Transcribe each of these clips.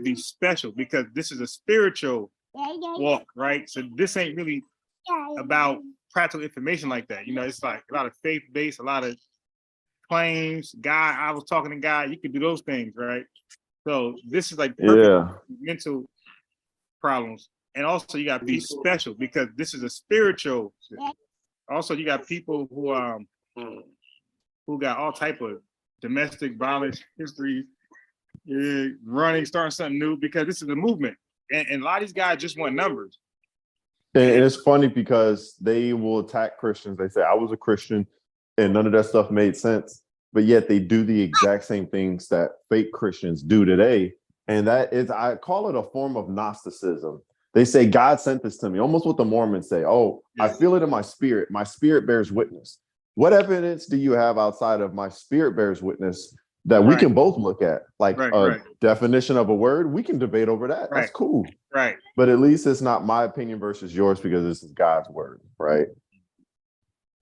be special because this is a spiritual walk, right? So this ain't really about practical information like that. You know, it's like a lot of faith-based, a lot of claims. God, I was talking to God. You could do those things, right? So this is like perfect mental problems. And also you got to be special because this is a spiritual. Also, you got people who got all type of domestic violence history, running, starting something new because this is a movement. And a lot of these guys just want numbers. And it's funny because they will attack Christians. They say, I was a Christian and none of that stuff made sense. But yet they do the exact same things that fake Christians do today. And that is, I call it a form of Gnosticism. They say, God sent this to me, almost what the Mormons say. Oh, I feel it in my spirit. My spirit bears witness. What evidence do you have outside of my spirit bears witness that we can both look at? Like definition of a word, we can debate over that. That's cool. Right. But at least it's not my opinion versus yours because this is God's word, right?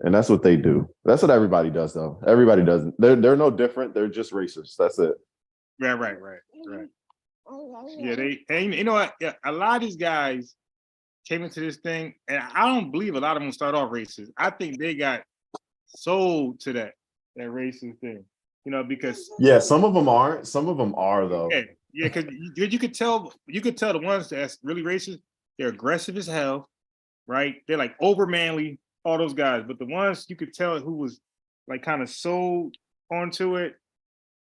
And that's what they do. That's what everybody does, though. Everybody does. They're no different. They're just racist. That's it. Yeah, right. Yeah, and you know what? Yeah, a lot of these guys came into this thing, and I don't believe a lot of them start off racist. I think they got sold to that racist thing, you know, because some of them aren't. Some of them are though. Yeah, because you could tell the ones that's really racist, they're aggressive as hell, right? They're like over manly, all those guys. But the ones you could tell who was like kind of sold onto it,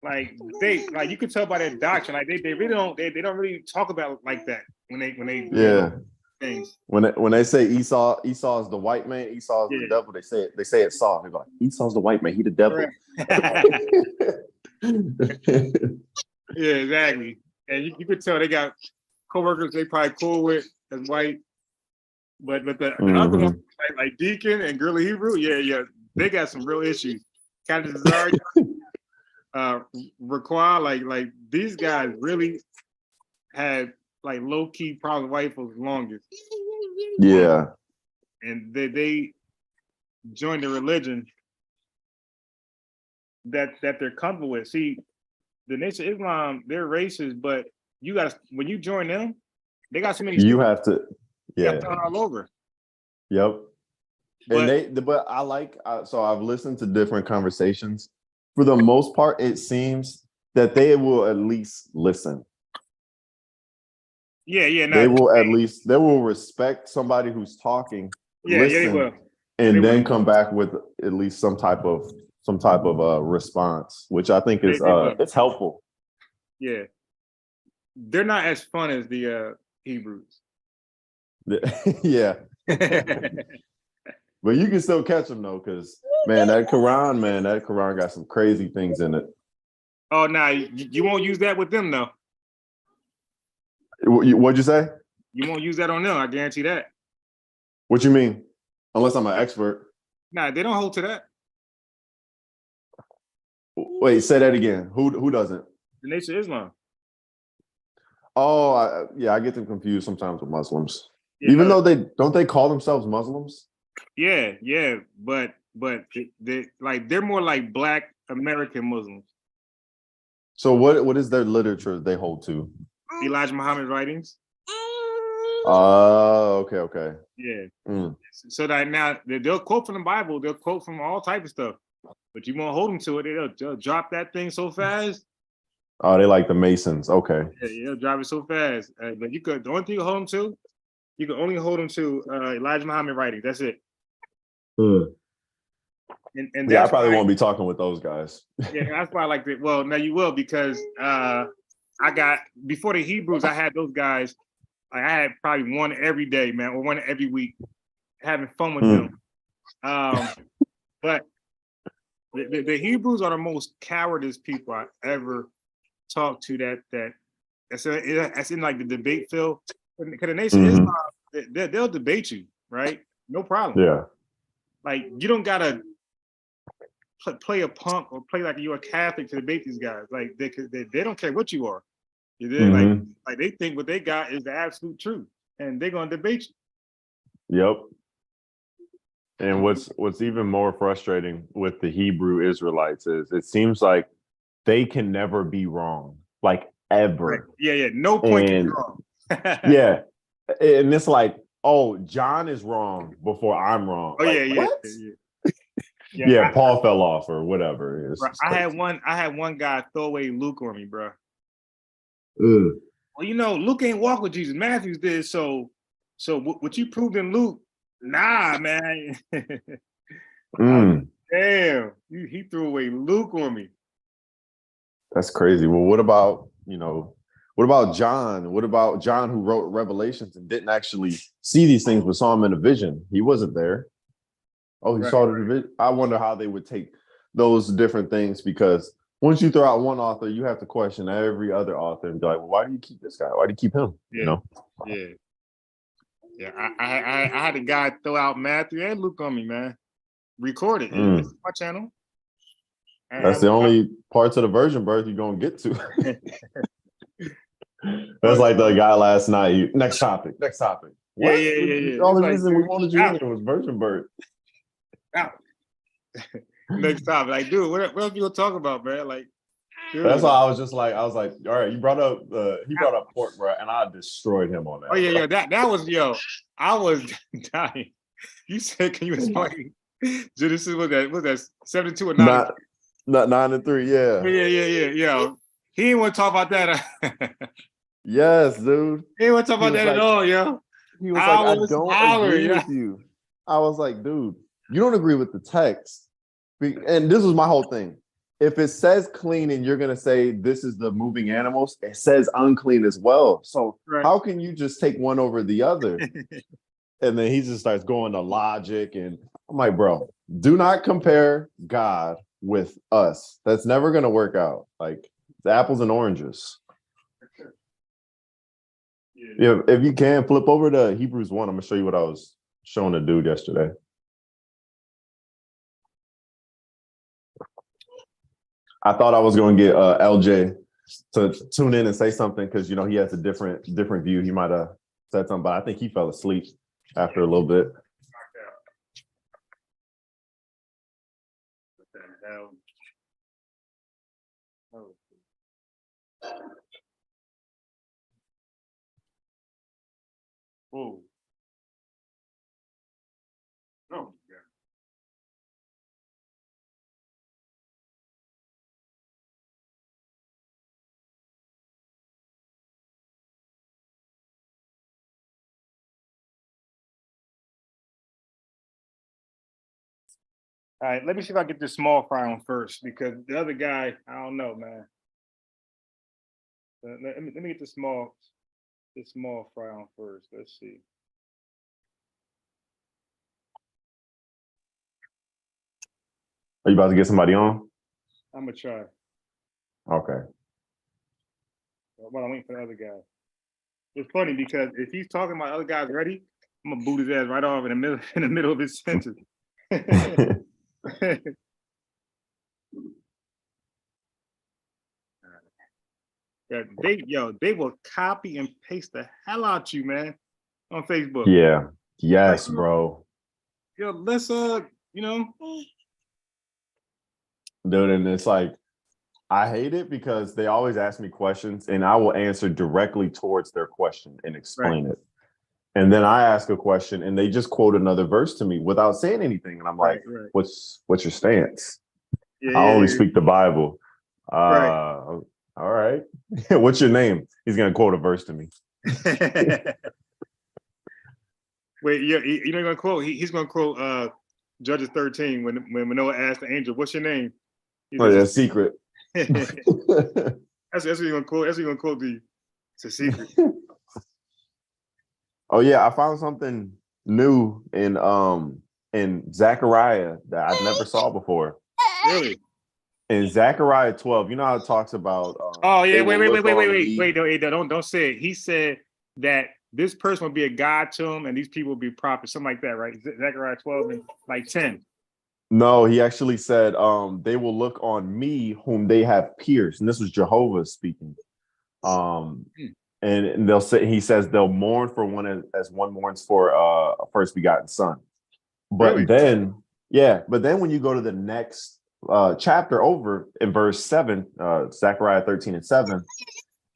like you could tell by their doctrine, like they really don't really talk about it like that when they things. When they say Esau is the white man, Esau is the devil, they say it soft. They're like, Esau's the white man, he the devil. Yeah, exactly. And you could tell they got coworkers they probably cool with as white, but the other ones like Deacon and Girly Hebrew, they got some real issues. Captain Zard, Raquel, like these guys really had like low key problems with white folks longest. Yeah. And they joined the religion that they're comfortable with. See, the Nation of Islam, they're racist, but when you join them, they got so many. You have to, thrown all over. Yep. But I like. So I've listened to different conversations. For the most part, it seems that they will at least listen. They will respect somebody who's talking. Listen, they will. And then come back with at least some type of response, which I think is it's helpful. Yeah, they're not as fun as the Hebrews. Yeah, but you can still catch them though, because that Quran got some crazy things in it. Oh, nah, you won't use that with them though. What'd you say? You won't use that on them. I guarantee that. What you mean? Unless I'm an expert. Nah, they don't hold to that. Wait, say that again. Who doesn't? The Nation of Islam. Oh, I get them confused sometimes with Muslims. Yeah, even though they call themselves Muslims. Yeah, but they're more like Black American Muslims. So what is their literature they hold to? Elijah Muhammad's writings. Oh, okay. Yeah. So that now they'll quote from the Bible, they'll quote from all type of stuff, but you won't hold them to it. They'll drop that thing so fast. Oh, they like the Masons. Okay. Yeah, they'll drop it so fast. But the only thing you hold them to, you can only hold them to Elijah Muhammad writings. That's it. And I probably won't be talking with those guys. Yeah, that's why I like it. Well, now you will, because I got, before the Hebrews, I had those guys. Like, I had probably one every day, man, or one every week, having fun with them. But the Hebrews are the most cowardice people I ever talked to. That's in like the debate field. Because the Nation of Islam, they'll debate you, right? No problem. Yeah. Like, you don't gotta play a punk or play like you're a Catholic to debate these guys. Like they don't care what you are. Like they think what they got is the absolute truth, and they're gonna debate you. Yep. And what's even more frustrating with the Hebrew Israelites is it seems like they can never be wrong. Like ever. Yeah. No point can be And wrong. yeah, and it's like, oh, John is wrong before I'm wrong. Oh Like, yeah. what? Yeah. Yeah, Paul fell off or whatever. It's Bro, just I crazy. had one guy throw away Luke on me, bro. Ugh. Well, Luke ain't walk with Jesus. Matthews did. So what you proved in Luke? Nah, man. Mm, Damn, he threw away Luke on me. that's crazy. Well, what about, what about John? What about John who wrote Revelations and didn't actually see these things, but saw them in a vision? He wasn't there. Oh, he Right, saw the vision. I wonder how they would take those different things, because once you throw out one author, you have to question every other author and be like, well, why do you keep this guy? Why do you keep him? Yeah. I had a guy throw out Matthew and Luke on me, man. Record it. It's my channel. That's the only parts of the virgin birth you're gonna get to. That's like the guy last night. Next topic. What? Yeah. The only Like, reason we wanted you in was virgin birth. Out. Next topic. Like, dude, what else you gonna talk about, man? Like, dude. That's why I was like, all right, you brought up he brought up pork, bro, and I destroyed him on that. Oh yeah. That was I was dying. You said, can you explain Genesis? Was that 72 or 9? Not 9 and 3, yeah. Yeah. He didn't want to talk about that. Yes, dude. He didn't want to talk about that at all, yo. He was like, I don't agree with you. I was like, dude, you don't agree with the text. And this was my whole thing. If it says clean and you're going to say this is the moving animals, it says unclean as well. So how can you just take one over the other? And then he just starts going to logic. And I'm like, bro, do not compare God with us. That's never going to work out. Like, the apples and oranges. Yeah, if you can, flip over to Hebrews 1. I'm going to show you what I was showing the dude yesterday. I thought I was going to get LJ to tune in and say something, because, he has a different view. He might have said something, but I think he fell asleep after a little bit. What the hell? Oh. Oh. Oh, yeah. All right, let me see if I get this small fry on first, because the other guy, I don't know, man. Let me get the small fry on first. Let's see. Are you about to get somebody on? I'm gonna try. Okay. While I'm waiting for the other guy. It's funny because if he's talking about other guys ready, I'm gonna boot his ass right off in the middle of his sentence. Yeah, they will copy and paste the hell out you, man, on Facebook. Yeah. Yes, like, bro. Yo, let's Dude, and it's like, I hate it because they always ask me questions and I will answer directly towards their question and explain it. And then I ask a question and they just quote another verse to me without saying anything. And I'm like, what's your stance? I only speak the Bible. All right. What's your name? He's going to quote a verse to me. Wait, you're not going to quote. He's going to quote Judges 13 when Manoah asked the angel, what's your name? That's secret. That's what you're going to quote. That's what you're going to quote. It's a secret. Oh yeah, I found something new in Zechariah that I never saw before. Really? In Zechariah 12, you know how it talks about oh yeah, wait, don't say it. He said that this person will be a god to him and these people will be prophets, something like that, right? Zechariah 12 and like 10. No, he actually said they will look on me whom they have pierced, and this was Jehovah speaking. And they'll say, he says they'll mourn for one as one mourns for a first begotten son. But then when you go to the next chapter over in verse 7, Zechariah 13 and 7,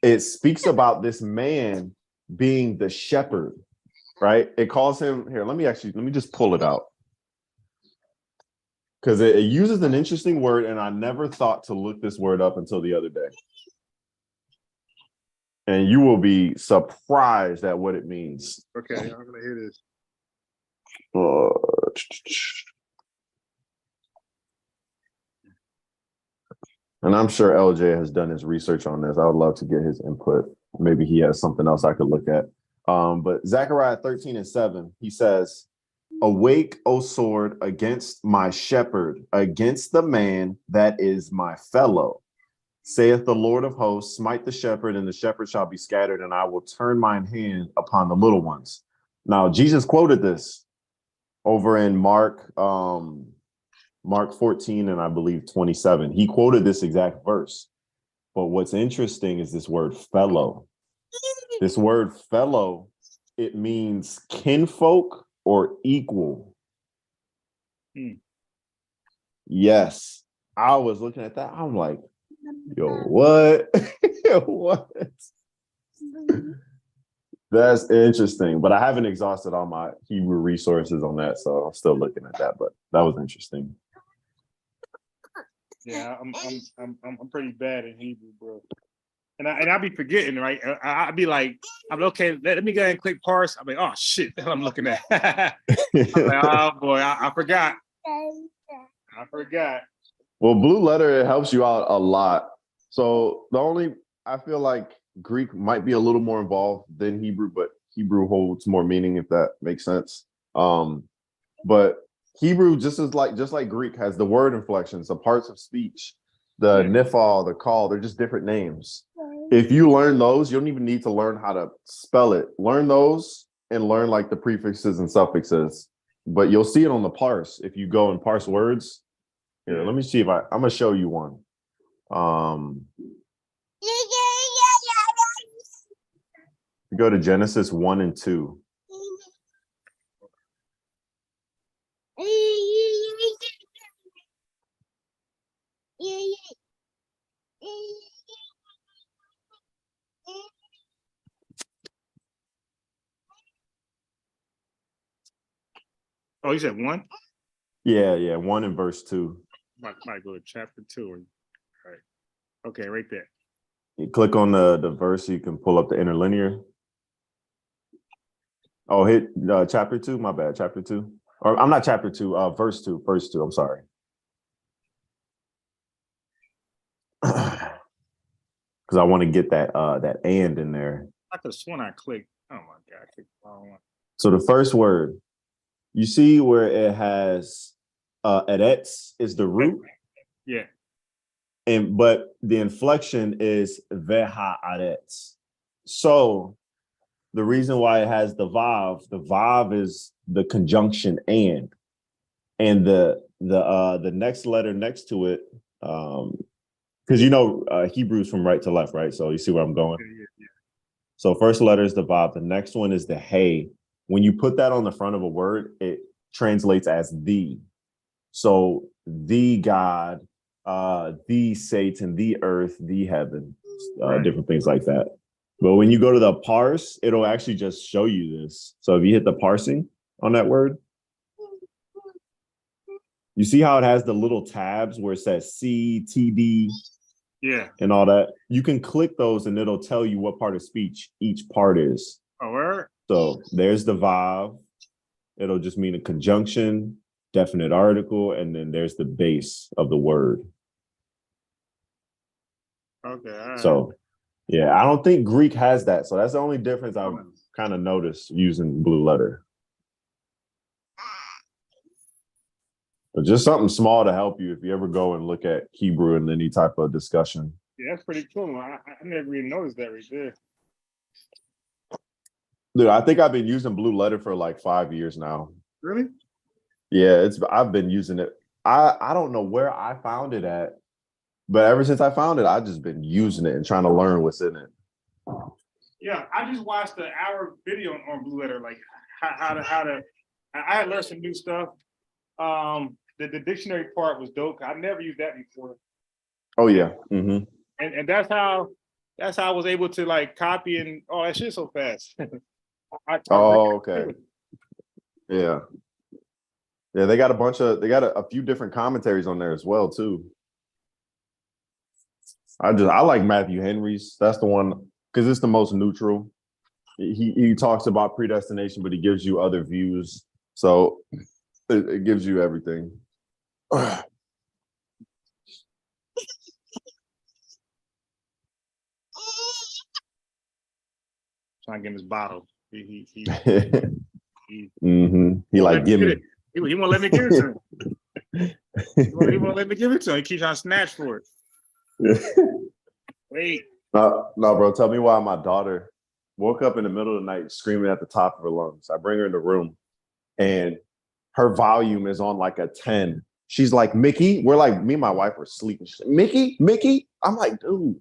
it speaks about this man being the shepherd, right? It calls him here. Let me just pull it out. Because it uses an interesting word, and I never thought to look this word up until the other day. And you will be surprised at what it means. Okay, I'm gonna hear this. And I'm sure LJ has done his research on this. I would love to get his input. Maybe he has something else I could look at. But Zechariah 13:7, he says, "Awake, O sword, against my shepherd, against the man that is my fellow. Saith the Lord of hosts, smite the shepherd, and the shepherd shall be scattered, and I will turn mine hand upon the little ones." Now, Jesus quoted this over in Mark 14 and I believe 27. He quoted this exact verse. But what's interesting is this word fellow. This word fellow, it means kinfolk or equal. Yes. I was looking at that. I'm like, yo, what? What? That's interesting. But I haven't exhausted all my Hebrew resources on that, so I'm still looking at that. But that was interesting. Yeah, I'm pretty bad in Hebrew, bro. And I be forgetting, right? I be like, I'm okay. Let me go ahead and click parse. I'm like, oh shit, the hell I'm looking at. I'm like, oh boy, I forgot. I forgot. Well, Blue Letter, it helps you out a lot. So I feel like Greek might be a little more involved than Hebrew, but Hebrew holds more meaning, if that makes sense. But Hebrew, just like Greek, has the word inflections, the parts of speech, the nifal, the call. They're just different names. If you learn those, you don't even need to learn how to spell it. Learn those and learn like the prefixes and suffixes. But you'll see it on the parse if you go and parse words. Here, let me see if I'm gonna show you one. Go to Genesis 1 and 2. Oh, you said 1? Yeah, 1 and verse 2. Might go to chapter 2. All right. Okay, right there. You click on the verse, you can pull up the interlinear. Oh, hit chapter 2. My bad, chapter 2. Or I'm not chapter 2. Verse 2. Verse 2. I'm sorry. Because I want to get that and in there. I could have sworn I clicked. Oh my god, I clicked the wrong one. So the first word, you see where it has eretz is the root. Yeah. But the inflection is veha-aretz. So the reason why it has the vav is the conjunction and the next letter next to it, because Hebrew's from right to left, right? So you see where I'm going. Yeah. So first letter is the vav. The next one is the hey. When you put that on the front of a word, it translates as the. So the God, the Satan, the earth, the heaven, different things like that. But when you go to the parse, it'll actually just show you this. So if you hit the parsing on that word, you see how it has the little tabs where it says C, TD, and all that. You can click those and it'll tell you what part of speech each part is. Oh, word? So there's the vav. It'll just mean a conjunction, definite article, and then there's the base of the word. Okay. All right. So, yeah, I don't think Greek has that. So that's the only difference I've kind of noticed using Blue Letter. But just something small to help you if you ever go and look at Hebrew in any type of discussion. Yeah, that's pretty cool. I never even noticed that right there. Dude, I think I've been using Blue Letter for like 5 years now. Really? Yeah, I've been using it. I don't know where I found it at, but ever since I found it, I've just been using it and trying to learn what's in it. Yeah, I just watched an hour video on Blue Letter, like how to. I had learned some new stuff. The dictionary part was dope. I never used that before. Oh yeah. Mm-hmm. And that's how That's how I was able to like copy and all that shit so fast. Okay. Yeah. Yeah, they got a few different commentaries on there as well too. I like Matthew Henry's. That's the one because it's the most neutral. He talks about predestination, but he gives you other views. So it gives you everything. Trying to get him his bottle. He like, give me. He won't let me give it to him. He won't let me give it to him. He keeps trying to snatch for it. Wait. No, bro. Tell me why my daughter woke up in the middle of the night screaming at the top of her lungs. I bring her in the room and her volume is on like a 10. She's like, Mickey. We're like, me and my wife were sleeping. She's like, Mickey. I'm like, dude.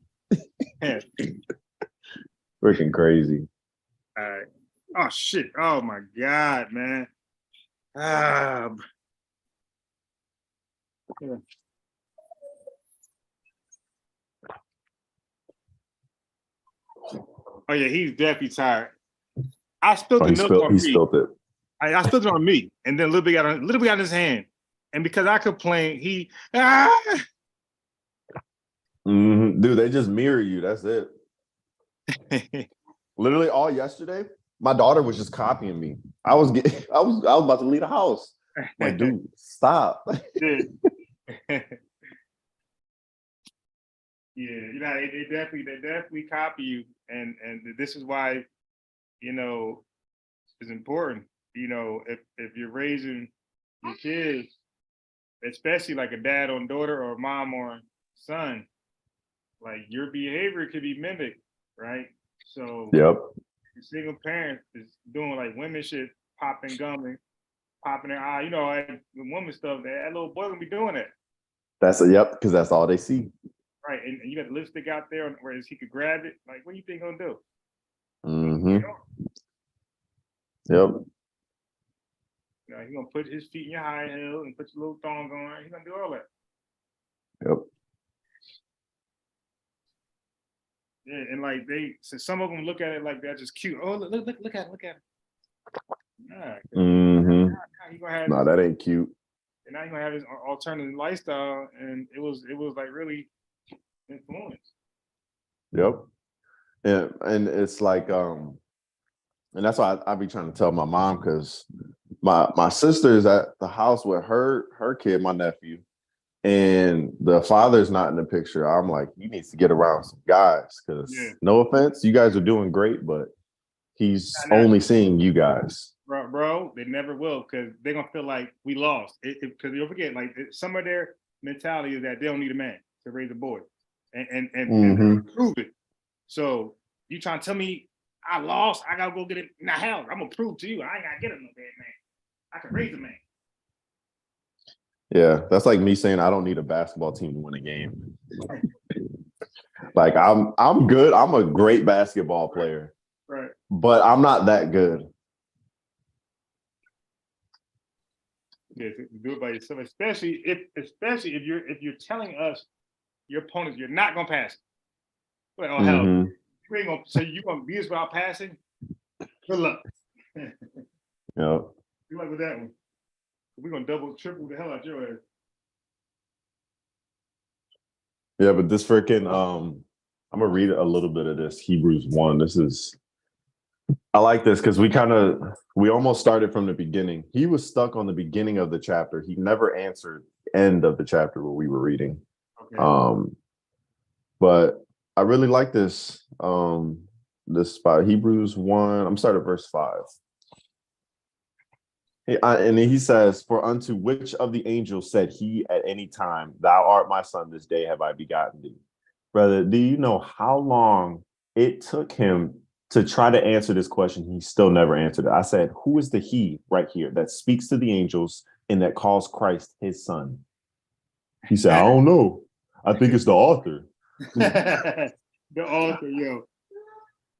Freaking crazy. All right. Oh, shit. Oh, my God, man. Yeah. Oh yeah, he's definitely tired. I spilled the milk on me. He spilled it. I spilled it on me, and then a little bit got in his hand. And because I complained, he Dude, they just mirror you. That's it. Literally all yesterday, my daughter was just copying me. I was about to leave the house. I'm like, dude, stop. Yeah, they definitely copy you, and this is why, it's important. If you're raising your kids, especially like a dad on daughter or a mom on son, like your behavior could be mimicked, right? So, yep. The single parent is doing like women shit, popping gum and popping their eye, like the woman stuff. That little boy gonna be doing that. Because that's all they see. Right, and you got the lipstick out there, whereas he could grab it. Like, what do you think he'll do? Yep. He's gonna put his feet in your high heel and put your little thongs on. He's gonna do all that. Yep. Yeah, and like some of them look at it like that's just cute. Oh, look at it. Nah, that ain't cute. And now he's gonna have his alternative lifestyle, and it was like really influence. Yep. And it's like and that's why I be trying to tell my mom, because my sister's at the house with her kid, my nephew, and the father's not in the picture. I'm like, he needs to get around some guys, because no offense, you guys are doing great, but he's only seeing you guys. Bro, they never will, because they're gonna feel like we lost. Because you'll forget, like some of their mentality is that they don't need a man to raise a boy, and prove it. So you trying to tell me I lost? I gotta go get it. Now hell, I'm gonna prove to you I ain't gotta get a no damn man. I can raise a man. Yeah, that's like me saying I don't need a basketball team to win a game. Like I'm good. I'm a great basketball player, right? But I'm not that good. Yeah, do it by yourself, especially if you're telling us your opponents you're not gonna pass. Like, oh hell, you ain't gonna say you're gonna beat us without passing. Good luck. Yeah. Good luck with that one. We're gonna double, triple the hell out your ass. Yeah, but this freaking I'm gonna read a little bit of this Hebrews 1. I like this because we almost started from the beginning. He was stuck on the beginning of the chapter. He never answered the end of the chapter what we were reading. Okay. But I really like this this spot. Hebrews 1. I'm starting at verse 5. And he says, "For unto which of the angels said he at any time, Thou art my son, this day have I begotten thee?" Brother, do you know how long it took him to try to answer this question? He still never answered it. I said, who is the he right here that speaks to the angels and that calls Christ his son? He said, I don't know. I think it's the author. The author, yo.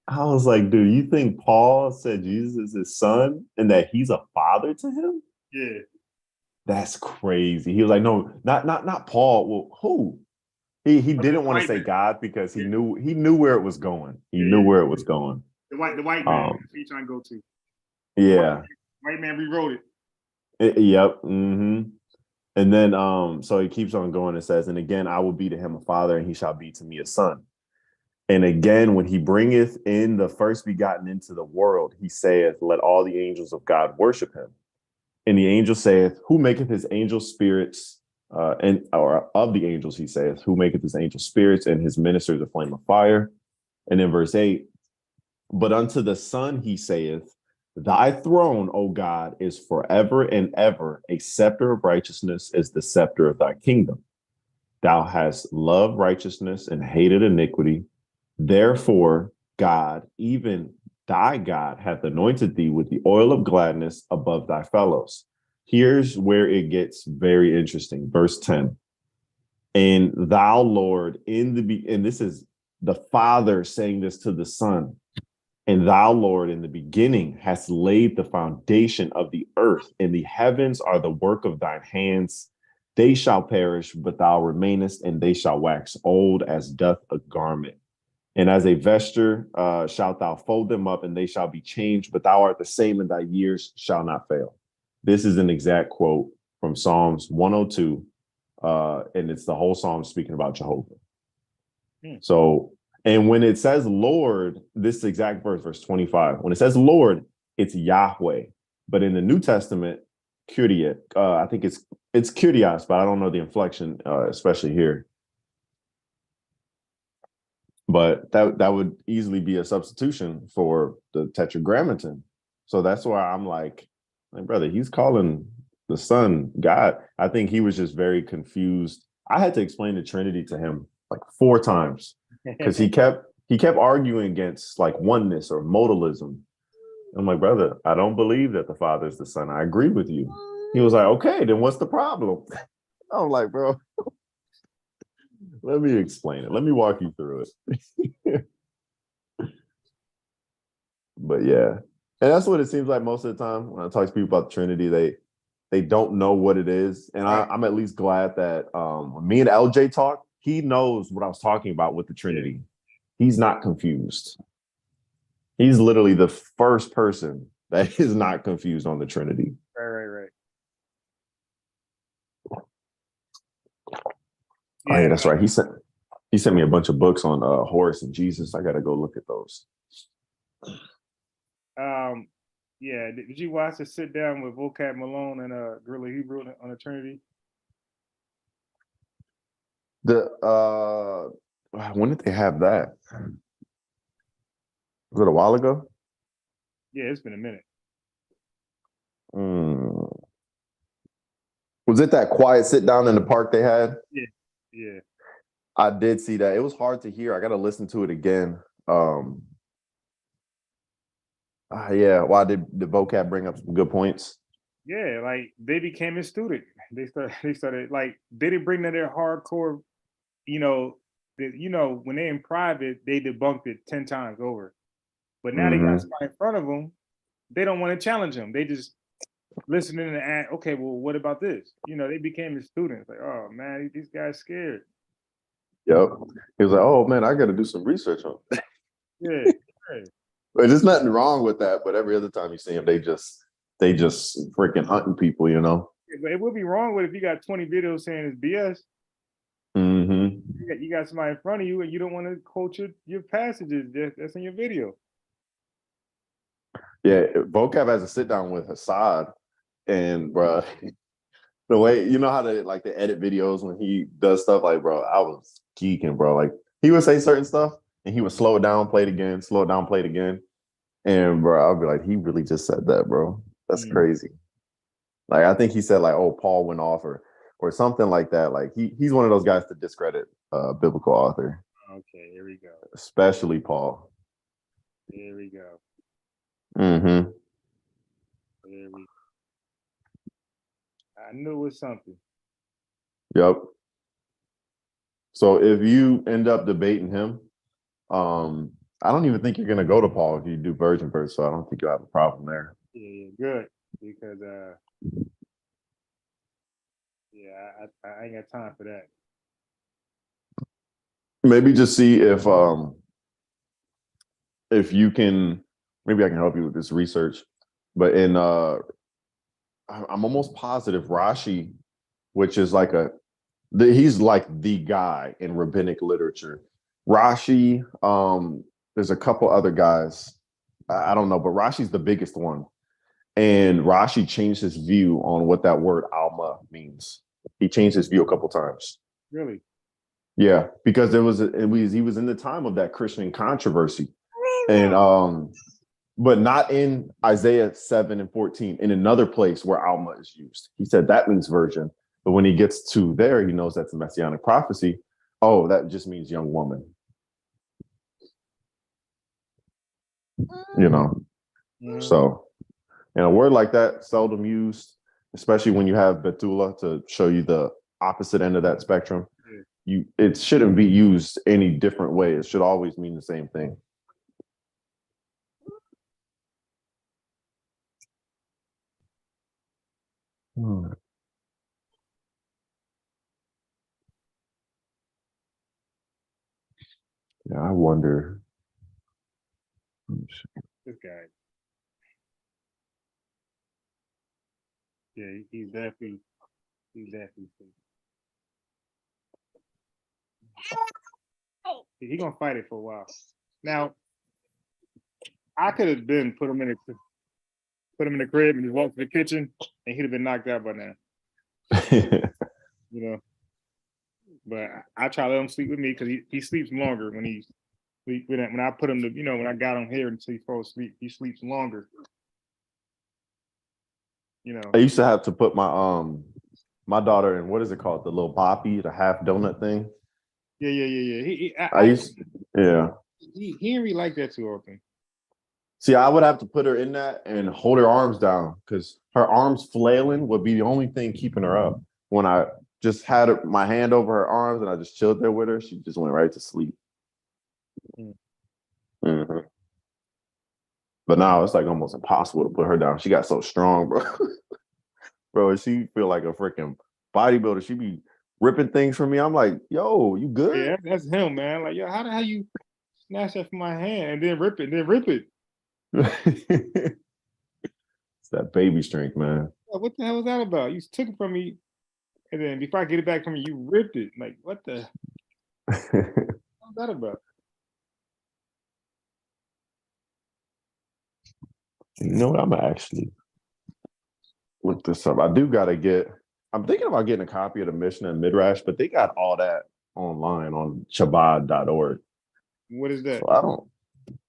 I was like, dude, you think Paul said Jesus is his son and that he's a father to him? Yeah. That's crazy. He was like, no, not Paul. Well, who? He didn't want to White say man. God because he Yeah. knew where it was going. He Yeah, knew yeah. where it was going. The white man. That's what you trying to go to. Yeah. White man rewrote it. Yep. And then so he keeps on going and says, and again, I will be to him a father, and he shall be to me a son. And again, when he bringeth in the first begotten into the world, he saith, let all the angels of God worship him. And the angel saith, who maketh his angel spirits, or of the angels, he saith, who maketh his angel spirits and his ministers a flame of fire. And in verse 8, but unto the Son he saith, thy throne, O God, is forever and ever. A scepter of righteousness is the scepter of thy kingdom. Thou hast loved righteousness and hated iniquity. Therefore, God, even thy God, hath anointed thee with the oil of gladness above thy fellows. Here's where it gets very interesting. Verse 10. And thou, Lord, and this is the Father saying this to the Son. And thou, Lord, in the beginning hast laid the foundation of the earth, and the heavens are the work of thine hands. They shall perish, but thou remainest, and they shall wax old as doth a garment. And as a vesture shalt thou fold them up, and they shall be changed, but thou art the same, and thy years shall not fail. This is an exact quote from Psalms 102, and it's the whole psalm speaking about Jehovah. So, and when it says Lord, this exact verse 25, when it says Lord, it's Yahweh. But in the New Testament, Kyrie, I think it's Kyrios, but I don't know the inflection, especially here. But that would easily be a substitution for the Tetragrammaton. So that's why I'm like, brother, he's calling the Son God. I think he was just very confused. I had to explain the Trinity to him like 4 times because he kept arguing against like oneness or modalism. I'm like, brother, I don't believe that the Father is the Son. I agree with you. He was like, okay, then what's the problem? I'm like, bro, let me explain it. Let me walk you through it. But yeah, and that's what it seems like most of the time when I talk to people about the Trinity, they don't know what it is. And I'm at least glad that when me and LJ talk, he knows what I was talking about with the Trinity. He's not confused. He's literally the first person that is not confused on the Trinity. Right. Yeah, oh, yeah, that's right. He sent me a bunch of books on Horus and Jesus. I gotta go look at those. Yeah. Did you watch the sit down with Vocab Malone and Gorilla Hebrew on the Trinity? When did they have that? Was it a while ago? Yeah, it's been a minute. Was it that quiet sit down in the park they had? Yeah. I did see that. It was hard to hear. I got to listen to it again. Yeah. Why did the vocab bring up some good points? Yeah, like they became a student. They started like they didn't bring to their hardcore, when they're in private, they debunked it 10 times over. But now they got somebody in front of them, they don't want to challenge them. They just listening and ask, okay, well, what about this? They became the students. Like, oh man, these guys scared. Yep. He was like, oh man, I got to do some research on it. Yeah. But there's nothing wrong with that. But every other time you see them, they just freaking hunting people, Yeah, but it would be wrong with if you got 20 videos saying it's BS. You got somebody in front of you and you don't want to quote your passages that's in your video. Yeah, vocab has a sit down with Hassad, and bro, the way how they edit videos when he does stuff, like, bro, I was geeking, bro. Like, he would say certain stuff and he would slow it down, play it again, slow it down, play it again. And bro, I'll be like, he really just said that, bro. That's crazy. Like, I think he said like, oh, Paul went off or something like that. Like, he's one of those guys to discredit biblical author. Okay, here we go. Especially Paul. Here we go. Here we go. I knew it was something. Yep. So if you end up debating him, I don't even think you're gonna go to Paul if you do virgin birth, so I don't think you'll have a problem there. Yeah, good. Because I ain't got time for that. Maybe just see if you can. Maybe I can help you with this research. But I'm almost positive Rashi, which is like he's like the guy in rabbinic literature. Rashi, there's a couple other guys. I don't know, but Rashi's the biggest one. And Rashi changed his view on what that word Alma means. He changed his view a couple times. Really? Yeah, because he was in the time of that Christian controversy. And but not in Isaiah 7 and 14, in another place where Alma is used. He said that means virgin. But when he gets to there, he knows that's a messianic prophecy. Oh, that just means young woman. You know, so and a word like that seldom used, especially when you have Betula to show you the opposite end of that spectrum. It shouldn't be used any different way. It should always mean the same thing. Yeah, I wonder. This guy. Yeah, he's definitely. He's gonna fight it for a while. Now, I could have been put him in the crib and just walked to the kitchen, and he'd have been knocked out by now. You know, but I try to let him sleep with me because he sleeps longer when when I put him to when I got him here until he falls asleep, he sleeps longer. I used to have to put my daughter in, what is it called, the little boppy, the half donut thing. Yeah. He didn't really like that too often. See, I would have to put her in that and hold her arms down because her arms flailing would be the only thing keeping her up. When I just had my hand over her arms and I just chilled there with her, she just went right to sleep. Mm-hmm. But now it's like almost impossible to put her down. She got so strong, bro. Bro, she feel like a freaking bodybuilder. She be ripping things from me. I'm like, yo, you good? Yeah, that's him, man. Like, yo, how the hell you snatch that from my hand and then rip it? It's that baby strength, man. What the hell was that about? You took it from me, and then before I get it back from you, you ripped it. Like, what the? What was that about? You know what? I'm gonna actually look this up. I'm thinking about getting a copy of the Mishnah and Midrash, but they got all that online on Chabad.org. What is that? So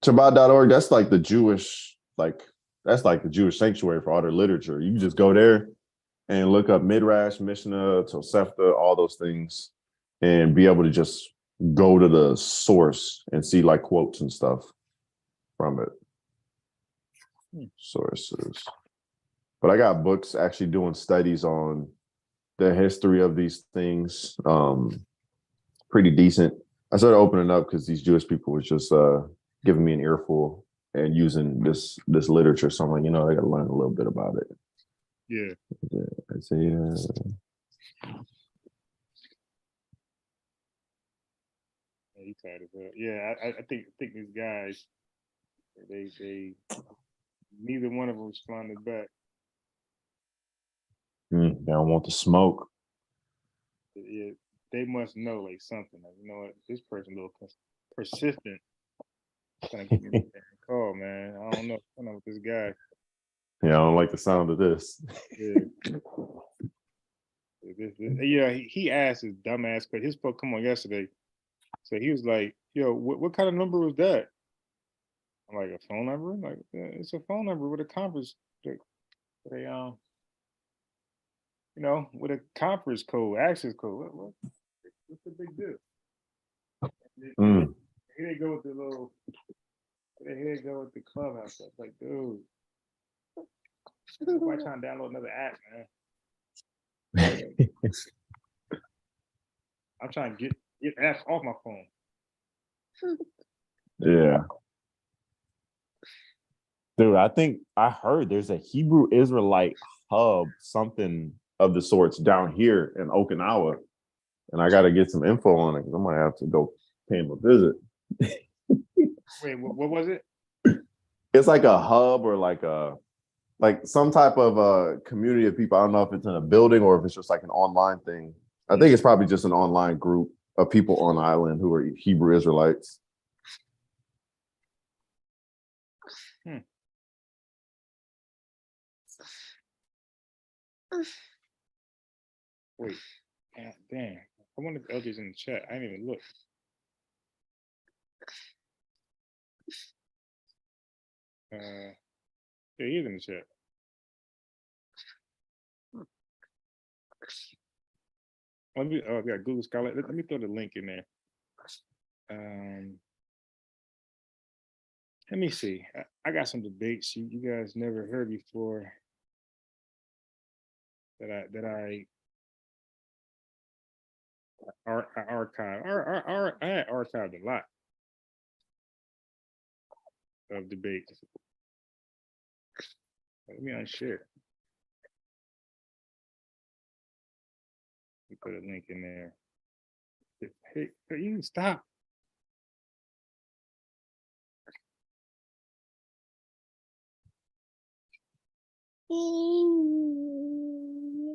Chabad.org, that's like the Jewish sanctuary for all their literature. You can just go there and look up Midrash, Mishnah, Tosefta, all those things, and be able to just go to the source and see like quotes and stuff from it. Sources. But I got books actually doing studies on the history of these things. Pretty decent. I started opening up because these Jewish people was just giving me an earful and using this literature. So I'm like, I got to learn a little bit about it. Yeah. Isaiah. He tired of that. Yeah, I think these guys, they neither one of them responded back. They don't want the smoke. Yeah, they must know like something. Like, you know what, this person a little persistent. Trying to get me a call, man. I don't know with this guy. Yeah, I don't like the sound of this. Yeah. He asked his dumbass question. His supposed to come on yesterday. So he was like, yo, what kind of number was that? I'm like, a phone number? Like, yeah, it's a phone number with a conference. With a conference code, access code. What's the big deal? Here they go with the little. Here they go with the clubhouse stuff. Like, dude, why trying to download another app, man? I'm trying to get apps off my phone. Yeah. Dude, I think I heard there's a Hebrew Israelite hub, something of the sorts down here in Okinawa. And I got to get some info on it because I might have to go pay him a visit. Wait, what was it? It's like a hub or like some type of community of people. I don't know if it's in a building or if it's just like an online thing. I think it's probably just an online group of people on the island who are Hebrew Israelites. Wait, damn. I wonder if LJ's in the chat. I didn't even look. Yeah, he is in the chat. We got Google Scholar. Let me throw the link in there. Let me see. I got some debates you guys never heard before that I archived. I had archived a lot of debates. Let me unshare. Let me put a link in there. Hey, you can stop.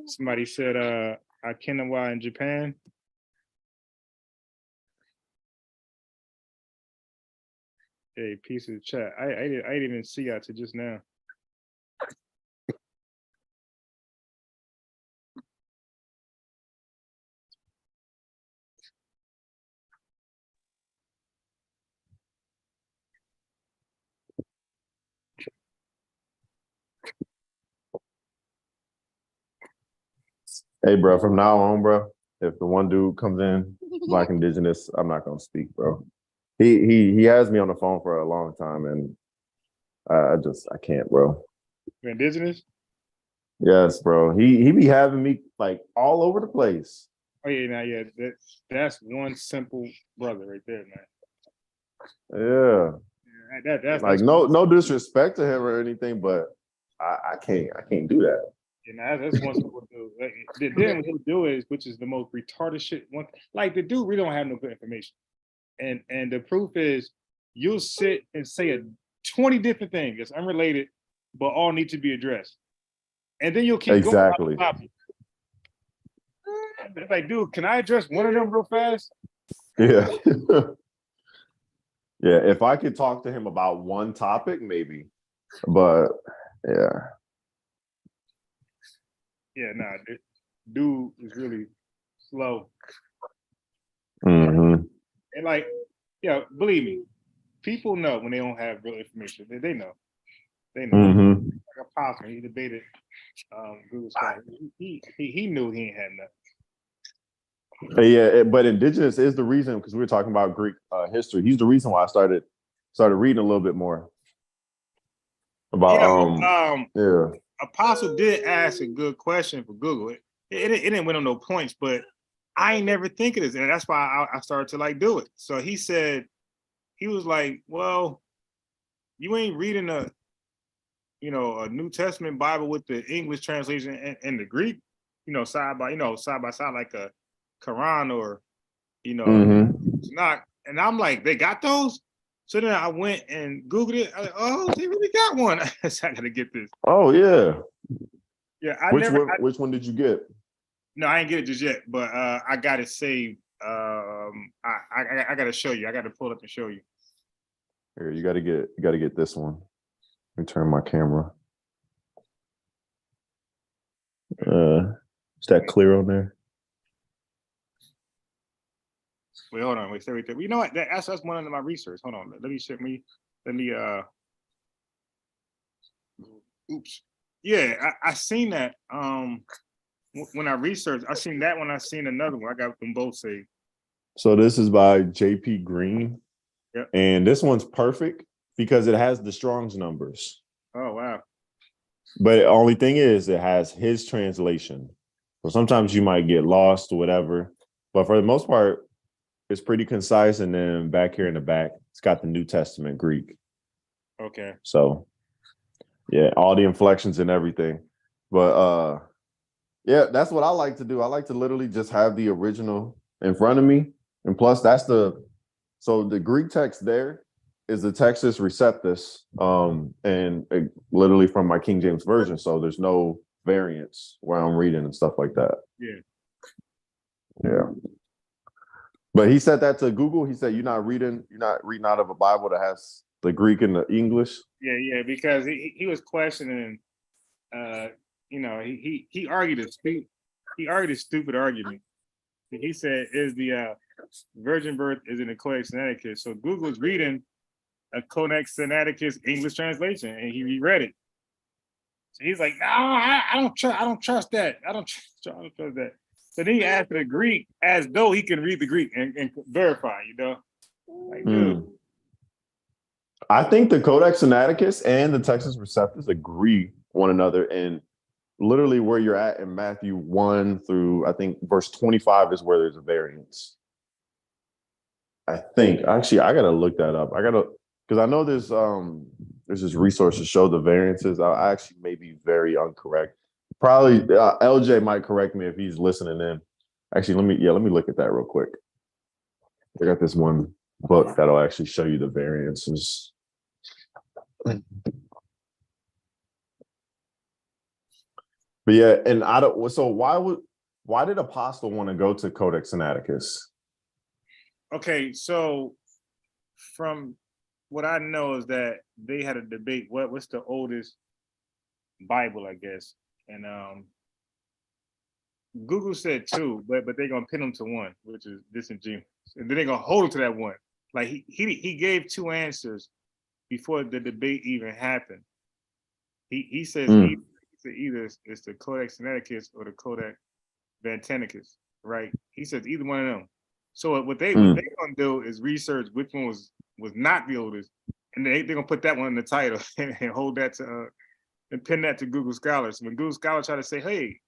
Somebody said Okinawa in Japan. Hey, piece of the chat. I didn't even see y'all till just now. Hey, bro, from now on, bro, if the one dude comes in, Black Indigenous, I'm not gonna speak, bro. He has me on the phone for a long time, and I can't, bro. You're indigenous? Yes, bro. He be having me like all over the place. Oh yeah, now yeah, that's one simple brother right there, man. Yeah. That's like no disrespect to him or anything, but I can't do that. That's one simple dude. Like, then what he'll do is, which is the most retarded shit. One, like the dude really don't have no good information, and the proof is you'll sit and say 20 different things that's unrelated, but all need to be addressed, and then you'll keep exactly. going. It's like, dude, can I address one of them real fast? Yeah. Yeah, if I could talk to him about one topic, maybe. But yeah. Yeah, nah, dude is really slow. Mm-hmm. And like, yeah, believe me, people know when they don't have real information. They know. They know. Mm-hmm. Like a pastor, he debated Google Scholar. He knew he ain't had nothing. Yeah, but Indigenous is the reason, because we were talking about Greek history. He's the reason why I started reading a little bit more about yeah. Apostle did ask a good question for Google. It didn't win on no points, but I ain't never think of this, and that's why I started to like do it. So he said, he was like, "Well, you ain't reading a New Testament Bible with the English translation and the Greek, side by side, like a Quran or not." And I'm like, they got those. So then I went and Googled it. I was like, oh, they really got one. I gotta get this. Oh yeah. Yeah, which one did you get? No, I ain't get it just yet, but I got it saved. I gotta show you. I gotta pull up and show you. Here, you gotta get this one. Let me turn my camera. Is that clear on there? Wait, hold on. Wait, stay right there. You know what? That's one of my research. Hold on. Let me oops. Yeah, I seen that. When I researched, I seen that one. I seen another one. I got them both saved. So this is by J.P. Green. Yep. And this one's perfect because it has the Strong's numbers. Oh wow. But the only thing is it has his translation. So sometimes you might get lost or whatever. But for the most part, it's pretty concise. And then back here in the back, it's got the New Testament Greek. Okay. So yeah, all the inflections and everything. But yeah, that's what I like to do. I like to literally just have the original in front of me. And plus, that's the So the Greek text there is the Textus Receptus, and literally from my King James version. So there's no variance where I'm reading and stuff like that. Yeah. Yeah. But he said that to Google. He said, you're not reading out of a Bible that has the Greek and the English. Yeah, because he was questioning, he argued a stupid argument. He said, is the virgin birth is in the Codex Sinaiticus. So Google's reading a Codex Sinaiticus English translation, and he reread it. So he's like, no, I don't trust that. I don't trust that. So then he asked the Greek as though he can read the Greek and verify, Like, dude. I think the Codex Sinaiticus and the Textus Receptus agree one another in literally where you're at in Matthew 1 through, I think, verse 25 is where there's a variance. I think. Actually, I got to look that up. Because I know there's this resource to show the variances. I actually may be very incorrect. Probably LJ might correct me if he's listening in. Actually, let me look at that real quick. I got this one book that'll actually show you the variances. But yeah, and I don't. So why did Apostle want to go to Codex Sinaiticus? Okay, so from what I know is that they had a debate. What's the oldest Bible, I guess, and Google said 2, but they're gonna pin them to 1, which is disingenuous, and then they're gonna hold them to that 1. Like he gave 2 answers before the debate even happened. He says either it's the Codex Sinaiticus or the Codex Vantanicus, right? He says either one of them. So what they're gonna do is research which one was not the oldest, and they're gonna put that one in the title and hold that to and pin that to Google Scholars. When Google Scholars try to say, hey,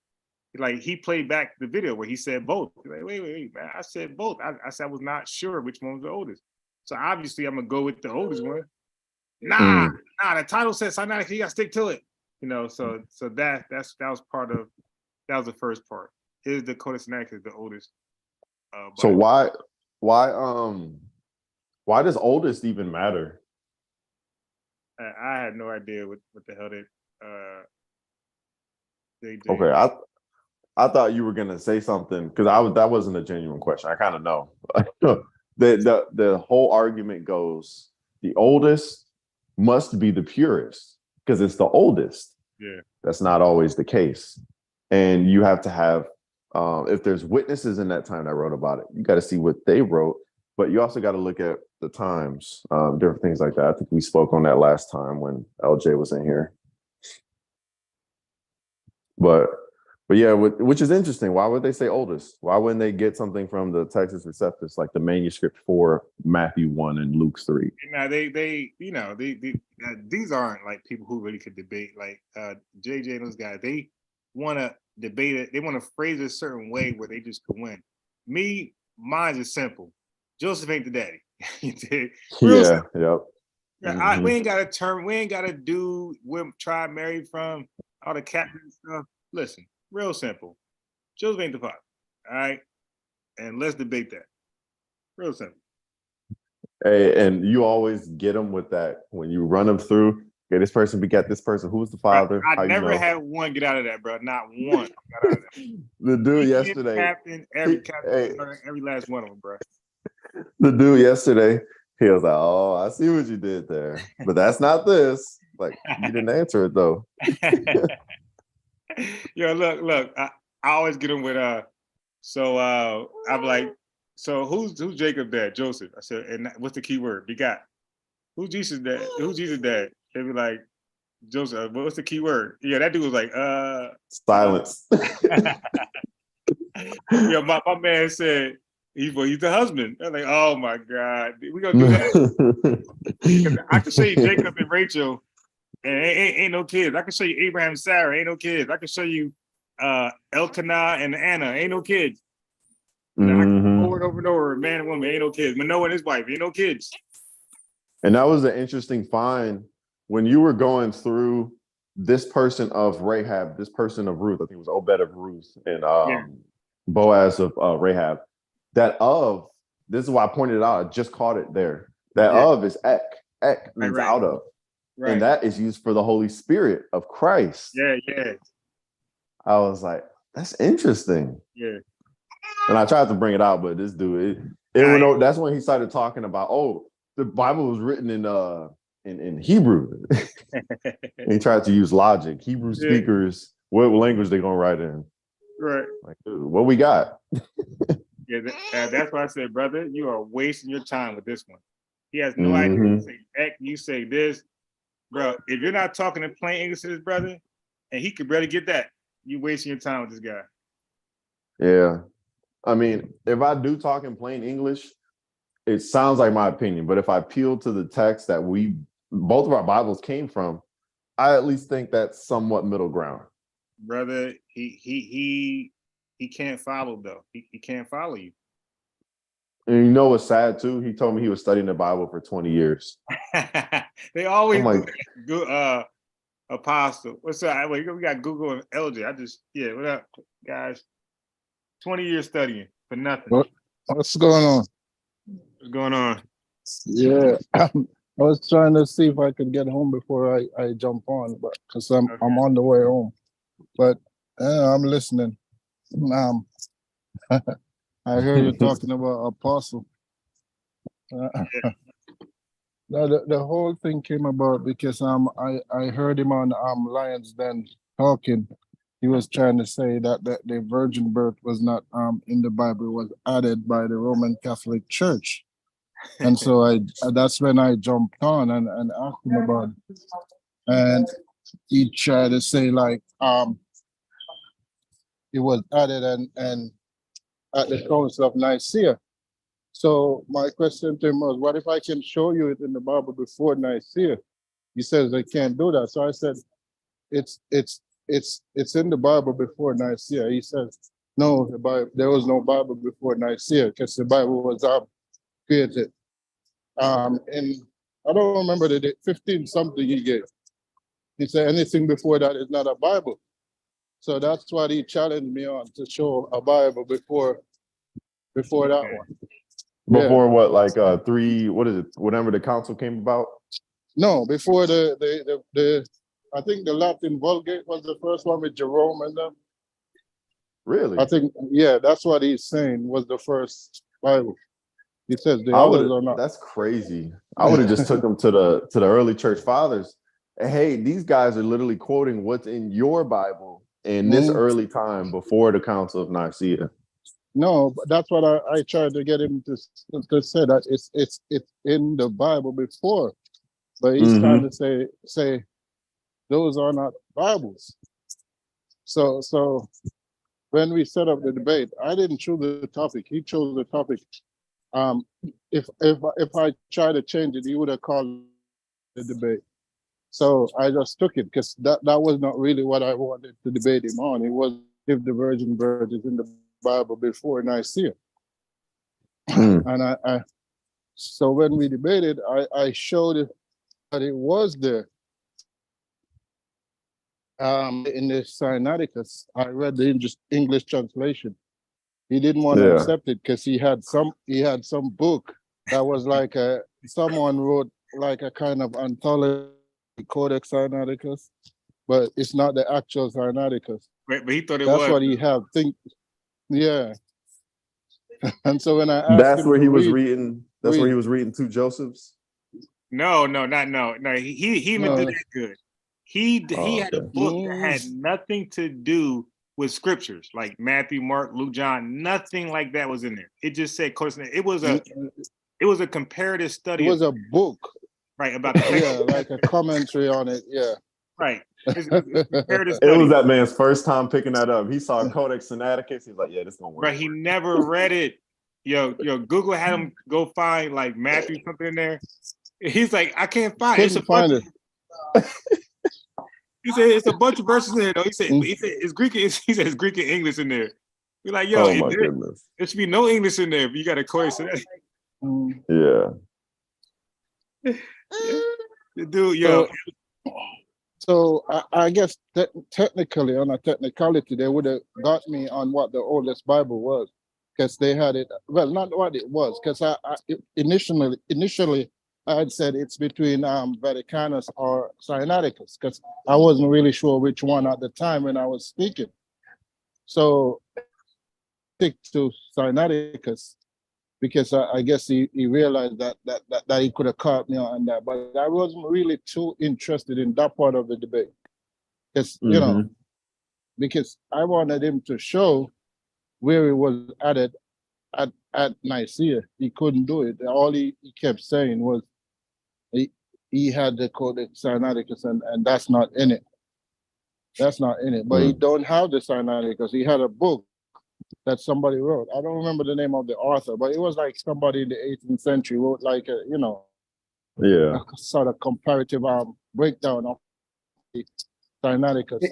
like he played back the video where he said both. Like, wait, man, I said both. I said I was not sure which one was the oldest. So obviously I'm gonna go with the oldest one. Nah, the title says Sinaiticus, you gotta stick to it. So that was the first part. Is the Codex Sinaiticus the oldest? So why does oldest even matter? I had no idea what the hell they did. Okay, I thought you were gonna say something because that wasn't a genuine question. I kind of know. the whole argument goes the oldest must be the purest because it's the oldest. Yeah, that's not always the case, and you have to have if there's witnesses in that time that wrote about it, you got to see what they wrote, but you also got to look at the times, different things like that. I think we spoke on that last time when LJ was in here. But yeah, which is interesting. Why would they say oldest? Why wouldn't they get something from the Textus Receptus, like the manuscript for Matthew 1 and Luke 3? Now these aren't like people who really could debate. Like JJ and those guys, they want to debate it. They want to phrase it a certain way where they just could win. Mine is simple. Joseph ain't the daddy. Real simple. Yep. Yeah, we ain't got a term. We ain't got to do where tribe married from, all the captain stuff. Listen, real simple. Joseph ain't the father. All right, and let's debate that. Real simple. Hey, and you always get them with that when you run them through. Okay, this person begat this person. Who's the father? I never had one get out of that, bro. Not one. Got out of that. The dude yesterday. Every last one of them, bro. The dude yesterday, he was like, "Oh, I see what you did there, but that's not this." Like, you didn't answer it though. Yo, look. I always get him with I'm like, so who's Jacob's dad? Joseph. I said, and what's the key word? Begot. Who's Jesus' dad? Who's Jesus' dad? They be like, Joseph. What's the key word? Yeah, that dude was like, silence. Yeah, my man said he's the husband. I'm like, oh my God, we gonna do that? I can show you Jacob and Rachel, and ain't no kids. I can show you Abraham and Sarah, ain't no kids. I can show you Elkanah and Anna, ain't no kids. I can over and over, man and woman, ain't no kids. Manoah and his wife, ain't no kids. And that was an interesting find when you were going through this person of Rahab, this person of Ruth. I think it was Obed of Ruth and Boaz of Rahab. That of this is why I pointed it out. I just caught it there. That Yeah. of is ek. Ek means Right. out of. Right. And that is used for the Holy Spirit of Christ. Yeah. I was like, that's interesting. Yeah. And I tried to bring it out, but this dude, that's when he started talking about, the Bible was written in Hebrew. And he tried to use logic. Hebrew speakers, what language they gonna write in? Right. Like, dude, what we got? Yeah, that's why I said, brother, you are wasting your time with this one. He has no idea. You say X, you say this, bro. If you're not talking in plain English to this brother, and he could barely get that, you wasting your time with this guy. Yeah, I mean, if I do talk in plain English, it sounds like my opinion. But if I appeal to the text that both of our Bibles came from, I at least think that's somewhat middle ground. Brother, he can't follow though. He can't follow you. And you know what's sad too? He told me he was studying the Bible for 20 years. They always I'm do that. Apostle. What's up? We got Google and LJ. What up, guys? 20 years studying for nothing. What's going on? What's going on? Yeah, I was trying to see if I could get home before I jump on, but because I'm on the way home. But I'm listening. I heard you talking about apostle. The whole thing came about because I heard him on Lions Den talking. He was trying to say that the virgin birth was not in the Bible, it was added by the Roman Catholic Church. And so that's when I jumped on and asked him about it. And he tried to say like it was added and at the Council of Nicaea. So my question to him was, what if I can show you it in the Bible before Nicaea? He says I can't do that. So I said, it's in the Bible before Nicaea. He says, no, there was no Bible before Nicaea because the Bible was created. And I don't remember the date, 15 something he gave. He said anything before that is not a Bible. So that's what he challenged me on, to show a Bible before that one. Before what, like whenever the council came about? No, before the I think the Latin Vulgate was the first one with Jerome and them. Really? I think, yeah, that's what he's saying was the first Bible. He says the others are not. That's crazy. I would have just took them to the early church fathers. And hey, these guys are literally quoting what's in your Bible in this early time before the Council of Nicaea. No, but that's what I tried to get him to say, that it's in the Bible before, but he's trying to say those are not Bibles. So when we set up the debate, I didn't choose the topic. He chose the topic. If I try to change it, he would have called the debate. So I just took it because that was not really what I wanted to debate him on. It was if the virgin birth is in the Bible before Nicaea. And so when we debated, I showed it that it was there. In the Sinaiticus, I read the English translation. He didn't want to accept it because he had some book that was like someone wrote like a kind of anthology, Codex Sinaiticus, but it's not the actual Sinaiticus. Right, but he thought it was. That's what he had. Yeah. And so when I asked that's him where he was read, reading. That's where he was reading two Josephs. No. He even did that good. He had a book that had nothing to do with scriptures, like Matthew, Mark, Luke, John. Nothing like that was in there. It just said, it was a comparative study. It was a book, right? About the like a commentary on it. Yeah, right. It was that man's first time picking that up. He saw Codex Sinaiticus. He's like, "Yeah, this gonna work." But he never read it. Yo, Google had him go find like Matthew something in there. He's like, I can't find it. He said it's a bunch of verses in there. Though. He said it's Greek. He said it's Greek and English in there. We're like, yo, goodness. There should be no English in there. But you got a Codex. Yeah. Dude, yo. So I guess technically, on a technicality, they would have got me on what the oldest Bible was. because they had it. Well, not what it was, because initially I had said it's between Vaticanus or Sinaiticus, because I wasn't really sure which one at the time when I was speaking. So stick to Sinaiticus because I guess he realized that he could have caught me on that, but I wasn't really too interested in that part of the debate because you know, because I wanted him to show where he was at it at Nicaea. He couldn't do it. All he kept saying was he had the Codex Sinaiticus and that's not in it. That's not in it. But he don't have the Sinaiticus. He had a book that somebody wrote. I don't remember the name of the author, but it was like somebody in the 18th century wrote like a, you know, a sort of comparative breakdown of the Sinaiticus.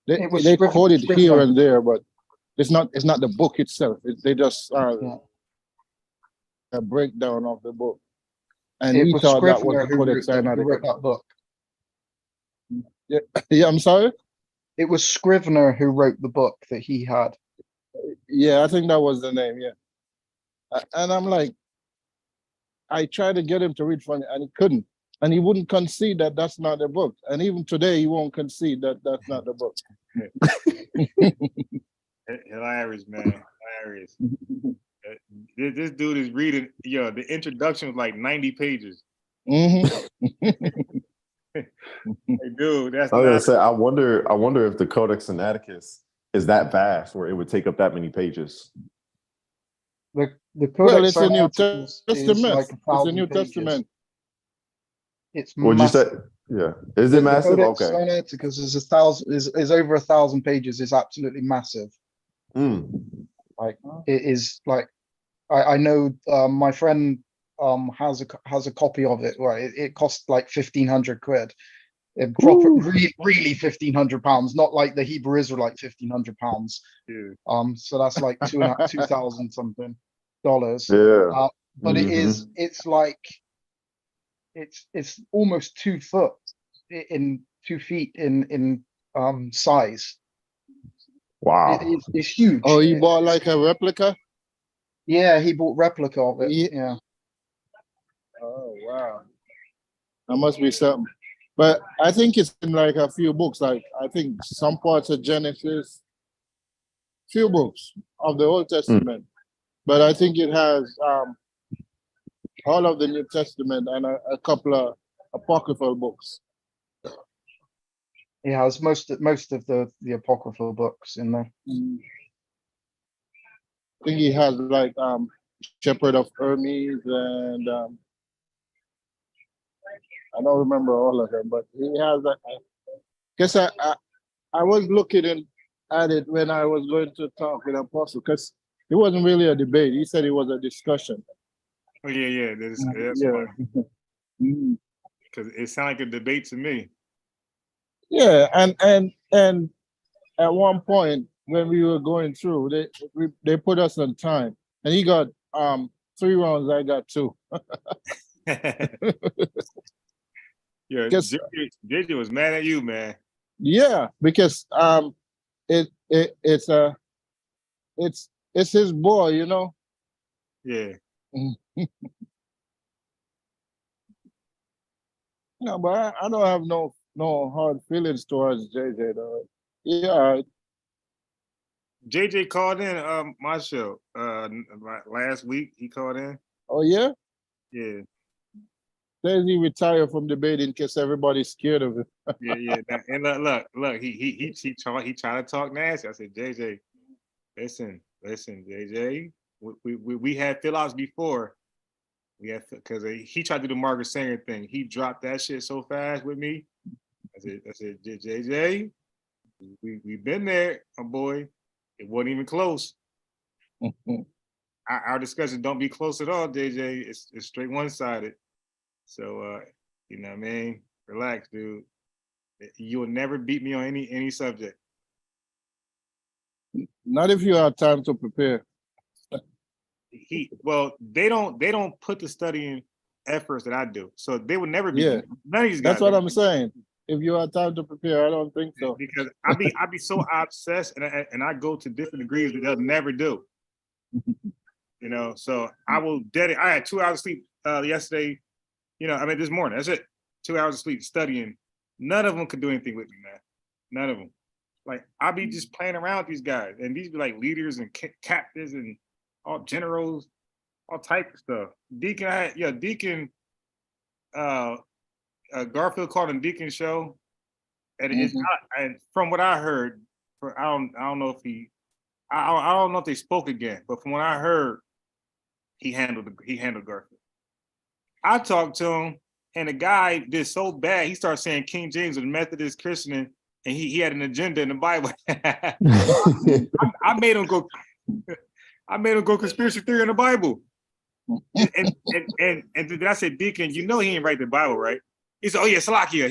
They quoted here and there, but it's not the book itself. They just a breakdown of the book. And he thought that was the Codex Sinaiticus. Who wrote that book? Yeah, I'm sorry? It was Scrivener who wrote the book that he had. Yeah, I think that was the name, yeah. And I'm like, I tried to get him to read from it and he couldn't. And he wouldn't concede that that's not the book. And even today, he won't concede that that's not the book. Hilarious, man. Hilarious. This dude is reading, the introduction was like 90 pages. Mm-hmm. Hey, dude, that's I was gonna say, I wonder if the Codex Sinaiticus is that vast where it would take up that many pages. The Well, Codex it's a New Sinaiticus Testament. is like It's a New 1,000 pages. Testament. It's Would you say? massive. Yeah. Is it massive? The Codex Okay. Sinaiticus is over 1,000 pages. Is absolutely massive. Like it is like I know my friend has a copy of it. Right, it cost like 1,500 quid. Really £1,500, not like the Hebrew Israelite £1,500. So that's like $2,000 something dollars. Yeah. But it's like it's almost 2 foot in 2 feet in size. Wow. It's huge. Oh, you bought like a replica? Yeah, he bought replica of it. Yeah. Oh, wow. That must be something. But I think it's in like a few books, like I think some parts of Genesis, few books of the Old Testament. But I think it has all of the New Testament and a couple of apocryphal books. He has most of the apocryphal books in there. I think he has like Shepherd of Hermes and I don't remember all of them, but he has that. Guess I was looking at it when I was going to talk with Apostle, because it wasn't really a debate. He said it was a discussion. Oh yeah. That's Yeah. because it sounded like a debate to me. Yeah, and at one point when we were going through, they put us on time, and he got 3 rounds. I got 2. Yeah, JJ was mad at you, man. Yeah, because it's his boy, you know. Yeah. No, but I don't have no hard feelings towards JJ though. Yeah. JJ called in my show last week. He called in. Oh yeah? Yeah. Says he retired from debating because everybody's scared of him. Yeah. And look, he tried to talk nasty. I said, JJ, listen, JJ. We had fill-outs before. We had, because he tried to do the Margaret Sanger thing. He dropped that shit so fast with me. I said, JJ, we've been there, my boy. It wasn't even close. Our discussion don't be close at all, JJ. It's straight one-sided. So you know what I mean? Relax, dude. You will never beat me on any subject. Not if you have time to prepare. They don't put the studying efforts that I do. So they would never be. Yeah. None of these guys. That's what I'm saying. If you have time to prepare, I don't think so. Because I be so obsessed and I go to different degrees that they'll never do. You know, so I will dedicate. I had 2 hours of sleep yesterday. You know, I mean this morning. That's it. 2 hours of sleep studying. None of them could do anything with me, man. None of them. Like I'll be just playing around with these guys, and these be like leaders and captains and all generals, all type of stuff. Deacon, Deacon. Garfield called him Deacon Show, and it's not. And from what I heard, I don't know if I don't know if they spoke again, but from what I heard, he handled Garfield. I talked to him, and the guy did so bad. He started saying King James was Methodist Christian, and he had an agenda in the Bible. I made him go. I made him go conspiracy theory in the Bible. And then I said, Deacon, you know he ain't write the Bible, right? He said, oh yeah, Salakia.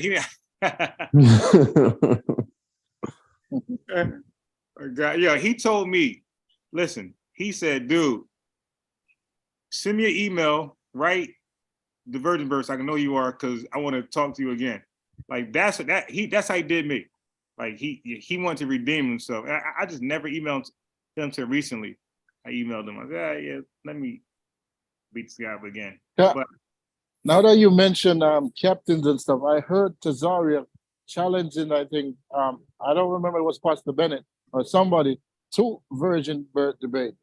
He told me, listen, he said, dude, send me an email, write the virgin verse. I can know you are because I want to talk to you again. Like that's how he did me. Like he wanted to redeem himself. And I just never emailed them till recently. I emailed him. I said, yeah, let me beat this guy up again. Yeah. But Now that you mentioned captains and stuff, I heard Tazaria challenging, I think, I don't remember, it was Pastor Bennett or somebody, to virgin birth debate.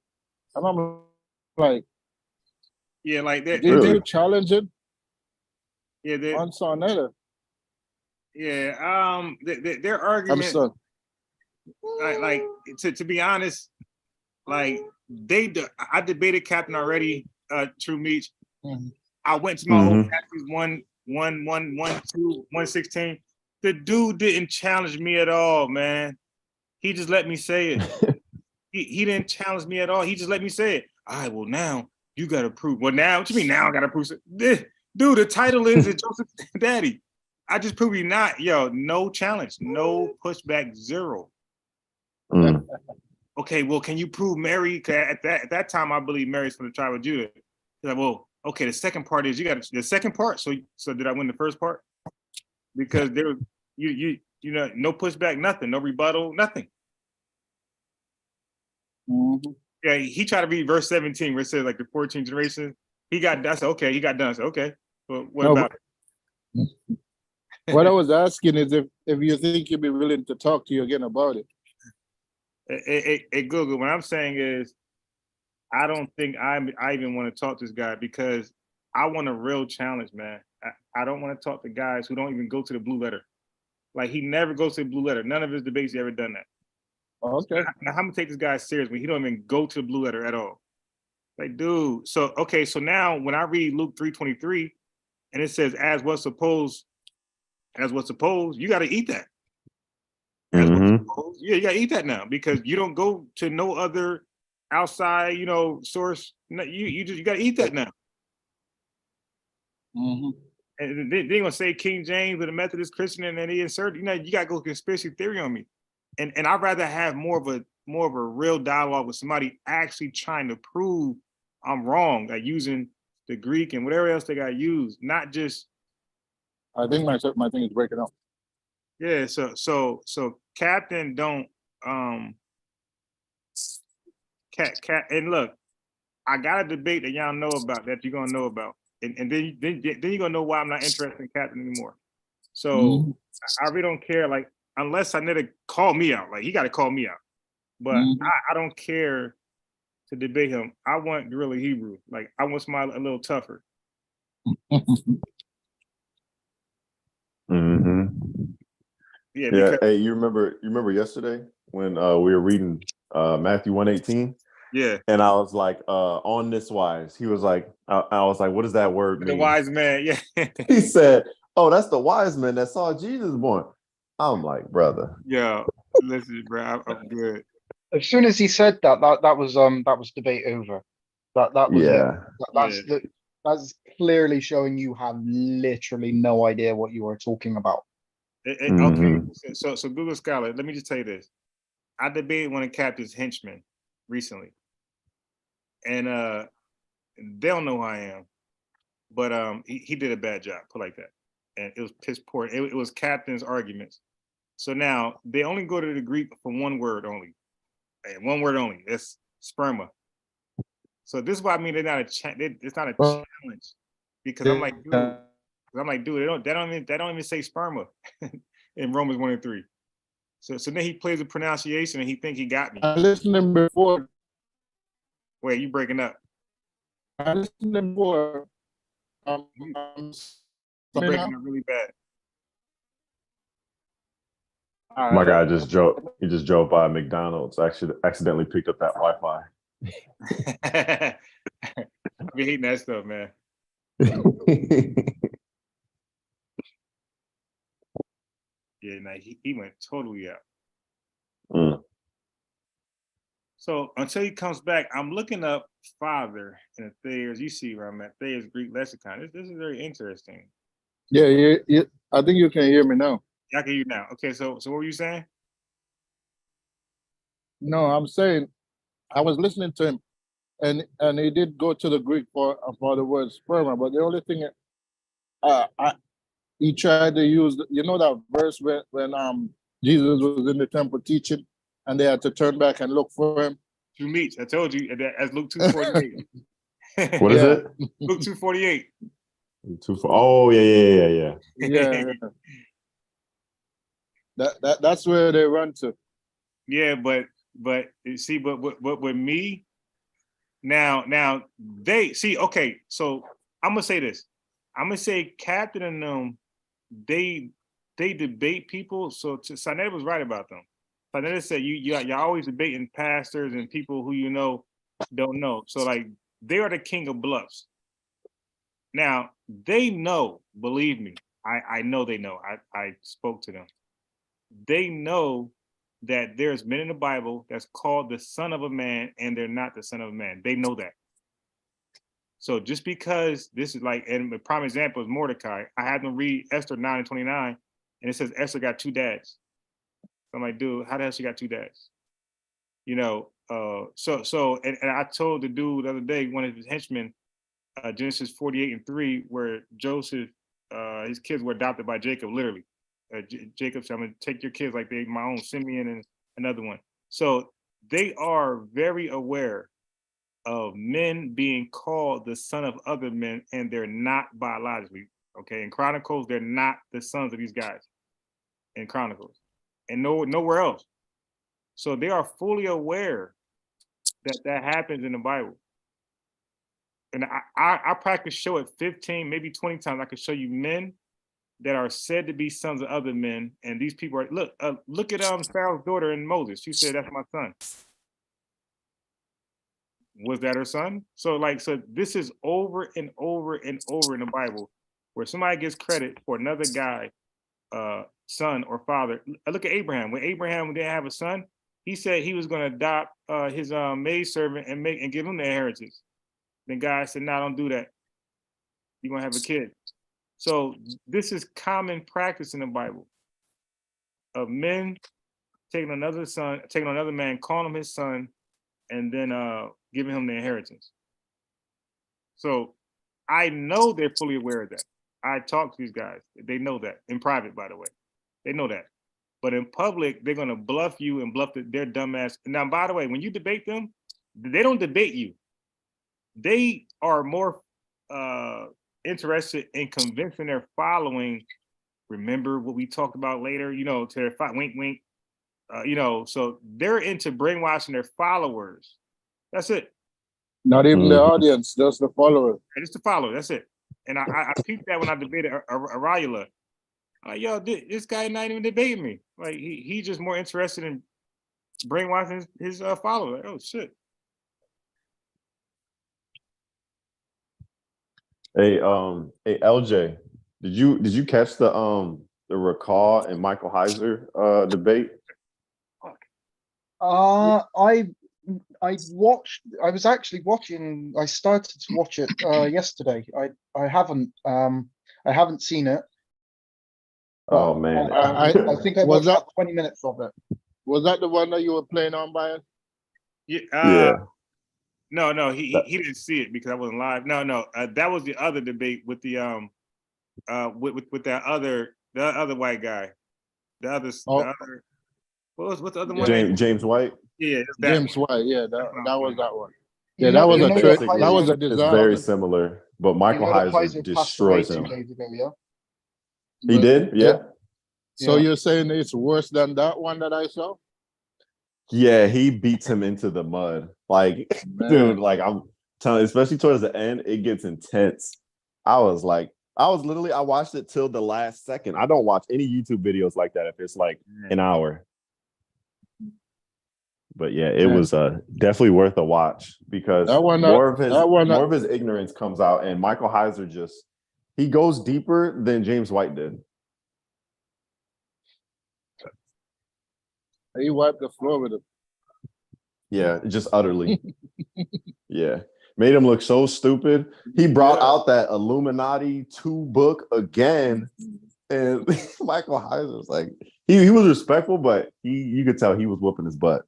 And I'm like, yeah, like that. did you challenge it? Yeah, on Sonetta. Yeah, their argument. I'm sorry. Like to be honest, like I debated Captain already. True Meech. Mm-hmm. I went to my old Captain's 116. The dude didn't challenge me at all, man. He just let me say it. he didn't challenge me at all. He just let me say it. All right, well now you gotta prove. Well now, what you mean now I gotta prove it? Dude, the title is Joseph Daddy. I just proved you not. Yo, no challenge, no pushback, zero. Okay, well, can you prove Mary? At that time, I believe Mary's from the tribe of Judah. He's like, well, okay, the second part is you got the second part. So did I win the first part? Because there was you know, no pushback, nothing, no rebuttal, nothing. Yeah, he tried to read verse 17 where it says like the 14 generations. He got that's okay. He got done. I said, okay. Well, what about it? What I was asking is if you think you'd be willing to talk to you again about it. Hey, Google, what I'm saying is I don't think I even want to talk to this guy because I want a real challenge, man. I don't want to talk to guys who don't even go to the blue letter. Like he never goes to the blue letter. None of his debates he ever done that. Okay. Now, how am I take this guy serious when he don't even go to the blue letter at all? Like, dude. So okay, so now when I read Luke 3:23 and it says as what's supposed, you got to eat that. Yeah, you gotta eat that now because you don't go to no other outside, source. No, you gotta eat that now. And they gonna say King James with a Methodist Christian, and then he insert, you gotta go conspiracy theory on me. And I'd rather have more of a real dialogue with somebody actually trying to prove I'm wrong, like using the Greek and whatever else they got used, not just. I think my thing is breaking up. Yeah, so Captain don't and look, I got a debate that y'all know about that you're gonna know about, and then you're gonna know why I'm not interested in Captain anymore. So I really don't care, like unless I need to call me out, like he got to call me out, but I don't care to debate him. I want Guerrilla Hebrew, like I want somebody a little tougher. Yeah. Hey, you remember yesterday when we were reading Matthew 1:18? Yeah. And I was like, on this wise. He was like, I was like, what does that word mean? The wise man, yeah. He said, oh, that's the wise man that saw Jesus born. I'm like, brother. Yeah, listen, bro, I'm good. As soon as he said that was debate over. That was it. That's clearly showing you have literally no idea what you are talking about. Okay, so Google Scholar, let me just tell you this. I debated one of Captain's henchmen recently. And they don't know who I am. But he did a bad job, put like that. And it was piss poor. It was Captain's arguments. So now they only go to the Greek for one word only. And one word only. That's sperma. So this is why I mean they're not it's not a challenge, because I'm like, dude, they don't even say sperma in Romans 1:3. So then he plays a pronunciation and he think he got me. I listened to him before. Wait, you breaking up? I listened to him before. You breaking up really bad. My guy just drove. He just drove by McDonald's. Actually, accidentally picked up that Wi-Fi. I be hating that stuff, man. Yeah, nah, he went totally out. So until he comes back, I'm looking up father in the Thayer's. You see where I'm at, Thayer's Greek lexicon. This is very interesting. Yeah. I think you can hear me now. I can hear you now. Okay, so what were you saying? No, I'm saying I was listening to him, and he did go to the Greek for the word sperma, but the only thing he tried to use, that verse when Jesus was in the temple teaching, and they had to turn back and look for him. Through Meech, I told you as Luke 2:48. What is it? Luke 2:48. Oh yeah. Yeah. That's where they run to. Yeah, but you see, but with me now they see. Okay, so I'm gonna say this. I'm gonna say Captain and them, they debate people. So Sanet was right about them. Sanet said you're always debating pastors and people who don't know. So like they are the king of bluffs. Now they know, believe me, I know they know. I spoke to them. They know that there's men in the Bible that's called the son of a man, and they're not the son of a man. They know that. So just because this is like, and a prime example is Mordecai. I had them read Esther 9:29, and it says Esther got 2 dads. So I'm like, dude, how the hell she got 2 dads? So I told the dude the other day, one of his henchmen, Genesis 48:3, where Joseph, his kids were adopted by Jacob, literally. Jacob said, I'm going to take your kids like they my own, Simeon and another one. So they are very aware of men being called the son of other men, and they're not biologically. Okay, in Chronicles, they're not the sons of these guys in Chronicles, and nowhere else. So they are fully aware that happens in the Bible. And I practice show it 15, maybe 20 times. I could show you men that are said to be sons of other men, and these people are look at Pharaoh's daughter and Moses. She said, "That's my son." Was that her son? So this is over and over and over in the Bible, where somebody gets credit for another guy, son or father. Look at Abraham. When Abraham didn't have a son, he said he was going to adopt his maidservant and give him the inheritance. Then God said, "No, don't do that. You're going to have a kid." So this is common practice in the Bible of men taking another man, calling him his son, and then giving him the inheritance. So I know they're fully aware of that. I talk to these guys. They know that in private, by the way. They know that. But in public, they're going to bluff you and bluff their dumbass. Now, by the way, when you debate them, they don't debate you. They are more interested in convincing their following, remember what we talked about later, to their wink, wink, so they're into brainwashing their followers. That's it. Not even the audience, just the followers. Just the follower, that's it. And I peeped that when I debated Arayula. Yo, this guy not even debating me. Like he's just more interested in brainwashing his followers. Like, oh shit. Hey, LJ, did you catch the Rakal and Michael Heiser debate? I was actually watching. I started to watch it yesterday. I haven't seen it. Oh man, I think I watched about 20 minutes of it. Was that the one that you were playing on, Brian? Yeah. No, he didn't see it because I wasn't live. No, that was the other debate with the with that the other white guy, the other. What's the other one? James White. Yeah, James White. Yeah, that was that one. Yeah, that was you a know trick. that Basically, That was a it's very disaster. similar, but you Michael know that Heiser Kaiser passed away destroys 2 him. days ago, yeah? He But- did, yeah. So Yeah. you're saying it's worse than that one that I saw? Yeah, he beats him into the mud. Like, Man. dude, like I'm telling, especially towards the end, it gets intense. I was literally, I watched it till the last second. I don't watch any YouTube videos like that if it's like an hour. But yeah, it Man. was definitely worth a watch because That one, more of that his ignorance comes out, and Michael Heiser he goes deeper than James White did. he wiped the floor with it. Yeah, just utterly. Yeah. Made him look so stupid. He brought out that Illuminati 2 book again. And Michael Heiser was like, he was respectful, but you could tell he was whooping his butt.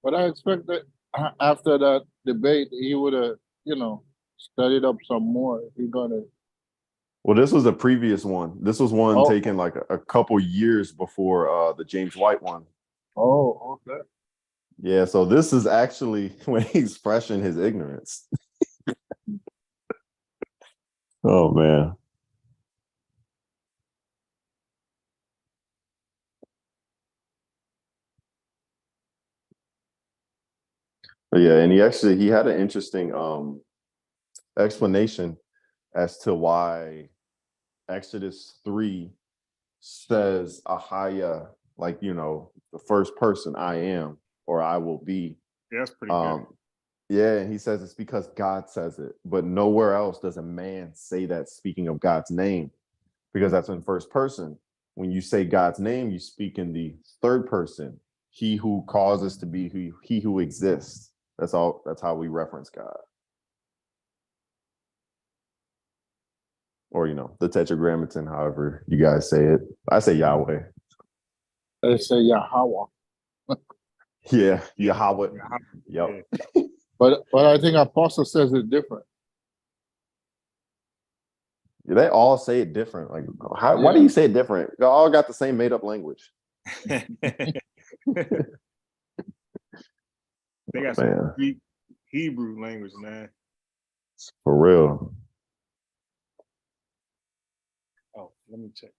But I expect that after that debate, he would have, studied up some more. He gonna. Well, this was a previous one. This was one taken like a couple years before the James White one. Oh, okay. Yeah, so this is actually when he's fresh in his ignorance. Oh man. But yeah, and he had an interesting explanation as to why Exodus 3 says Ahaya, like, the first person I am or I will be. Yeah, that's pretty good. Yeah, and he says it's because God says it, but nowhere else does a man say that speaking of God's name, because that's in first person. When you say God's name, you speak in the third person. He who causes to be he who exists. That's all. That's how we reference God. Or, the Tetragrammaton, however you guys say it. I say Yahweh. They say Yahweh. Yeah, Yahweh. Yep. But I think Apostle says it different. They all say it different. Like, why do you say it different? They all got the same made up language. They got some Greek, Hebrew language, man. For real. Oh, let me check.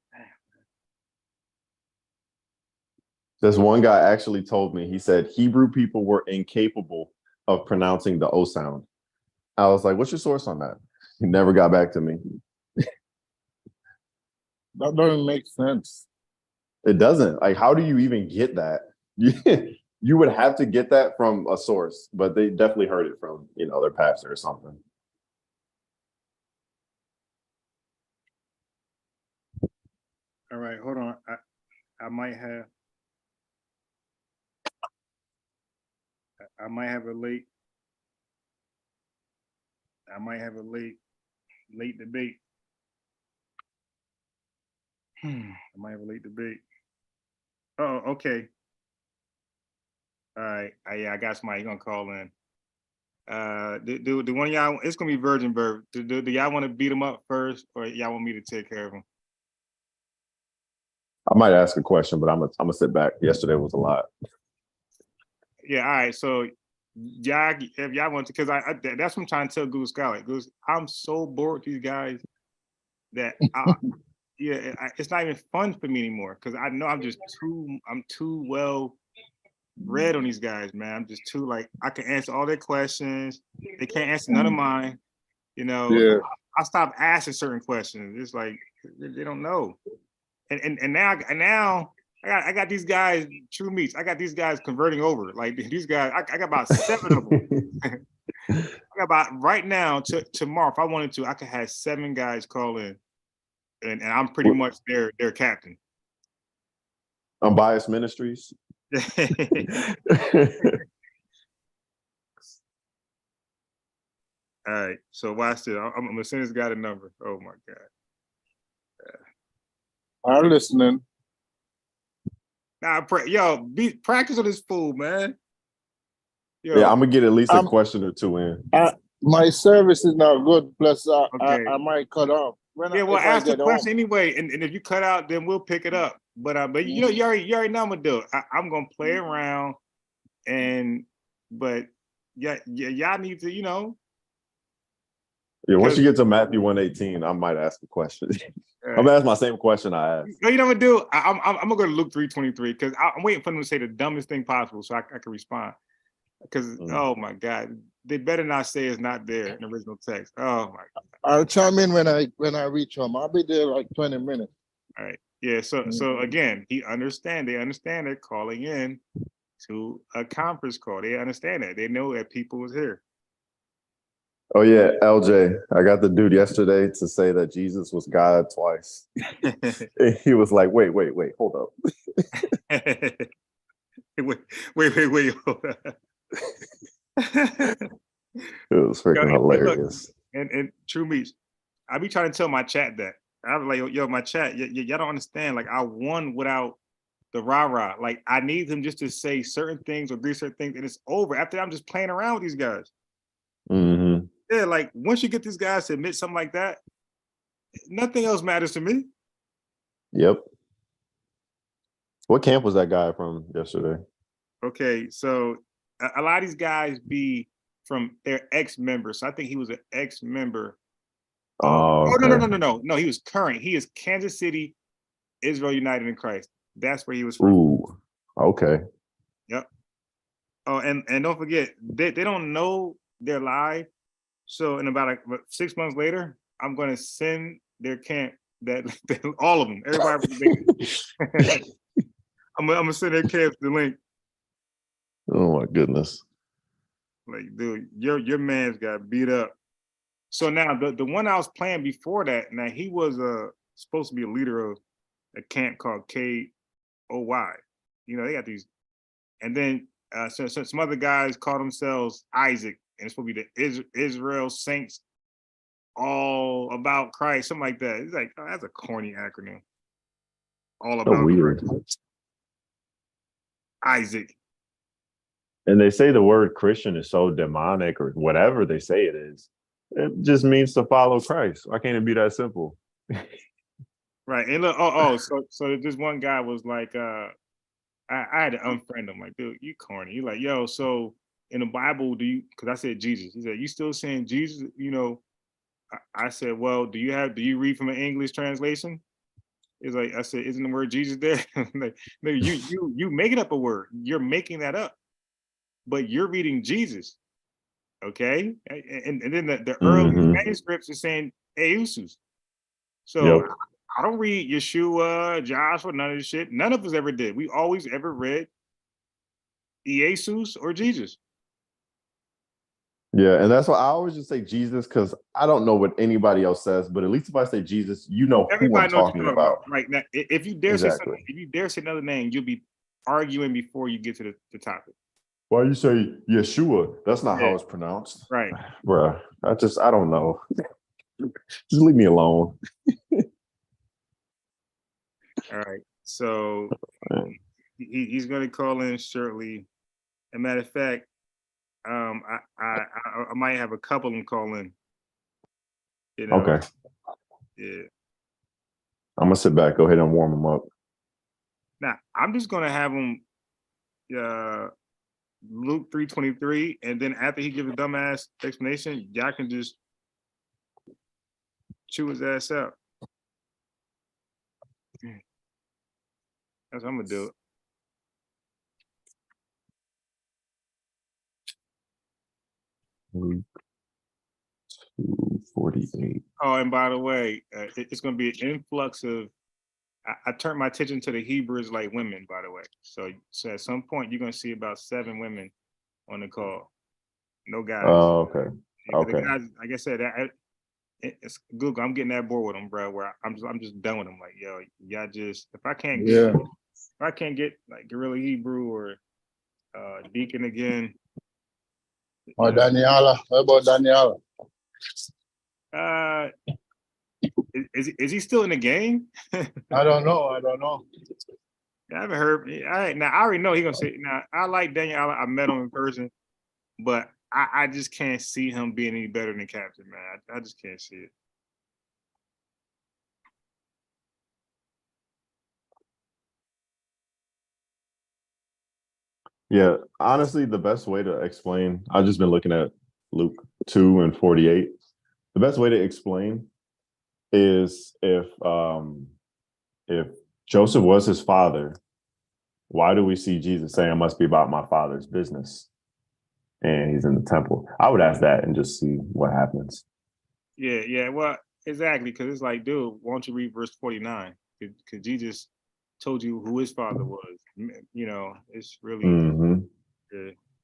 This one guy actually told me, he said Hebrew people were incapable of pronouncing the O sound. I was like, what's your source on that? He never got back to me. That doesn't make sense. It doesn't. Like, how do you even get that? You would have to get that from a source, but they definitely heard it from, their pastor or something. All right, hold on. I might have a late. I might have a late debate. I might have a late debate. Oh, okay. All right. Yeah, I got somebody gonna call in. Do one of y'all? It's gonna be virgin birth. Do y'all want to beat them up first, or y'all want me to take care of them? I might ask a question, but I'm gonna sit back. Yesterday was a lot. Yeah. All right. So, y'all, if y'all want to, because that's what I'm trying to tell Goose Scarlet. Goose, I'm so bored with these guys that it's not even fun for me anymore because I know I'm too well read on these guys, man. I'm just too I can answer all their questions. They can't answer none of mine. Yeah. I stopped asking certain questions. It's like they don't know. And now I got these guys, true Meech. I got these guys converting over. Like these guys, I got about 7 of them. I got about right now to tomorrow. If I wanted to, I could have 7 guys call in, and I'm pretty much their captain. Unbiased Ministries. All right, so watch this. I'm gonna send this guy the number. Oh my god. I'm listening. Nah, practice on this fool, man. Yo, Yeah, I'm gonna get at least a question or 2 in. My service is not good. Plus, Okay. I might cut off. Well, ask the question anyway, and if you cut out, then we'll pick it up. But you know, you already know I'm gonna do it. I'm gonna play around, but y'all need to, you know. Yeah, once you get to Matthew 1:18, I might ask a question. I'm gonna ask my same question I asked. You know what I'm gonna do? I'm gonna go to Luke 3:23 because I'm waiting for them to say the dumbest thing possible so I can respond. Because oh my God, they better not say it's not there in the original text. Oh my God. I'll chime in when I reach home. I'll be there like 20 minutes. All right. Yeah. So again, they understand they're calling in to a conference call. They understand that. They know that people was here. Oh yeah, LJ, I got the dude yesterday to say that Jesus was God twice. He was like, wait, hold up. wait. Hold up. It was freaking hilarious. And true Meech, I be trying to tell my chat that. I was like, yo, my chat, y'all don't understand. Like, I won without the rah-rah. Like, I need them just to say certain things or agree certain things, and it's over. After that, I'm just playing around with these guys. Mm-hmm. Yeah, like, once you get these guys to admit something like that, nothing else matters to me. Yep. What camp was that guy from yesterday? Okay, so a lot of these guys be from their ex-members. So I think he was an ex-member. No, he was current. He is Kansas City, Israel United in Christ. That's where he was from. Ooh, okay. Yep. Oh, and don't forget, they don't know they're live. So in about 6 months later, I'm going to send their camp that all of them, everybody. I'm gonna send their camp the link. Oh my goodness. Like, dude, your man's got beat up. So now the one I was playing before that, now he was supposed to be a leader of a camp called KOY. You know, they got these, and then so some other guys call themselves Isaac, and it's supposed to be the Israel Saints all about Christ, something like that. It's like, oh, that's a corny acronym. All about weird. Christ. Isaac. And they say the word Christian is so demonic or whatever they say it is. It just means to follow Christ. Why can't it be that simple? Right. And look, so this one guy was like, I had to unfriend him. Like, dude, you corny. You're like, yo, so in the Bible, because I said Jesus. He said, you still saying Jesus? You know, I said, well, do you read from an English translation? It's like, I said, isn't the word Jesus there? Like, no, you making up a word. You're making that up. But you're reading Jesus. Okay? And then the early manuscripts are saying Eusus. So yep. I don't read Yeshua, Joshua, none of this shit. None of us ever did. We always ever read Jesus or Jesus. Yeah, and that's why I always just say Jesus, because I don't know what anybody else says, but at least if I say Jesus, you know Everybody who I'm knows talking about. Right now, if you dare say something, if you dare say another name, you'll be arguing before you get to the topic. Why you say Yeshua? That's not how it's pronounced. Right. Bruh, I don't know. Just leave me alone. All right. So he's going to call in shortly. As a matter of fact, I might have a couple of them call in. You know? Okay. Yeah. I'm gonna sit back. Go ahead and warm them up. Now I'm just gonna have him Luke 3:23, and then after he gives a dumbass explanation, y'all can just chew his ass out. That's what I'm gonna do. Luke 2:48. Oh, and by the way, it's gonna be an influx of. I turned my attention to the Hebrews like women, by the way. So at some point you're gonna see about 7 women on the call. No guys. Oh, okay. The guys, like I said, it's Google. I'm getting that board with them, bro. Where I'm just done with them. Like, yo, y'all just if I can't get like Guerrilla Hebrew or Deacon again. Or Daniela. What about Daniela? Is he still in the game? I don't know. I haven't heard. Now I already know he's gonna say. Now I like Daniel. I met him in person, but I just can't see him being any better than Captain, man. I just can't see it. Yeah, honestly, the best way to explain, I've just been looking at Luke 2:48. The best way to explain is if Joseph was his father, why do we see Jesus saying it must be about my father's business? And he's in the temple. I would ask that and just see what happens. Yeah. Well, exactly, because it's like, dude, why don't you read verse 49? Because Jesus told you who his father was. You know, it's really.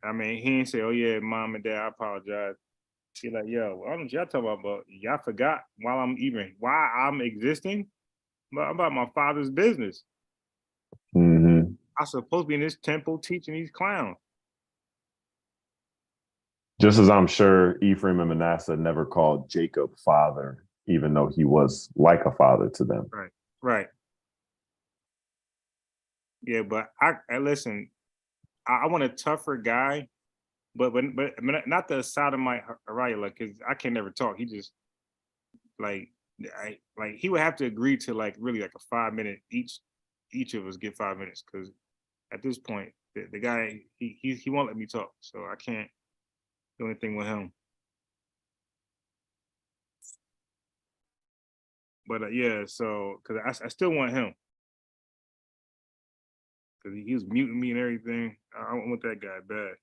I mean, he didn't say, "Oh yeah, mom and dad, I apologize." He's like, "Yo, why don't y'all talk about? Y'all forgot why I'm existing, but about my father's business. I'm supposed to be in this temple teaching these clowns." Just as I'm sure Ephraim and Manasseh never called Jacob father, even though he was like a father to them. Right. Yeah, but I listen. I want a tougher guy, but not the sodomite Arayla, because I can never talk. He just like he would have to agree to like really like a 5 minute each of us get 5 minutes, because at this point the guy he won't let me talk, so I can't do anything with him. But yeah, so because I still want him, because he was muting me and everything. I want that guy bad.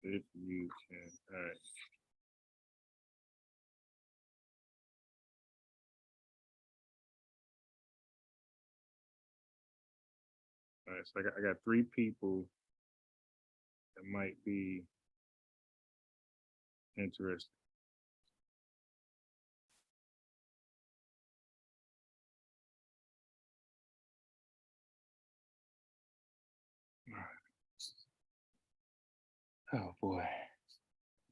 If you can, all right. All right, so I got 3 people that might be interested. Oh boy.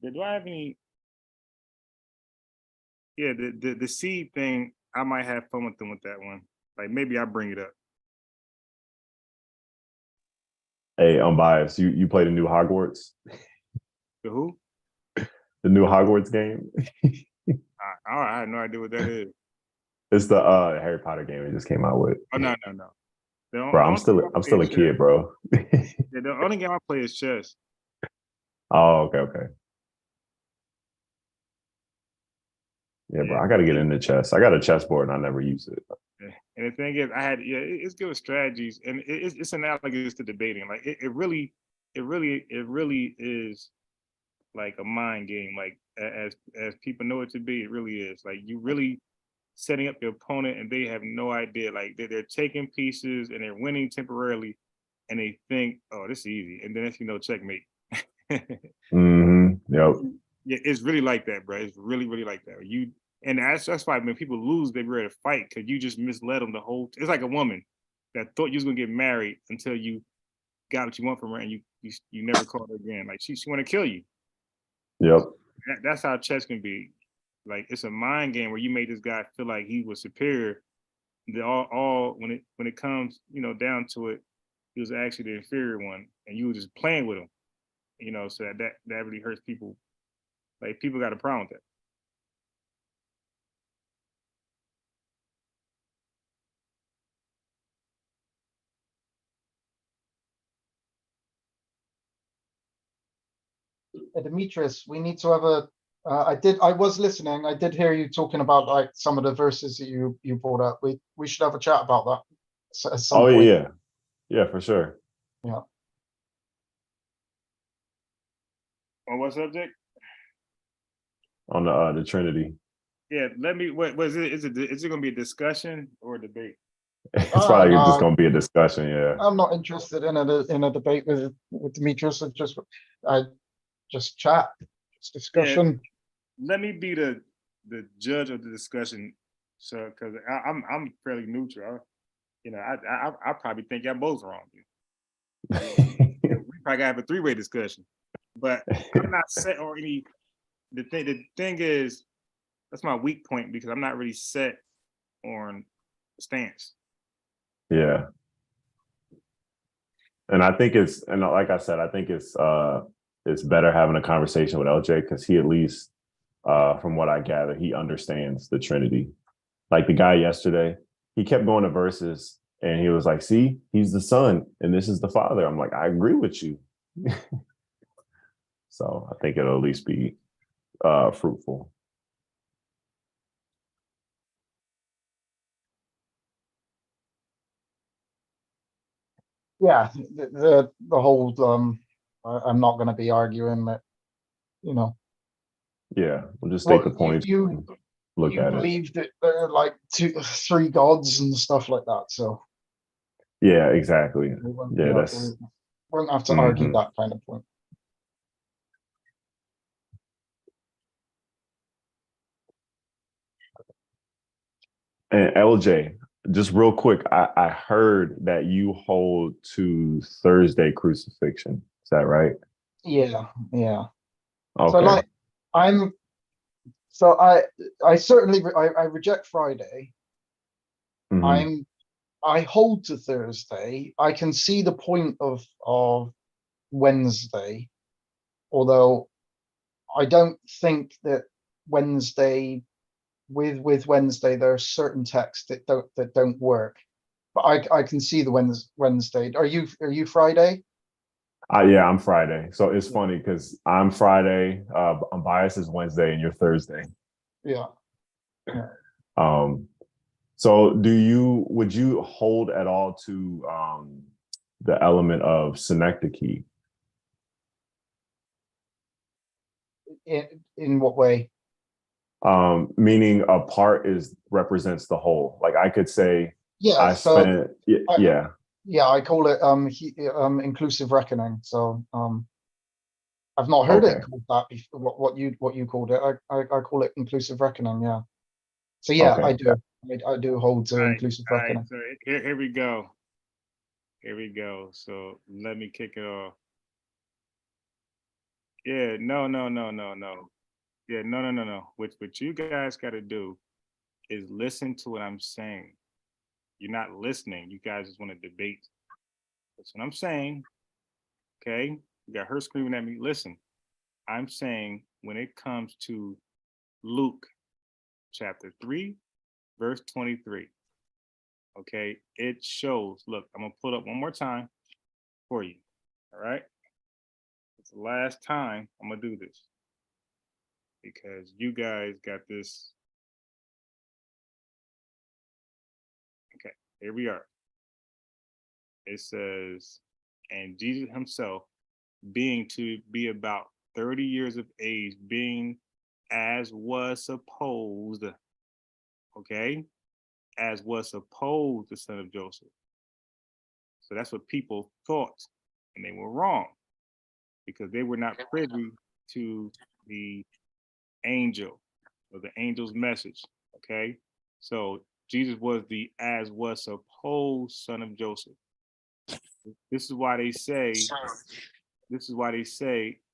Do I have any? Yeah, the seed thing, I might have fun with them with that one. Like maybe I bring it up. Hey, unbiased. You play the new Hogwarts? The who? The new Hogwarts game? I have no idea what that is. It's the Harry Potter game it just came out with. Oh no. Bro, I'm still a kid, bro. Yeah, the only game I play is chess. Oh, okay. Yeah, bro, I got to get into chess. I got a chessboard and I never use it. And the thing is, it's good with strategies, and it's analogous to debating. Like it really is like a mind game. Like as people know it to be, it really is. Like you really setting up your opponent, and they have no idea. Like they're taking pieces and they're winning temporarily, and they think, "Oh, this is easy," and then if you know, checkmate. Yep. Yeah, it's really like that, bro. It's really like that. And that's why when people lose, they're ready to fight, because you just misled them the whole. It's like a woman that thought you was gonna get married until you got what you want from her, and you never called her again. Like she want to kill you. Yep. That's how chess can be. Like it's a mind game where you made this guy feel like he was superior. All when it comes down to it, he was actually the inferior one, and you were just playing with him. So that really hurts people. Like people got a problem with that. Demetrius, we need to have a. I was listening. I did hear you talking about like some of the verses that you brought up. We should have a chat about that at some point. Yeah, for sure. Yeah. On what subject? On the Trinity. Yeah, let me. What was it? Is it going to be a discussion or a debate? It's probably just going to be a discussion. Yeah. I'm not interested in a debate with Demetrius. I just chat, just discussion. Yeah, let me be the judge of the discussion, so because I'm fairly neutral. I probably think y'all both wrong. We probably gotta have a 3-way discussion, but I'm not set on any. The thing is, that's my weak point, because I'm not really set on the stance. Yeah. And I think like I said, I think it's better having a conversation with LJ, because he at least From what I gather, he understands the Trinity. Like the guy yesterday, he kept going to verses and he was like, see, he's the son and this is the father. I'm like, I agree with you. So I think it'll at least be fruitful. Yeah, the whole I'm not going to be arguing that, you know. Yeah, we'll just take the points. You look at it. believe that there are like three gods and stuff like that, so yeah, exactly. we won't have to argue that kind of point. And LJ, just real quick, I heard that you hold to Thursday crucifixion. Is that right? Yeah. Okay. So like I certainly I reject Friday. I hold to Thursday. I can see the point of Wednesday, although I don't think that Wednesday with Wednesday there are certain texts that don't work. But I can see the Wednesday. Are you Friday? Yeah, I'm Friday. So it's funny because I'm Friday. I'm biased is Wednesday, and you're Thursday. Yeah. So would you hold at all to the element of synecdoche? In what way? Meaning a part represents the whole. Like I could say, yeah. Yeah, I call it inclusive reckoning. So I've not heard it called that before. What you called it? I call it inclusive reckoning. Yeah. So yeah, I do. I do hold to inclusive reckoning. So here we go. Here we go. So let me kick it off. Yeah, no. Yeah, no. What you guys got to do is listen to what I'm saying. You're not listening. You guys just want to debate. That's what I'm saying. Okay? You got her screaming at me. Listen, I'm saying when it comes to Luke chapter 3, verse 23, okay, it shows. Look, I'm going to pull up one more time for you. All right? It's the last time I'm going to do this because you guys got this. Okay, here we are. It says, and Jesus himself, being to be about 30 years of age, being as was supposed, okay, as was supposed the son of Joseph. So that's what people thought, and they were wrong because they were not privy to the angel or the angel's message, okay? So Jesus was the as was supposed son of Joseph. This is why they say,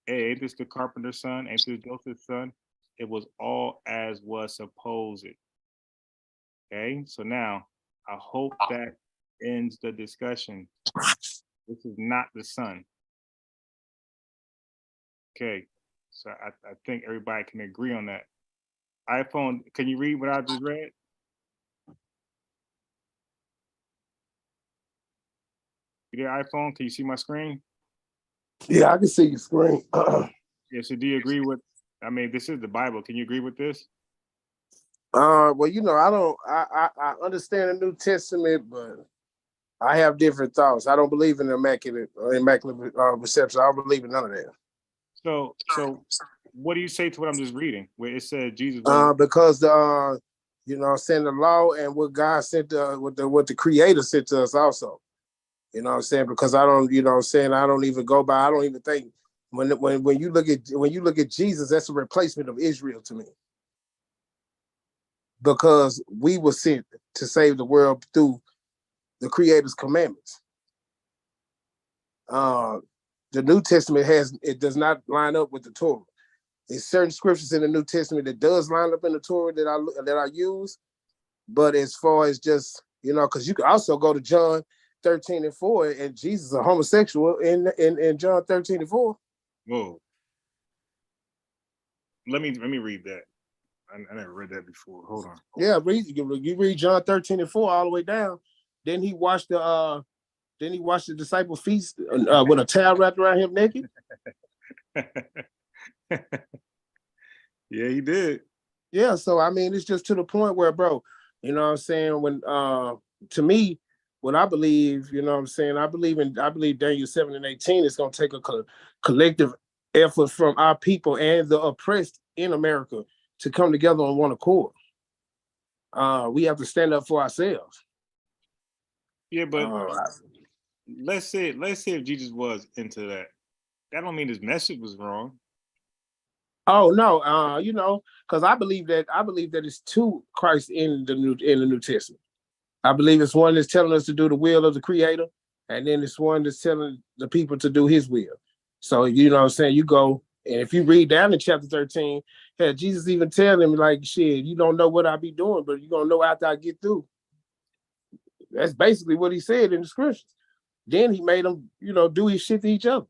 hey, ain't this the carpenter's son? Ain't this Joseph's son? It was all as was supposed. Okay, so now I hope that ends the discussion. This is not the son. Okay, so I think everybody can agree on that. iPhone, can you read what I just read? You there, iPhone? Can you see my screen? Yeah, I can see your screen. Yeah, so do you agree with, I mean, this is the Bible. Can you agree with this? Well, you know, I understand the New Testament, but I have different thoughts. I don't believe in immaculate reception. I don't believe in none of that. So what do you say to what I'm just reading, where it said Jesus? Because you know, saying the law and what God sent, what the Creator sent to us also. You know what I'm saying? Because I don't, you know what I'm saying, I don't even go by, I don't even think when you look at Jesus, that's a replacement of Israel to me. Because we were sent to save the world through the Creator's commandments. The New Testament does not line up with the Torah. There's certain scriptures in the New Testament that does line up in the Torah that I use, but as far as just, you know, because you can also go to John 13:4, and Jesus is a homosexual in John 13:4. Whoa. let me read that. I never read that before. Hold on. Yeah, you read John 13:4 all the way down. Then he washed the disciple feet with a towel wrapped around him naked. Yeah, he did. Yeah, so I mean, it's just to the point where, bro, you know what I'm saying? When to me, what I believe, you know what I'm saying, I believe Daniel 7:18 is gonna take a collective effort from our people and the oppressed in America to come together on one accord. We have to stand up for ourselves. Yeah, but let's say if Jesus was into that. That don't mean his message was wrong. Oh no, you know, because I believe that it's two Christ in the New Testament. I believe it's one that's telling us to do the will of the Creator, and then it's one that's telling the people to do His will. So you know what I'm saying, you go, and if you read down in chapter 13, hey, Jesus even telling him like, shit, you don't know what I be doing, but you're gonna know after I get through. That's basically what he said in the scriptures. Then he made them, you know, do his shit to each other.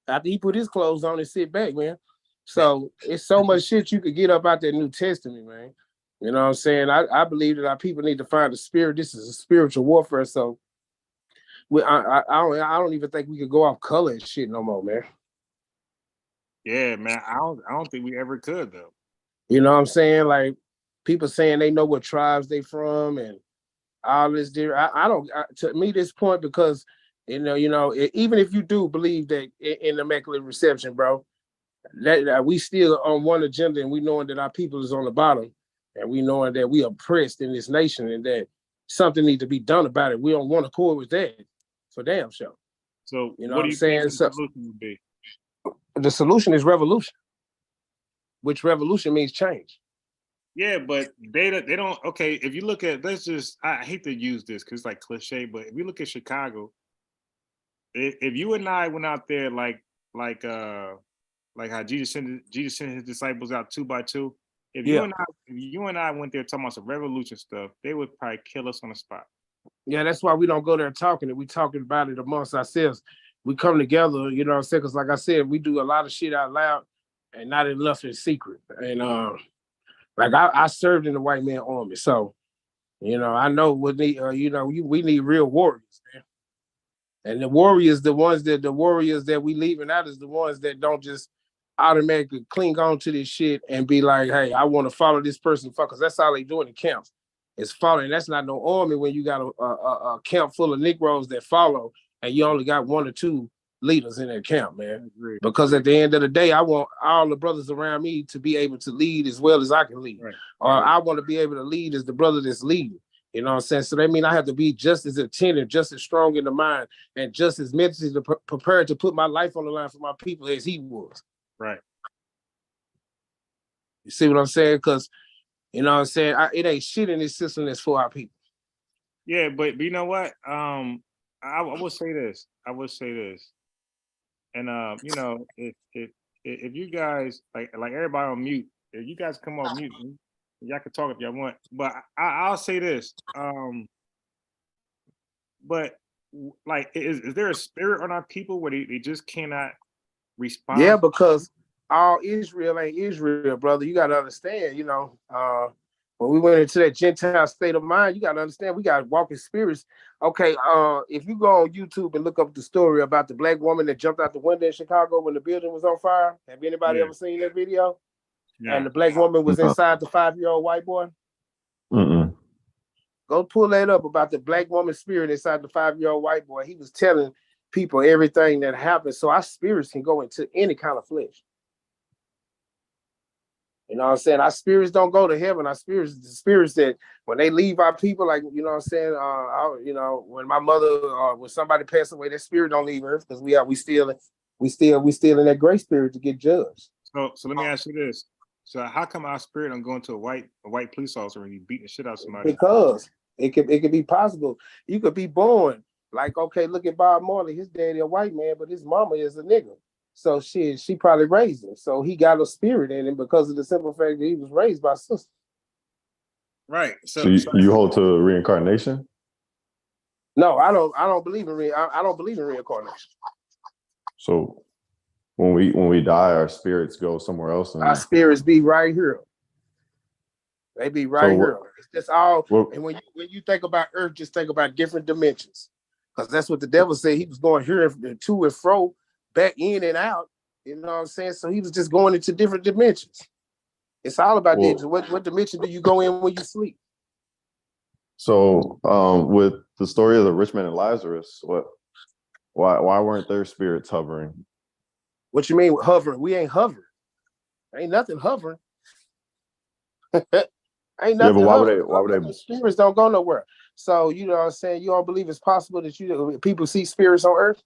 After he put his clothes on and sit back, man. So it's so much shit you could get up out that New Testament, man. You know what I'm saying? I believe that our people need to find the spirit. This is a spiritual warfare. So I don't even think we could go off color and shit no more, man. Yeah, man. I don't think we ever could though. You know what I'm saying? Like people saying they know what tribes they from and all this. I don't. To me, this point, because you know, even if you do believe that in immaculate reception, bro, that we still on one agenda, and we knowing that our people is on the bottom, and we knowing that we oppressed in this nation, and that something needs to be done about it. We don't want to accord with that for damn sure. So you know what do you think the saying? solution would be? The solution is revolution, which revolution means change. Yeah, but they don't. Okay, if you look at, I hate to use this because it's like cliche, but if you look at Chicago, if you and I went out there like how Jesus sent his disciples out 2 by 2, if you and I went there talking about some revolution stuff, they would probably kill us on the spot. Yeah, that's why we don't go there talking it. We talking about it amongst ourselves. We come together, you know what I'm saying? Because like I said, we do a lot of shit out loud and not enough in secret. And like I served in the white man army, so you know I know what need. We need real warriors, man. And the warriors that we leaving out is the ones that don't just automatically cling on to this shit and be like, hey, I want to follow this person, because that's all they do in the camps. It's following. That's not no army when you got a camp full of Negroes that follow, and you only got 1 or 2 leaders in that camp, man. Because at the end of the day, I want all the brothers around me to be able to lead as well as I can lead. Right. Or I want to be able to lead as the brother that's leading. You know what I'm saying? So that means I have to be just as attentive, just as strong in the mind, and just as mentally prepared to put my life on the line for my people as he was. Right. You see what I'm saying? Because, you know what I'm saying? It ain't shit in this system that's for our people. Yeah, but you know what? I will say this. And you know, if you guys like everybody on mute, if you guys come off mute, y'all can talk if y'all want. But I'll say this. But like, is there a spirit on our people where they just cannot respond? Yeah, because all Israel ain't Israel, brother. You got to understand, you know, when we went into that Gentile state of mind, you got to understand we got walking spirits. Okay, if you go on YouTube and look up the story about the black woman that jumped out the window in Chicago when the building was on fire, have anybody ever seen that video? Yeah. And the black woman was inside the 5-year-old white boy? Mm-mm. Go pull that up about the black woman spirit inside the 5-year-old white boy. He was telling people everything that happened. So our spirits can go into any kind of flesh. You know what I'm saying? Our spirits don't go to heaven. Our spirits, the spirits that when they leave our people, like, you know what I'm saying? You know, when my mother or when somebody passed away, that spirit don't leave earth because we still in that gray spirit to get judged. So let me ask you this. So how come our spirit don't go into a white police officer when you beating the shit out of somebody? Because it could be possible. You could be born like, okay, look at Bob Marley. His daddy a white man, but his mama is a nigga. So she probably raised him. So he got a spirit in him because of the simple fact that he was raised by sister. Right. So you hold to reincarnation? No, I don't believe in I don't believe in reincarnation. So When we die, our spirits go somewhere else. Our spirits be right here. They be right here. It's just all. And when you think about earth, just think about different dimensions, because that's what the devil said. He was going here to and fro, back in and out. You know what I'm saying? So he was just going into different dimensions. It's all about what dimension do you go in when you sleep? So with the story of the rich man and Lazarus, why weren't their spirits hovering? What you mean hovering? We ain't hovering. Ain't nothing hovering. Ain't nothing. Yeah, but why would they? Spirits don't go nowhere. So you know what I'm saying? You don't believe it's possible that people see spirits on earth?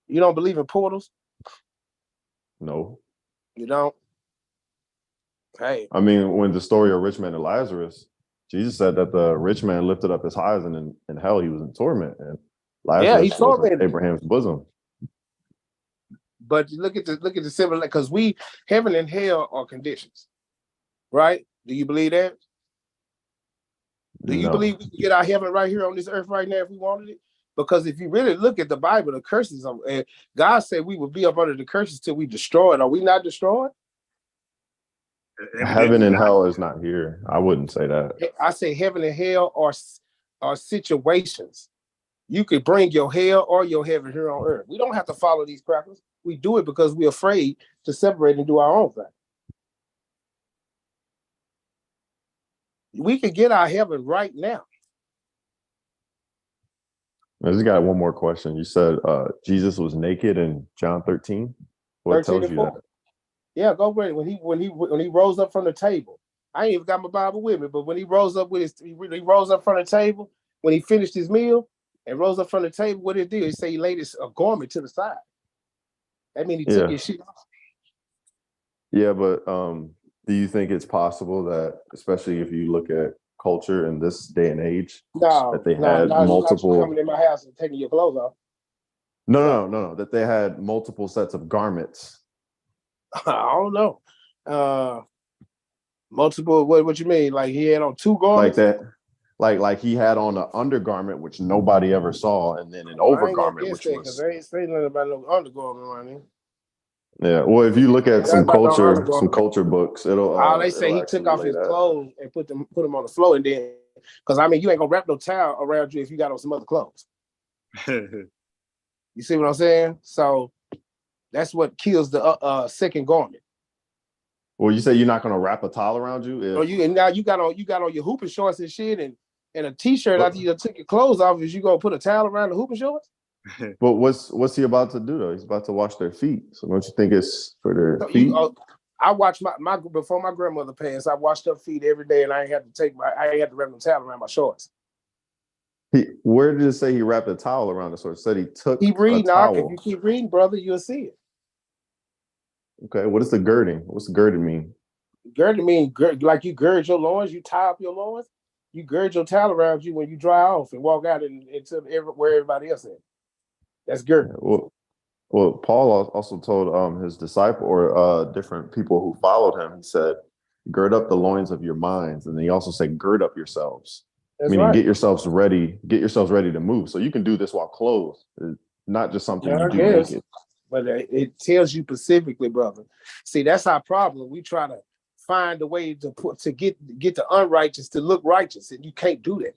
You don't believe in portals? No. You don't? Hey. I mean, when the story of rich man and Lazarus, Jesus said that the rich man lifted up his eyes and in hell he was in torment. And Lazarus he tormented was in Abraham's bosom. But look at the similar, because heaven and hell are conditions, right? Do you believe that? Do you believe we can get our heaven right here on this earth right now if we wanted it? Because if you really look at the Bible, the curses, and God said we would be up under the curses till we destroy it. Are we not destroyed? Heaven and hell is not here. I wouldn't say that. I say heaven and hell are situations. You could bring your hell or your heaven here on earth. We don't have to follow these crackers. We do it because we're afraid to separate and do our own thing. We could get our heaven right now. I just got one more question. You said Jesus was naked in John 13. What tells you that? Yeah, go read it. When he rose up from the table. I ain't even got my Bible with me, but when he rose up he rose up from the table, when he finished his meal and rose up from the table, what did he do? He said he laid a garment to the side. That means he took his shit off. Yeah, but do you think it's possible that, especially if you look at culture in this day and age, that they had multiple coming in my house and taking your clothes off? No, that they had multiple sets of garments. I don't know. Multiple. What you mean? Like he had on two garments? Like that. Like he had on an undergarment which nobody ever saw, and then an overgarment which was. Because they ain't saying nothing about no undergarment around here. Yeah, well, if you look at some culture books, it'll. They say he took off his clothes and put them on the floor, and then, because I mean, you ain't gonna wrap no towel around you if you got on some other clothes. You see what I'm saying? So that's what kills the second garment. Well, you say you're not gonna wrap a towel around you. Now you got on your hooping shorts and shit and a t-shirt after you took your clothes off. Is you gonna put a towel around the hooping shorts? But what's he about to do though? He's about to wash their feet. So don't you think it's for their feet? I watched my before my grandmother passed. I washed her feet every day, and I ain't had to wrap no towel around my shorts. Where did it say he wrapped a towel around the shorts? It said he took a towel. If you keep reading, brother, you'll see it. Okay, what is the girding? What's the girding mean? Girding mean like you gird your loins, you tie up your loins, you gird your towel around you when you dry off and walk out into where everybody else is. That's girding. Well, Paul also told his disciple or different people who followed him. He said, "Gird up the loins of your minds," and then he also said, "Gird up yourselves." Meaning, get yourselves ready. Get yourselves ready to move. So you can do this while clothed, not just something you do naked. But it tells you specifically, brother. See, that's our problem. We try to find a way to get the unrighteous to look righteous, and you can't do that.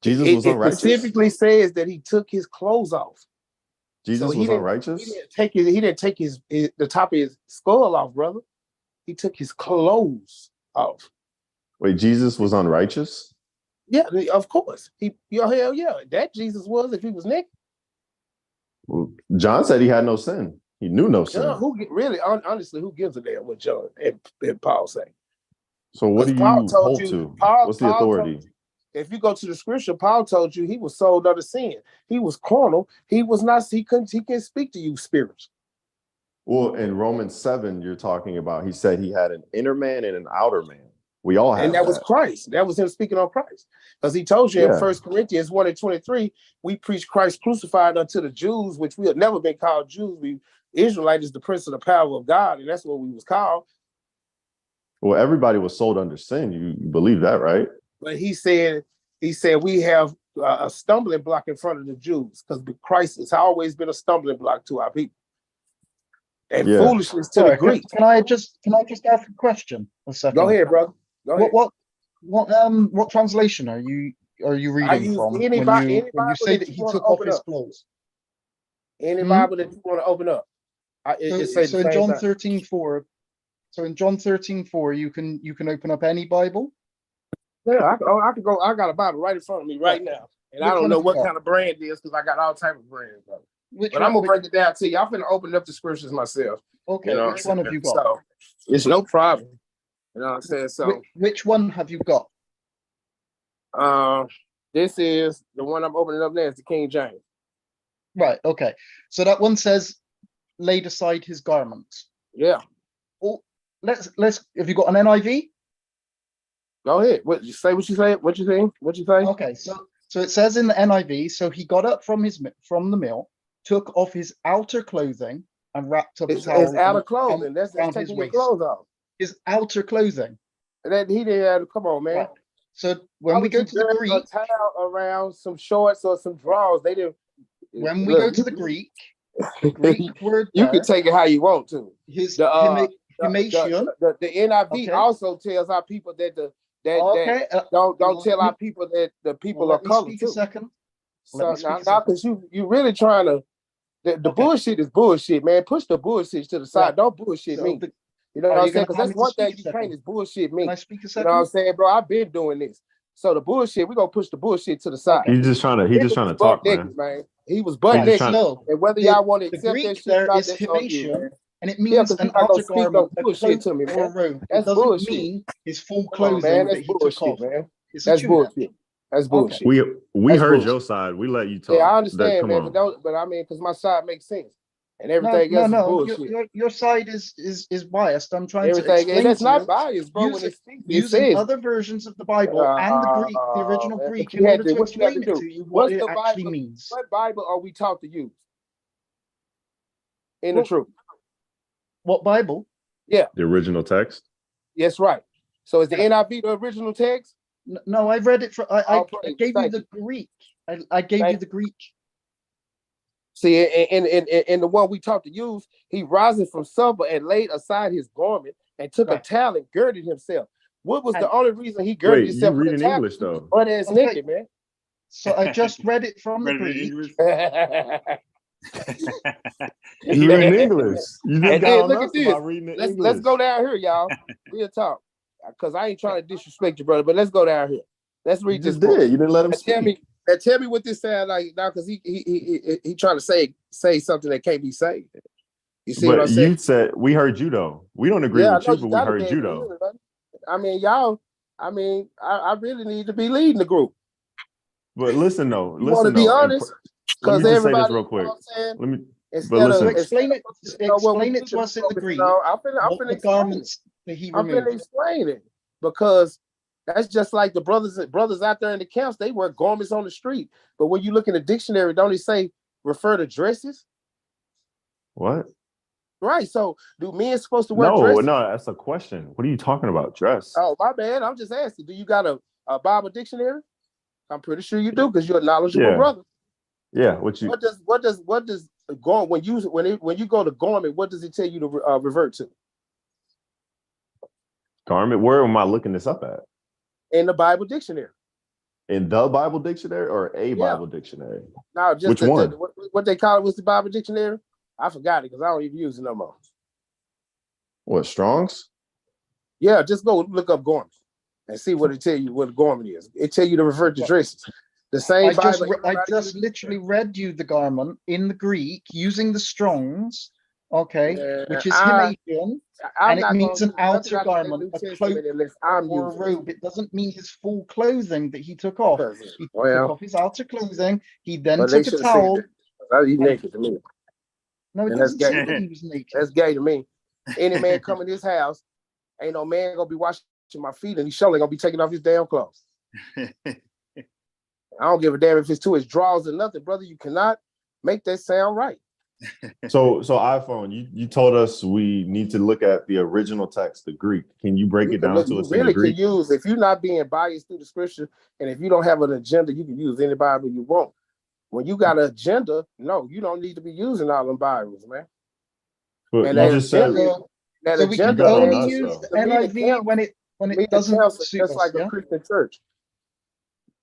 Jesus was unrighteous. It specifically says that he took his clothes off. Jesus was unrighteous. He didn't take the top of his skull off, brother. He took his clothes off. Wait, Jesus was unrighteous? Yeah, of course. Hell yeah. That Jesus was if he was naked. Well, John said he had no sin. He knew no sin. Honestly, who gives a damn what John and Paul say? So what do you hold to? What's the authority? If you go to the scripture, Paul told you he was sold under sin. He was carnal. He was not. He can't speak to you spirits. Well, in Romans 7, you're talking about. He said he had an inner man and an outer man. We all have, and that was Christ. That was him speaking on Christ, because he told you in 1 Corinthians 1:23, we preach Christ crucified unto the Jews, which we have never been called Jews. Israelite is the prince of the power of God, and that's what we was called. Well, everybody was sold under sin. You believe that, right? But he said we have a stumbling block in front of the Jews, because Christ has always been a stumbling block to our people. and Yeah. foolishness to the Sorry, Greek. can I just ask a question a second? Go ahead, brother. Go ahead. What translation are you reading use from any when you Bible say that that you he wanna took off open his up. clothes? Any Hmm? Bible that you want to open up, it says So the in same John thing. 13:4, you can open up any Bible. Yeah, I could go. I got a Bible right in front of me right now, and I Which don't one know have you what got? kind of brand it is because I got all type of brands, bro. Which But I'm one? gonna break it down to you. I'm finna open up the scriptures myself. Okay, You know, which one have you got? so it's no problem. You know what I'm saying? So Which one have you got? this is the one I'm opening up now. It's the King James. Right. Okay. So that one says, "Laid aside his garments." Yeah, Oh, let's. Have you got an NIV? go ahead. What you say? What you say? What you think? What you say? Okay. So it says in the NIV. So he got up from the mill, took off his outer clothing, and wrapped up a It's towel out of clothing. That's around his taking your waist. clothes off. His outer clothing. And that he didn't have. Come on, man. Right. So Why when we would go you to the wear Greek, a towel around some shorts or some drawers? They didn't. when we Look, go to the Greek, the Greek word you there, can take it how you want to. his The himation. the NIV Okay. also tells our people that Okay. don't let tell me- our people that the people let are me colored speak a too. second. So Let me speak now a second. because you really trying to the Okay. bullshit is bullshit, man. Push the bullshit to the side. Right. Don't bullshit So me. the- You know Are what I'm you saying? gonna Because allow that's me to one speak thing a you second? can't is bullshit me. Can I speak a You know what I'm second? saying, bro? I've been doing this. So the bullshit, we gonna push the bullshit to the side. Okay. He's just trying to Nigga was talk, butt man. naked, man. He was butt He's just naked. trying. So And whether the, y'all want to the accept that Greek shit or there not, is that's on you, himation, man. and it Yeah, means because an you're not gonna outer speak no garment, a bullshit cloak to me, or a man. robe. It That's doesn't bullshit. mean his full Come on, man. clothing That's that he took bullshit, off. man. Isn't That's you then? bullshit. That's Okay. bullshit. We That's heard bullshit. your side. We let you talk. Yeah, I understand, Come man, on. but I mean, because my side makes sense, and No, everything else is bullshit. Your side is biased. I'm trying to Everything, and explain that's to not you biased, bro. When it speaks, it using says, other versions of the Bible and the original man, Greek but in order to what you have explain to it do? to you what What's it the actually Bible? means. What Bible are we taught to use in the Well, truth? What Bible? Yeah, The original text. yes, right. So is the Yeah. NIV the original text? No, I read it for. I All praise. gave you Thank the you. Greek. I gave you Thank the Greek. See, and the one we taught to use, he rising from supper and laid aside his garment and took a Right. towel and girded himself. What was the And only reason he girded Wait, you himself with read a in towel? English though? Butt ass Okay. naked, man. so I just read it from the Read it in Greek. English. You read in English. You just And got then on look us at this. about reading in English. Let's go down here, y'all. Real talk. Because I ain't trying to disrespect you, brother, but let's go down here. Let's You read this just book. did. You didn't let him speak. Tell me what this sounds like now, because he trying to say something that can't be said. You see what I'm But saying? you said we heard you though. We don't agree Yeah, I with know you, but we gotta heard be you able to though. hear it, buddy. I mean, y'all. I mean, I really need to be leading the group. But listen though, You want to be honest? Let me Because just say this everybody, real you quick. know what I'm saying? Let me. But Instead listen. of So explain it. what we Explain it need to us in the focus Greek. on, I'm What finna the explain it. garments that he I'm removed. finna explain it because that's just like the brothers out there in the camps. They wear garments on the street, but when you look in the dictionary, don't it say refer to dresses? What? Right. So, do men supposed to wear dresses? No, that's a question. What are you talking about? Dress? Oh, my bad. I'm just asking. Do you got a Bible dictionary? I'm pretty sure you do because you're a knowledgeable brother. Yeah. What does garment when you go to garment? What does it tell you to revert to? Garment? Where am I looking this up at? In the Bible dictionary. In the Bible dictionary or a Bible dictionary? Now, just which one? What they call it was the Bible dictionary. I forgot it because I don't even use it no more. What, Strong's? Yeah, just go look up garments and see what it tell you what a garment is. It tell you to revert to dresses. The same Bible. I just literally read you the garment in the Greek using the Strong's, okay, which is himation, and it means an outer garment, a cloak or a robe. It doesn't mean his full clothing that he took off. He took off his outer clothing. He then took a towel. He's naked to me. No, it doesn't say that he was naked. That's gay to me. Any man come in his house, ain't no man gonna be washing my feet, and he's surely gonna be taking off his damn clothes. I don't give a damn if it's to his drawers or nothing, brother. You cannot make that sound right. So iPhone, you told us we need to look at the original text, the Greek. Can you break it down to us You in really the Greek? can use, if you're not being biased through the scripture, and if you don't have an agenda, you can use any Bible you want. When you got an agenda, no, you don't need to be using all them Bibles, man. But And you that just said agenda, that So we you can agenda, got on man, only us use though. the to me, the NIV camp, when to me, it the doesn't camps are suit just us. like a Yeah. Christian church.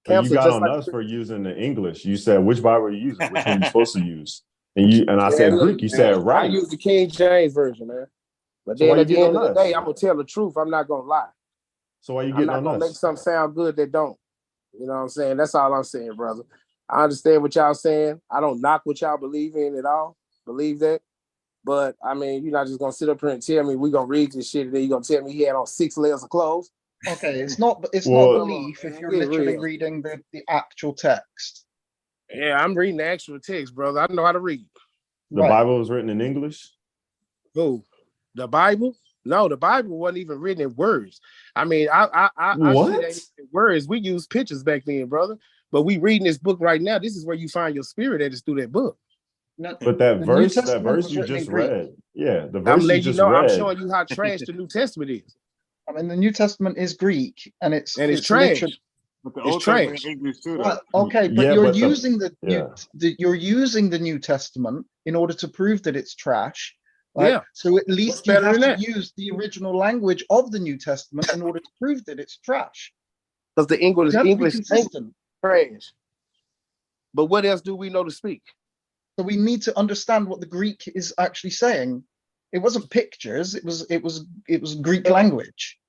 But you Camps are got just on like us for using the English. You said which Bible are you using? Which one you supposed to use? And I man, said look, Greek. You man, said I right. use the King James version, man. But So why then you at the getting end on of the day, us? I'm gonna tell the truth. I'm not gonna lie. So why you I'm getting not on gonna make us? something sound good that don't. You know what I'm saying? That's all I'm saying, brother. I understand what y'all saying. I don't knock what y'all believe in at all. Believe that. But I mean, you're not just gonna sit up here and tell me we're gonna read this shit and then you're gonna tell me he had on 6 layers of clothes. Okay, it's not Well, belief if you're Get literally real. reading the actual text. Yeah, I'm reading the actual text, brother. I know how to read. the Right. Bible was written in English. Who? The Bible? No, the Bible wasn't even written in words. I mean, I What? shit ain't in words. We used pictures back then, brother. But we reading this book right now. This is where you find your spirit at is through that book. No, But that the New verse Testament was you written in just Greek. read. Yeah, the I'm verse you letting you just know. I'm read. showing you how trash the New Testament is, I mean, the New Testament is Greek, and it's trash. literally But the It's Old Testament trash. in English too, though. well, okay, but Yeah, you're but using yeah. you're using the New Testament in order to prove that it's trash, right? Yeah. So at What's least you better have than to that? use the original language of the New Testament in order to prove that it's trash. Because the English You have to be English consistent. trash. But what else do we know to speak? So we need to understand what the Greek is actually saying. It wasn't pictures. It was Greek language.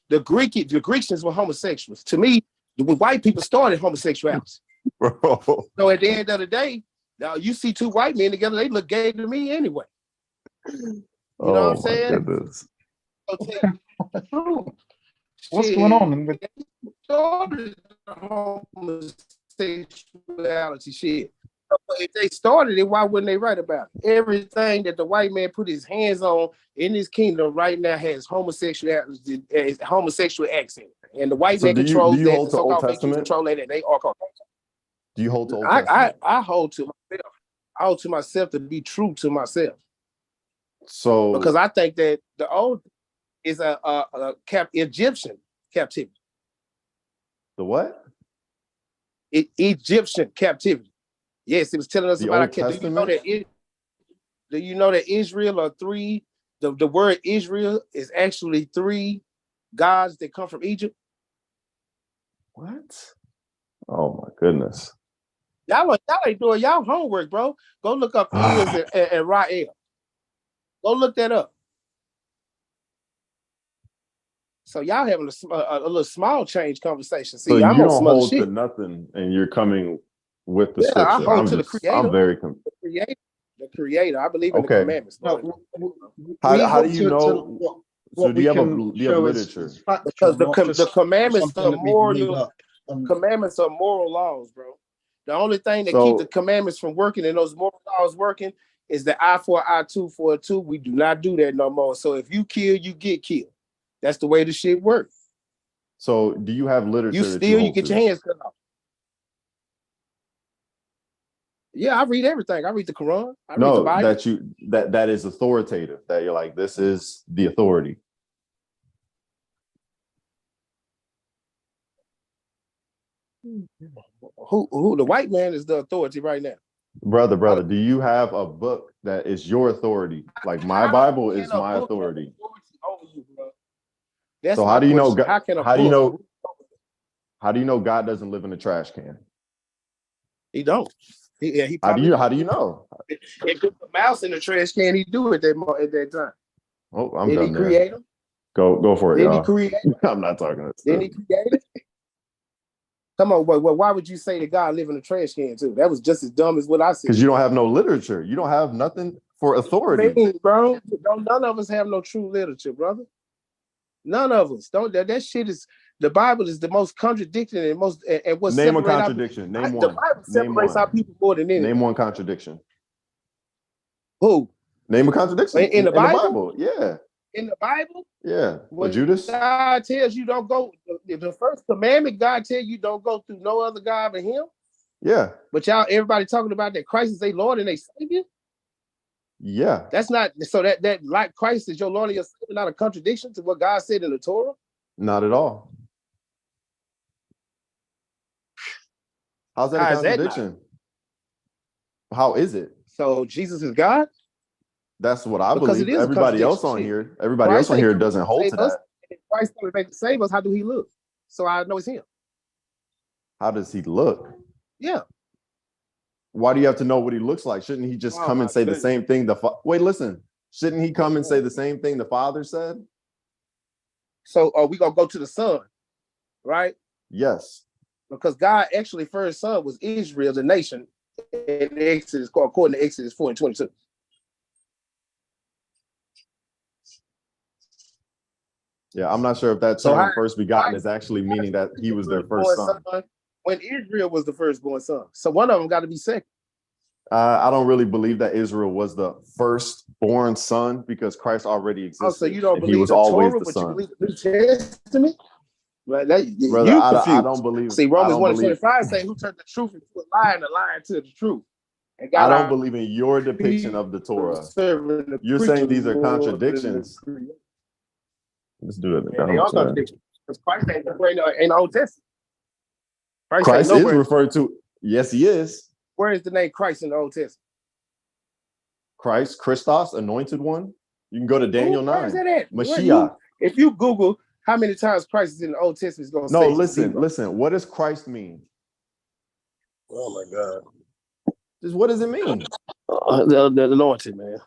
The Grecians were homosexuals. To me, the white people started homosexuality. Bro. So at the end of the day, now you see two white men together, they look gay to me anyway. You know what I'm saying? Goodness. So tell you the truth. What's Shit, going on? With started homosexuality shit. If they started it, why wouldn't they write about it? Everything that the white man put his hands on in his kingdom right now has homosexual accent. And the white So man do controls you that. hold The to Old so-called Jews Testament? control that. They are called. Do you hold to Old Testament? I hold to myself. I hold to myself to be true to myself. So Because I think that the old is a Egyptian captivity. the what? Egyptian captivity. Yes, it was telling us The about our Old Testament? do you know that Israel are three? The word Israel is actually three gods that come from Egypt. What? Oh my goodness. Y'all ain't doing y'all homework, bro. Go look up Iz and Rael. Go look that up. So y'all having a little small change conversation. See, So I'm you on don't some other hold to shit. nothing and you're coming with the Yeah, I scripture. hold to the creator. I'm very The creator. I believe in the okay. commandments. no, How we do hold you to know? So what do we you have can do you have show literature? is factual, Because not the just commandments something are that we've made moral. up. Commandments are moral laws, bro. The only thing that keep the So commandments from working and those moral laws working is the eye for eye, tooth for a tooth. We do not do that no more. So if you kill, you get killed. That's the way the shit works. so do you have literature You that you steal, you hold get to? your hands cut off. Yeah, I read everything. I read the Quran. I read the No, Bible. that is authoritative. That you're like, this is the authority. Who the white man is the authority right now. Brother, do you have a book that is your authority? Like my Bible is my authority. Over you, bro? That's So my how do you know question. How can a how do you book? know God doesn't live in a trash can? He don't. He How do probably you know? if put the mouse in the trash can, he do it at that time. Oh, I'm Did he done there. create him? Go for it, Did he y'all. create? I'm not talking to Did he create it? Come on, well, why would you say that God live in a trash can too? That was just as dumb as what I said. because you don't have no literature. You don't have nothing for authority. Man, bro, none of us have no true literature, brother. None of us don't. That shit is. The Bible is the most contradicting and most and what Name a separates contradiction. Name the one. Bible Name separates our one. people more than anything. Name one contradiction. Who? Name a contradiction In the Bible? Yeah. In the Bible? Yeah. When Judas? God tells you don't go, the first commandment, God tells you don't go through no other God but him. Yeah. But everybody talking about that Christ is their Lord and their Savior. Yeah. That's not so that like Christ is your Lord and your Savior, not a contradiction to what God said in the Torah. Not at all. How's that a How is that contradiction? How is it? So Jesus is God? That's what I Because it believe. is a Everybody else on contradiction. here, everybody else on here doesn't hold to that. If Christ coming back to save us, how do he look? So I know it's him. How does he look? Yeah. Why do you have to know what he looks like? Shouldn't he just come and say the same thing? Wait, listen. Shouldn't he come and say the same thing the Father said? So we gonna go to the Son, right? Yes. Because God actually first son was Israel, the nation, in Exodus, according to Exodus 4:22. Yeah, I'm not sure if that term first begotten is actually meaning that he was their first son. When Israel was the firstborn son. So one of them got to be second. I don't really believe that Israel was the firstborn son because Christ already existed. Oh, so you don't believe he was the always Torah, the but son. you believe the New Testament? Right, Brother, you confused. I don't believe. See, Romans 1:25 say, "Who turned the truth into a lie and the lie into the truth?" And I don't believe in your depiction of the Torah. You're saying these are contradictions. Let's do it. Yeah, they are contradictions. Because Christ ain't in the Old Testament. Christ is referred to. Yes, he is. Where is the name Christ in the Old Testament? Christ, Christos, anointed one. You can go to Daniel 9. Where is that at? Mashiach. If you Google how many times Christ is in the Old Testament, it's going to say. No, listen. What does Christ mean? Oh my God. Just what does it mean? The anointed, man.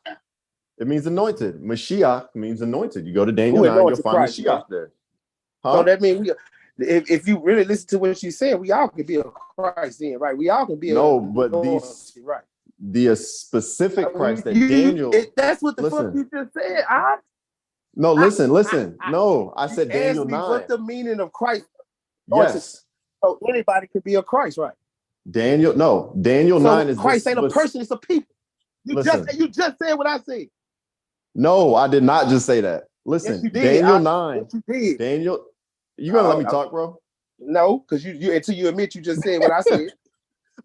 It means anointed. Mashiach means anointed. You go to Daniel 9, you'll find Christ, Mashiach there. Huh? So that means if you really listen to what she's saying, we all could be a Christ in, right? We all can be right. The specific Christ that Daniel. That's what the fuck you just said. No, listen. No, I said Daniel 9. What's the meaning of Christ? Yes. So anybody could be a Christ, right? Daniel 9 is Christ ain't a person, it's a people. You just said what I said. No, I did not just say that. Listen, yes, Daniel 9. Yes, you did. Daniel, you gonna let me talk, bro? No, because you until you admit you just said what I said.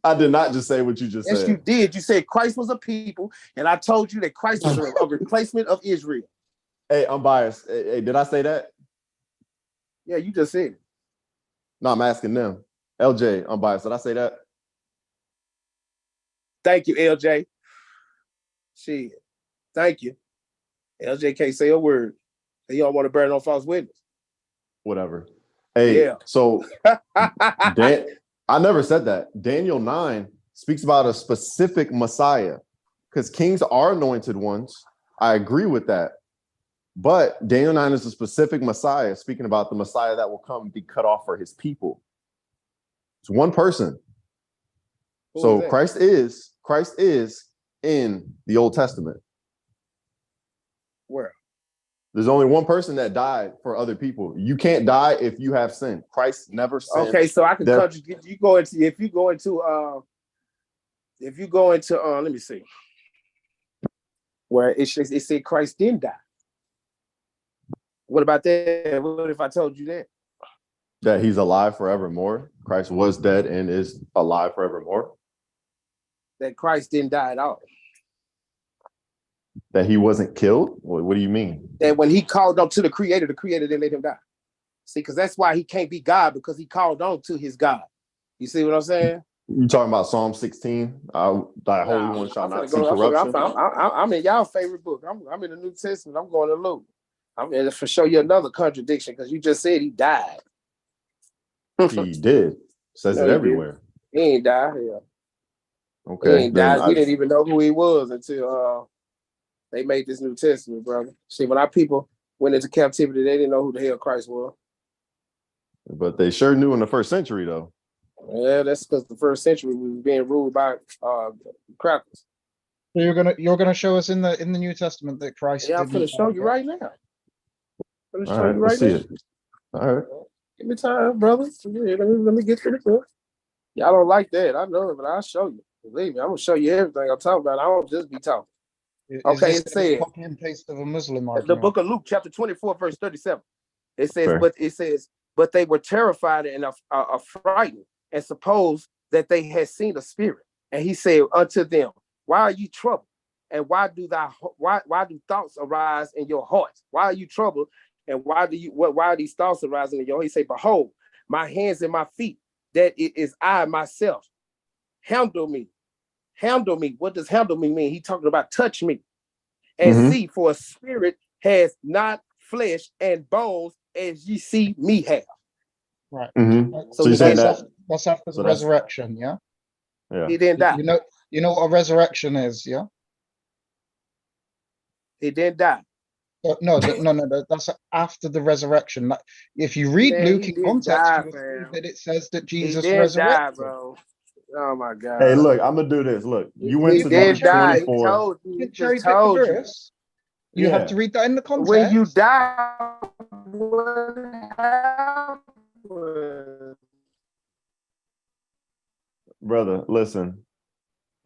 I did not just say what you just said. Yes, you did. You said Christ was a people, and I told you that Christ was a replacement of Israel. Hey, I'm biased. Hey, did I say that? Yeah, you just said it. No, I'm asking them. LJ, I'm biased. Did I say that? Thank you, LJ. Shit. Thank you. LJ can't say a word. He don't want to burn on false witness. Whatever. Hey, yeah. So I never said that. Daniel 9 speaks about a specific Messiah because kings are anointed ones. I agree with that. But Daniel 9 is a specific Messiah, speaking about the Messiah that will come and be cut off for his people. It's one person. So Christ is in the Old Testament. Where? There's only one person that died for other people. You can't die if you have sinned. Christ never sinned. Okay, so I can contradict you. If you go into let me see. Where it said Christ didn't die. What about that? What if I told you that? That he's alive forevermore. Christ was dead and is alive forevermore. That Christ didn't die at all. That he wasn't killed? What do you mean? That when he called on to the Creator didn't let him die. See, because that's why he can't be God, because he called on to his God. You see what I'm saying? You talking about Psalm 16? Thy Holy One shall not see corruption. I'm in y'all favorite book. I'm in the New Testament. I'm going to Luke. I'm going to show you another contradiction because you just said he died. He did. Says it everywhere. He ain't died. Yeah. Okay. He ain't died. We didn't even know who he was until they made this New Testament, brother. See, when our people went into captivity, they didn't know who the hell Christ was. But they sure knew in the first century, though. Yeah, that's because the first century we was being ruled by crackers. So you're gonna show us in the New Testament that Christ. Yeah, I'm gonna show you right now. I'm gonna show you right now. See it. All right. Give me time, brother. Let me get to the book. Y'all don't like that. I know it, but I'll show you. Believe me, I'm gonna show you everything I'm talking about. I don't just be talking. Okay, it says copy and paste of a Muslim argument. The book of Luke, chapter 24, verse 37. It says, but they were terrified and frightened and supposed that they had seen a spirit. And he said unto them, why are you troubled? And why do thoughts arise in your hearts? Why are you troubled? And why are these thoughts arising in your heart? He said, behold, my hands and my feet, that it is I myself. Handle me. What does handle me mean? He talking about touch me. and Mhm. see, for a spirit has not flesh and bones as ye see me have. Right. Mhm. So So you're he saying didn't, That's after So the that's resurrection, yeah? yeah. he didn't die. You know what a resurrection is, yeah? He didn't die. No, that's after the resurrection. Like, if you read Man, Luke he in didn't context, die, you will see fam. that it says that He Jesus didn't die, resurrected. bro. Oh my Hey, God. look, I'm gonna do this. Look, you went He to You can't Luke didn't die. He 24. told you. you He can just cherry pick the told you. verse. You have Yeah, to read that in the When you context. die, what happened? brother, listen.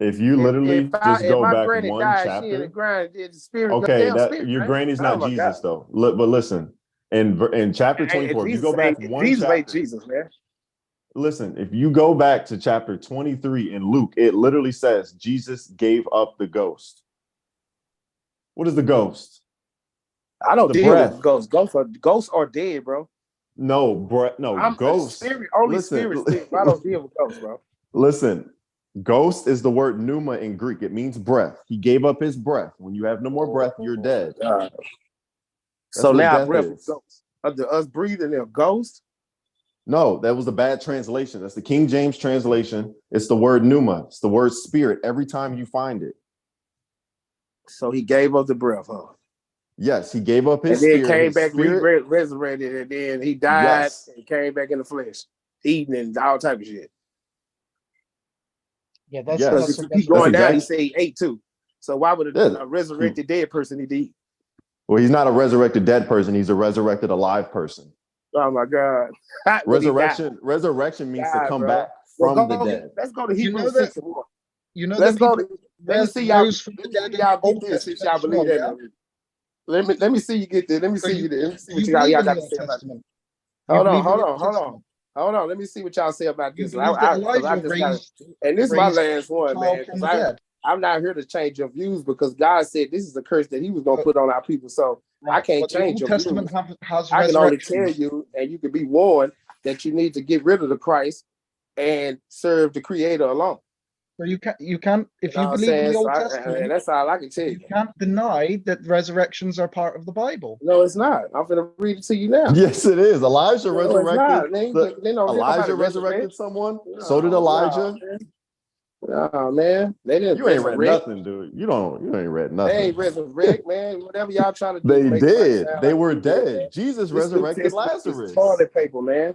If you literally just If go my back granny one died, she in the chapter, ground, did the spirit, no okay, damn that spirit, your right? granny's Oh not my God. Jesus though. Look, but listen, in chapter Hey, 24, if you Jesus go back ain't one Jesus ain't chapter, Jesus, man. listen, if you go back to chapter 23 in Luke, it literally says Jesus gave up the ghost. What is the ghost? I don't The deal breath. with ghosts. Ghosts are dead, bro. No, breath. No, I'm a ghost. spirit, only Listen, spirit still. I don't deal with ghosts, bro. listen. Ghost is the word pneuma in Greek. It means breath. He gave up his breath. When you have no more breath, you're dead. God. That's So what now death breath is is. ghosts. Under us breathing, a ghost. No, that was a bad translation. That's the King James translation. It's the word pneuma. It's the word spirit every time you find it. So he gave up the breath, huh? Yes, he gave up And his then spirit. came His back spirit. resurrected, and then he died Yes. and came back in the flesh, eating and all type of shit. Yeah, Yes. Because that's if a you keep That's going down, he exactly. said he ate too. So why would Yeah. a resurrected dead person need to eat? Well, he's not a resurrected dead person. He's a resurrected alive person. Oh my God. When he died. Resurrection means to Died, come bro. back Well, from the dead. let's go to You know Hebrews that 6 and 1. you know Let's that go people to let me see y'all. rose from Let the me dead see in the y'all get Old this since Testament y'all as believe well, that. yeah? Let me see you get this. Let me So see you. Let me see what you y'all believe in got the to Old say about this. Testament. You Hold on, believe in hold the on, Old hold on, Testament. hold on. Let me see what y'all say about You this. believe that Because I Elijah just got, raised and this is my raised last a one, child man. from Because the dead. I'm not here to change your views because God said this is a curse that He was going to But put on our people. So I right, can't but the change Old your Testament views. has I can only tell resurrections. you, and you can be warned that you need to get rid of the Christ and serve the Creator alone. So you can't You if know you what I'm believe in saying? the So Old and Testament, that's all I can tell you. you can't deny that resurrections are part of the Bible. No, it's not. I'm going to read it to you now. Yes, it is. Elijah No, it's resurrected. not. They don't nobody Elijah resurrect. resurrected someone. So did No, Elijah. man. No, man. They didn't You ain't read resurrect. nothing, dude. You ain't read They nothing. ain't resurrect, man. Whatever y'all trying to do to They make Christ did. sound They like were he did, man. dead. Jesus This New resurrected Testament is Lazarus. toilet paper, man.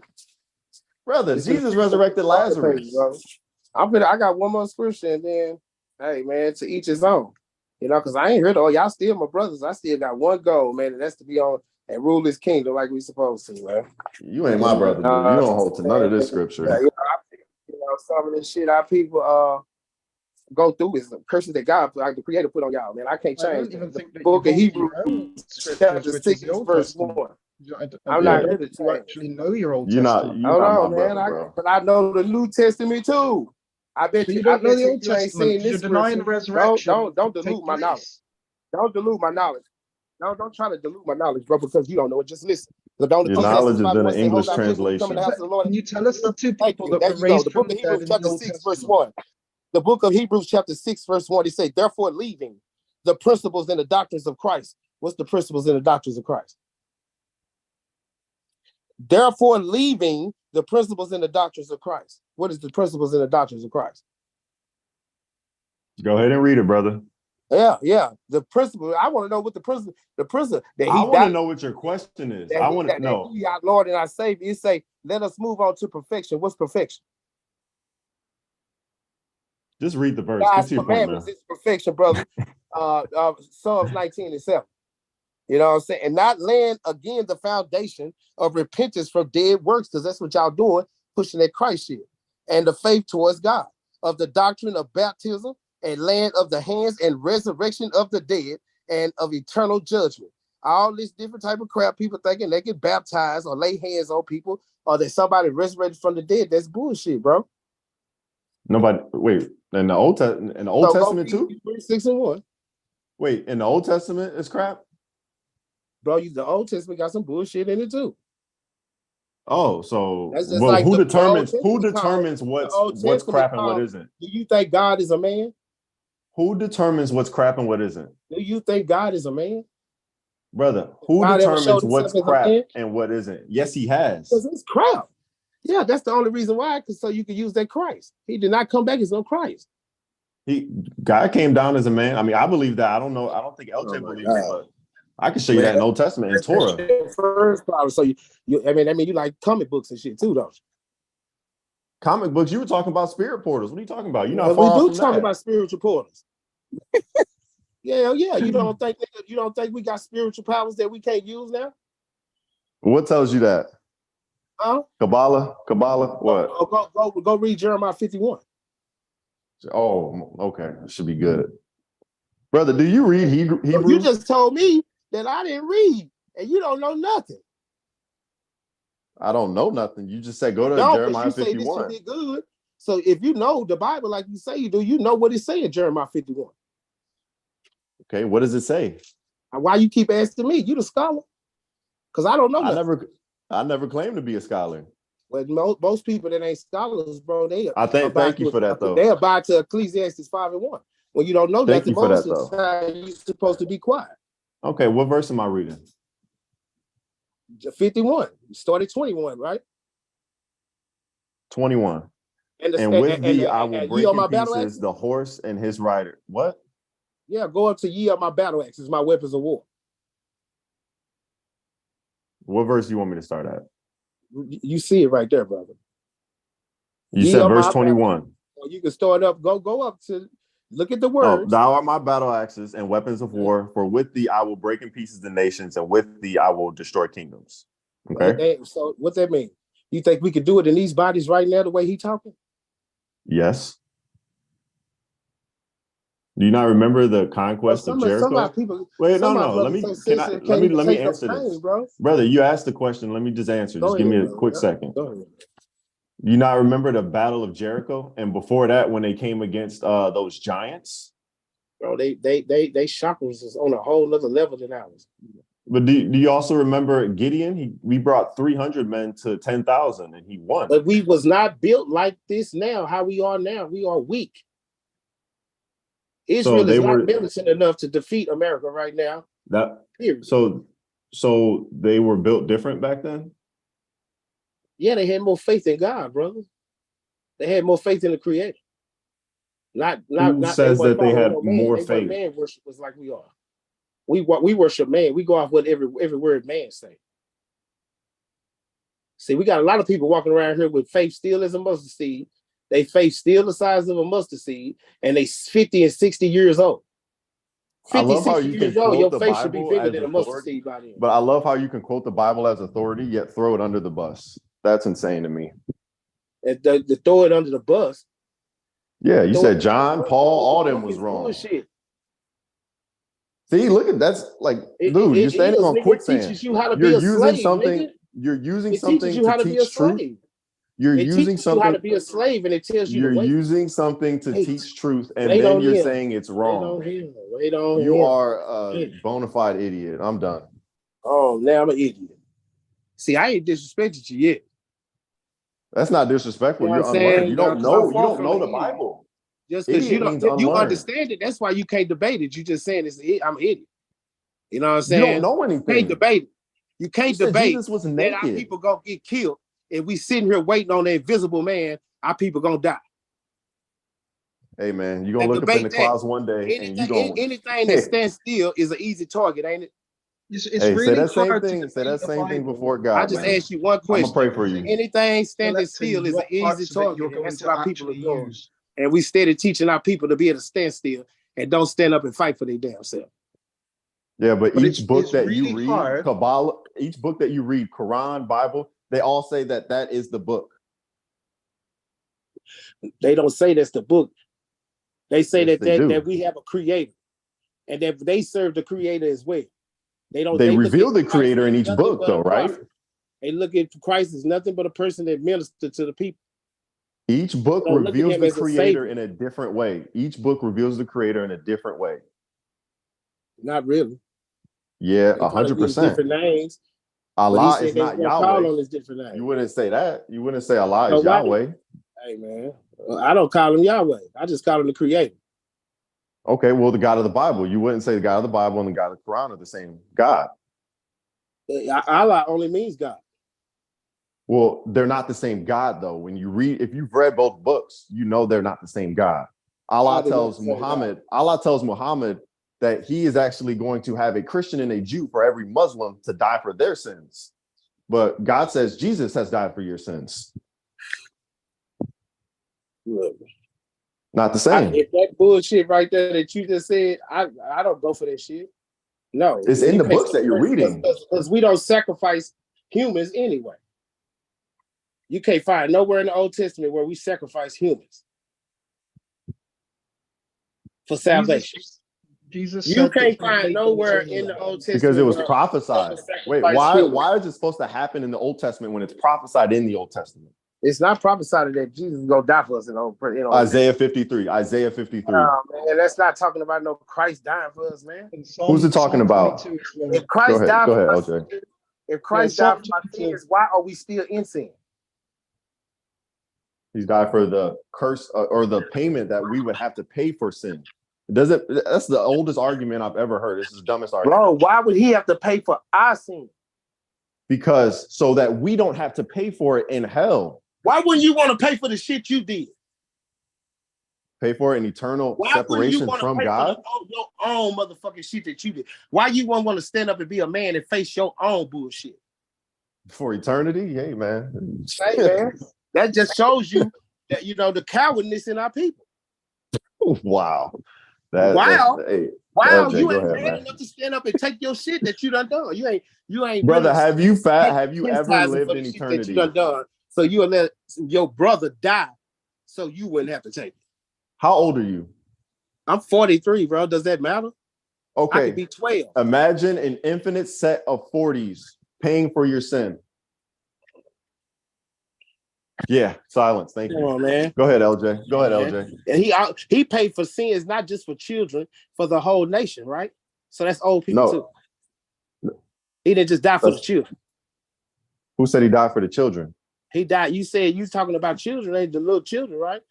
Brother, This New Jesus Testament is resurrected toilet paper, Lazarus. bro. I got one more scripture, and then, hey, man, to each his own. You know, because I ain't heard, oh, y'all still my brothers. I still got one goal, man, and that's to be on and rule this kingdom like we supposed to, man. You ain't my brother, dude. You don't hold to none of this scripture. Yeah, some of this shit our people go through is the curses that God, like the Creator, put on y'all, man. I can't I change don't that. even The think that you book of hold to Hebrews, your own scriptures, chapter which is 6, the Old verse Testament. 1. I I'm Yeah. not don't here think to you change. actually know your Old You're not Testament. Hold my on, brother, man. bro. But I know the New Testament too. I So bet you I don't know bet the Old you ain't Testament seen because you're this denying scripture. resurrection Don't to take dilute my knowledge. place. Don't dilute my knowledge. No, don't try to dilute my knowledge, bro, because you don't know it. Just listen. But don't Your Okay, knowledge Ecclesiastes is in 5:1 an say, "Hold English thy peace when you come in the translation. house of the Lord." can you tell us the two Thank people you. that There were you go. raised The from book the of dead Hebrews, in the chapter Old 6, verse Testament? 1. The book of Hebrews, chapter 6, verse 1, he say, therefore leaving the principles and the doctrines of Christ. What's the principles and the doctrines of Christ? Therefore leaving the principles and the doctrines of Christ. What is the principles and the doctrines of Christ? Go ahead and read it, brother. Yeah. The principle. I want to know what the principle that I he want to died, know what your question is. that I he want to that know. he our Lord and our Savior. You say, let us move on to perfection. What's perfection? Just read the verse. Get God's to your point, man. commandments is perfection, brother. Psalms 19 and 7. You know what I'm saying? And not laying again the foundation of repentance from dead works, because that's what y'all doing, pushing that Christ shit. And the faith towards God, of the doctrine of baptism and laying of the hands and resurrection of the dead and of eternal judgment. All this different type of crap, people thinking they get baptized or lay hands on people or that somebody resurrected from the dead. That's bullshit, bro. Nobody. Wait. In the Old So go Testament read too. Hebrews 6 and 1. Wait. In the Old Testament is crap. Bro, the Old Testament got some bullshit in it too. Oh, so That's just well, like who the Old determines Testament called, what's the Old crap Testament and what called, isn't? do you think God is a man? Who determines what's crap and what isn't? Do you think God is a man? Brother, who God ever showed determines what's himself as a crap man? and what isn't? Yes, he has. Because it's crap. Yeah, that's the only reason why, because so you can use that Christ. He did not come back as no Christ. God came down as a man. I mean, I believe that. I don't know. I don't think LJ believes it, but I can show you that in Old Testament in Torah. First problem. So I mean, you like comic books and shit too, don't you? Comic books. You were talking about spirit portals. What are you talking about? You're not And far we off do from talk that. about spiritual portals. Yeah. You don't think we got spiritual powers that we can't use now? What tells you that? Huh? Kabbalah? What? Go read Jeremiah 51. Oh, okay. That should be good. Brother, do you read Hebrew? You just told me that I didn't read, and you don't know nothing. I don't know nothing. You just said go to Jeremiah you 51. Say this should be good. So if you know the Bible like you say you do, you know what it's saying, Jeremiah 51. Okay, what does it say? Why you keep asking me? You the scholar? Because I don't know nothing. I never claimed to be a scholar. Well, most people that ain't scholars, bro, thank you for that, though. They abide to Ecclesiastes 5:1. When you don't know thank nothing, you for most that, of the time you're supposed to be quiet. Okay, what verse am I reading? 51. You started 21, right? 21. And with thee I will break in pieces the horse and his rider. What? Yeah, go up to ye of my battle axes, my weapons of war. What verse do you want me to start at? You see it right there, brother. You said verse 21. Well, you can start up, go up to look at the words. Oh, thou art my battle axes and weapons of war, for with thee I will break in pieces the nations, and with thee I will destroy kingdoms. Okay. So what's that mean? You think we could do it in these bodies right now the way he talking? Yes. Do you not remember the conquest of Jericho? Wait, no. Let me answer this, bro. Brother, you asked the question. Let me just answer. Just give me a quick second. You not remember the Battle of Jericho, and before that, when they came against those giants? Bro, they chakras is on a whole other level than ours. But do you also remember Gideon? We brought 300 men to 10,000, and he won. But we was not built like this now. How we are now, we are weak. Israel is not militant enough to defeat America right now. So they were built different back then? Yeah, they had more faith in God, brother. They had more faith in the Creator. Who says that they had more faith? Man worship was like we are. We worship man. We go off what every word man say. See, we got a lot of people walking around here with faith still as a mustard seed. They faith still the size of a mustard seed, and they 50 and 60 years old. 50, 60 years old, your faith should be bigger than a mustard seed by then. But I love how you can quote the Bible as authority, yet throw it under the bus. That's insane to me. And to throw it under the bus. Yeah, you said John, Paul, all them was wrong. Bullshit. See, look at that's like, dude, you're standing on quicksand. It teaches you how to be a slave, nigga. You're using something to teach truth. You're using something how to be a slave, and it tells you you're using something to teach truth, and then you're saying it's wrong. You are a bona fide idiot. I'm done. Oh, now I'm an idiot. See, I ain't disrespected you yet. That's not disrespectful. You're unlearned. You don't know the Bible. Just because you understand it, that's why you can't debate it. You just saying I'm an idiot. You know what I'm saying? You don't know anything. You can't debate it. You can't debate that our people gonna get killed. If we sitting here waiting on the invisible man, our people gonna die. Hey man, you're gonna look up in the clouds one day, and you gonna anything that stands still is an easy target, ain't it? It's really say that same thing. Say that same thing before God. I just asked you one question. I'm gonna pray for you. Anything standing still is an easy target. And that's what our people are doing. And we steady teaching our people to be able to stand still and don't stand up and fight for their damn self. Yeah, but each book that you read, Kabbalah, each book that you read, Quran, Bible, they all say that is the book. They don't say that's the book. They say that we have a creator, and that they serve the creator as well. They reveal the creator in each book, though, right? They look at Christ as nothing but a person that ministered to the people. Each book reveals the creator in a different way. Each book reveals the creator in a different way. Not really. Yeah, 100%. Different names. Allah is not Yahweh. Different names. You wouldn't say that. You wouldn't say Allah is Yahweh. Hey man, I don't call him Yahweh. I just call him the creator. Okay, well, the God of the Bible. You wouldn't say the God of the Bible and the God of the Quran are the same God. Allah only means God. Well, they're not the same God, though. When you read, if you've read both books, you know they're not the same God. Allah tells Muhammad that he is actually going to have a Christian and a Jew for every Muslim to die for their sins. But God says Jesus has died for your sins. Look, Not the same. if that bullshit right there that you just said, I don't go for that shit. No, It's in the books that you're reading. Because we don't sacrifice humans anyway. You can't find nowhere in the Old Testament where we sacrifice humans for salvation. Jesus You said can't that find nowhere in the Old Testament Because it was prophesied. Wait, why is it supposed to happen in the Old Testament when it's prophesied in the Old Testament? It's not prophesied that Jesus is gonna die for us in Old Isaiah 53. Isaiah 53. Man, that's not talking about no Christ dying for us, man. Who's it talking about? If Christ died go for ahead, us, LJ. if Christ died for my sins, why are we still in sin? He's died for the curse or the payment that we would have to pay for sin. That's the oldest argument I've ever heard. This is the dumbest argument. Bro, why would he have to pay for our sin? Because so that we don't have to pay for it in hell. Why wouldn't you want to pay for the shit you did? Pay for an eternal separation from God? For your own motherfucking shit that you did. Why you won't want to stand up and be a man and face your own bullshit? For eternity? Hey, man. Hey, man. That just shows you that, the cowardness in our people. Wow. You LJ, ain't man enough to stand up and take your shit that you done. You ain't brother, have you ever lived in eternity? That you done. So you'll let your brother die so you wouldn't have to take it. How old are you? I'm 43, bro. Does that matter? Okay. I could be 12. Imagine an infinite set of 40s paying for your sin. Yeah, silence. Thank you. Come on, man. Go ahead, LJ. Go ahead, LJ. And he paid for sins, not just for children, for the whole nation, right? So that's old people too. He didn't just die for the children. Who said he died for the children? He died. You said you talking about children, ain't the little children, right?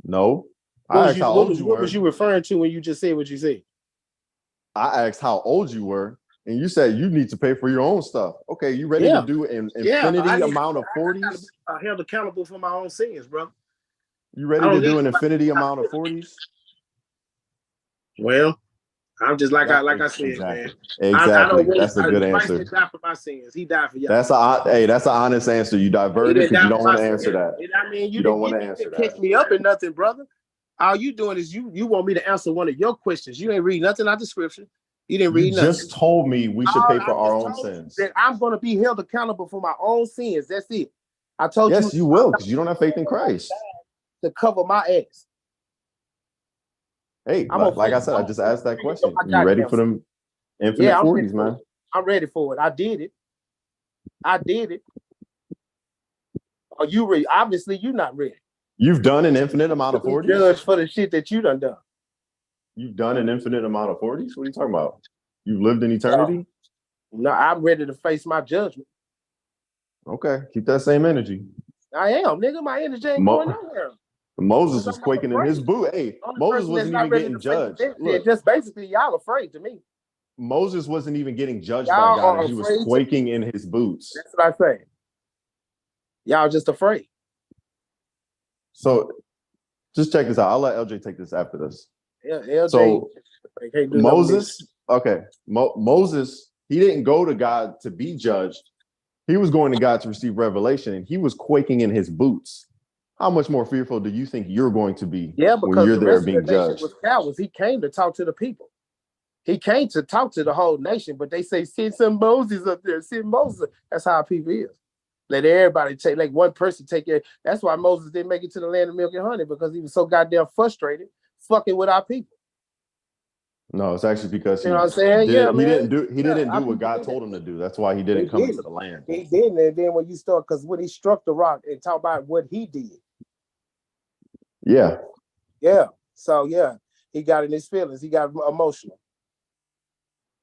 No. I asked how old you were. What was you referring to when you just said what you said? I asked how old you were, and you said you need to pay for your own stuff. Okay, you ready to do an infinity amount of 40s? I held accountable for my own sins, bro. You ready to do an infinity amount of 40s? Well, I'm just like I said, exactly. Man. Exactly. That's a good answer. Christ died for my sins. He died for y'all. That's an honest answer. You diverted because you don't want to answer that. I mean, you don't want to answer that. Catch me up in nothing, brother. All you doing is you want me to answer one of your questions. You ain't read nothing out the scripture. You didn't read nothing. Just told me we should pay for our own sins. That I'm going to be held accountable for my own sins. That's it. I told you. Yes, you will, because you don't have faith in Christ. To cover my ass. Hey, like I said, I just asked that question. You ready for them infinite 40s, man? I'm ready for it. I did it. Are you ready? Obviously, you're not ready. You've done an infinite amount of 40s? Judge for the shit that you done. You've done an infinite amount of 40s? What are you talking about? You've lived in eternity? No, I'm ready to face my judgment. Okay, keep that same energy. I am, nigga. My energy ain't going nowhere. Moses was quaking in his boot. Hey, Moses wasn't even getting judged. Look, just basically, y'all afraid to me. Moses wasn't even getting judged by God. He was quaking in his boots. That's what I say. Y'all just afraid. So just check this out. I'll let LJ take this after this. Yeah, LJ. So Moses, Moses, he didn't go to God to be judged. He was going to God to receive revelation, and he was quaking in his boots. How much more fearful do you think you're going to be when you're there being judged? Was cowards. He came to talk to the people. He came to talk to the whole nation, but they say, send some Moses up there. Send Moses. That's how people is. Let everybody take, like one person take it. That's why Moses didn't make it to the land of milk and honey, because he was so goddamn frustrated fucking with our people. No, it's actually because you know what I'm saying? He didn't do what God told him to do. That's why he didn't come into the land. He didn't. And then when you start, because when he struck the rock and talk about what he did. Yeah. Yeah. So he got in his feelings. He got emotional.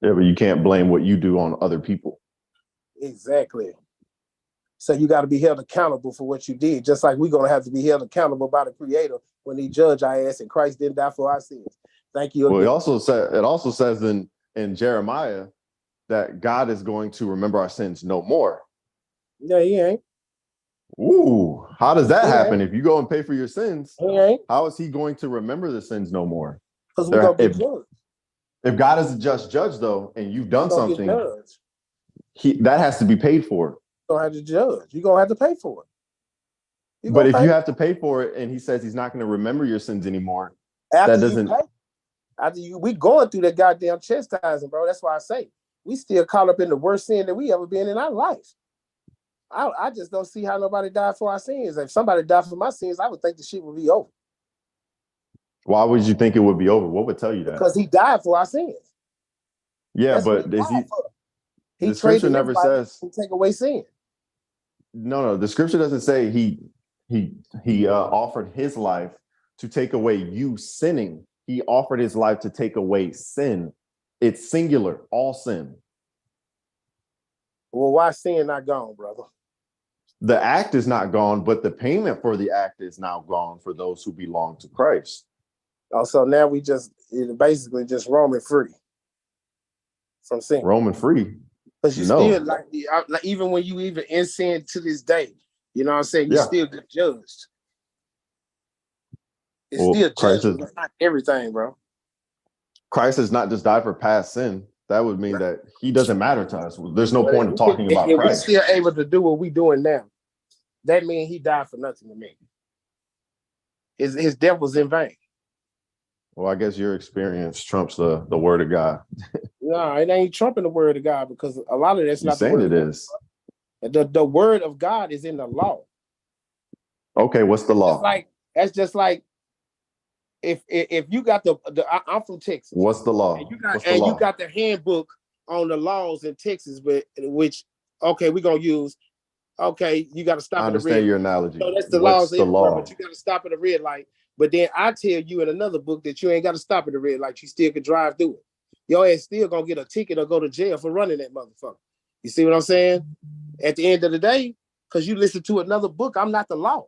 Yeah, but you can't blame what you do on other people. Exactly. So you got to be held accountable for what you did, just like we're going to have to be held accountable by the Creator when he judge our ass, and Christ didn't die for our sins. Thank you Well, again. it also says in Jeremiah that God is going to remember our sins no more. Yeah, he ain't. Ooh, how does that He happen? ain't. If you go and pay for your sins, He ain't. how is he going to remember the sins no more? Because we gonna get judged. If God is a just judge, though, and you've done Get something, judged. that has to be paid for. You don't have to judge. You're gonna have to pay for it. But if you have to pay for it, and he says he's not going to remember your sins anymore, after that doesn't. You pay, after you, we going through that goddamn chastising, bro. That's why I say we still caught up in the worst sin that we ever been in our life. I just don't see how nobody died for our sins. If somebody died for my sins, I would think the shit would be over. Why would you think it would be over? What would tell you that? Because he died for our sins. Yeah, That's but is he? He The scripture traded never his life says. to take away sin. No. The scripture doesn't say he offered his life to take away you sinning. He offered his life to take away sin. It's singular, all sin. Well, why sin not gone, brother? The act is not gone, but the payment for the act is now gone for those who belong to Christ. Oh, so now we basically just roaming free from sin. Roman free. Because you still like even when you even in sin to this day, you know what I'm saying? You still get judged. It's still judgment. It's not everything, bro. Christ has not just died for past sin. That would mean that he doesn't matter to us. There's no point of talking about Christ. If we're still able to do what we're doing now, that means he died for nothing to me. His death was in vain. Well, I guess your experience trumps the word of God. No, it ain't trumping the word of God because a lot of that's not the word. You're saying it is. The word of God is in the law. Okay, what's the law? That's just like if you got I'm from Texas. What's the law? And you got the handbook on the laws in Texas, but which we're gonna use. Okay, you got to stop. I understand your analogy. So that's the laws everywhere, but you got to stop at a red light. But then I tell you in another book that you ain't got to stop at the red light. You still can drive through it. Your ass still gonna get a ticket or go to jail for running that motherfucker. You see what I'm saying? At the end of the day, because you listen to another book, I'm not the law.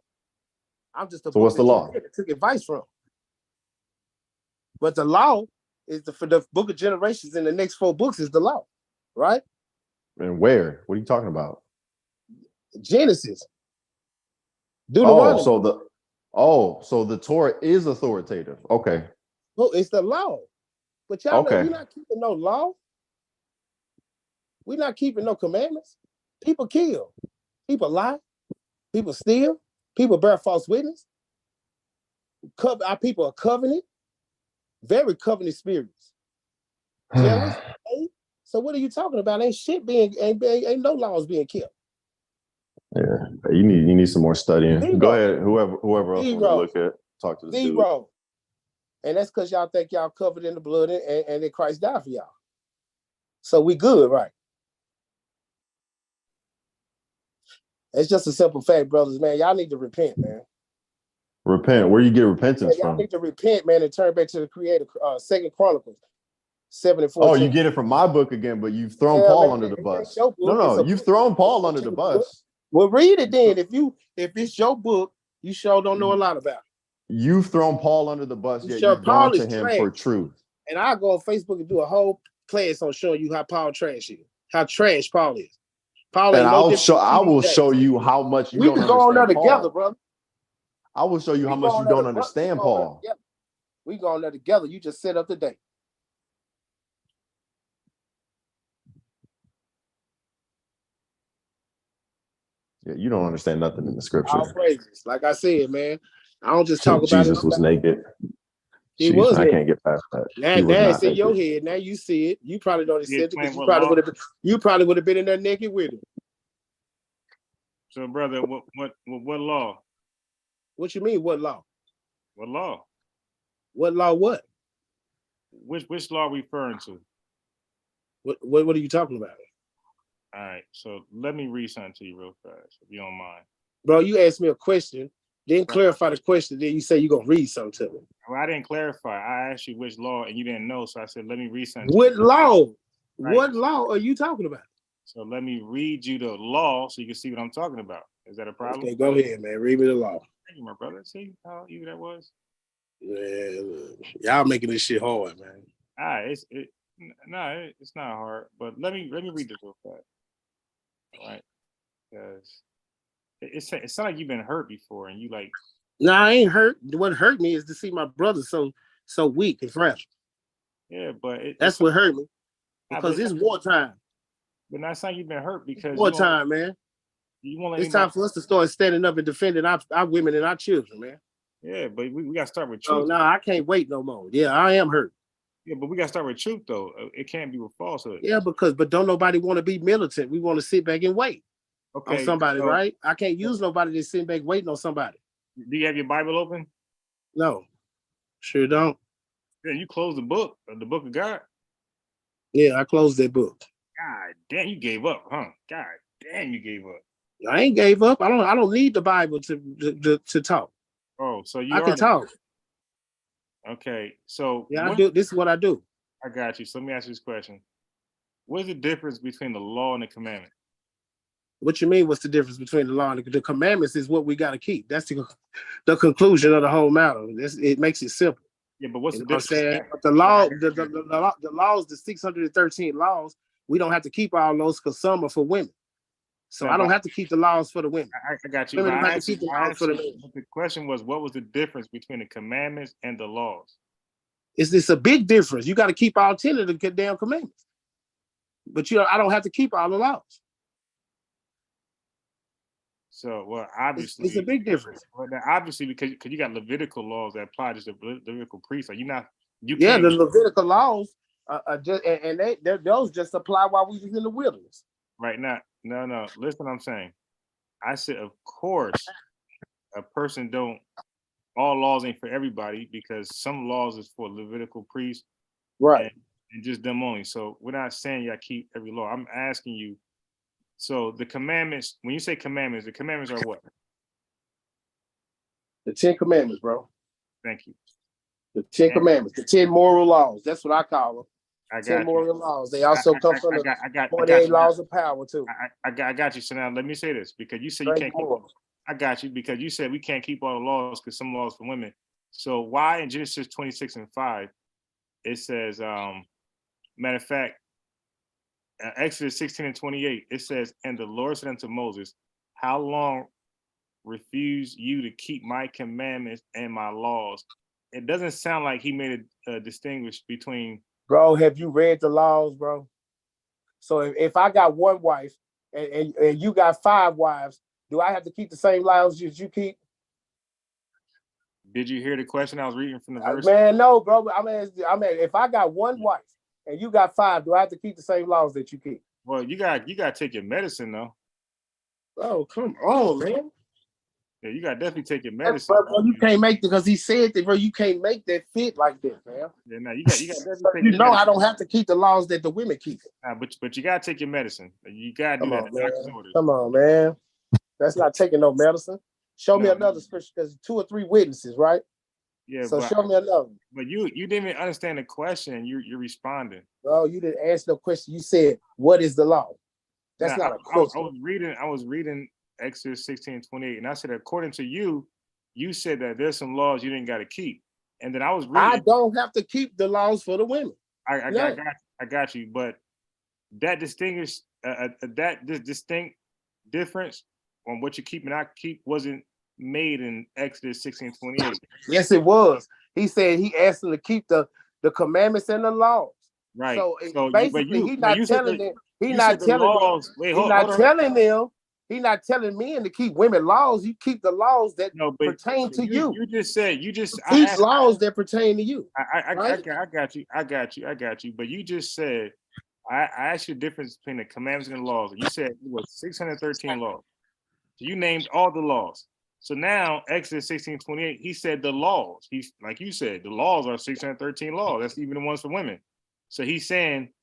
I'm just a book what's the law? That took advice from. But the law is for the book of generations, and the next 4 books is the law, right? And where? What are you talking about? Genesis. Deuteronomy. So the Torah is authoritative. Okay. Well, it's the law. But y'all know we're not keeping no law. We're not keeping no commandments. People kill. People lie. People steal. People bear false witness. Our people are covenant. Very covenant spirits. Jealous. So what are you talking about? Ain't no laws being kept. Yeah, you need some more studying. Zero. Go ahead, whoever else want to talk to this dude. And that's because y'all think y'all covered in the blood and that Christ died for y'all. So we good, right? It's just a simple fact, brothers, man. Y'all need to repent, man. Repent? Where you get repentance y'all from? Need to repent, man, and turn back to the Creator. 2 Chronicles 7:14. Oh, you get it from my book again, but you've thrown Paul under the bus. No, you've thrown Paul under the bus. Well, read it then. If it's your book, you sure don't know a lot about it. You've thrown Paul under the bus, yet you've gone to him for truth. And I'll go on Facebook and do a whole class on showing you how Paul trash is, how trash Paul is. Paul ain't I will show you how much you don't understand Paul. We can go on there together, brother. I will show you how much you don't understand Paul. We go on there together. You just set up the date. Yeah, you don't understand nothing in the scripture. All praises. Like I said, man, I don't just talk about Jesus was naked. He was. I can't get past that. Now it's in your head. Now you see it. You probably don't accept it because you probably would have been in there naked with him. So, brother, what law? What you mean? What law? What law? What law? What? Which law are we referring to? What are you talking about? All right, so let me read something to you real fast, if you don't mind. Bro, you asked me a question, didn't clarify the question, then you say you're going to read something to me. Well, I didn't clarify. I asked you which law, and you didn't know, so I said, let me read something. What law? Right. What law are you talking about? So let me read you the law so you can see what I'm talking about. Is that a problem? Okay, go ahead, man. Read me the law. Thank you, my brother. See how easy that was? Man, y'all making this shit hard, man. It's not hard. But let me read this real fast. All right, because it sounds like you've been hurt before, and you like. Nah, I ain't hurt. What hurt me is to see my brother so weak and fragile. Yeah, but that's what hurt me. Because it's wartime. But not saying you've been hurt because wartime, man. You won't let it's time for us to start standing up and defending our women and our children, man. Yeah, but we gotta start with truth. Oh no, I can't wait no more. Yeah, I am hurt. Yeah, but we gotta start with truth though. It can't be with falsehood. Yeah, but don't nobody want to be militant. We want to sit back and wait on somebody, right? I can't use nobody that's sitting back waiting on somebody. Do you have your Bible open? No, sure don't. Yeah, you closed the book of God. Yeah, I closed that book. God damn, you gave up, huh? God damn, you gave up. I ain't gave up. I don't need the Bible to talk. Oh, so I can talk. Okay, so yeah, I do. This is what I do. I got you. So let me ask you this question: what is the difference between the law and the commandment? What you mean? What's the difference between the law and the commandments? Is what we got to keep. That's the conclusion of the whole matter. It makes it simple. Yeah, but what's the difference? difference? But the law, the laws, the 613 laws, we don't have to keep all those because some are for women. So I don't have to keep the laws for the women. I got you. Women don't have to keep the laws for the men. The question was, what was the difference between the commandments and the laws? It's a big difference. You got to keep all 10 of the damn commandments. But I don't have to keep all the laws. So, well, obviously, it's a big difference. Well, obviously, because you got Levitical laws that apply to the Levitical priests. Like the Levitical laws just and those just apply while we was in the wilderness. Right now, no. Listen, what I'm saying. I said, of course, a person don't. All laws ain't for everybody because some laws is for Levitical priests, right, and just them only. So we're not saying you keep every law. I'm asking you. So the commandments, when you say commandments, the commandments are what? The 10 commandments, bro. Thank you. The 10 commandments, the 10 moral laws. That's what I call them. I got 10 moral laws. They also come from the 48 laws of power too. I got you. So now let me say this because you said you can't keep. I got you because you said we can't keep all the laws because some laws for women. So why in Genesis 26:5 it says, matter of fact, Exodus 16:28 it says, and the Lord said unto Moses, how long refuse you to keep my commandments and my laws? It doesn't sound like he made a distinguish between. Bro, have you read the laws, bro? So if I got one wife and you got 5 wives, do I have to keep the same laws as you keep? Did you hear the question I was reading from the verse? Man, no, bro. I mean, if I got one wife and you got 5, do I have to keep the same laws that you keep? Well, you got to take your medicine though. Oh, come on, man. Yeah, you got to definitely take your medicine. Bro, you can't make because he said that, bro. You can't make that fit like that, man. Yeah, no, you got definitely take I don't have to keep the laws that the women keep. But you got to take your medicine. You got to do that. Come on, man. That's not taking no medicine. Show me another scripture because 2 or 3 witnesses, right? Yeah. So show me another. But you didn't even understand the question. You're responding. Bro, you didn't ask no question. You said, "What is the law?" That's not a question. I was reading Exodus 16:28, and I said, according to you, you said that there's some laws you didn't got to keep, and then I was reading. I don't have to keep the laws for the women. I got you, but that distinct difference on what you keep and not keep wasn't made in Exodus 16:28. Yes, it was. He said he asked them to keep the commandments and the laws. Right. So basically, he's not telling them. He's not telling men to keep women laws. You keep the laws that pertain to you. You just said keep laws that pertain to you. I got you. But you just said I asked you the difference between the commandments and the laws. You said it was 613 laws. So you named all the laws. So now Exodus 16:28, he said the laws. He's like you said, the laws are 613 laws. That's even the ones for women. So he's saying,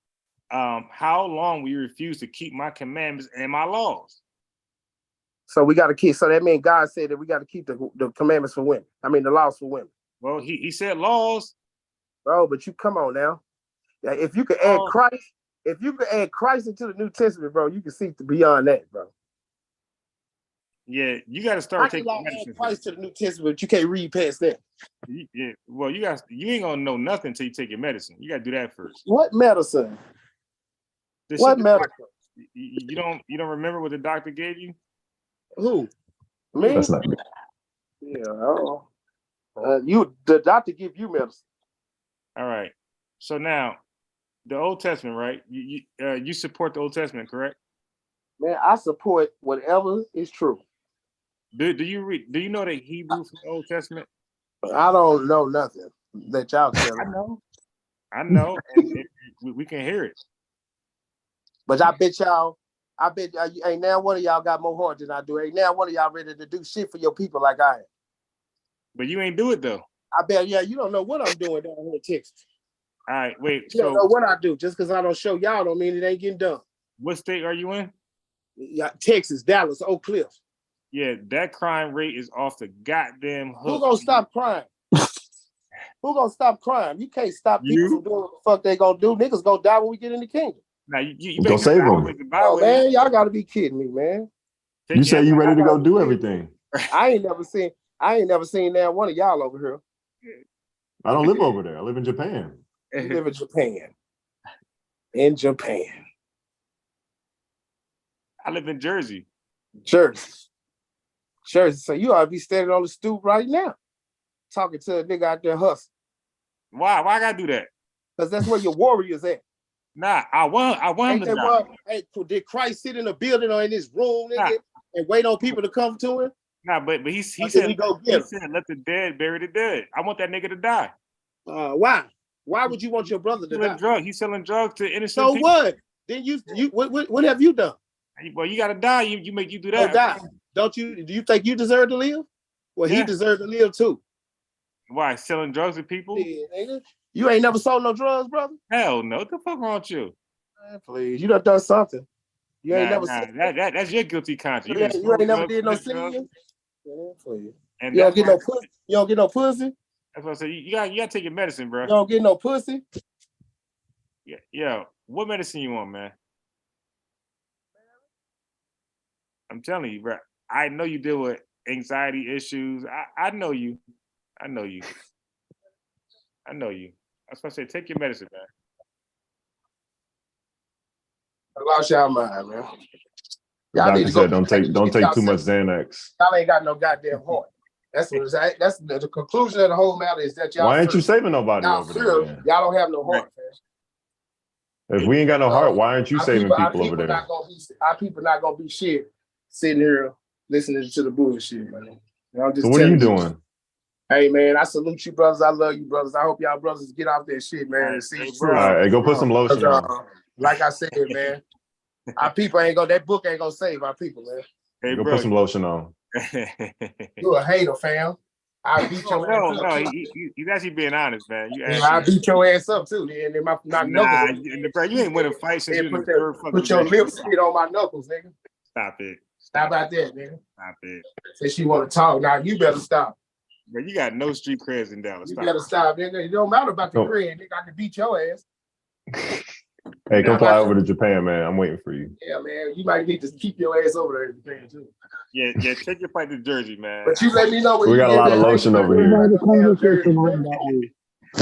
how long will you refuse to keep my commandments and my laws? So we got to keep. So that means God said that we got to keep the commandments for women. I mean the laws for women. Well, he said laws, bro. But you come on now. If you could add Christ, into the New Testament, bro, you can see beyond that, bro. Yeah, you got to I start can taking like add medicine. Christ to the New Testament, but you can't read past that. Yeah, well, you ain't gonna know nothing until you take your medicine. You got to do that first. What medicine? The What shit the medicine? you don't remember what the doctor gave you? Who? Me? That's not. Yeah. The doctor give you medicine. All right. So now, the Old Testament, right? You support the Old Testament, correct? Man, I support whatever is true. Do you read? Do you know the Hebrew from the Old Testament? I don't know nothing that y'all tell me. I know, and we can hear it. But I bet ain't now one of y'all got more heart than I do. Ain't now one of y'all ready to do shit for your people like I am. But you ain't do it though. I bet, you don't know what I'm doing down here in Texas. All right, wait. You don't know what I do. Just because I don't show y'all don't mean it ain't getting done. What state are you in? Yeah, Texas, Dallas, Oak Cliff. Yeah, that crime rate is off the goddamn hook. Who gonna stop crime? Who gonna stop crime? You can't stop people from doing what the fuck they gonna do. Niggas gonna die when we get in the kingdom. Now you Go save them. Oh, man, y'all gotta be kidding me, man. You say you ready to go do everything. I ain't never seen now one of y'all over here. I don't live over there. I live in Japan. You live in Japan. In Japan. I live in Jersey. Jersey. So you ought to be standing on the stoop right now, talking to a nigga out there hustling. Why I gotta do that? Because that's where your warriors at. Nah, I want him to die. Hey, did Christ sit in a building or in this room, nigga, and wait on people to come to him? Nah, but he said let the dead bury the dead. I want that nigga to die. Why? Why would you want your brother to die? He's selling drugs to innocent people. people. What? Then what have you done? Well, you gotta die. You do that. Die. Don't you? Do you think you deserve to live? Well, he deserved to live too. Why? Selling drugs to people? Yeah, nigga. You ain't never sold no drugs, brother? Hell no. What the fuck wrong with you? Man, please. You done something. You ain't never that's your guilty conscience. You ain't never did no sin. And you don't get no pussy. You don't get no pussy. That's what I said. You gotta take your medicine, bro. You don't get no pussy. Yeah. What medicine you want, man? I'm telling you, bro. I know you deal with anxiety issues. I know you. I know you. That's why I say take your medicine, man. I lost y'all mind, man. Y'all doctor said don't take too much Xanax. Y'all ain't got no goddamn heart. That's what it's at. That's the conclusion of the whole matter is that y'all. Why ain't you saving nobody y'all over there? Man? Y'all don't have no heart, man. If we ain't got no heart, why aren't you saving people over there? Our people not gonna be shit sitting here listening to the bullshit, man. So what are you doing? Hey, man, I salute you, brothers. I love you, brothers. I hope y'all brothers get off that shit, man. And see all right, go put some lotion on. Like I said, man, our people that book ain't gonna save our people, man. Hey, go put some lotion on. You a hater, fam. I beat your ass up. No, he's actually being honest, man. I beat your ass up too. And my knuckles. You ain't winning fights since you put your lips on my knuckles, nigga. Stop it. How about that, nigga? Stop it. Say she want to talk. Now you better stop. But you got no street creds in Dallas. You better stop, nigga. It don't matter about the cred, nigga. I can beat your ass. Hey, come fly over to Japan, man. I'm waiting for you. Yeah, man. You might need to keep your ass over there in Japan too. Yeah, take your fight to Jersey, man. But you let me know when we got a lot of lotion over here. Why the conversation went that way?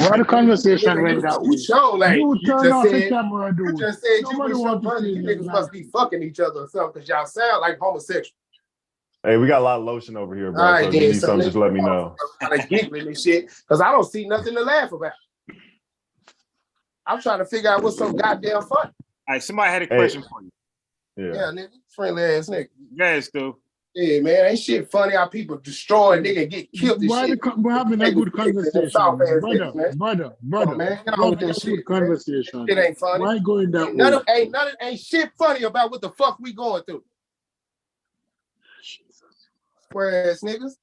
Why the conversation went that way? You turn off the camera, dude. You just said you was so funny. You niggas must be fucking each other or something because y'all sound like homosexual. Hey, we got a lot of lotion over here, bro. Right, so if you need something, just let me know. Like giggling and shit, because I don't see nothing to laugh about. I'm trying to figure out what's so goddamn funny. All right, somebody had a question for you. Yeah, nigga. Friendly ass nigga. Yeah, Stu. Yeah, man, ain't shit funny how people destroy nigga and get killed. We're having a good conversation, brother. Man, get on with this shit. Conversation. It ain't funny. Why going that way? Ain't shit funny about what the fuck we going through. Square ass niggas.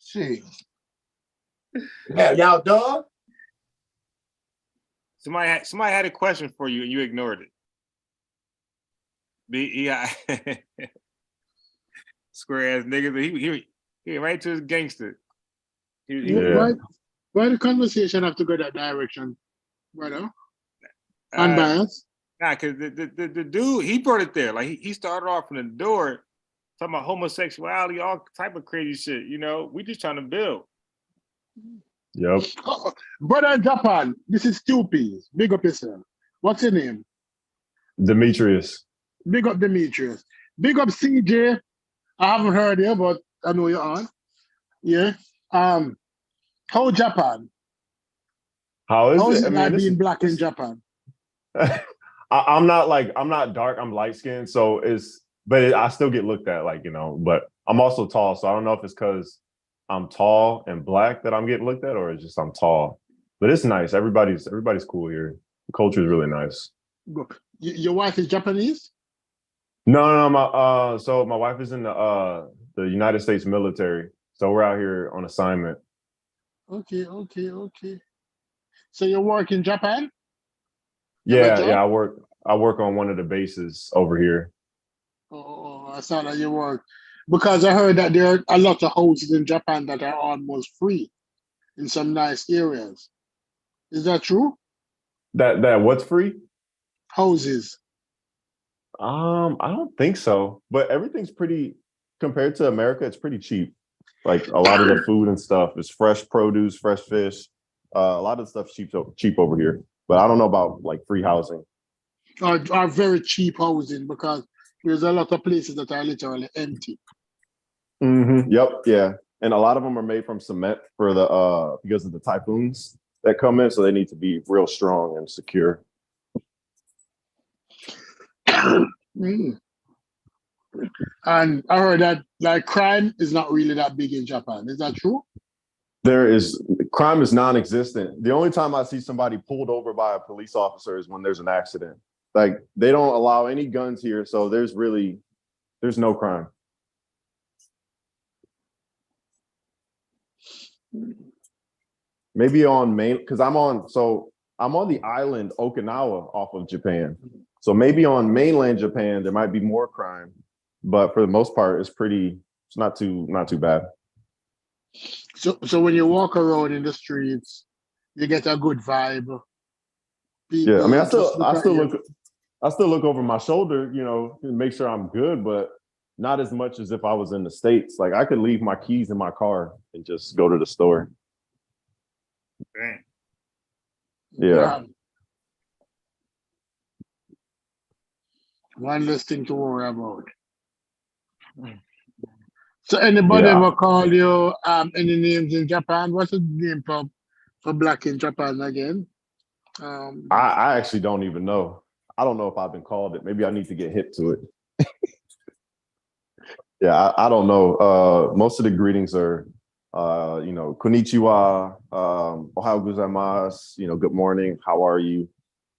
Shit. Yeah, y'all done? Somebody had a question for you and you ignored it. Square ass niggas. He right to his gangster. Why the conversation have to go that direction, brother? Unbiased. Nah, because the dude, he brought it there. Like he started off in the door talking about homosexuality, all type of crazy shit. You know, we just trying to build. Yep. Brother in Japan, this is two P's. Big up yourself. What's your name? Demetrius. Big up Demetrius. Big up CJ. I haven't heard you, but I know you're on. Yeah. How Japan? How is How's it? it like being black in Japan? I'm not dark. I'm light skinned, so I still get looked at like, you know. But I'm also tall, so I don't know if it's because I'm tall and black that I'm getting looked at, or it's just I'm tall. But it's nice. Everybody's cool here. The culture is really nice. Your wife is Japanese? No. So my wife is in the United States military, so we're out here on assignment. Okay. So you work in Japan? Yeah. I work on one of the bases over here. Oh, I saw that you work. Because I heard that there are a lot of houses in Japan that are almost free in some nice areas. Is that true? That what's free? Houses. I don't think so. But everything's pretty compared to America. It's pretty cheap. Like a lot of the food and stuff is fresh produce, fresh fish. A lot of stuff's cheap over here. But I don't know about like free housing. Are very cheap housing because there's a lot of places that are literally empty. Mm-hmm. Yep. Yeah. And a lot of them are made from cement for the because of the typhoons that come in, so they need to be real strong and secure. Mm. And I heard that like crime is not really that big in Japan. Is that true? Crime is non-existent. The only time I see somebody pulled over by a police officer is when there's an accident. Like they don't allow any guns here, so there's no crime. Maybe on main, because I'm on the island Okinawa off of Japan. So maybe on mainland Japan there might be more crime, but for the most part it's not too bad. So when you walk around in the streets, you get a good vibe. Yeah, I mean I still look over my shoulder, you know, and make sure I'm good, but not as much as if I was in the States. Like I could leave my keys in my car and just go to the store. Dang. Yeah. One less thing to worry about. So anybody ever call you any names in Japan? What's the name for black in Japan again? I actually don't even know. I don't know if I've been called it. Maybe I need to get hip to it. Yeah, I don't know. Most of the greetings are you know, konnichiwa, ohayou gozaimasu, you know, good morning, how are you?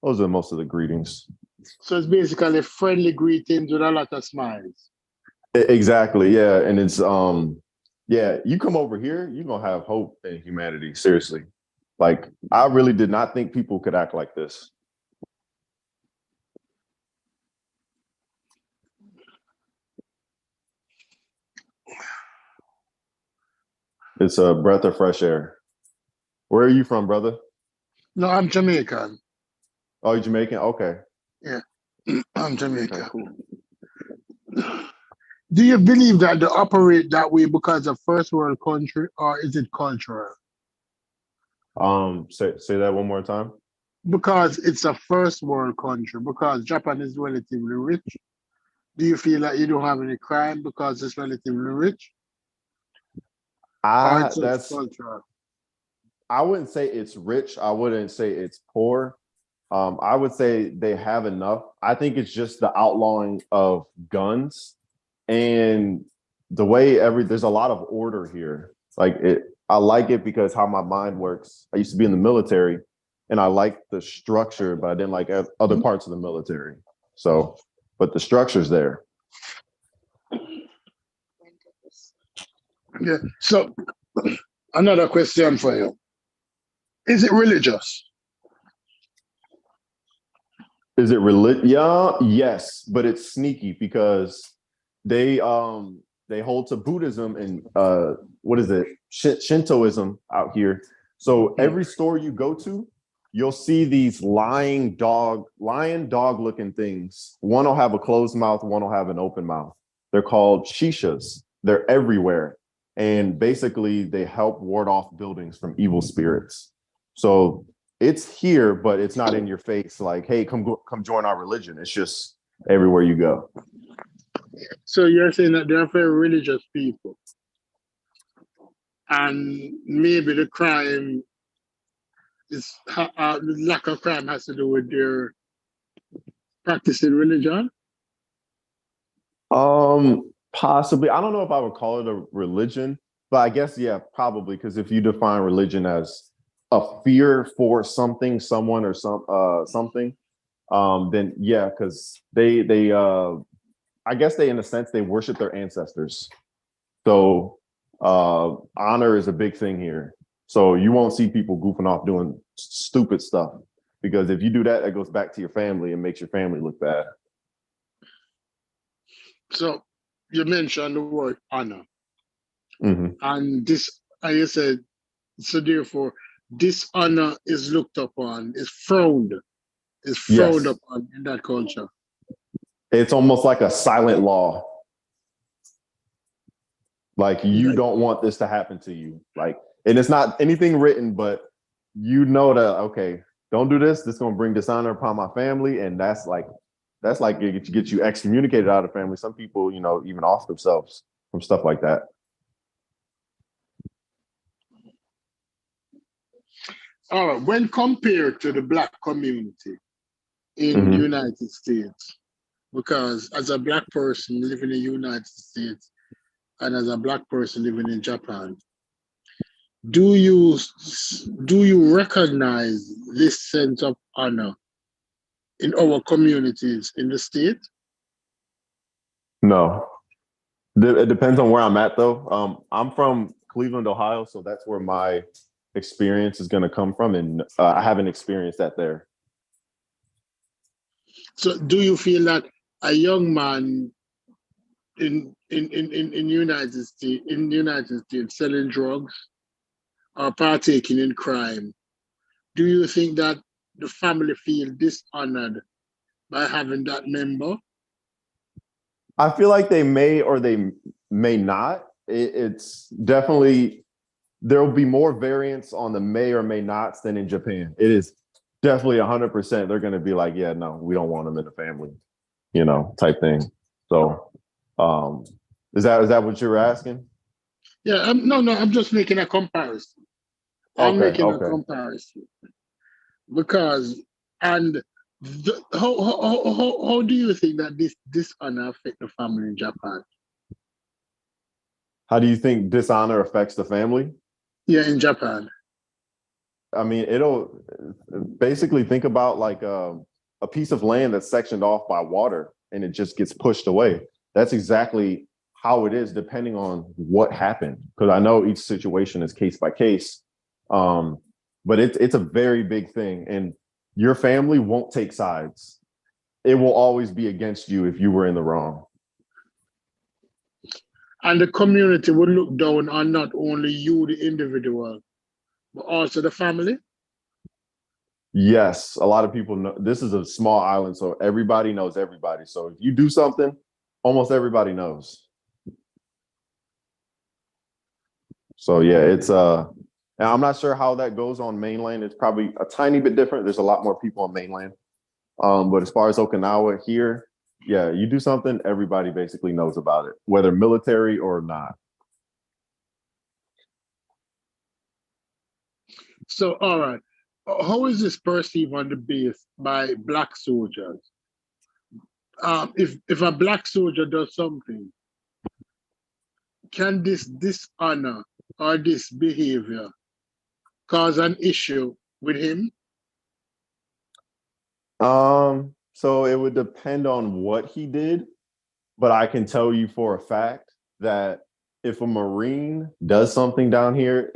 Those are most of the greetings. So it's basically friendly greetings with a lot of smiles. Exactly, yeah. And it's yeah, you come over here, you're gonna have hope in humanity, seriously. Like I really did not think people could act like this. It's a breath of fresh air. Where are you from, brother? No, I'm Jamaican. Oh, you're Jamaican? Okay. Yeah, I'm Jamaican. Okay, cool. Do you believe that they operate that way because of first world country, or is it cultural? Say that one more time. Because it's a first world country, because Japan is relatively rich. Do you feel like you don't have any crime because it's relatively rich? Or it's just cultural? I wouldn't say it's rich. I wouldn't say it's poor. I would say they have enough. I think it's just the outlawing of guns and the way there's a lot of order here. Like I like it because how my mind works. I used to be in the military and I liked the structure, but I didn't like other parts of the military. So, but the structure's there. Yeah. So another question for you. Is it religious? Is it religious? Yeah, yes, but it's sneaky because they hold to Buddhism and what is it? Shintoism out here. So every store you go to, you'll see these lion dog looking things. One will have a closed mouth, one will have an open mouth. They're called shishas. They're everywhere. And basically they help ward off buildings from evil spirits. So it's here, but it's not in your face like, hey, come join our religion. It's just everywhere you go. So you're saying that they're very religious people, and maybe the crime is the lack of crime has to do with their practicing religion. Possibly. I don't know if I would call it a religion, but I guess yeah, probably, because if you define religion as a fear for something, someone, or something, then yeah, because they I guess they, in a sense, they worship their ancestors. So honor is a big thing here. So you won't see people goofing off doing stupid stuff, because if you do that, it goes back to your family and makes your family look bad. So you mentioned the word honor, Mm-hmm. and this, and you said, so therefore, dishonor is looked upon, is frowned Yes. upon in that culture. It's almost like a silent law. Like, you don't want this to happen to you. Like, and it's not anything written, but you know that, okay, don't do this. This is going to bring dishonor upon my family. And that's like it get you excommunicated out of the family. Some people, you know, even off themselves from stuff like that. All right, when compared to the Black community in the United States, because as a Black person living in the United States and as a Black person living in Japan, do you recognize this sense of honor in our communities in the state? No, it depends on where I'm at, though. I'm from Cleveland, Ohio, so that's where my experience is going to come from, and I haven't experienced that there. So, do you feel that a young man in United States selling drugs or partaking in crime, do you think that the family feel dishonored by having that member? I feel like they may or they may not. It's definitely, there will be more variance on the may or may nots than in Japan. It is definitely 100%. They're going to be like, yeah, no, we don't want them in the family, you know, type thing. So is that what you were asking? Yeah, no, I'm just making a comparison. I'm making a comparison because, and how do you think that this dishonor affect the family in Japan? How do you think dishonor affects the family? Yeah, in Japan. I mean, it'll basically, think about like a piece of land that's sectioned off by water and it just gets pushed away. That's exactly how it is, depending on what happened. Because I know each situation is case by case, but it's a very big thing, and your family won't take sides. It will always be against you if you were in the wrong. And the community would look down on not only you, the individual, but also the family? Yes, a lot of people know this is a small island, so everybody knows everybody. So if you do something, almost everybody knows. So yeah, it's and I'm not sure how that goes on mainland. It's probably a tiny bit different. There's a lot more people on mainland. But as far as Okinawa here, yeah, you do something, everybody basically knows about it, whether military or not. So, all right. How is this perceived on the base by Black soldiers? If a Black soldier does something, can this dishonor or this behavior cause an issue with him? So it would depend on what he did, but I can tell you for a fact that if a Marine does something down here,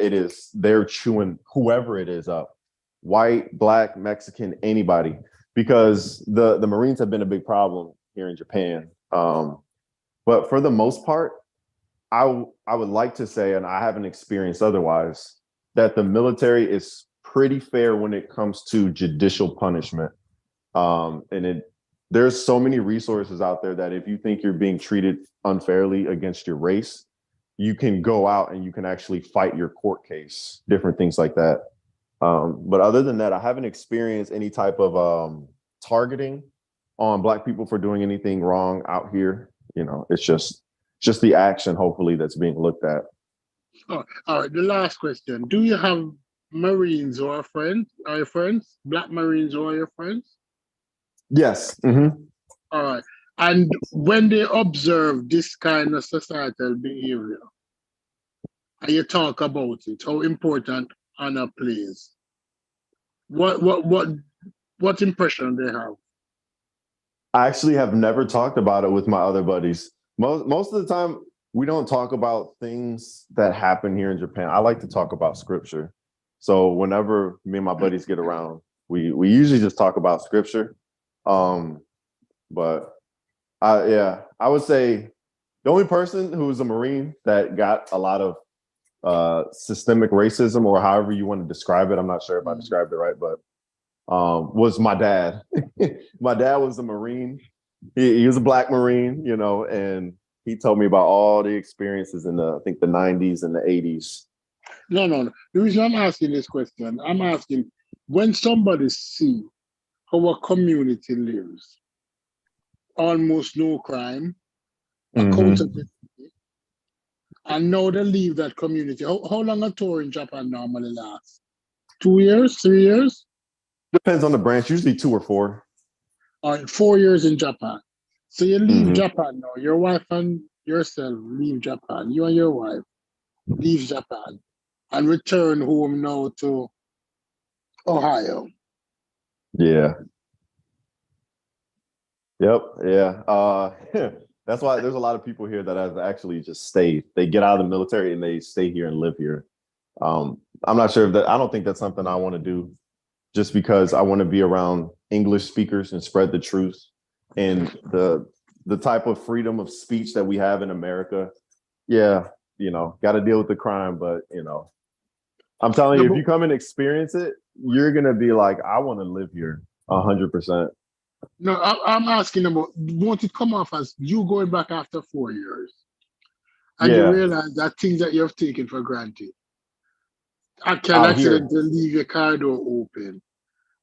they're chewing whoever it is up, white, Black, Mexican, anybody, because the Marines have been a big problem here in Japan. But for the most part, I would like to say, and I haven't experienced otherwise, that the military is pretty fair when it comes to judicial punishment. There's so many resources out there that if you think you're being treated unfairly against your race, you can go out and you can actually fight your court case, different things like that. But other than that, I haven't experienced any type of targeting on Black people for doing anything wrong out here. You know, it's just the action, hopefully, that's being looked at. Oh, all right. The last question: do you have Marines who are friends? Are your friends Black Marines who are your friends? Yes. All right. And when they observe this kind of societal behavior, and you talk about it, how important honor plays, what impression they have? I actually have never talked about it with my other buddies. Most of the time, we don't talk about things that happen here in Japan. I like to talk about scripture. So whenever me and my buddies get around, we usually just talk about scripture. But I would say the only person who was a Marine that got a lot of systemic racism, or however you want to describe it, I'm not sure if I described it right, but was my dad. My dad was a Marine. He was a Black Marine, you know, and he told me about all the experiences in I think the 90s and the 80s. No. The reason I'm asking this question, I'm asking, when somebody see how a community lives, almost no crime, accountability, and now they leave that community. How long a tour in Japan normally lasts? 2 years, 3 years? Depends on the branch, usually 2 or 4. 4 years in Japan. So you leave Japan now. Your wife and yourself leave Japan. You and your wife leave Japan and return home now to Ohio. Yeah. Yep. Yeah. That's why there's a lot of people here that have actually just stayed. They get out of the military and they stay here and live here. I'm not sure I don't think that's something I want to do, just because I want to be around English speakers and spread the truth and the type of freedom of speech that we have in America. Yeah, you know, got to deal with the crime, but you know, I'm telling you, if you come and experience it, you're gonna be like, I want to live here 100%. No, I'm asking about, won't it come off as you going back after 4 years and you realize that things that you have taken for granted? I can accidentally leave your car door open,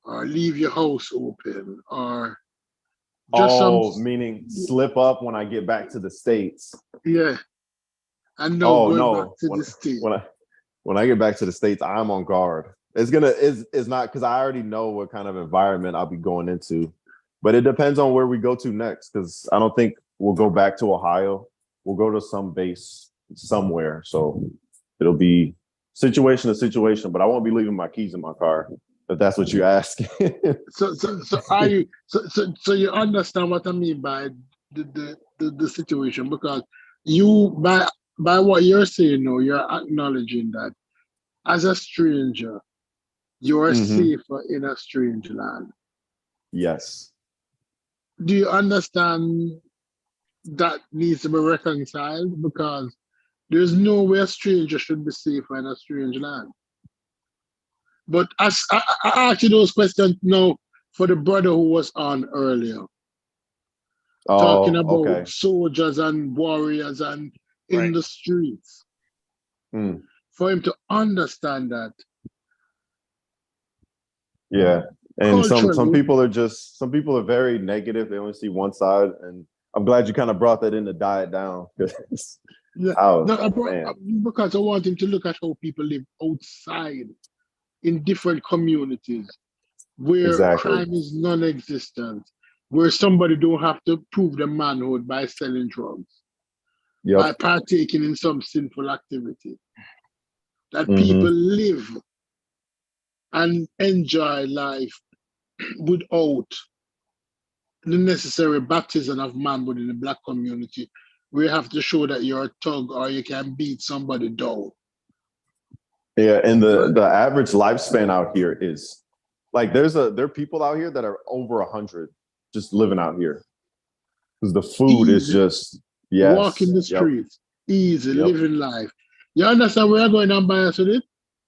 or leave your house open, or just meaning slip up when I get back to the States. Yeah. And no, back to the States. When I get back to the States, I'm on guard. It's not, because I already know what kind of environment I'll be going into. But it depends on where we go to next, because I don't think we'll go back to Ohio. We'll go to some base somewhere. So it'll be situation to situation, but I won't be leaving my keys in my car, if that's what you ask. So you understand what I mean by the situation, because you, by what you're saying now, you're acknowledging that as a stranger, you are safer in a strange land. Yes. Do you understand that needs to be reconciled? Because there's no way a stranger should be safer in a strange land. But as I asked you those questions now for the brother who was on earlier, talking about soldiers and warriors and in the streets. For him to understand that. Yeah. And some people are very negative. They only see one side. And I'm glad you kind of brought that in to die it down. Because I want him to look at how people live outside in different communities where crime is non-existent, where somebody don't have to prove their manhood by selling drugs, by partaking in some sinful activity. That people live and enjoy life without the necessary baptism of manhood in the Black community. We have to show that you're a thug or you can beat somebody down. Yeah, and the average lifespan out here is like there are people out here that are over 100 just living out here because the food is just walking the streets, easy, living life. You understand where I'm going on bias with it?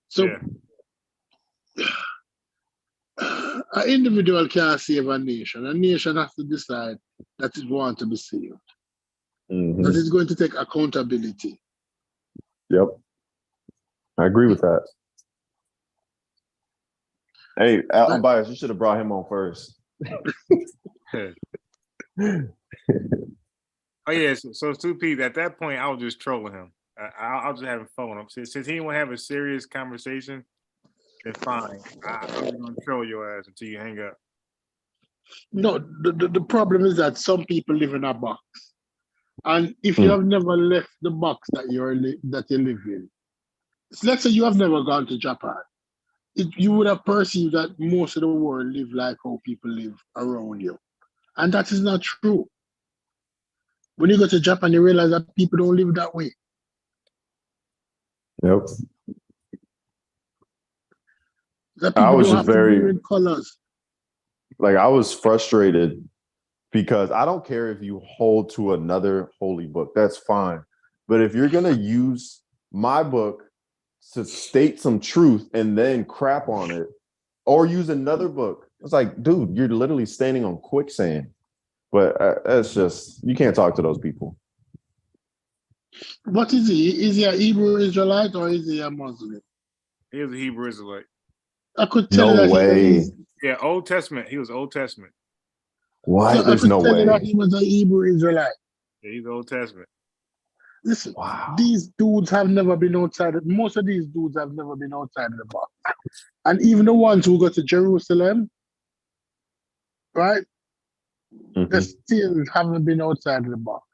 So An individual can't save a nation. A nation has to decide that it wants to be saved. Mhm. That is going to take accountability. Yep. I agree with that. Hey, I'm biased. You should have brought him on first. Oh yeah, so 2P. At that point, I was just trolling him. I was just having fun with him. Since he didn't want to have a serious conversation, then fine. I'm just gonna troll your ass until you hang up. No, the problem is that some people live in a box. And if you have never left the box that you live in, let's say you have never gone to Japan, you would have perceived that most of the world live like how people live around you. And that is not true. When you go to Japan, you realize that people don't live that way. Yep. That I people was don't just have to very, live in colors. like, I was frustrated because I don't care if you hold to another holy book, that's fine. But if you're going to use my book to state some truth and then crap on it, or use another book, it's like, dude, you're literally standing on quicksand. But that's just, you can't talk to those people. What is he? Is he a Hebrew Israelite or is he a Muslim? He was a Hebrew Israelite. I could tell you No that way. Yeah, Old Testament. He was Old Testament. What? I There's could no tell you that way. he was a Hebrew Israelite. Yeah, he's Old Testament. Listen, Wow. these dudes have never been outside. Most of these dudes have never been outside of the box. And even the ones who go to Jerusalem, right? They still haven't been outside of the box.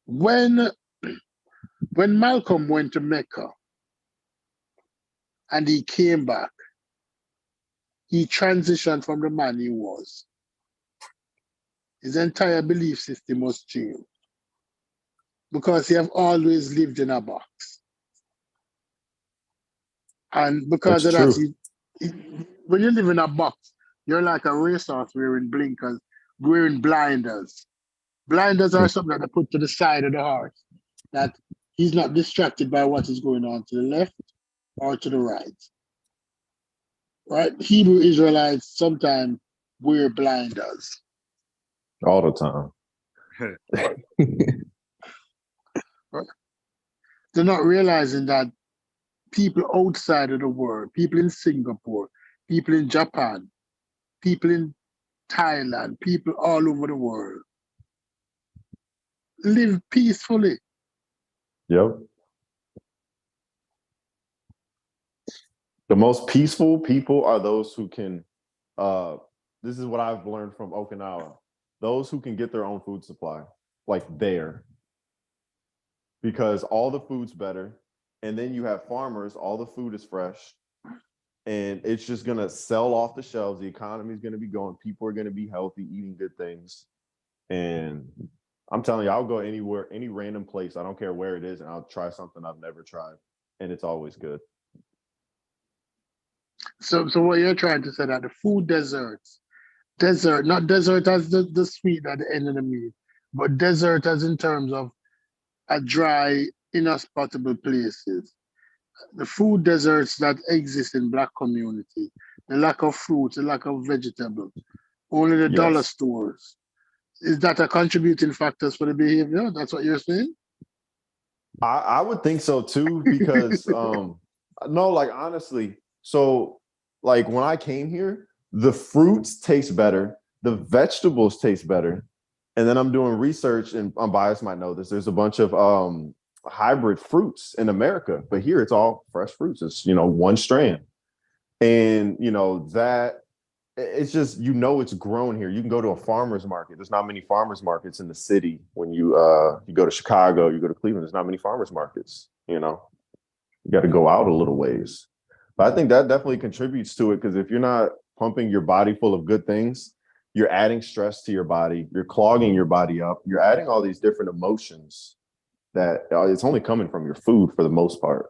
When Malcolm went to Mecca and he came back, he transitioned from the man he was. His entire belief system was changed because he have always lived in a box. And because That's of that, true. when you live in a box, you're like a racehorse wearing blinkers, wearing blinders. Blinders are something that they put to the side of the horse, that he's not distracted by what is going on to the left or to the right. Right? Hebrew Israelites sometimes wear blinders. All the time. Right? They're not realizing that people outside of the world, people in Singapore, people in Japan, people in Thailand, people all over the world live peacefully. Yep. The most peaceful people are those who can, this is what I've learned from Okinawa, those who can get their own food supply, like there. Because all the food's better. And then you have farmers, all the food is fresh. And it's just going to sell off the shelves. The economy is going to be going. People are going to be healthy, eating good things. And I'm telling you, I'll go anywhere, any random place. I don't care where it is. And I'll try something I've never tried. And it's always good. So what you're trying to say that the food desert, not desert as the sweet at the end of the meal, but desert as in terms of a dry, inhospitable places. The food deserts that exist in Black community, the lack of fruits, the lack of vegetables, only the dollar Yes. stores. Is that a contributing factors for the behavior? That's what you're saying? I would think so too, because no, like honestly, so like when I came here, the fruits taste better, the vegetables taste better. And then I'm doing research, and I'm biased, might know this. There's a bunch of hybrid fruits in America, but here it's all fresh fruits. It's, one strand. And that it's just, it's grown here. You can go to a farmer's market. There's not many farmers markets in the city. When you go to Chicago, you go to Cleveland, there's not many farmers markets. You got to go out a little ways. But I think that definitely contributes to it, because if you're not pumping your body full of good things, you're adding stress to your body, you're clogging your body up, you're adding all these different emotions that it's only coming from your food for the most part.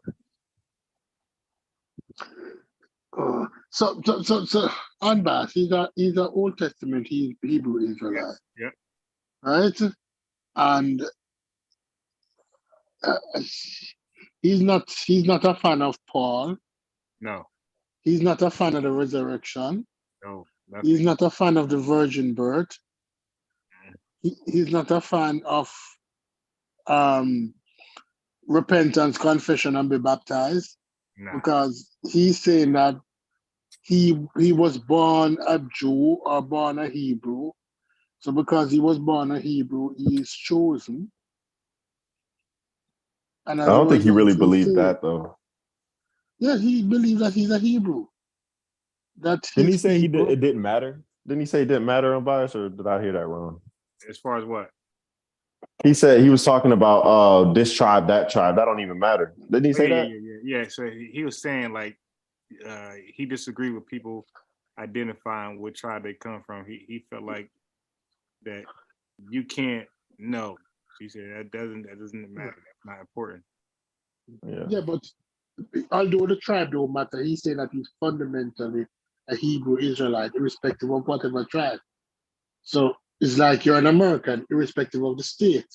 So Anbas, he's an Old Testament Hebrew Israelite. Yeah. Right? And he's not a fan of Paul. No. He's not a fan of the resurrection. No. He's not a fan of the virgin birth. He's not a fan of repentance, confession, and be baptized, because he's saying that he was born a Jew or born a Hebrew. So because he was born a Hebrew, he is chosen. And I as don't think he really Williamson believed said, that though. yeah, he believes that he's a Hebrew. That Didn't he his say people, it didn't matter? Didn't he say it didn't matter, unbiased, or did I hear that wrong? As far as what? He said he was talking about this tribe, that tribe. That don't even matter. Didn't he say that? Yeah. So he was saying like he disagreed with people identifying what tribe they come from. He felt like that you can't know. He said that doesn't matter. That's not important. yeah, but although the tribe don't matter, he's saying that he's fundamentally a Hebrew Israelite, irrespective of whatever tribe. So it's like you're an American, irrespective of the state.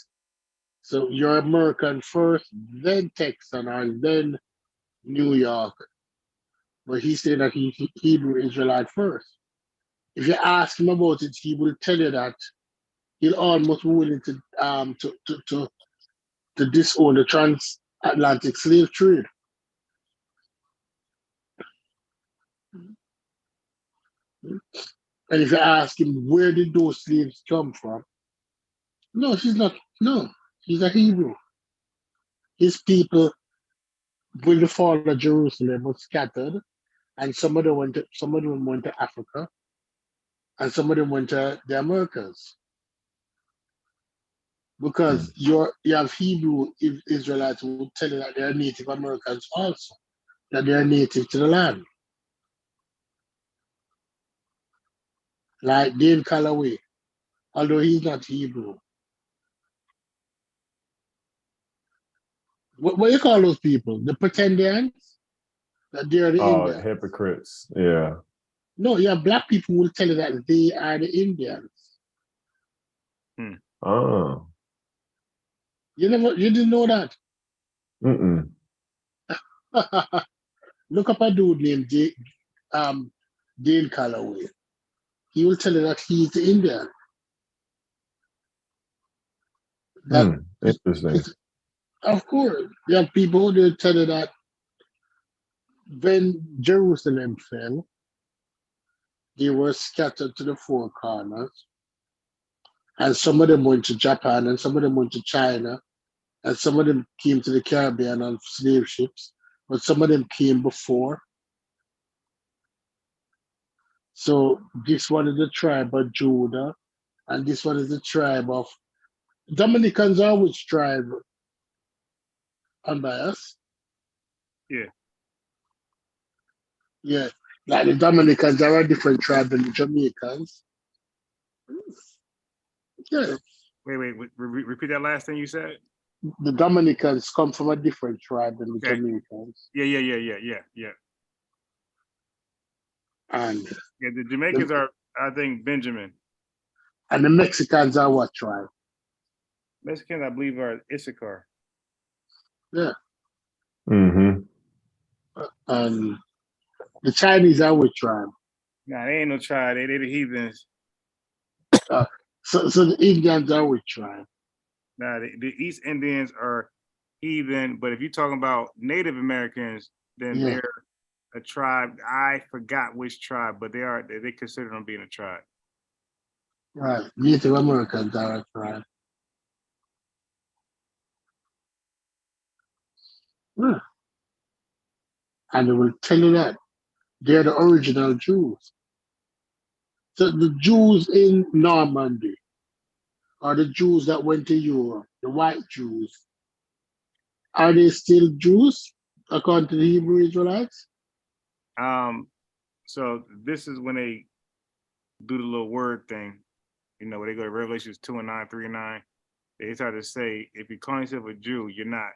So you're American first, then Texan, or then New York. But he's saying that he's Hebrew Israelite first. If you ask him about it, he will tell you that he'll almost be willing to disown the transatlantic slave trade. And if you ask him where did those slaves come from, no, he's not. No, he's a Hebrew. His people, when the fall of Jerusalem, was scattered, and some of them went to Africa, and some of them went to the Americas. Because you have Hebrew Israelites who will tell you that they are Native Americans also, that they are native to the land. Like Dave Calloway, although he's not Hebrew. What you call those people? The pretendians? That they are the Indians. Hypocrites. Yeah. No, yeah, black people will tell you that they are the Indians. Oh. You didn't know that? Mm-mm. Look up a dude named Dale Calloway. He will tell you that he's the Indian. Interesting. Of course, you have people who tell you that when Jerusalem fell, they were scattered to the four corners, and some of them went to Japan, and some of them went to China, and some of them came to the Caribbean on slave ships, but some of them came before. So this one is the tribe of Judah, and this one is the tribe of Dominicans are which tribe? Unbiased? Yeah. Yeah. Like the Dominicans are a different tribe than the Jamaicans. Yeah. Wait. Repeat that last thing you said. The Dominicans come from a different tribe than the Jamaicans. Yeah. And the Jamaicans are, I think, Benjamin. And the Mexicans are what tribe? Mexicans, I believe, are Issachar. Yeah. Mm-hmm. And the Chinese are which tribe? Nah, they ain't no tribe. They the heathens. So the Indians are which tribe? Nah, the East Indians are heathen, but if you're talking about Native Americans, then they're a tribe. I forgot which tribe, but they consider them being a tribe. Right. Native Americans are a tribe. Yeah. And they will tell you that they're the original Jews. So the Jews in Normandy are the Jews that went to Europe, the white Jews. Are they still Jews according to the Hebrew Israelites? So this is when they do the little word thing, where they go to Revelations 2:9, 3:9. They start to say, if you call yourself a Jew, you're not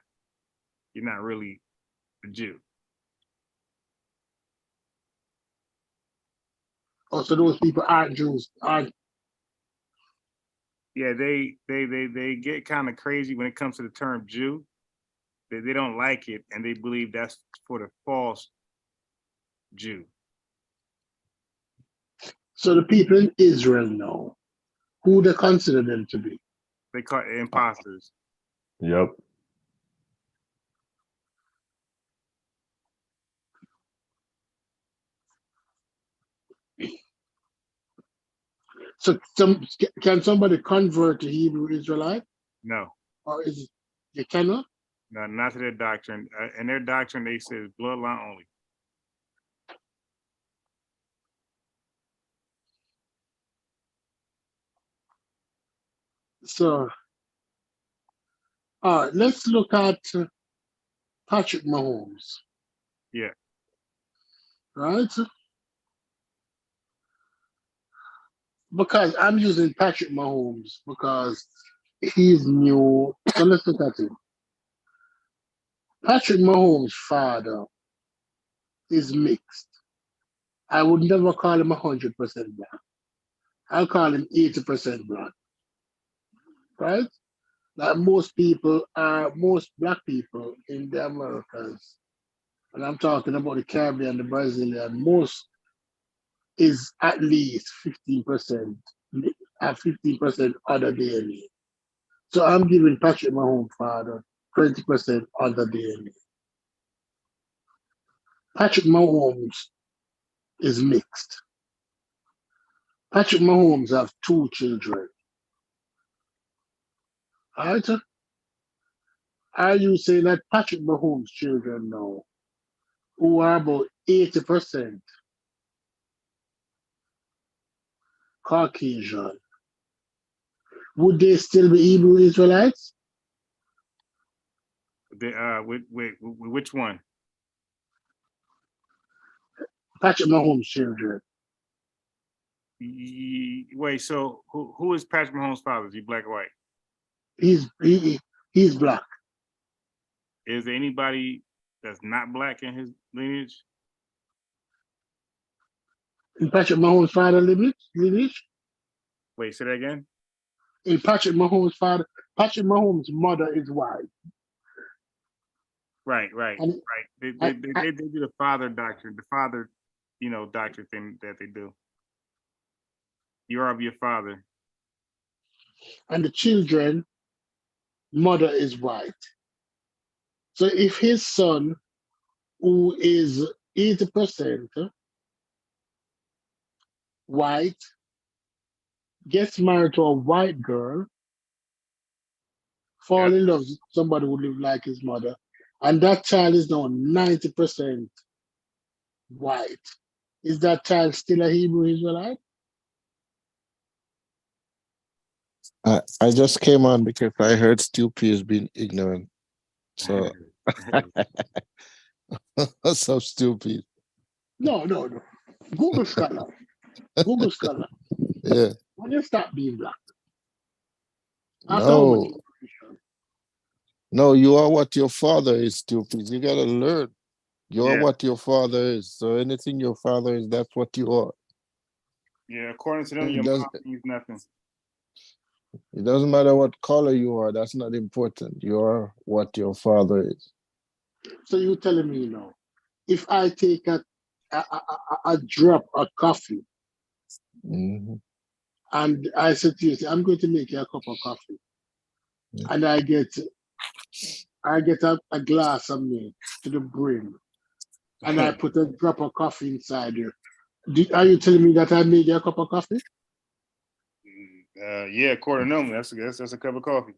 really a Jew. Oh, so those people aren't Jews, aren't? Yeah, they get kind of crazy when it comes to the term Jew. They don't like it, and they believe that's for the false Jew. So the people in Israel know who they consider them to be. They call it imposters. Yep. So can somebody convert to Hebrew Israelite? No, Or is it, you cannot? no, not to their doctrine. In their doctrine, they say it's bloodline only. So, all right, let's look at Patrick Mahomes, Yeah. right? Because I'm using Patrick Mahomes because he's new. So let's look at him. Patrick Mahomes' father is mixed. I would never call him 100% black. I'll call him 80% black, right? Like most black people in the Americas, and I'm talking about the Caribbean, the Brazilian, most is at least 15%, at 15% other DNA. So I'm giving Patrick Mahomes' father 20% other DNA. Patrick Mahomes is mixed. Patrick Mahomes have 2 children. All right? Are you saying that Patrick Mahomes' children now, who are about 80% Caucasian, would they still be Hebrew Israelites? Which one? Patrick Mahomes' children. Wait, so who is Patrick Mahomes' father? Is he black or white? He's black. Is there anybody that's not black in his lineage? In Patrick Mahomes' father lineage? Wait, say that again? In Patrick Mahomes' father, Patrick Mahomes' mother is white. Right. And, They do the father doctrine, doctrine thing that they do. You are of your father. and the children, mother is white. So if his son, who is 80% white, gets married to a white girl, fall in love with somebody who live like his mother, and that child is now 90% white, is that child still a Hebrew Israelite? I just came on because I heard Stupid is being ignorant. So so stupid. No. Google Scholar. Google Scholar. Yeah. When you stop being black, after how much No. No, you are what your father is, stupid. You gotta learn. You are what your father is. So anything your father is, that's what you are. Yeah, according to them, your It mom does means nothing. it doesn't matter what color you are, that's not important. You are what your father is. So you telling me now, if I take a drop of coffee Mm-hmm. and I said to you, I'm going to make you a cup of coffee, and I get a glass of milk to the brim, and I put a drop of coffee inside there. Are you telling me that I made you a cup of coffee? Yeah, according to them, that's a cup of coffee.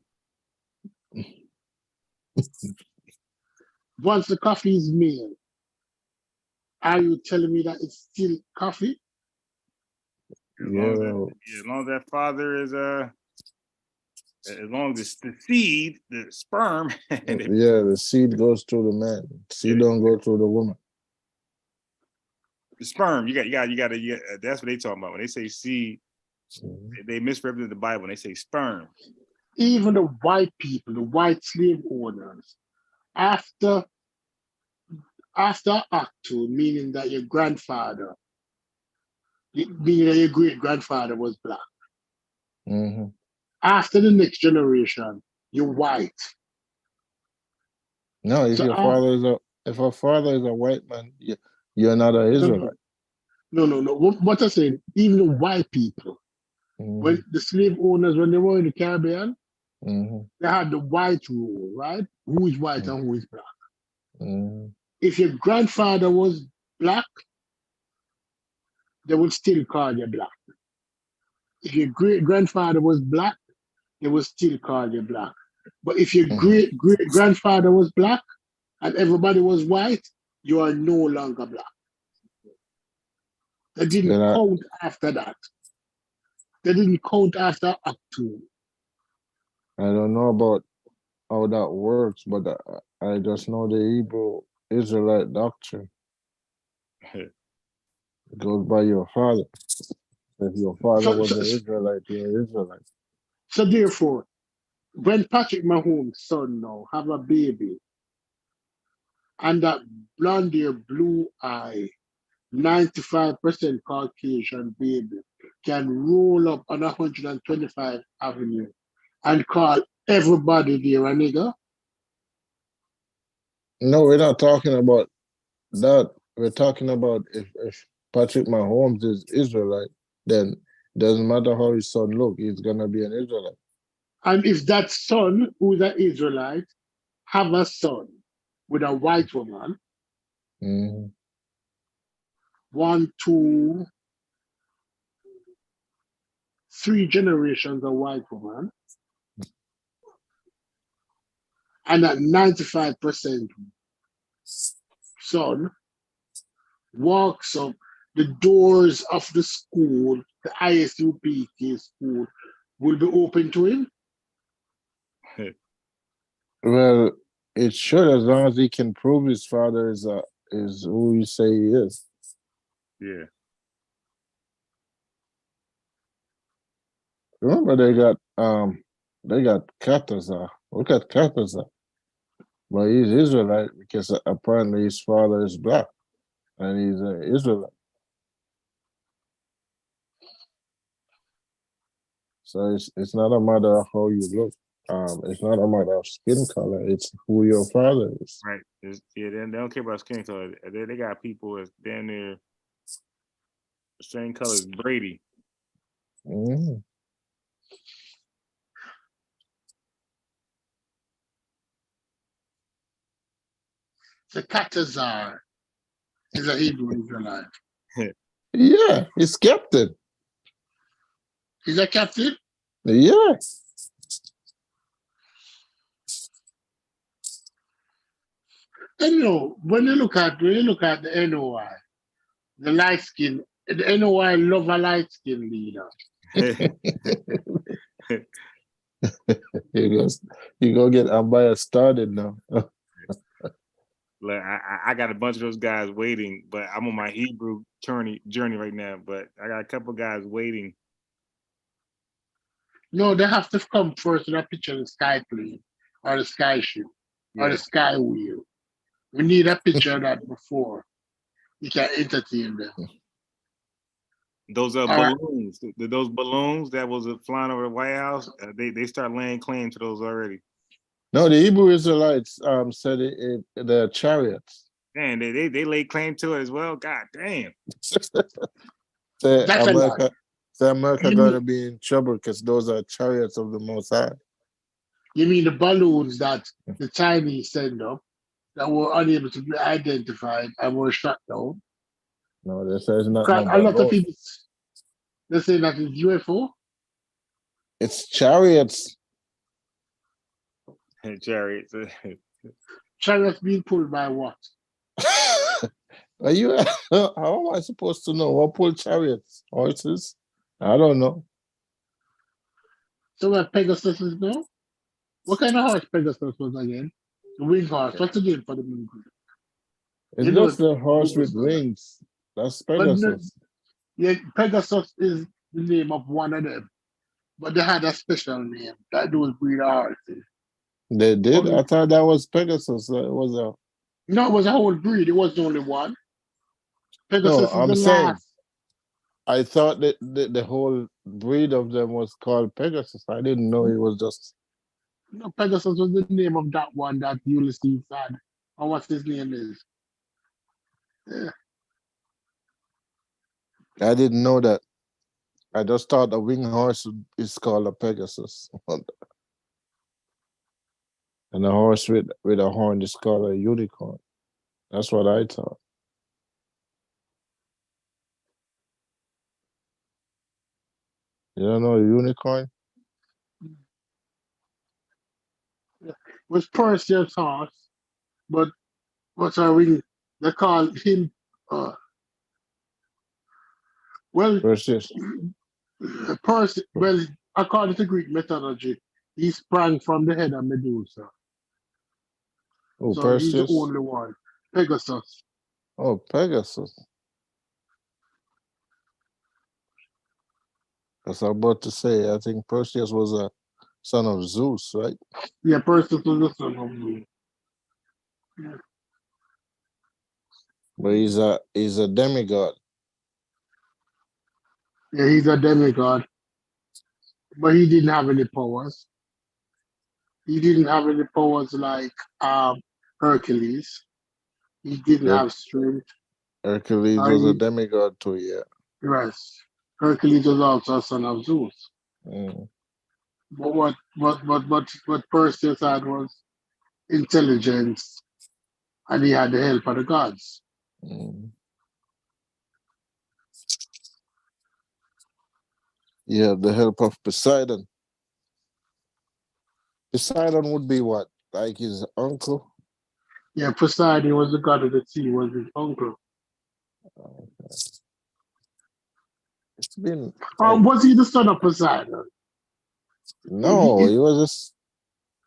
Once the coffee is made, are you telling me that it's still coffee? As long as that father is as long as the seed, the sperm. The seed goes through the man. Seed don't go through the woman. The sperm, you got to. That's what they talking about when they say seed. They misrepresent the Bible when they say sperm. Even the white people, the white slave owners, after Act 2, meaning that your grandfather, meaning that your great grandfather was black. Mm-hmm. After the next generation, you're white. No, if So your father is a white man, you're not an Israelite. No. What I said, even the white people, when the slave owners, when they were in the Caribbean, they had the white rule, right? Who is white and who is black. If your grandfather was black, they would still call you black. If your great grandfather was black, they would still call you black. But if your great grandfather was black and everybody was white, you are no longer black. They didn't count after that. They didn't count after Act 2. I don't know about how that works, but I just know the Hebrew Israelite doctrine. It goes by your father. If your father was an Israelite, you're an Israelite. So therefore, when Patrick Mahomes' son now have a baby, and that blonde hair, blue eye, 95% Caucasian baby can roll up on 125 Avenue and call everybody there a nigga? No, we're not talking about that. We're talking about if Patrick Mahomes is Israelite, then doesn't matter how his son look, he's gonna be an Israelite. And if that son, who's an Israelite, have a son with a white woman, 1, 2, 3 generations of white woman, and that 95% son walks up the doors of the school, the ISUPK school, will be open to him? Well, it should, as long as he can prove his father is who you say he is. Yeah. Remember they got Katazar. Look at Katazar. But he's Israelite because apparently his father is black and he's an Israelite. So it's not a matter of how you look. It's not a matter of skin color. It's who your father is. Right. They don't care about skin color. They got people that's damn near the same color as Brady. Mm. The Katazar is a Hebrew Israelite. Yeah, he's captain. He's a captain? Yeah. And you know, when you look at the NOI, the light skin, the NOI love a light skin leader. You go get Ambaya started now. Like I got a bunch of those guys waiting, but I'm on my Hebrew journey right now. But I got a couple guys waiting. No, they have to come first with a picture of the sky plane or the sky ship or the sky wheel. We need a picture of that before we can entertain them. Those balloons, those balloons that was flying over the White House, they start laying claim to those already. No, the Hebrew Israelites said they're chariots. Man, they laid claim to it as well. God damn. America gonna be in trouble because those are chariots of the Most High. You mean the balloons that the Chinese send up that were unable to be identified and were shut down? No, they say it's not. A lot of people they say that it's UFO. It's chariots. Chariots. Chariots being pulled by what? Are you? How am I supposed to know? What pull chariots? Horses? I don't know. So where Pegasus is now? What kind of horse Pegasus was again? The wing horse. What's the name for the wing horse? It's just a horse with wings. That's Pegasus. Yeah, Pegasus is the name of one of them. But they had a special name. That those breed of horses. They did? I thought that was Pegasus. It was No, it was a whole breed. It wasn't only one. Pegasus is the last. I thought that the whole breed of them was called Pegasus. I didn't know it was just. No, Pegasus was the name of that one that Ulysses had. Or what his name is. Yeah. I didn't know that. I just thought a winged horse is called a Pegasus. And a horse with a horn is called a unicorn. That's what I thought. You don't know a unicorn? Was Perseus' horse, but what's our ring? They call him. Well, Perseus. Perseus. Well, according to Greek mythology, he sprang from the head of Medusa, Oh, so he's the Perseus. only one. Pegasus. Oh, Pegasus. As I'm about to say, I think Perseus was a son of Zeus, right? Yeah, Perseus was the son of Zeus. Yeah. But he's a demigod. Yeah, he's a demigod, but he didn't have any powers. He didn't have any powers like Hercules. He didn't Her- have strength. Hercules Uh, was a he, demigod too, yeah. yes, Hercules was also a son of Zeus. Mm, But what Perseus had was intelligence, and he had the help of the gods. mm. Yeah, the help of Poseidon. Poseidon would be what? Like his uncle? Yeah, Poseidon was the god of the sea, was his uncle. It's been Or like was he the son of Poseidon? no, He, he was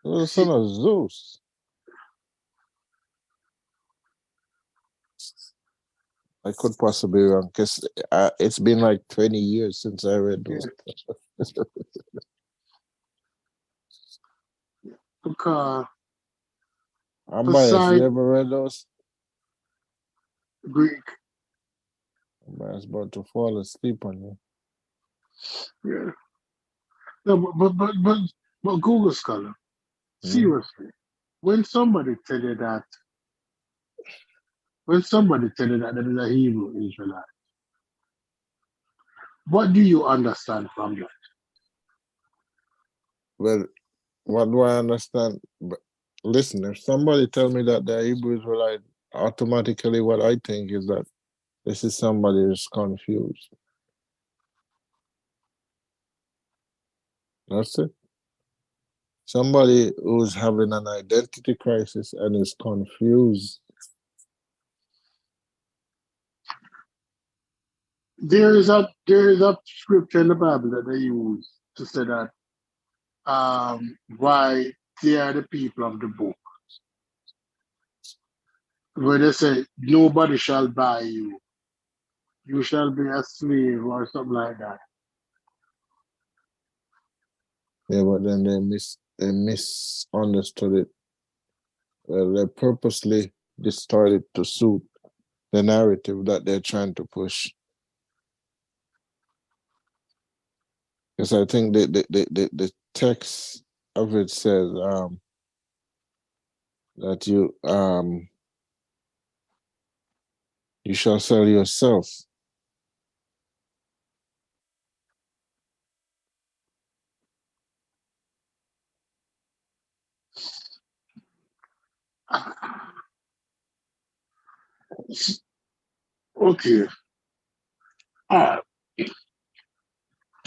a son of Zeus. I could possibly be wrong because it's been like 20 years since I read yeah, those. because I'm biased. You Poseidon, ever read those? Greek. I'm biased about to fall asleep on you. Yeah. No, but Google Scholar, Hmm? seriously, when somebody tell you that, when somebody tell you that there is a Hebrew Israelite, what do you understand from that? Well, what do I understand? But listen, if somebody tell me that they're Hebrew Israelite, automatically what I think is that this is somebody who's confused. That's it. Somebody who's having an identity crisis and is confused. There is a scripture in the Bible that they use to say that why they are the people of the book, where they say nobody shall buy you, you shall be a slave or something like that. Yeah, but then they misunderstood it. Well, they purposely distorted to suit the narrative that they're trying to push. Because I think the text of it says that you shall sell yourself. Okay.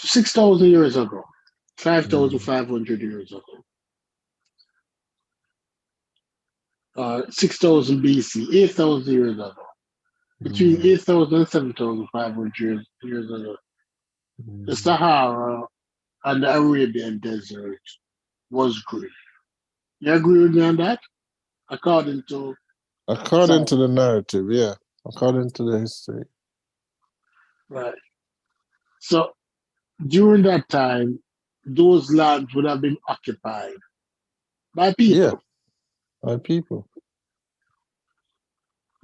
6,000 years ago, 5,500 years ago, 6,000 BC, 8,000 years ago, between 8,000 and 7,500 years ago, the Sahara and the Arabian desert was green. You agree with me on that? According to According to science, the narrative, yeah. According to the history. right? So during that time, those lands would have been occupied by Yeah, people by people.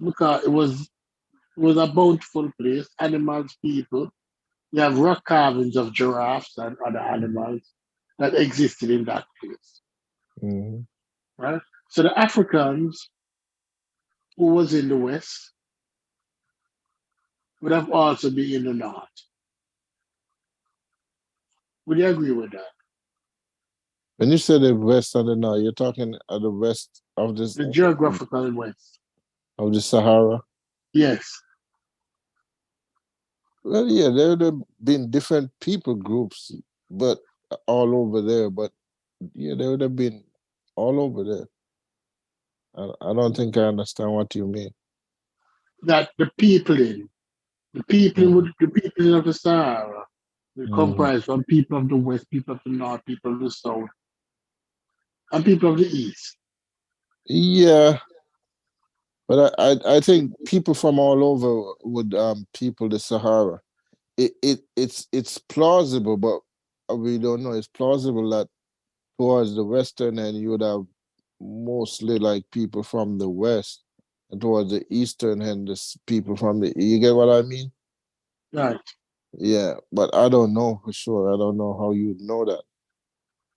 because it was a bountiful place, animals, people. You have rock carvings of giraffes and other animals that existed in that place, Mm-hmm. right? So the Africans who was in the West, would have also been in the north. Would you agree with that? When you say the west and the north, you're talking at the west of this The geographical west. of the Sahara. Yes. Well, yeah, there would have been different people groups, but all over there. But yeah, there would have been all over there. I don't think I understand what you mean. That the people in the people of the Sahara, they comprise from people of the west, people of the north, people of the south, and people of the east. Yeah, but I think people from all over would people the Sahara. It's plausible, but we don't know. It's plausible that towards the western end you would have mostly like people from the west, and towards the eastern end people from the. You get what I mean? Right. Yeah, but I don't know for sure. I don't know how you'd know that.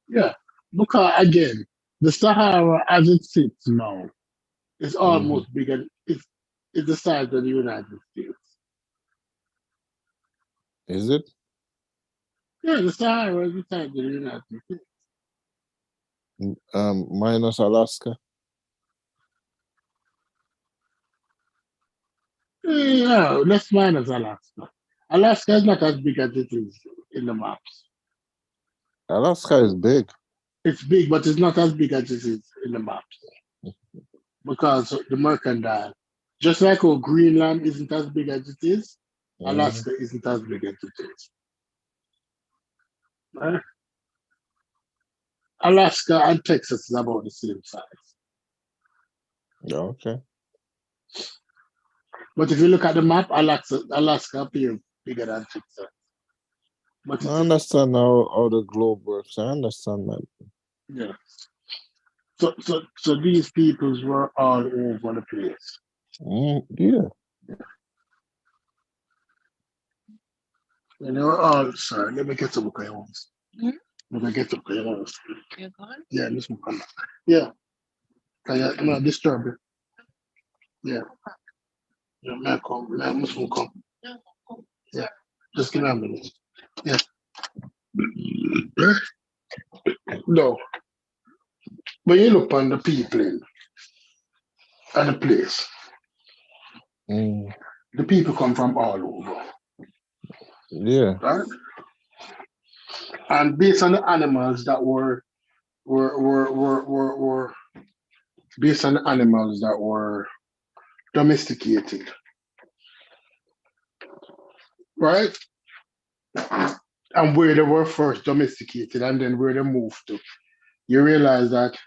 Yeah. Because again, the Sahara as it sits now is almost bigger. It's the size of the United States. Is it? Yeah, the Sahara is the size of the United States. Minus Alaska. Yeah, let's minus Alaska. Alaska is not as big as it is in the maps. Alaska is big. It's big, but it's not as big as it is in the maps because the mercantile. Just like how Greenland isn't as big as it is, Alaska isn't as big as it is. Right? Alaska and Texas is about the same size. Yeah, okay. But if you look at the map, Alaska appears bigger than Texas. But I understand how the globe works. I understand that. yeah. So these peoples were all over the place. Yeah. And they were all, sorry, let me get some crayons. Let me get some crayons. You're gone? Yeah, this one come back. Yeah. I'm not disturbing. Yeah. Yeah, man, come. Man, this one come. Yeah. Just give me a minute. Yeah. No. When you look on the people in and the place, the people come from all over. Yeah. Right? And based on the animals that were based on the animals that were domesticated. Right? And where they were first domesticated and then where they moved to. You realize that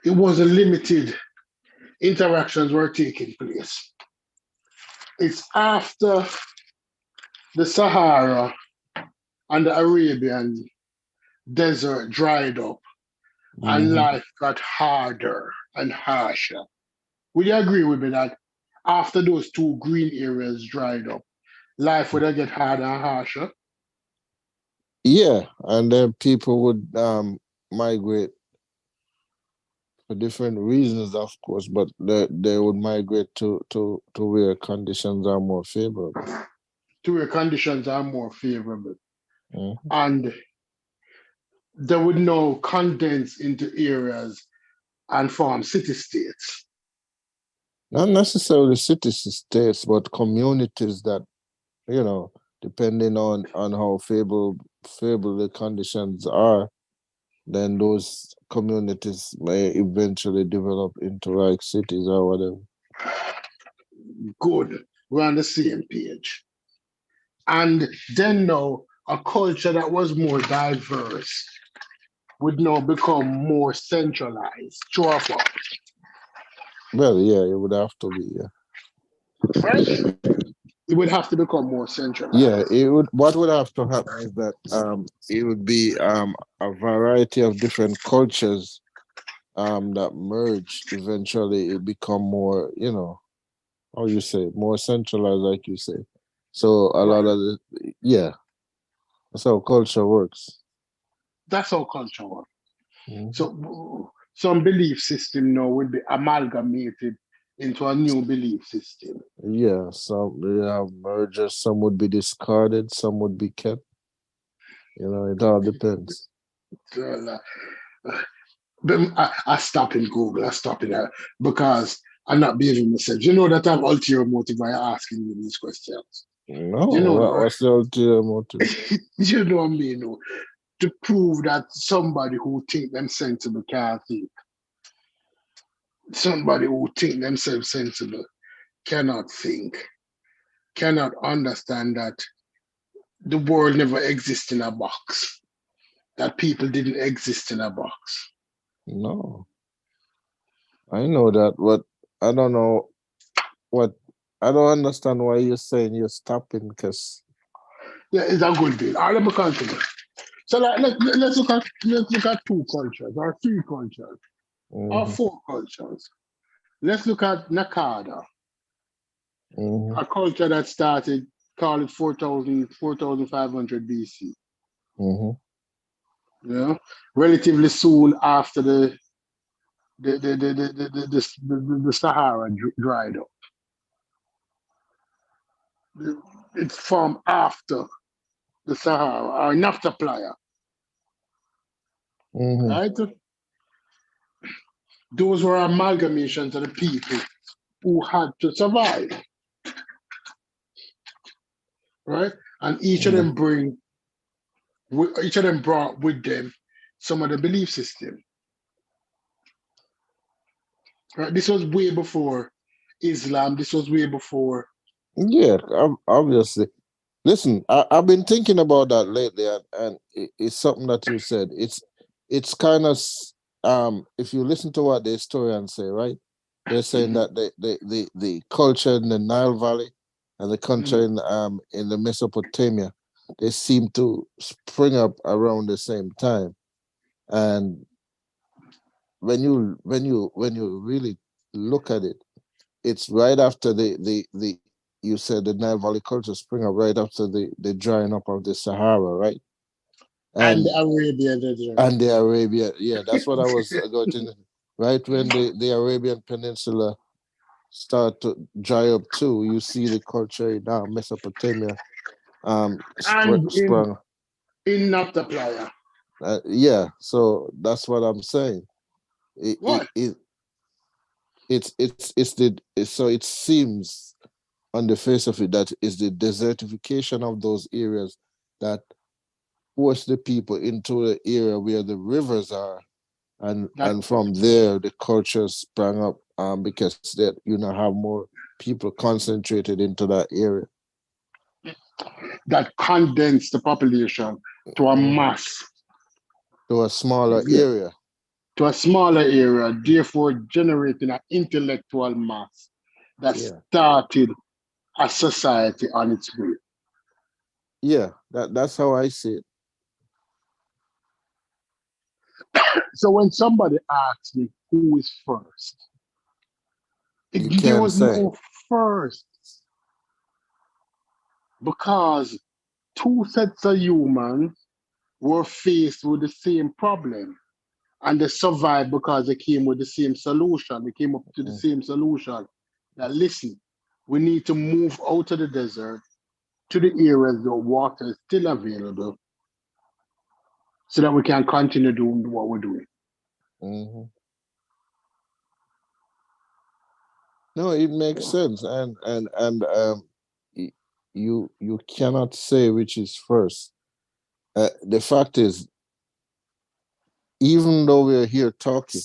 it wasn't limited interactions were taking place. It's after the Sahara and the Arabian desert dried up and life got harder and harsher. Would you agree with me that after those two green areas dried up, life would get harder and harsher? Yeah, and then people would migrate for different reasons, of course, but they would migrate to where conditions are more favorable. To where conditions are more favorable. And they would now condense into areas and form city-states. Not necessarily city-states, but communities that, depending on how favorable the conditions are, then those communities may eventually develop into like cities or whatever. Good. We're on the same page. And then now, a culture that was more diverse would now become more centralized. True or false? Well, yeah, it would have to be, yeah. Right? It would have to become more centralized. Yeah, it would. What would have to happen is that it would be a variety of different cultures that merge. Eventually, it become more, how you say, more centralized, like you say. So a lot of that's how culture works. That's how culture works. So some belief system now would be amalgamated into a new belief system. Yeah, some they have mergers, some would be discarded, some would be kept. It all depends. So, but I stop in Google, I stop in that because I'm not behaving myself. You know that I'm ulterior motive by asking you these questions. No, You know that, right? what's the ulterior motive? You know what I mean? No? To prove that somebody who think them sensible can't think. Somebody who think themselves sensible cannot think, cannot understand that the world never exists in a box, that people didn't exist in a box. No, I know that, but I don't know what. I don't understand why you're saying you're stopping because Yeah, it's a good deal. All of them continue. So like, let's look at two cultures or three cultures or four cultures. Let's look at Nakada, a culture that started, call it 4,500 BC. Mhm. You know, relatively soon after the Sahara dried up. It's formed after the Sahara, or naphtha playa, right? Those were amalgamations of the people who had to survive, right? And each of them brought with them some of the belief system. Right? This was way before Islam. This was way before. Yeah, obviously. Listen, I've been thinking about that lately, and it's something that you said. It's kind of if you listen to what the historians say, right? They're saying that the culture in the Nile Valley and the culture in the Mesopotamia, they seem to spring up around the same time. And when you really look at it, it's right after the you said the Nile Valley culture spring up right after the drying up of the Sahara, right? And And the Arabian desert. and the Arabia, yeah, that's what I was going to. Right when the Arabian Peninsula start to dry up too, you see the culture in Mesopotamia And sprung. in naphtha playa. Yeah, so that's what I'm saying. It, it, What? it so it seems on the face of it that is the desertification of those areas that force the people into the area where the rivers are, and from there the culture sprang up because that have more people concentrated into that area. That condensed the population to a mass. To a smaller area. To a smaller area, therefore generating an intellectual mass that started a society on its way. Yeah, that's how I see it. So when somebody asks me who is first, there was no first, because two sets of humans were faced with the same problem, and they survived because they came with the same solution. They came up to the same solution. That listen, we need to move out of the desert to the areas where water is still available, so that we can continue doing what we're doing. No, it makes sense, and you cannot say which is first. The fact is, even though we're here talking,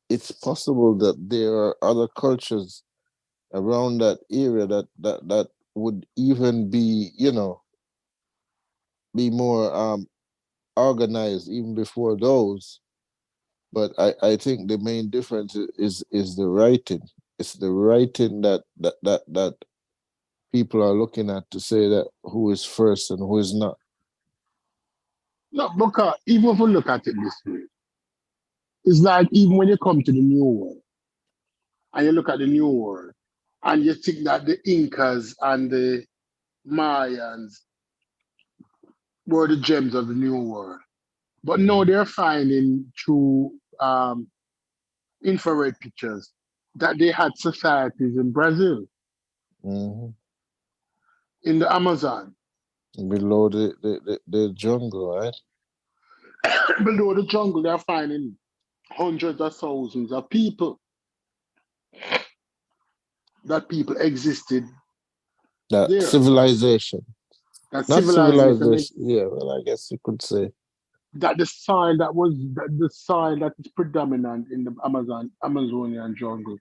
it's possible that there are other cultures around that area that would even be be more organized even before those. But I think the main difference is the writing. It's the writing that people are looking at to say that who is first and who is not. No, because even if we look at it this way, it's like even when you come to the New World and you look at the New World and you think that the Incas and the Mayans were the gems of the New World. But no, they're finding through infrared pictures that they had societies in Brazil, Hmm. in the Amazon, Below the jungle, right? below the jungle. They're finding hundreds of thousands of people. That people existed That there. civilization. That Not civilization civilization. existed. Yeah, well, I guess you could say. That the soil that is predominant in the Amazonian jungle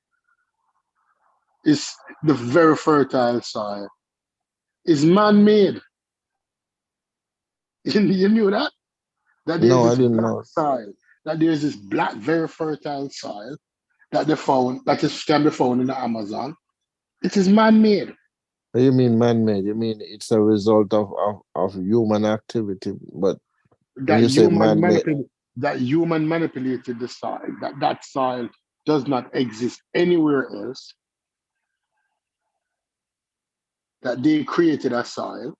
is the very fertile soil. Is man-made. You knew that? That there's No, I this didn't black know. soil, that there's this black, very fertile soil that they found, can be found in the Amazon. It is man-made. What do you mean man-made? You mean it's a result of human activity? But when That you say human man-made, manipulated that human manipulated the soil. That soil does not exist anywhere else. That they created a soil,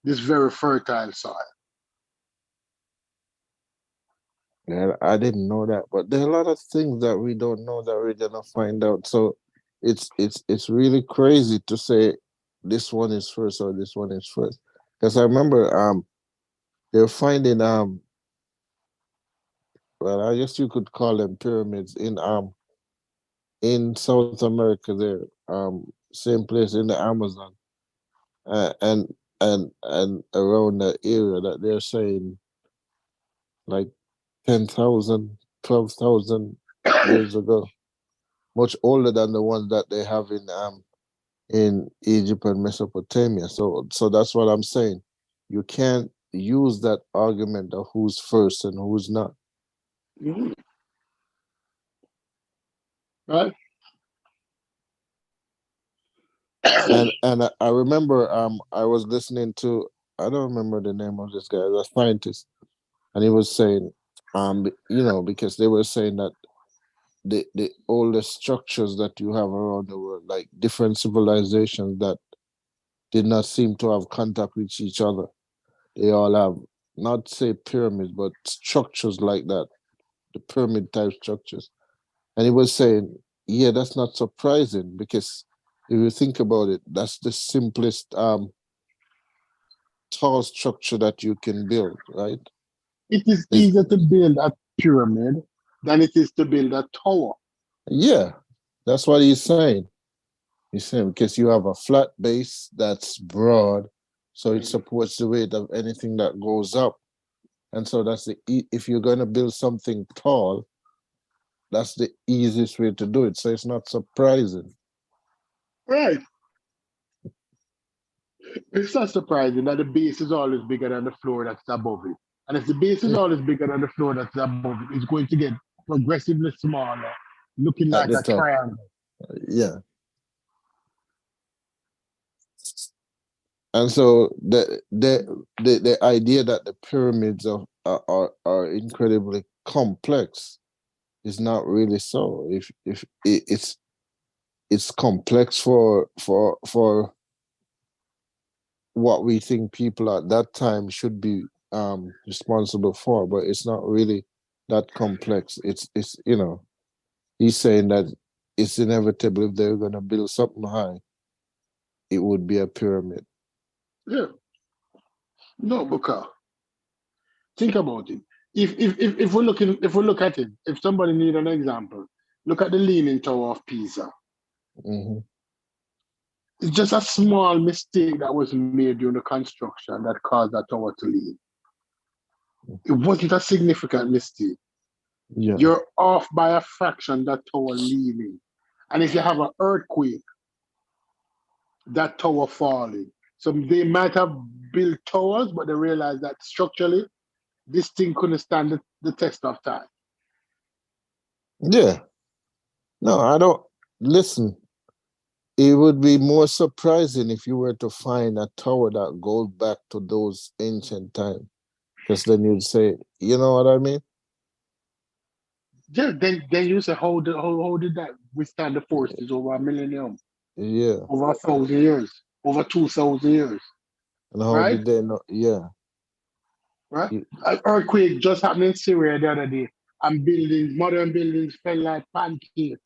this very fertile soil. yeah, I didn't know that. But there are a lot of things that we don't know that we're gonna find out. So it's really crazy to say this one is first or this one is first. Because I remember they're finding well, I guess you could call them pyramids in South America there, same place in the Amazon, and and around the area that they're saying like 10,000, 12,000 years ago, much older than the ones that they have in Egypt and Mesopotamia. So that's what I'm saying. You can't use that argument of who's first and who's not. Mhm. Right? And I remember I was listening to, I don't remember the name of this guy, the scientist, and he was saying because they were saying that the oldest structures that you have around the world, like different civilizations that did not seem to have contact with each other, they all have, not say pyramids, but structures like that, the pyramid type structures. And he was saying, yeah, that's not surprising because if you think about it, that's the simplest tall structure that you can build, right? It is Is easier to build a pyramid than it is to build a tower. yeah, that's what he's saying. He's saying because you have a flat base that's broad, so it supports the weight of anything that goes up. And so that's if you're going to build something tall, that's the easiest way to do it. So it's not surprising. Right. It's not surprising that the base is always bigger than the floor that's above it. And if the base is always bigger than the floor that's above it, it's going to get progressively smaller, looking At like the a top. triangle. Yeah. And so the idea that the pyramids are incredibly complex is not really so. If it's complex for what we think people at that time should be responsible for, but it's not really that complex. It's he's saying that it's inevitable if they're gonna build something high, it would be a pyramid. Yeah. No, because think about it. If we look at it, if somebody need an example, look at the Leaning Tower of Pisa. Hmm. It's just a small mistake that was made during the construction that caused that tower to lean. It wasn't a significant mistake. Yeah. You're off by a fraction that tower leaning. And if you have an earthquake, that tower falling. So they might have built towers, but they realized that structurally, this thing couldn't stand the test of time. Yeah. No, I don't listen. It would be more surprising if you were to find a tower that goes back to those ancient times. Because then you'd say, you know what I mean? Yeah, then you say, how did that withstand the forces over a millennium, Yeah. over 1,000 years, over 2,000 years, And how right? did they know? Yeah. Right? You, An earthquake just happened in Syria the other day. and buildings, modern buildings fell like pancake.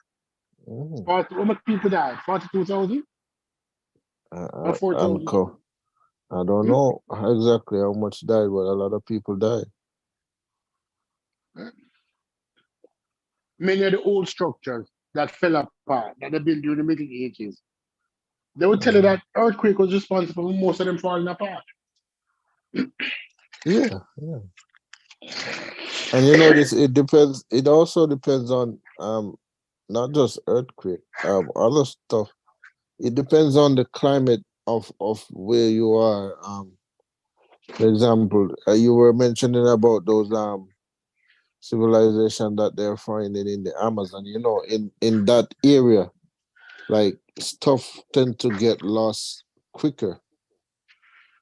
Mm. How much people died? 42,000 or 4,000? I don't know exactly how much died, but a lot of people died. Many of the old structures that fell apart, that they built during the Middle Ages, they would tell you that earthquake was responsible for most of them falling apart. Yeah, yeah. And you know this, it depends, it also depends on not just earthquake, other stuff. It depends on the climate of where you are. For example, you were mentioning about those civilization that they're finding in the Amazon. You know, in that area, like stuff tend to get lost quicker.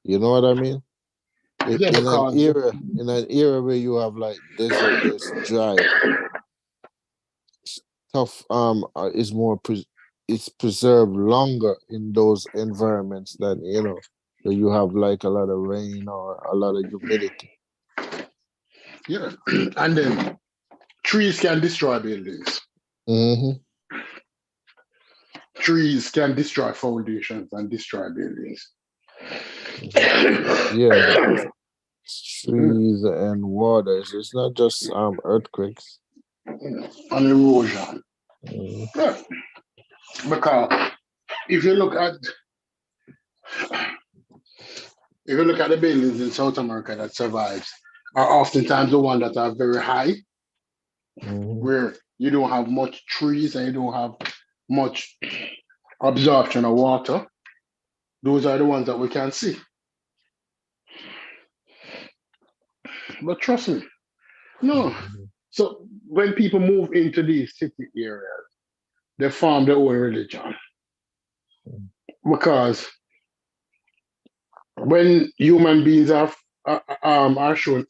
You know what I mean? Yeah, because In an area where you have like desert, it's dry. Stuff is more it's preserved longer in those environments than where you have like a lot of rain or a lot of humidity. yeah, and then trees can destroy buildings. Mm-hmm. Trees can destroy foundations and destroy buildings. Yeah, trees and waters. It's not just earthquakes. And erosion. Mm-hmm. Yeah. Because if you look at the buildings in South America that survives, are oftentimes the ones that are very high, where you don't have much trees and you don't have much absorption of water. Those are the ones that we can see. But trust me, no. So when people move into these city areas, they form their own religion. Because when human beings are shown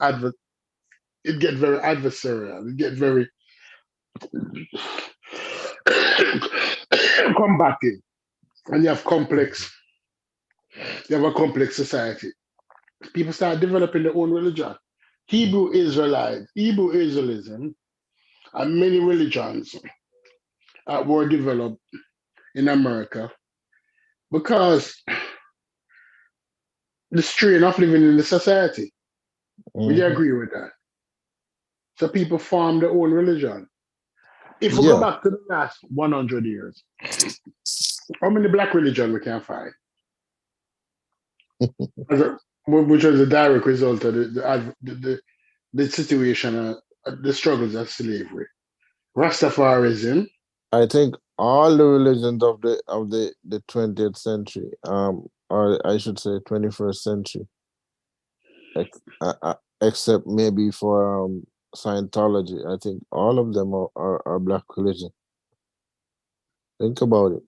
it get very adversarial. It get very combative, and you have a complex society. People start developing their own religion. Hebrew Israelism, and many religions were developed in America because the strain of living in the society. Would you agree with that? So people form their own religion. If we go back to the last 100 years, how many black religion we can find? Which was a direct result of the situation, the struggles of slavery. Rastafarism. I think all the religions of the 20th century, or I should say 21st century, except maybe for Scientology, I think all of them are black religion. Think about it.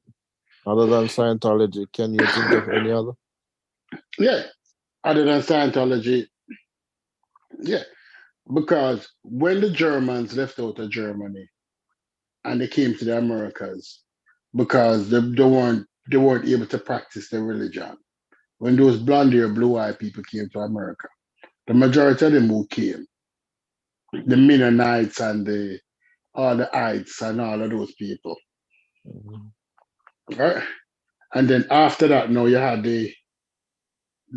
Other than Scientology, can you think of any other? Yeah, other than Scientology, yeah, because when the Germans left out of Germany and they came to the Americas, because they weren't able to practice their religion. When those blonde-haired, blue-eyed people came to America, the majority of them who came, the Mennonites and all the Ites and all of those people, right? And then after that, now you had the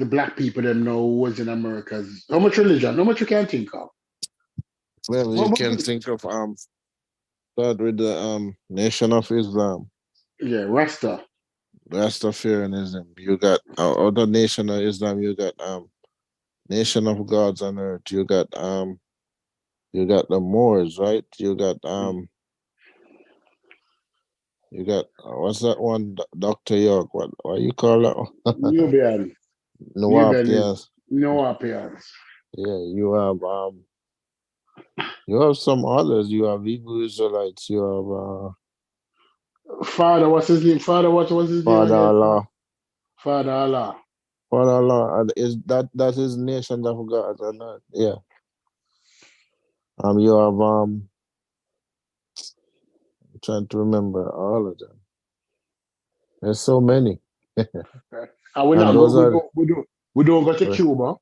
black people them know who was in Americas. How much religion? How much you can think of? Well, you can think of start with the Nation of Islam. Yeah, Rastafarianism. You got other Nation of Islam. You got Nation of Gods on Earth. You got the Moors, right? You got what's that one? Dr. York. What you call that one? Nubian. Nuwapians. Nuwapians. Yeah, you have some others. You have Hebrew Israelites. You have Father, what's his name? Father, what was his Father name? Allah. Father Allah. Father Allah. Is that is Nation of God or not? Yeah. You have I'm trying to remember all of them. There's so many. And we And those are we don't go to Cuba.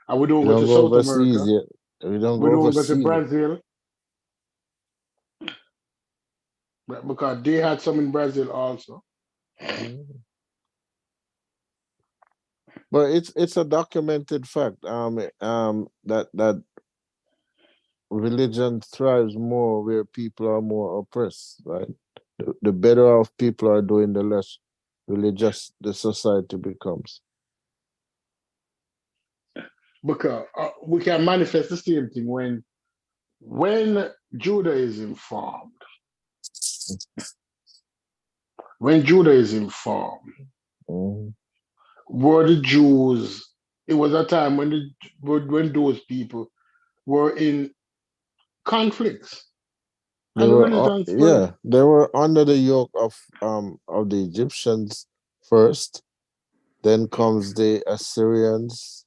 And we don't go to South overseas America. yet. We don't We go don't go to overseas. Brazil. But because they had some in Brazil also. Mhm. But it's a documented fact. That religion thrives more where people are more oppressed, right? The better off people are doing, the less religious the society becomes. Because we can manifest the same thing when Judaism formed. When Judaism formed, Mhm. were the Jews? It was a time when those people were in conflicts, They and the were religion spread. yeah, they were under the yoke of the Egyptians first. Then comes the Assyrians,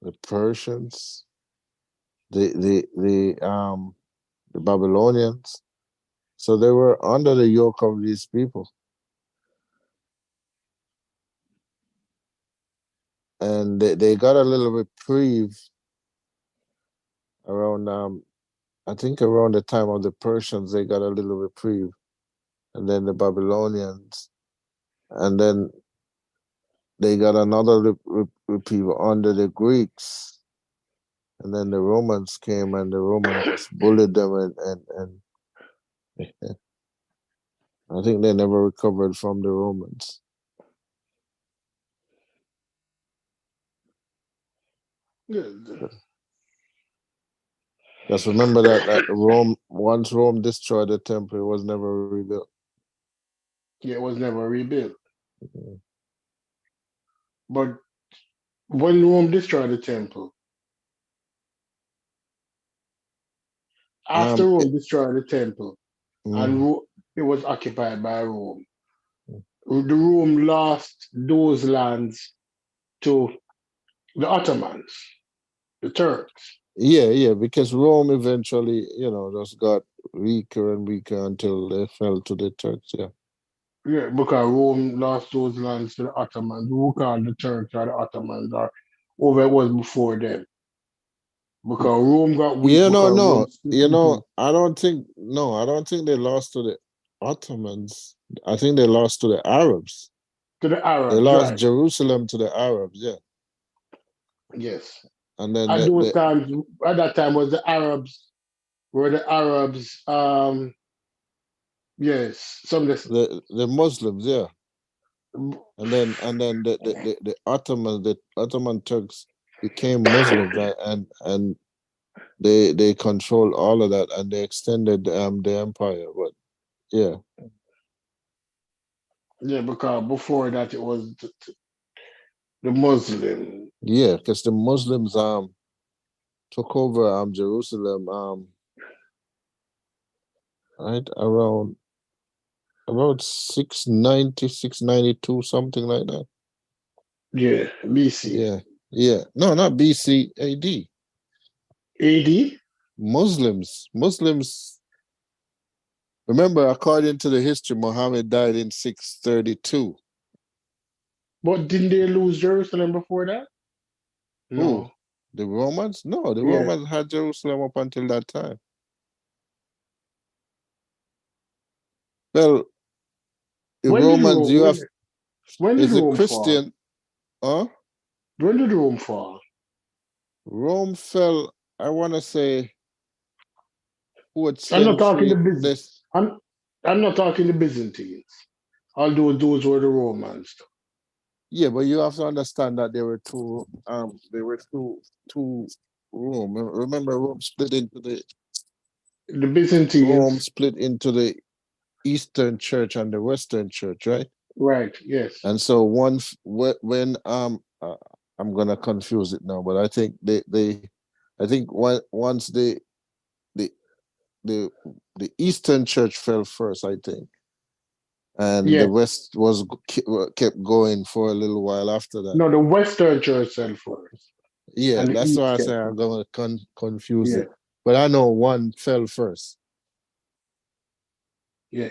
the Persians, the Babylonians. So they were under the yoke of these people. And they got a little reprieve around I think around the time of the Persians they got a little reprieve. And then the Babylonians. And then they got another reprieve under the Greeks. And then the Romans came and the Romans just bullied them and I think they never recovered from the Romans. Yeah, Just remember that Rome, once Rome destroyed the temple, it was never rebuilt. it was never rebuilt. Mhm. But when Rome destroyed the temple, after It, Rome destroyed the temple, and mhm. It was occupied by Rome, the Rome lost those lands to the Ottomans, the Turks. Yeah, because Rome eventually, just got weaker and weaker until they fell to the Turks. Yeah. Yeah, because Rome lost those lands to the Ottomans, who called the Turks or the Ottomans or whoever it was before them. Because Rome got weak because Rome No. split into I don't think they lost to the Ottomans. I think they lost to the Arabs. to the They Arabs, lost right? Jerusalem to the Arabs, yeah. Yes. And then At those times, at that time was the Arabs, yes, some of the Muslims, yeah. And then the Ottoman Turks became Muslims, right? And they controlled all of that and they extended the empire. But yeah. yeah, because before that it was the Muslim. Yeah, because the Muslims took over Jerusalem right around about 690, 692, something like that. Yeah, BC. Yeah. Yeah. No, not BC, AD. AD? Muslims. Remember, according to the history, Muhammad died in 632. But didn't they lose Jerusalem before that? Who? No. The Romans? No, the Yeah. Romans had Jerusalem up until that time. Well, the When did Romans, Rome you have, when did is a Rome fall? Christian, huh? When did Rome fall? Rome fell, I want to say, what I'm not talking the century? Byzantines. I'm not talking the Byzantines. Although those were the Romans. Yeah, but you have to understand that there were two Rome. Remember, The Rome Byzantines, split into the Eastern Church and the Western Church, right? right, yes. And so when I'm gonna confuse it now, but I think I think once the the the Eastern Church fell first, I think, and the Yes. West kept going for a little while after that. No, the Western Church fell first. Yeah, And the that's East why I say kept. I'm gonna confuse Yeah, it. But I know one fell first. yeah.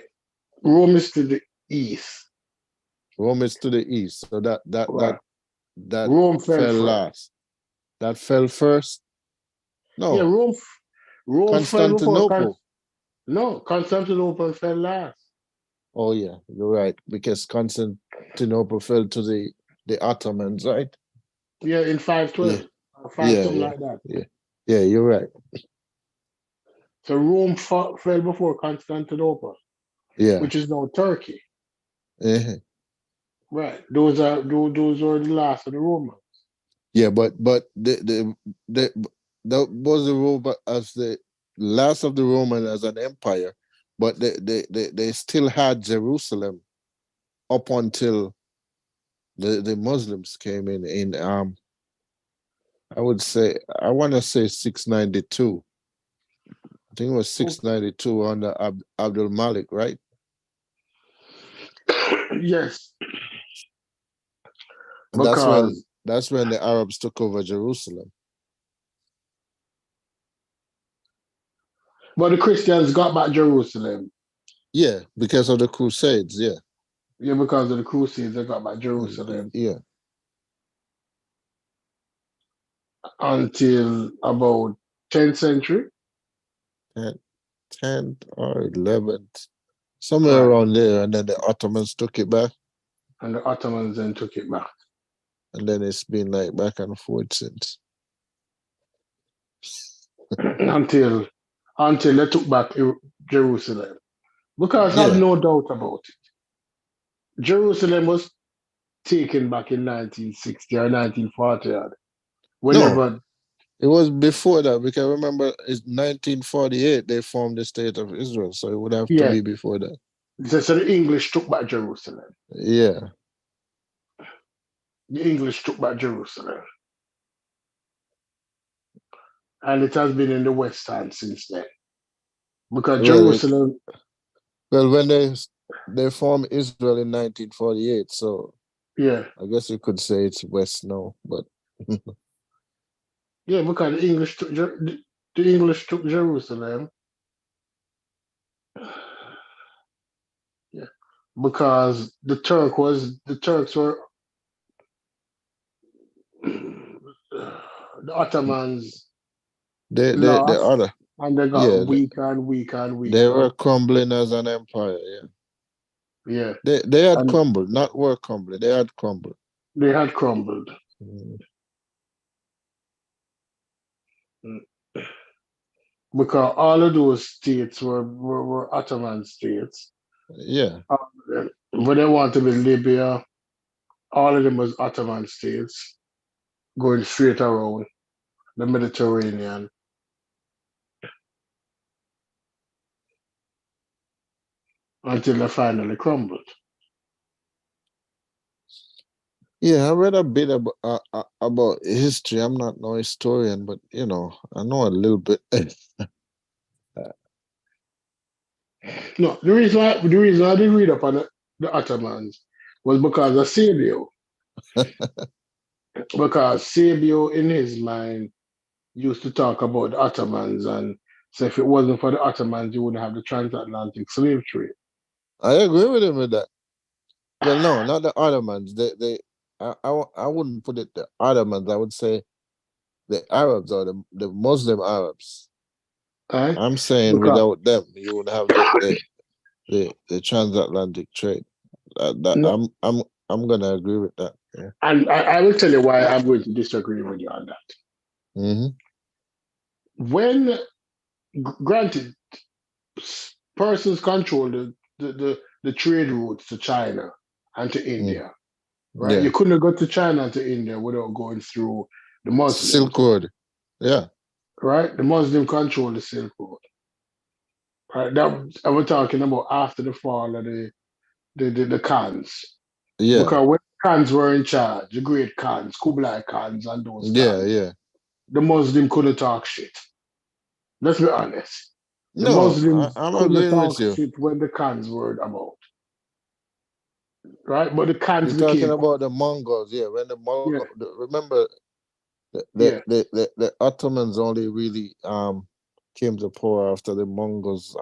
Rome is to the east. Rome is to the east, so Right. that Rome fell fell first. last. That fell first. Yeah, No, Rome fell before Constantinople. No, Constantinople fell last. Oh yeah, you're right. Because Constantinople fell to the Ottomans, right? Yeah, in Yeah, 512 or five yeah, something yeah, like that. yeah. Yeah, you're right. So Rome fell before Constantinople, Yeah. which is now Turkey. Uh-huh. Right. Those were the last of the Romans. Yeah, but the that was the Roman as the last of the Roman as an empire, but they still had Jerusalem up until the Muslims came in I would say I want to say 692. I think it was Okay. 692 under Abdul Malik, right? Yes, And because that's when the Arabs took over Jerusalem. but the Christians got back Jerusalem. Yeah, because of the Crusades. Yeah, Yeah, because of the Crusades, they got back Jerusalem yeah. until about 10th century. 10th or 11th, somewhere Right. around there, and then the Ottomans took it back, And the Ottomans then took it back. and then it's been like back and forth since. until they took back Jerusalem. Because I have Yeah, no doubt about it. Jerusalem was taken back in 1960 or 1940. no, Whenever, it was before that because remember it's 1948 they formed the state of Israel, so it would have to yeah, be before that. so the English took back Jerusalem. Yeah, The English took back Jerusalem. And it has been in the West End since then. Because well, Jerusalem, when they formed Israel in 1948, so yeah, I guess you could say it's West now, but yeah, because the English took Jerusalem. Yeah, because the Turks were the Ottomans the lost other, and they got yeah, weaker and weaker and they weaker. were crumbling as an empire. Yeah. Yeah, They had and crumbled, not were crumbling. They had crumbled. they had crumbled. Mm. Mm. Because all of those states were Ottoman states. Yeah, But they want to be Libya, all of them was Ottoman states, going straight around the Mediterranean. Until they finally crumbled. yeah. I read a bit about history. I'm not no historian, but I know a little bit. No, the reason I didn't read up on the Ottomans was because of Sabio. Because Sabio, in his mind, used to talk about the Ottomans and say if it wasn't for the Ottomans, you wouldn't have the transatlantic slave trade. I agree with him with that. Well, no, not the Ottomans. I wouldn't put it the Ottomans. I would say the Arabs or the Muslim Arabs. Right? I'm saying Because without them, you would have the transatlantic trade. That no, I'm gonna agree with that. Yeah. and I will tell you why I'm going to disagree with you on that. Mm-hmm. When granted, persons control the trade routes to China and to Mm. India, right? Yeah. You couldn't go to China and to India without going through the Silk Muslims, Road. Yeah. right? The Muslim control the Silk Road, right? That I was talking about after the fall of the Khans, Yeah. because when Khans were in charge, the great Khans, Kublai Khans, and those Yeah. Khans, Yeah. the Muslim couldn't talk shit. Let's be honest. The No, Muslims I'm couldn't agreeing with talk you. shit when the Khans were about, right? But the You're Khans talking became, about the Mongols, yeah. When yeah, remember yeah, the Ottomans only really came to power after the Mongols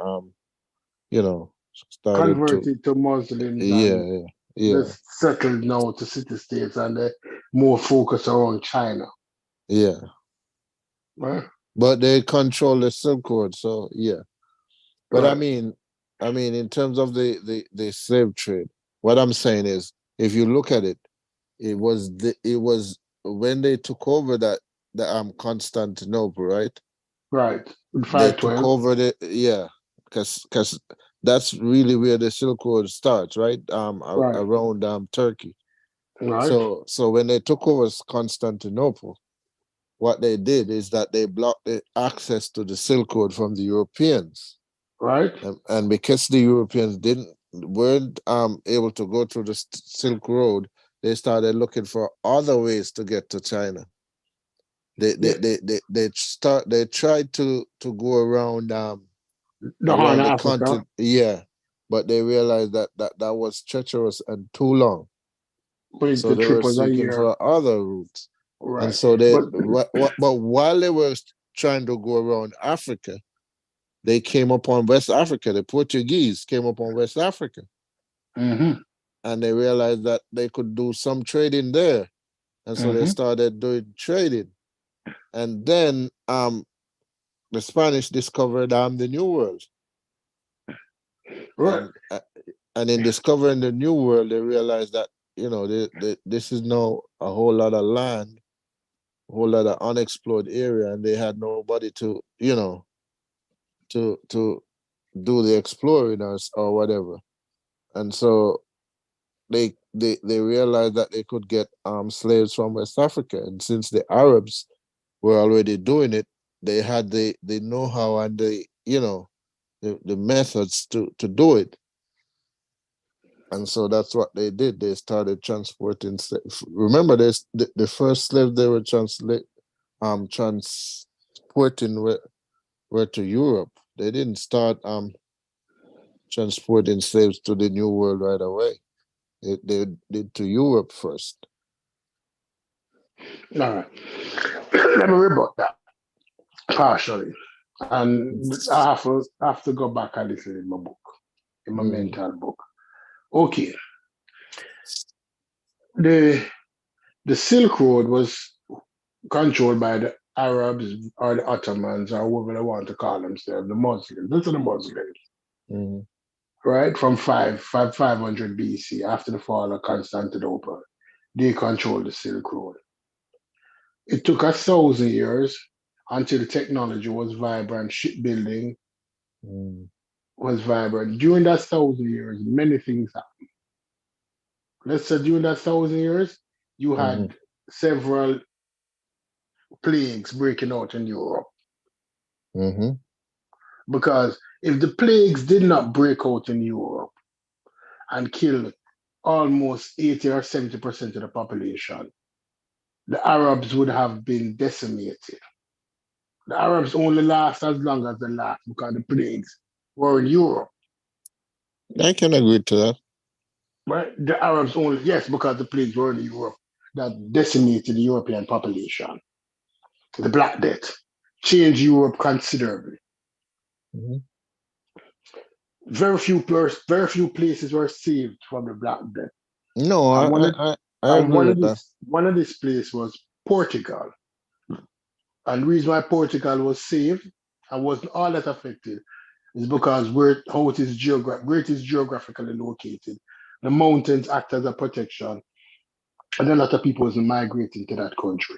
started to converted to Muslims yeah, and yeah, they yeah, settled now to city states and they more focused around China, yeah. right? But they control the Silk Road, so yeah. But Right. I mean, in terms of the slave trade, what I'm saying is, if you look at it, it was when they took over the Constantinople, right? Right. In They took 512. over because that's really where the Silk Road starts, right? Right. Around Turkey. Right. So when they took over Constantinople, what they did is that they blocked the access to the Silk Road from the Europeans. Right. And because the Europeans weren't able to go through the Silk Road, they started looking for other ways to get to China. Yeah. They tried to go around The Horn around of the Africa. continent, yeah, but they realized that was treacherous and too long. But So the they trip were was a seeking year. for other routes. And Right. so But but while they were trying to go around Africa, they came upon West Africa. The Portuguese came upon West Africa, mm-hmm. and they realized that they could do some trading there. And so they Mm-hmm. started doing trading. And then the Spanish discovered the New World. Right. And in discovering the New World, they realized that, this is now a whole lot of land, a whole lot of unexplored area, and they had nobody to, to do the exploring or whatever. And so they realized that they could get slaves from West Africa. And since the Arabs were already doing it, they had the know-how and the methods to do it. And so that's what they did. They started transporting slaves. Remember, the first slaves they were transporting were to Europe. They didn't start transporting slaves to the New World right away. They did to Europe first. All right. Let me rebut that partially. And I have to go back and listen in my book, in my mental book. Okay. The Silk Road was controlled by the Arabs or the Ottomans or whoever they want to call themselves, the Muslims. Those are the Muslims, right? From 500 BC, after the fall of Constantinople, they controlled the Silk Road. It took 1,000 years until the technology was vibrant, shipbuilding was vibrant. During that 1,000 years, many things happened. Let's say during that 1,000 years, you had several plagues breaking out in Europe. Because if the plagues did not break out in Europe and kill almost 80 or 70% of the population, the Arabs would have been decimated. The Arabs only last as long as they last because the plagues were in Europe. I can agree to that. Right? The Arabs only, yes, because the plagues were in Europe that decimated the European population. The Black Death changed Europe considerably. Very few places were saved from the Black Death. No, And I agree with that. one of these places was Portugal. And the reason why Portugal was saved and wasn't all that affected is because where it is geographically located. The mountains act as a protection, and a lot of people was migrating to that country.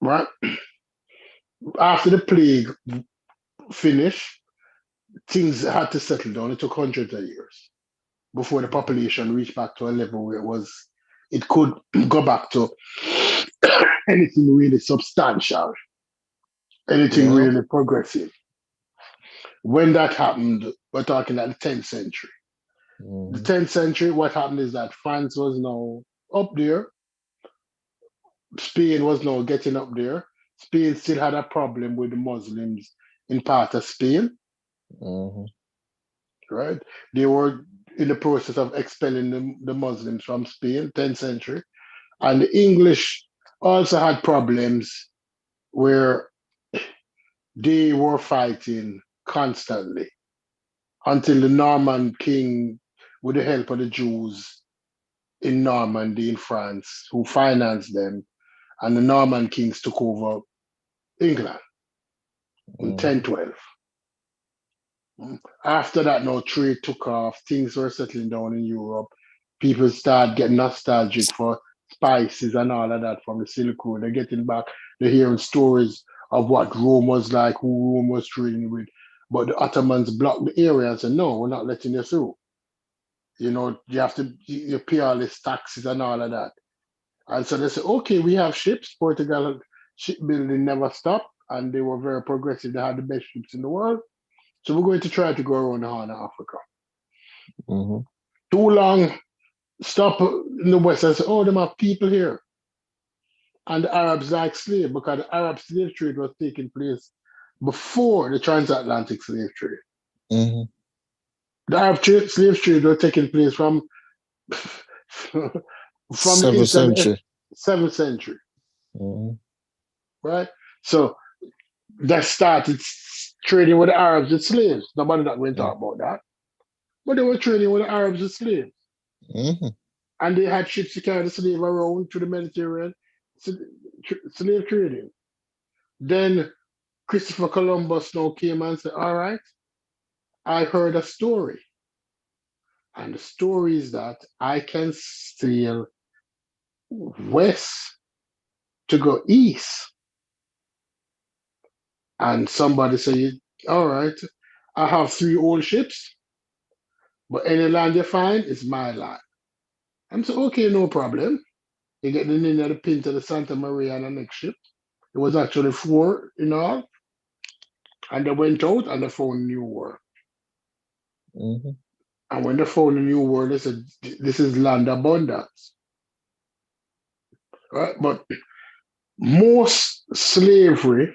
Right? After the plague finished, things had to settle down. It took hundreds of years before the population reached back to a level where it could go back to anything really substantial, anything really progressive. When that happened, we're talking at the 10th century. The 10th century, what happened is that France was now up there. Spain was now getting up there. Spain still had a problem with the Muslims in part of Spain. Right? They were in the process of expelling the Muslims from Spain, 10th century. And the English also had problems where they were fighting constantly until the Norman king, with the help of the Jews in Normandy in France, who financed them, and the Norman kings took over England in 1012. After that, no trade took off. Things were settling down in Europe. People start getting nostalgic for spices and all of that from the Silk Road. They're getting back. They're hearing stories of what Rome was like, who Rome was trading with. But the Ottomans blocked the area and said, "No, we're not letting you through. You know, you have to you pay all these taxes and all of that." And so they said, "Okay, we have ships." Portugal shipbuilding never stopped, and they were very progressive. They had the best ships in the world. So we're going to try to go around the Horn of Africa. Mm-hmm. Too long, stop in the West and say, "Oh, there are people here." And the Arabs like slave because the Arab slave trade was taking place before the transatlantic slave trade. Mm-hmm. The Arab slave trade was taking place from the 7th century, Mm-hmm. right? So that started trading with the Arabs with slaves. Nobody not going to talk about that. But they were trading with the Arabs with slaves. Mm-hmm. And they had ships to carry the slave around to the Mediterranean, slave trading. Then Christopher Columbus now came and said, "All right, I heard a story. And the story is that I can sail west to go east." And somebody said, "All right, I have 3 old ships, but any land you find is my land." I'm saying, "Okay, no problem." You get the name of the Pinta, the Santa Maria, and the next ship. It was actually 4 in all. And they went out and they found a new world. Mm-hmm. And when they found a new world, they said, "This is land abundance." Right? But most slavery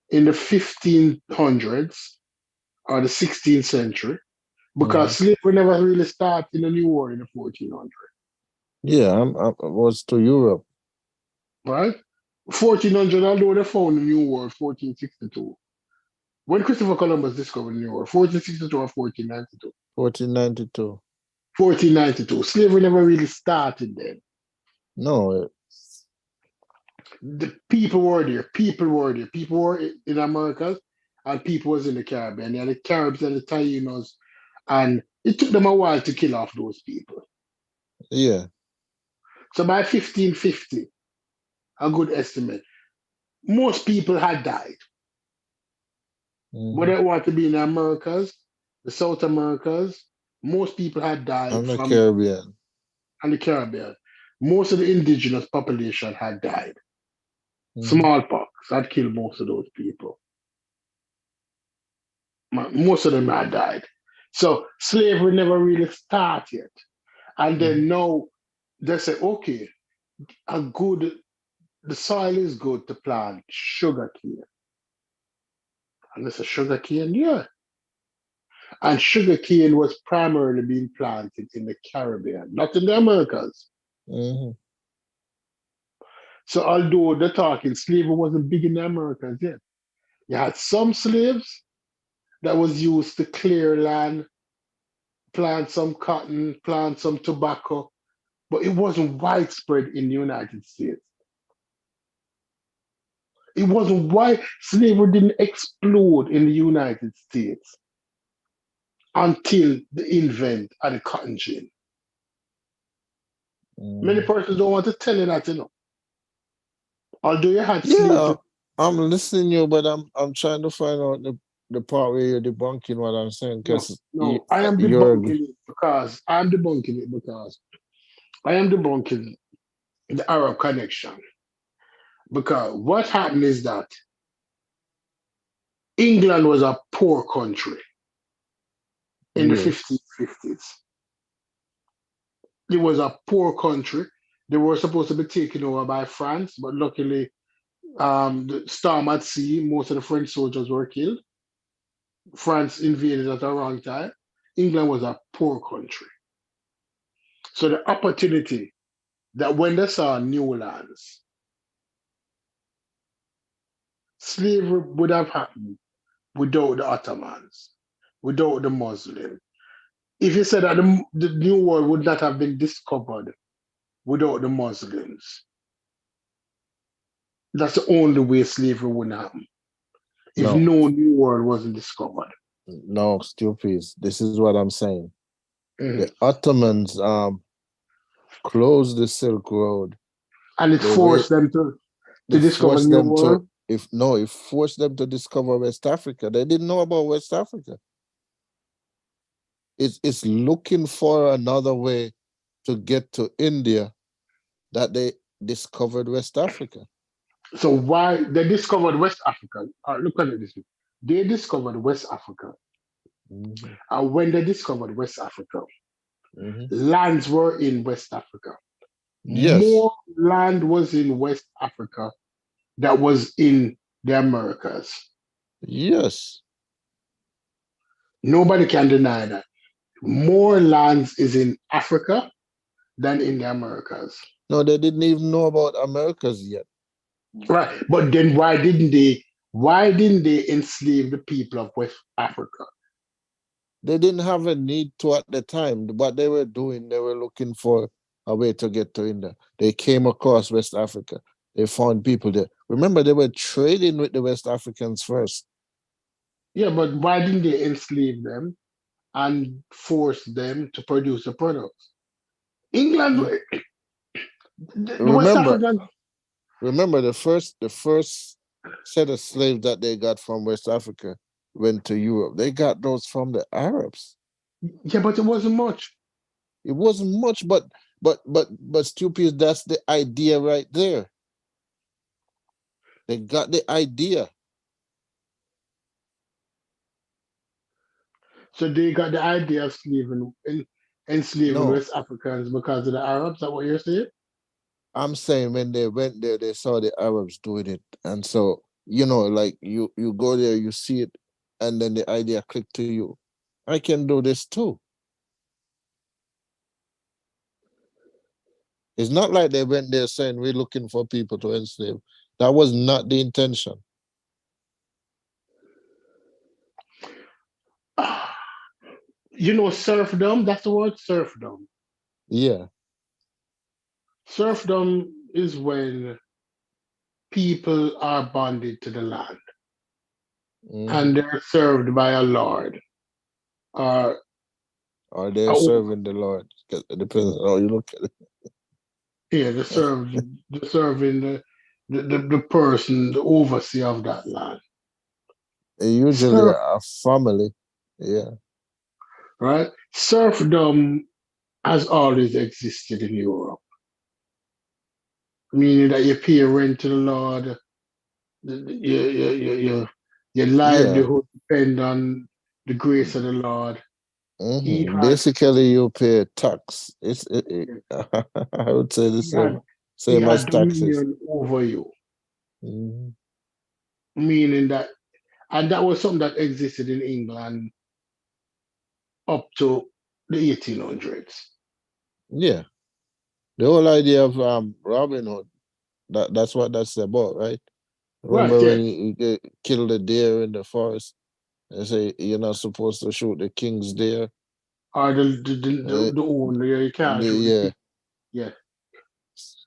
in the 1500s or the 16th century, because slavery never really started in the New World in the 1400s. Yeah, I was to Europe. Right? 1400, although they found the New World 1462. When Christopher Columbus discovered the New World, 1462 or 1492? 1492. 1492. Slavery never really started then. No. The people were there. People were there. People were in America, and people was in the Caribbean. They had the Caribs and the Tainos, and it took them a while to kill off those people. Yeah. So by 1550, a good estimate, most people had died. Mm-hmm. Whether it want to be in the Americas, the South Americas, most people had died And the from Caribbean. and the Caribbean. Most of the indigenous population had died. Mm-hmm. Smallpox had killed most of those people. Most of them had died. So slavery never really started. And then now they say, "Okay, the soil is good to plant sugar cane." And they say, "Sugar cane, yeah." And sugar cane was primarily being planted in the Caribbean, not in the Americas. Mm-hmm. So although they're talking slavery wasn't big in the Americas yet, you had some slaves that was used to clear land, plant some cotton, plant some tobacco, but it wasn't widespread in the United States. It wasn't why slavery didn't explode in the United States until the invent of the cotton gin. Many persons don't want to tell you that, Although you had slaves. Yeah, I'm listening to you, but I'm trying to find out the part where you're debunking what I'm saying. Because No, I am debunking it because I am debunking the Arab connection. Because what happened is that England was a poor country in the 1550s. It was a poor country. They were supposed to be taken over by France, but luckily, the storm at sea, most of the French soldiers were killed. France invaded at the wrong time. England was a poor country. So the opportunity that when they saw new lands, slavery would have happened without the Ottomans, without the Muslims. If you said that the New World would not have been discovered without the Muslims, that's the only way slavery would happen. If no New World wasn't discovered. No, stupid. This is what I'm saying. Mhm. The Ottomans closed the Silk Road. And it They were forced them to they discover forced new them to world. it forced them to discover West Africa. They didn't know about West Africa. It's looking for another way to get to India that they discovered West Africa. So why they discovered West Africa? Look at it this way. They discovered West Africa. Mhm, And when they discovered West Africa, mhm. lands were in West Africa. Yes, More land was in West Africa that was in the Americas. yes. Nobody can deny that. More lands is in Africa than in the Americas. No, they didn't even know about Americas yet. Right. But then why didn't they enslave the people of West Africa? They didn't have a need to at the time. What they were doing, they were looking for a way to get to India. They came across West Africa. They found people there. Remember, they were trading with the West Africans first. Yeah, but why didn't they enslave them and force them to produce a product? England, Mm. the West Remember, African, remember the first set of slaves that they got from West Africa went to Europe. They got those from the Arabs. yeah, but it wasn't much. It wasn't much, but stupid, that's the idea right there. They got the idea. So they got the idea of enslaving No, West Africans because of the Arabs. Is that what you're saying? I'm saying when they went there, they saw the Arabs doing it. And so, like you go there, you see it, and then the idea clicked to you. I can do this too. It's not like they went there saying we're looking for people to enslave. That was not the intention. Serfdom. That's the word, serfdom. Yeah. Serfdom is when people are bonded to the land and Mhm. they're served by a lord or Or they're a, serving the Lord. It depends on how you look at yeah, they're serving the person, the overseer of that land. it. Usually Serf, a family. Yeah. right? Serfdom has always existed in Europe, meaning that you pay rent to the Lord, your Yeah. livelihood depend on the grace of the Lord. He had Basically, you pay tax. I would say the he had he same as had taxes. dominion over you, Mhm. meaning that, and that was something that existed in England up to the 1800s. Yeah. The whole idea of Robin Hood, that's what that's about, right? Right, Remember yeah. when you kill the deer in the forest and say you're not supposed to shoot the king's deer? Or the owner, yeah, you can't shoot the Yeah, king. Yeah, that's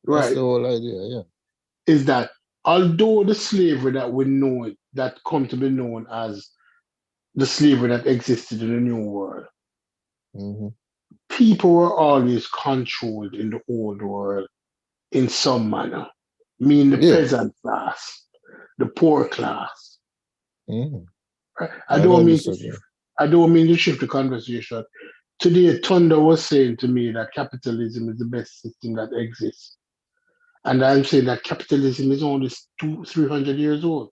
the right. whole idea. Yeah. Is that although the slavery that we know, that come to be known as the slavery that existed in the New World, Hmm. people were always controlled in the old world in some manner. Mean the Yeah. peasant class, the poor class. Hmm. Right? I don't disagree. I don't mean to shift the conversation. Today, Thunder was saying to me that capitalism is the best system that exists. And I'm saying that capitalism is only 300 years old.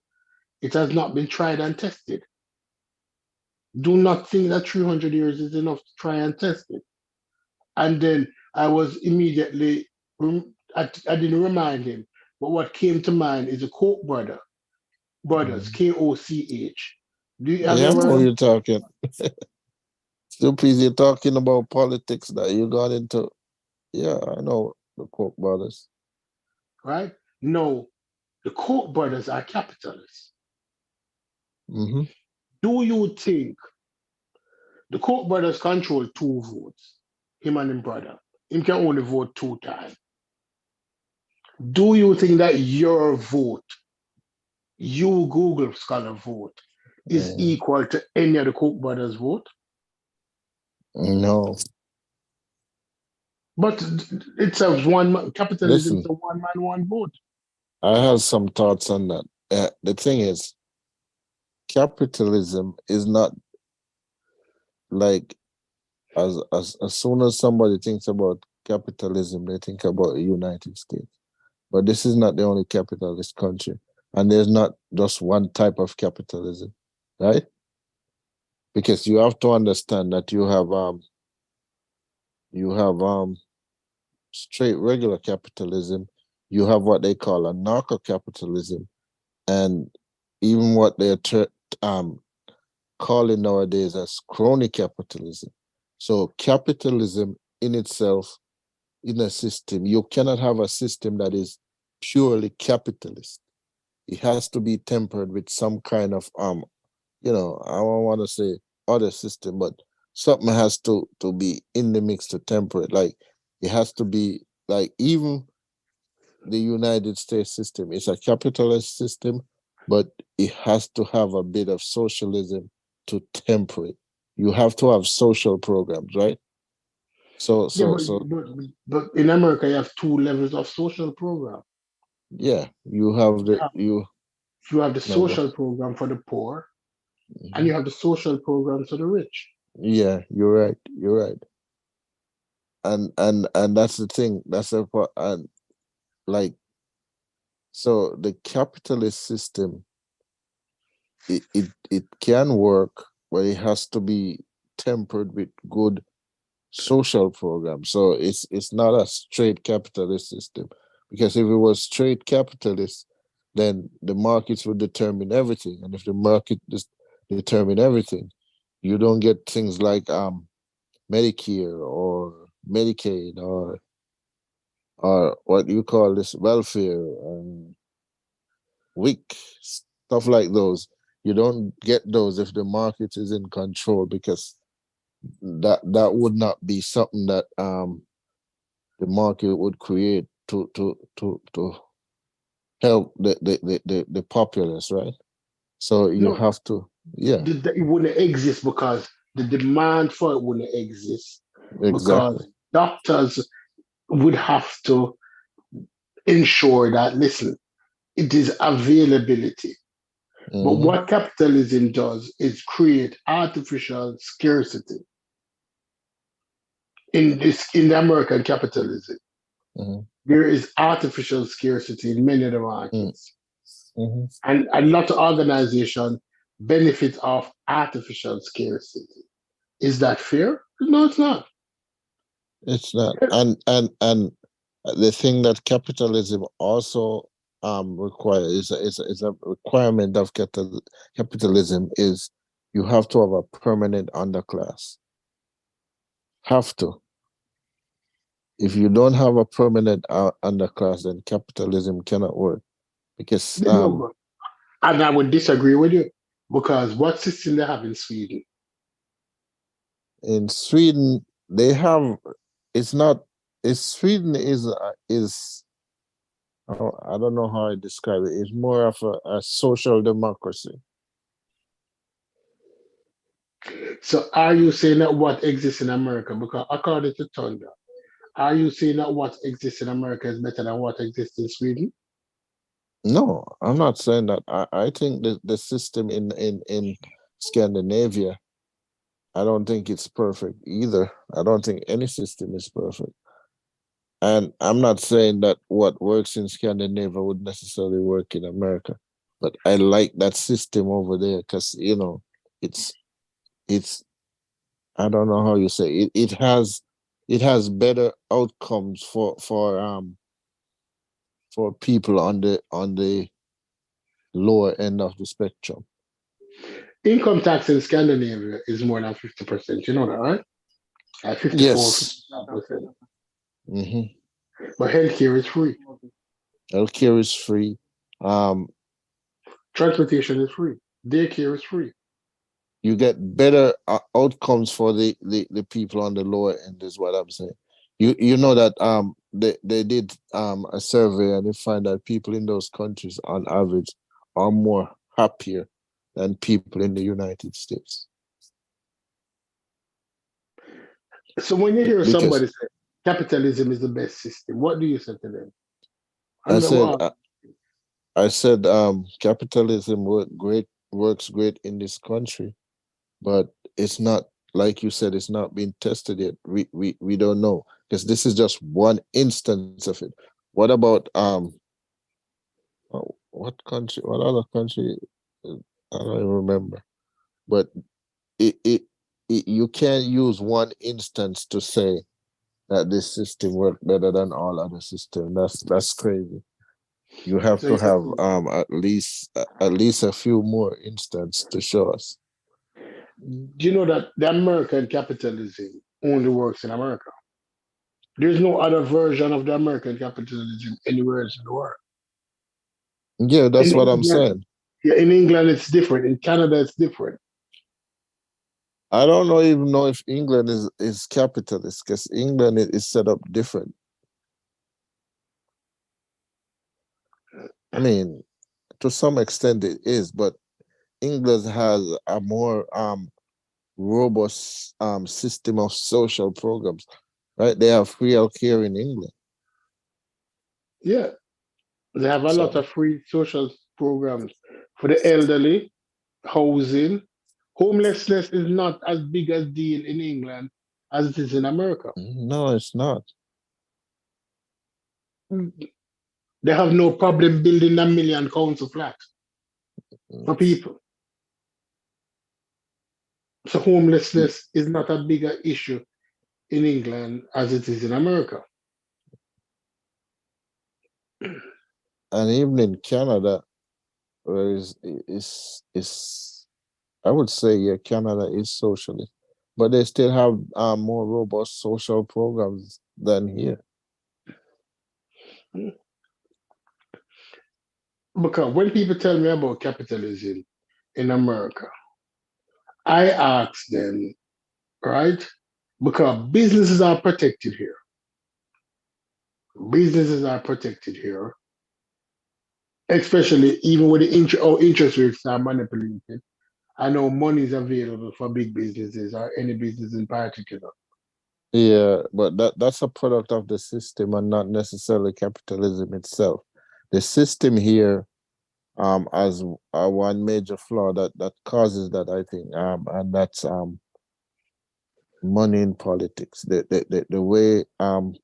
It has not been tried and tested. Do not think that 300 years is enough to try and test it. And then I was immediately, I didn't remind him, but what came to mind is the Koch brothers, Mhm. Koch. Have you Yeah, I ever know heard of you're talking. Still, please, you're talking about politics that you got into. Yeah, I know the Koch brothers. right? No, the Koch brothers are capitalists. Hmm. Do you think the Koch brothers control two votes? Him and his brother. Him can only vote two times. Do you think that your vote, you Google Scholar vote, is equal to any of the Koch brothers' vote? No. But it's a capitalism, Listen. it's a one man, one vote. I have some thoughts on that. The thing is, capitalism is not like as soon as somebody thinks about capitalism, they think about the United States. But this is not the only capitalist country, and there's not just one type of capitalism, right? Because you have to understand that you have straight regular capitalism, you have what they call anarcho-capitalism, and even what they're calling nowadays as crony capitalism. So capitalism in itself, in a system, you cannot have a system that is purely capitalist. It has to be tempered with some kind of I don't want to say other system, but something has to be in the mix to temper it. Like it has to be like even the United States system is a capitalist system, but it has to have a bit of socialism to temper it. You have to have social programs, right? But in America, you have two levels of social program. Yeah, you have you have the social program for the poor, and you have the social program for the rich. Yeah, you're right. And that's the thing. That's a part. And like, so the capitalist system, it can work, but it has to be tempered with good social programs. So it's not a straight capitalist system, because if it was straight capitalist, then the markets would determine everything. And if the market determine everything, you don't get things like Medicare or Medicaid or what you call this welfare and WIC, stuff like those. You don't get those if the market is in control, because that would not be something that the market would create to help the populace, right? So you have to, yeah. It wouldn't exist because the demand for it wouldn't exist. Exactly. Because doctors would have to ensure that, listen, it is availability. But what capitalism does is create artificial scarcity in the American capitalism. There is artificial scarcity in many of the markets. And a lot of organizations benefit off artificial scarcity. Is that fair? No, it's not. It's not. And the thing that capitalism also requires is a requirement of capitalism is you have to have a permanent underclass. Have to. If you don't have a permanent underclass, then capitalism cannot work. Because and I would disagree with you, because what system they have in Sweden? In Sweden, they have. Sweden is I don't know how I describe it. It's more of a social democracy. So are you saying that what exists in America, because according to Thunder, are you saying that what exists in America is better than what exists in Sweden? No, I'm not saying that. I think the system in Scandinavia, I don't think it's perfect either. I don't think any system is perfect. And I'm not saying that what works in Scandinavia would necessarily work in America, but I like that system over there because, it's I don't know how you say it. It has better outcomes for people on the lower end of the spectrum. Income tax in Scandinavia is more than 50%. You know that, right? At 54%. Yes. But healthcare is free. Healthcare is free. Transportation is free. Daycare is free. You get better outcomes for the people on the lower end, is what I'm saying. You know that they did a survey, and they find that people in those countries on average are more happier than people in the United States. So when you hear Because somebody say capitalism is the best system, what do you say to them? I said, What? I said, capitalism works great in this country, but it's not, like you said, it's not been tested yet. We don't know, because this is just one instance of it. What about what country? What other country? I don't even remember. But it, it, you can't use one instance to say that this system worked better than all other systems. That's crazy. You have So to have at least a few more instances to show us. do you know that the American capitalism only works in America? There's no other version of the American capitalism anywhere else in the world. Yeah, In that's what I'm England, saying. yeah, in England it's different. In Canada it's different. I don't even know if England is capitalist, because England is set up different. I mean, to some extent it is, but England has a more robust system of social programs, right? They have free healthcare in England. Yeah, they have a lot So of free social programs for the elderly, housing. Homelessness is not as big a deal in England as it is in America. no, it's not. They have no problem building a million council flats for people. So homelessness is not a bigger issue in England as it is in America. And even in Canada, where is I would say, yeah, Canada is socialist, but they still have more robust social programs than here. Because when people tell me about capitalism in America, I ask them, right? Because businesses are protected here. Businesses are protected here, especially even with the interest rates are manipulated. I know money is available for big businesses or any business in particular. Yeah, but that's a product of the system and not necessarily capitalism itself. The system here has one major flaw that causes that, I think, and that's money in politics. The way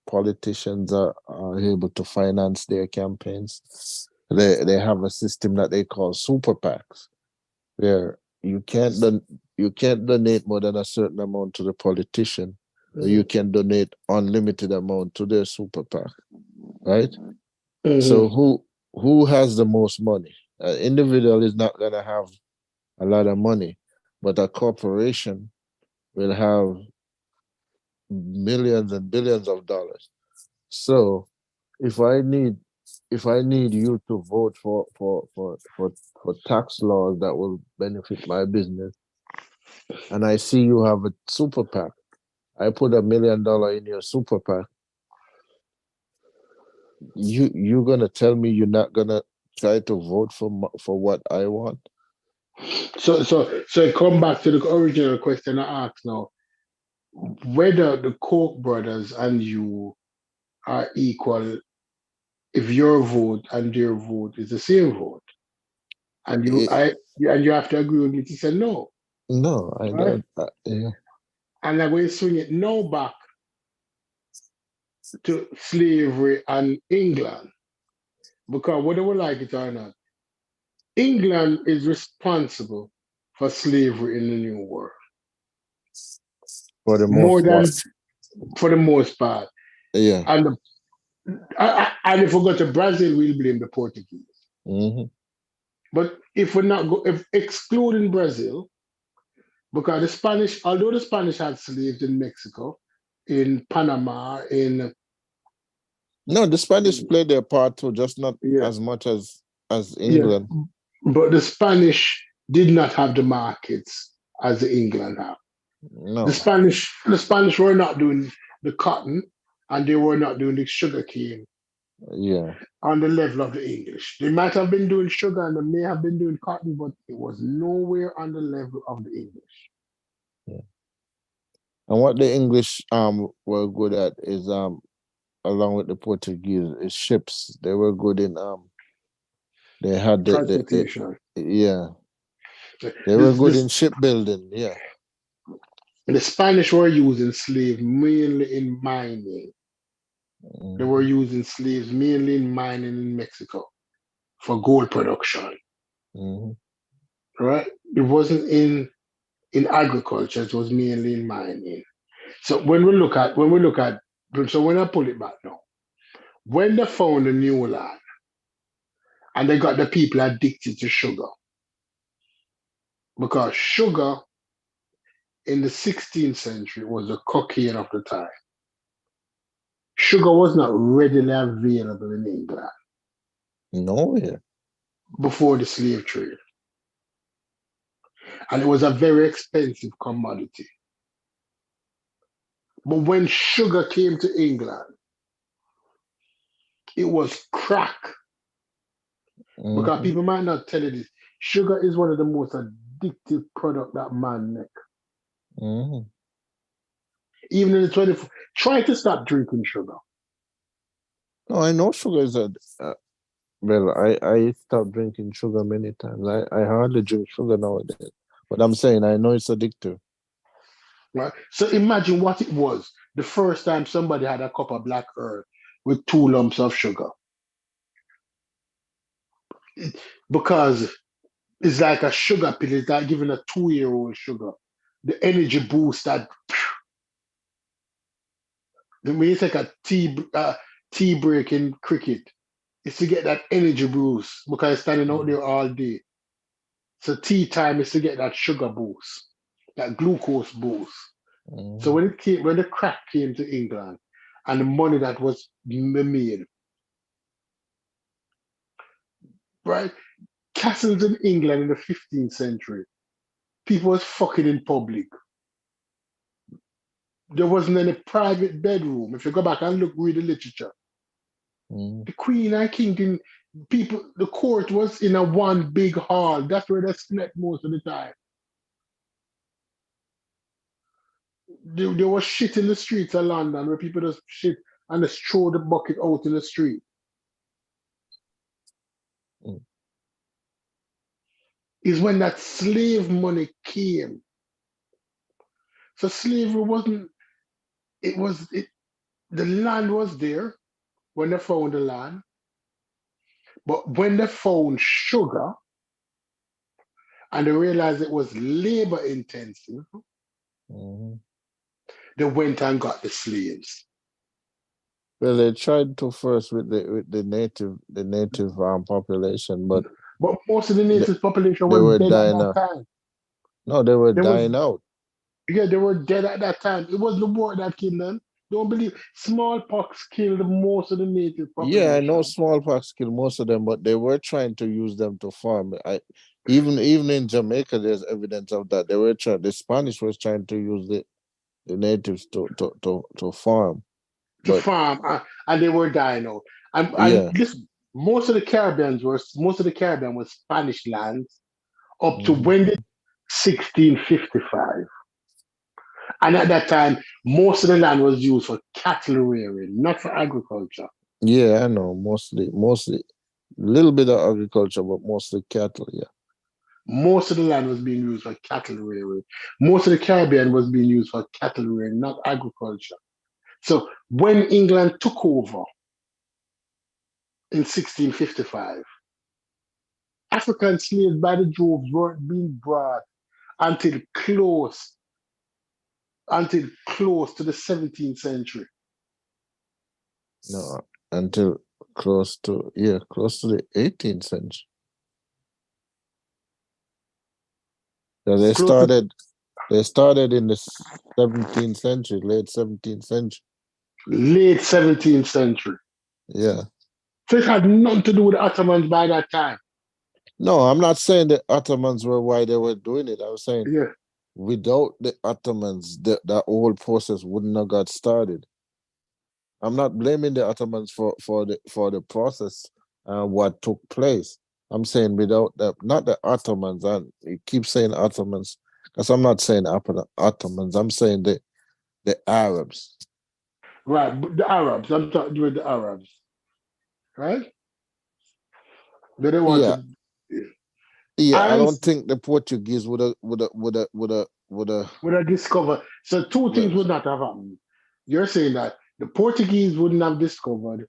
politicians are able to finance their campaigns, they have a system that they call super PACs, where you can't donate more than a certain amount to the politician, or you can donate unlimited amount to their super PAC, right? So who has the most money? An individual is not gonna have a lot of money, but a corporation will have millions and billions of dollars. So if I need you to vote for tax laws that will benefit my business, and I see you have a super PAC, I put $1 million in your super PAC. You're gonna tell me you're not gonna try to vote for what I want? So come back to the original question I asked now. Whether the Koch brothers and you are equal if your vote and their vote is the same vote. And you have to agree with me to say no. No, I Right? don't. Yeah. And I'm going to swing it now back to slavery and England. Because whether we like it or not, England is responsible for slavery in the New World. For the More most than, part. for the most part. Yeah. And and if we go to Brazil, we'll blame the Portuguese. Mm-hmm. But if we're not if excluding Brazil, because the Spanish, although the Spanish had slaves in Mexico, in Panama, in No, the Spanish played their part too, just not yeah, as much as yeah, England. but the Spanish did not have the markets as the England have. No. The Spanish were not doing the cotton, and they were not doing the sugar cane Yeah. on the level of the English. They might have been doing sugar and they may have been doing cotton, but it was nowhere on the level of the English. Yeah. And what the English were good at is along with the Portuguese is ships. They were good in they had Transportation. yeah. They were good in shipbuilding, yeah. The Spanish were using slaves mainly in mining. They were using slaves mainly in mining in Mexico for gold production. Right? It wasn't in agriculture, it was mainly in mining. So when I pull it back now, when they found the new land and they got the people addicted to sugar, because sugar in the 16th century was the cocaine of the time. Sugar was not readily available in England. No, yeah. Before the slave trade. And it was a very expensive commodity. But when sugar came to England, it was crack. Because people might not tell you this. Sugar is one of the most addictive products that man make. Even in the 24th, try to stop drinking sugar. No, I know sugar is well, I stopped drinking sugar many times. I hardly drink sugar nowadays. But I'm saying I know it's addictive. Right? So imagine what it was the first time somebody had a cup of black earth with 2 lumps of sugar. Because it's like a sugar pill. It's like giving a 2-year-old sugar. The energy boost that when you take a tea break in cricket, it's to get that energy boost because you're standing out there all day. So tea time is to get that sugar boost, that glucose boost. So when the crack came to England and the money that was made, right? Castles in England in the 15th century, people was fucking in public. There wasn't any private bedroom. If you go back and read the literature, the Queen and King, the court was in a one big hall. That's where they slept most of the time. There was shit in the streets of London where people just shit and just throw the bucket out in the street. Is when that slave money came. So slavery wasn't, the land was there when they found the land. But when they found sugar and they realized it was labor intensive, they went and got the slaves. Well, they tried to first with the native population, but most of the native population were dead at that time. No, they were dying out. Yeah, they were dead at that time. It was the war that killed them. Don't believe smallpox killed most of the native population. Yeah, I know smallpox killed most of them, but they were trying to use them to farm. Even in Jamaica, there's evidence of that. They were the Spanish was trying to use the natives to farm. And they were dying out. And listen, most of the Caribbean was Spanish lands up to when 1655. And at that time, most of the land was used for cattle rearing, not for agriculture. Yeah, I know. Mostly, a little bit of agriculture, but mostly cattle, yeah. Most of the land was being used for cattle rearing. Most of the Caribbean was being used for cattle rearing, not agriculture. So when England took over in 1655, African slaves by the droves weren't being brought until close to the 17th century. No, until close to the 18th century. So they started in the 17th century, late 17th century. Late 17th century. Yeah. So it had nothing to do with the Ottomans by that time. No, I'm not saying the Ottomans were why they were doing it. I was saying without the Ottomans, that whole process wouldn't have got started. I'm not blaming the Ottomans for the process what took place. I'm saying without the not the Ottomans, and you keep saying Ottomans, because I'm not saying Ottomans, I'm saying the Arabs. Right, but the Arabs. I'm talking with the Arabs, right? They don't want Yeah, to. yeah. I And don't think the Portuguese would have discovered. So two things would not have happened. You're saying that the Portuguese wouldn't have discovered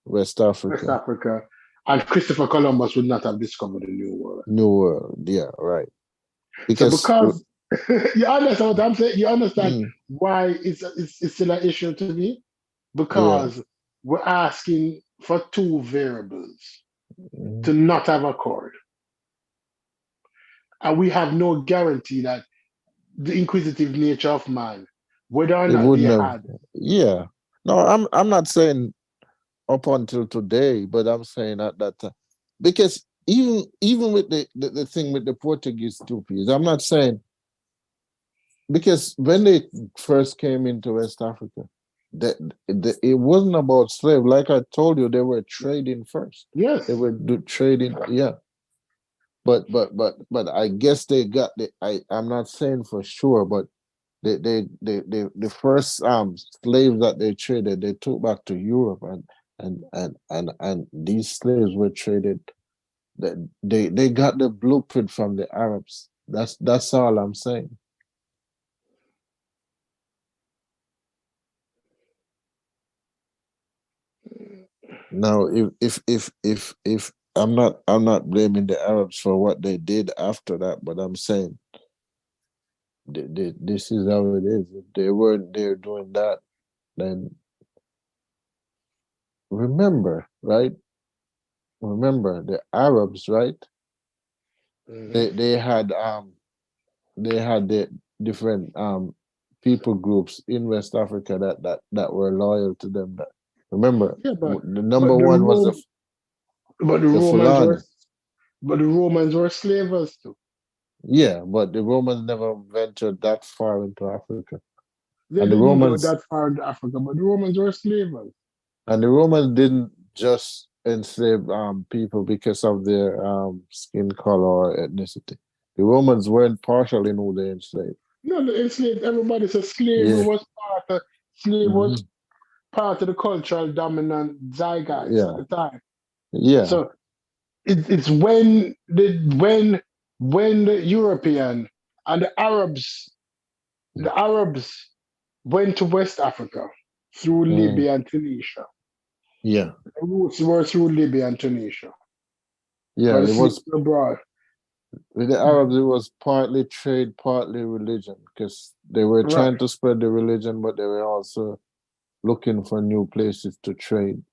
West West Africa, Africa, and Christopher Columbus would not have discovered the New World. New World. Yeah, right. So Because because you understand what I'm saying, you understand mm, why it's still an issue to me? yeah, Because we're asking for two variables mm, to not have occurred. And we have no guarantee that the inquisitive nature of man, whether or it not they wouldn't have. had. Yeah. No, I'm not saying up until today, but I'm saying at that time because even with the thing with the Portuguese two piece, I'm not saying because when they first came into West Africa, that it wasn't about slave. Like I told you, they were trading first. Yes. They were trading, yeah. But I guess they got I'm not saying for sure, but the first slaves that they traded, they took back to Europe, and these slaves were traded. They got the blueprint from the Arabs. That's all I'm saying. Now, if I'm not blaming the Arabs for what they did after that, but I'm saying this is how it is. If they weren't there doing that, then remember, right? Remember the Arabs, right? Mhm. They had the different people groups in West Africa that were loyal to them. That remember, Yeah, the but number the one was Rome, but the the Romans Fulani. were but the Romans were slavers too. Yeah, but the Romans never ventured that far into Africa, They and the didn't go Romans that far into Africa, but the Romans were slavers. and the Romans didn't just enslave people because of their skin color or ethnicity. The Romans weren't partial in who they enslaved. No, they enslaved everybody. So slavery Yeah. was slave Hmm. was part of the cultural dominant zeitgeist at Yeah. the time. Yeah. So it's when the European and the Arabs went to West Africa through Mm. Libya and Tunisia. Yeah. The roots were through Libya and Tunisia. Yeah. Because It the slaves was were brought. with the Arabs. It was partly trade, partly religion, because they were Right, trying to spread the religion, but they were also looking for new places to trade.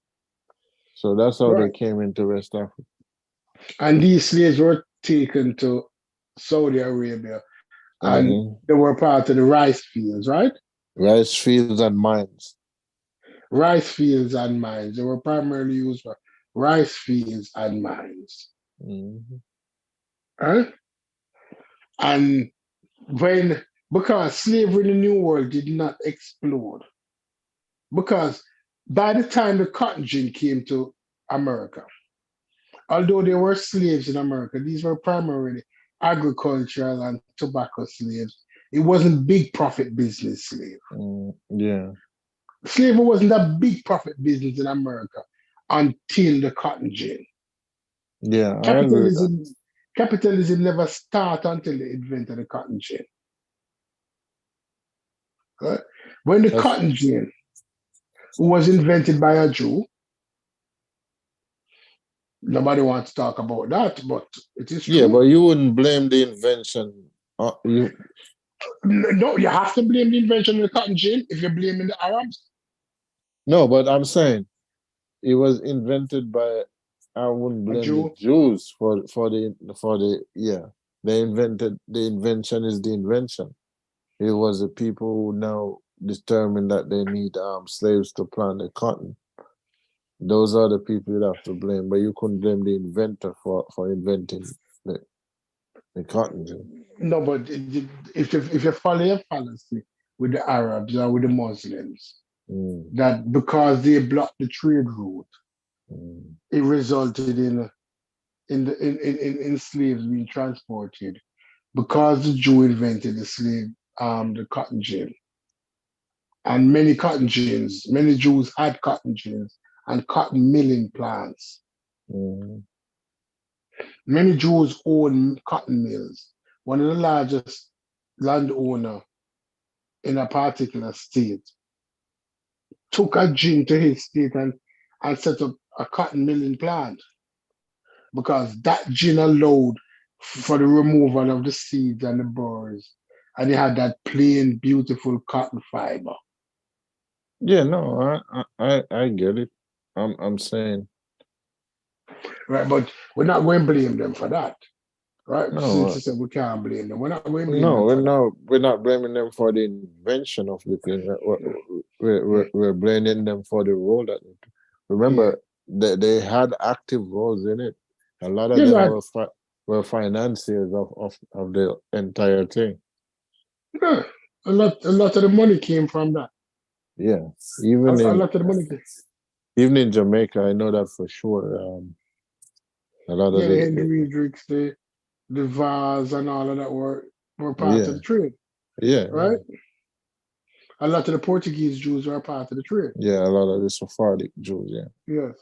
So that's how they right. came into West Africa. And these slaves were taken to Saudi Arabia and Hmm. they were part of the rice fields, right? Rice fields and mines. Rice fields and mines. They were primarily used for rice fields and mines. Hmm. Right? And when, because slavery in the New World did not explode, because by the time the cotton gin came to America, although there were slaves in America, these were primarily agricultural and tobacco slaves. It wasn't big profit business slave. Yeah. Slavery wasn't a big profit business in America until the cotton gin. Yeah, I agree with that. Capitalism never started until they invented the cotton gin. Right? When the That's cotton gin was invented by a Jew, nobody wants to talk about that, but it is yeah, but true. you wouldn't blame the invention. You No, you have to blame the invention of the cotton gin if you're blaming the Arabs. no, but I'm saying it was invented by. I wouldn't A blame the Jew. Jews for the yeah. They invented the invention is the invention. It was the people who now determined that they need slaves to plant the cotton. Those are the people you'd have to blame, but you couldn't blame the inventor for inventing the, the cotton gin. No, but if you follow your policy with the Arabs or with the Muslims, that because they blocked the trade route, it resulted in slaves being transported. Because the Jew invented the cotton gin, and many Jews had cotton gins and cotton milling plants. Many Jews own cotton mills. One of the largest landowner in a particular state took a gin to his state and set up a cotton milling plant because that gin allowed for the removal of the seeds and the burrs, and they had that plain, beautiful cotton fiber. Yeah, no, I get it. I'm saying. Right, but we're not going to blame them for that. Right? Since No, you said we can't blame them, we're not going to blame no, them for that. we're not blaming them for the invention of the thing. We're blaming them for the role that they took. Remember they had active roles in it. A lot of Yeah, them like, were financiers of the entire thing. yeah, a lot of the money came from that. Yeah, A lot of the money came. even in Jamaica, I know that for sure. A lot of Yeah, the Henry Drinks, the vase and all of that were part of yeah, the trade, yeah, right? A lot of the Portuguese Jews were part of the trade. yeah. A lot of the Sephardic Jews, yeah. Yes,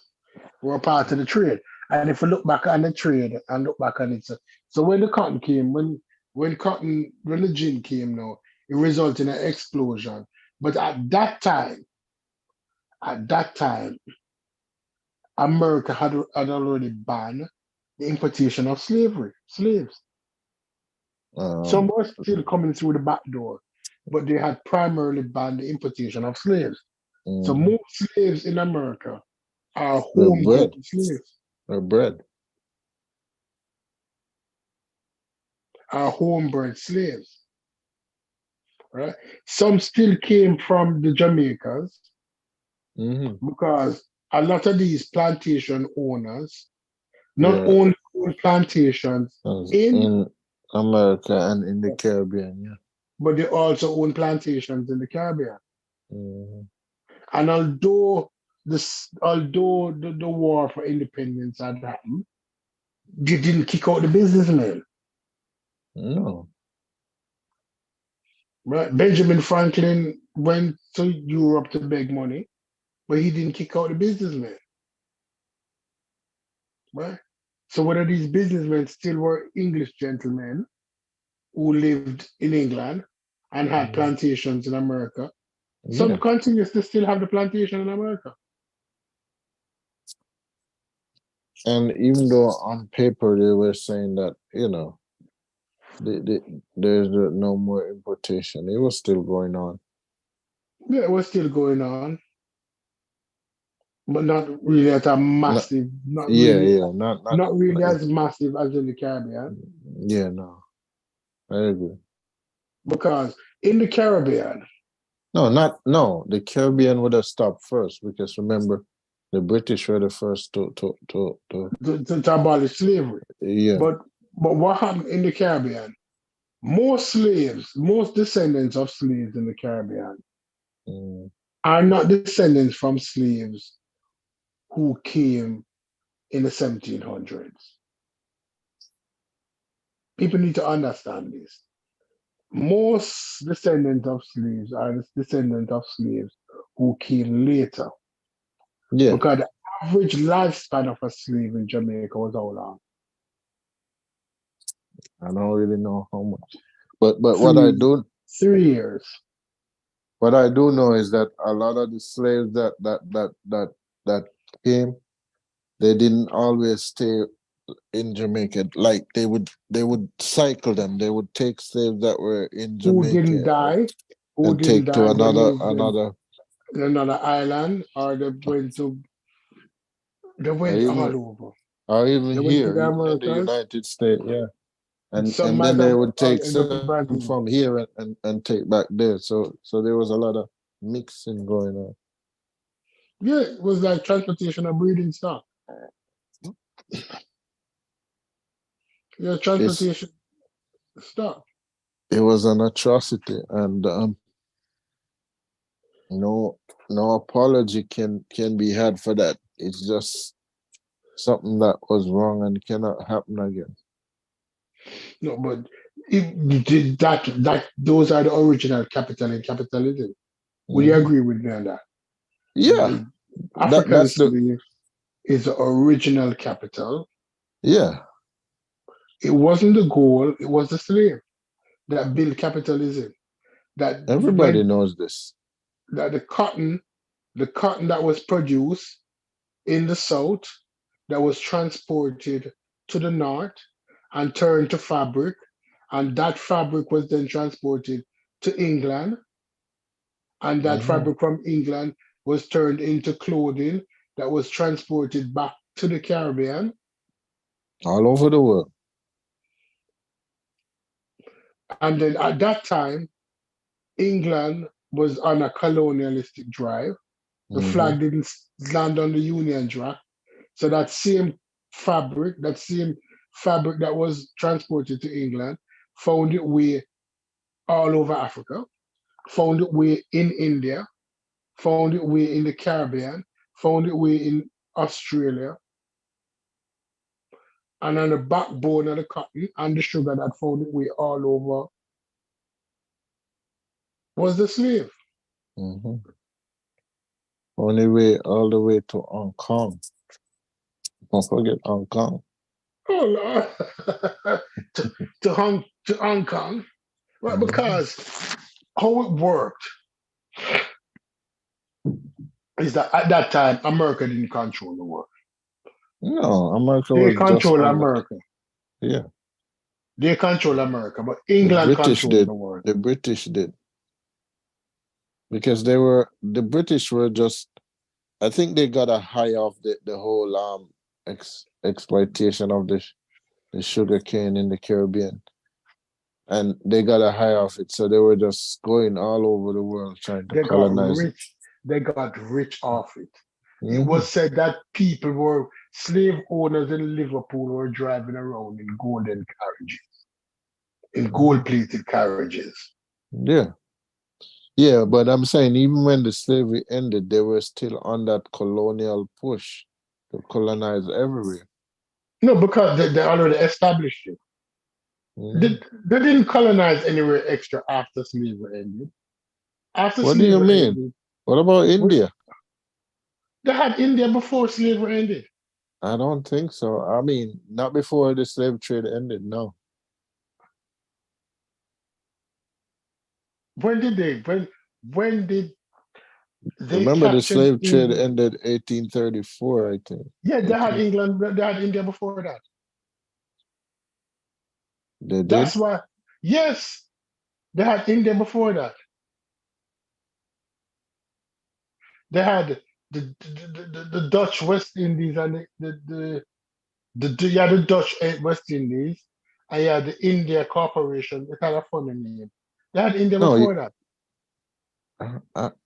were part of the trade. And if you look back on the trade and look back on it, so when the cotton came, when the gin came now, it resulted in an explosion. But at that time, America had already banned the importation of slaves. Some were still coming through the back door, but they had primarily banned the importation of slaves. So most slaves in America are homegrown slaves. Bread. Are homebred slaves. Right? Some still came from the Jamaicas because a lot of these plantation owners not only own plantations in America and in the Caribbean, yeah. but they also own plantations in the Caribbean. And although the war for independence had happened, they didn't kick out the businessmen. No. Right? Benjamin Franklin went to Europe to beg money, but he didn't kick out the businessmen. Right? So whether these businessmen still were English gentlemen who lived in England and had plantations in America, some continues to still have the plantation in America. And even though on paper they were saying that, you know, there's no more importation, it was still going on. Yeah, it was still going on, but not really at a massive, not really as massive as in the Caribbean. Yeah, no, I agree. Because in the Caribbean, the Caribbean would have stopped first because remember, the British were the first to abolish slavery. Yeah. But what happened in the Caribbean? Most descendants of slaves in the Caribbean are not descendants from slaves who came in the 1700s. People need to understand this. Most descendants of slaves are the descendants of slaves who came later. Yeah. Because the average lifespan of a slave in Jamaica was how long? I don't really know how much. But what I do 3 years. What I do know is that a lot of the slaves that came, they didn't always stay in Jamaica. Like they would cycle them. They would take slaves that were in Jamaica Who didn't die to another another island, or they went all over. Or even they here, went even in the United States, yeah. And then they would take some from here and take back there. So there was a lot of mixing going on. Yeah, it was like transportation of breeding stock. Yeah, transportation stuff. It was an atrocity, and no apology can be had for that. It's just something that was wrong and cannot happen again. No, but those are the original capital in capitalism. Would you Mhm. agree with me on that? Yeah, African that's the slave is the original capital. yeah. It wasn't the goal, it was the slave that built capitalism. That Everybody when knows this. that the cotton that was produced in the south, that was transported to the north and turned to fabric, and that fabric was then transported to England, and that Mhm. fabric from England was turned into clothing that was transported back to the Caribbean. All over the world. And then at that time, England was on a colonialistic drive. The Mhm. flag didn't land on the Union Jack. So that same fabric that was transported to England found its way all over Africa, found its way in India, found its way in the Caribbean, found its way in Australia, and on the backbone of the cotton and the sugar that found its way all over was the slave. Mhm. Only way all the way to Hong Kong. Don't forget Hong Kong. Oh Lord. to Hong Kong. Well, Mhm. because how it worked is that at that time America didn't control the world. No, America They was just control on the America. yeah. They control America, but The England British controlled did. the world. The British did. Because the British were just I think they got a high off the whole exploitation of the sugar cane in the Caribbean. And they got a high off it. So they were just going all over the world trying to They got colonize it. rich. They got rich off it. It Mhm. was said that people were slave owners in Liverpool were driving around in golden carriages, in Mhm. gold-plated carriages. Yeah. Yeah, but I'm saying even when the slavery ended, they were still on that colonial push to colonize everywhere. No, because they already established it. Mhm. They didn't colonize anywhere extra after slavery ended. After What do you slavery mean? ended, What about India? they had India before slavery ended. I don't think so. I mean, not before the slave trade ended, no. When did they? When did they Remember the capture slave trade England? ended 1834, I think. Yeah, they had 18, England. They had India before that. they did? That's why. Yes, they had India before that. They had the Dutch West Indies and you had the Dutch West Indies, and you had the India Corporation. It had a funny name. They had India No, before that.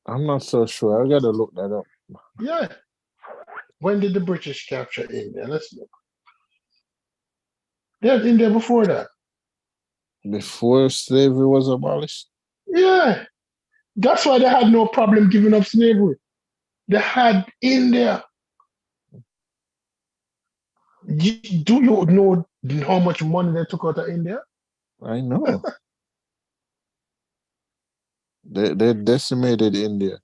I'm not so sure. I gotta look that up. Yeah. When did the British capture India? Let's look. They had India before that. Before slavery was abolished? Yeah. That's why they had no problem giving up slavery. They had India. Do you know how much money they took out of India? I know. They decimated India.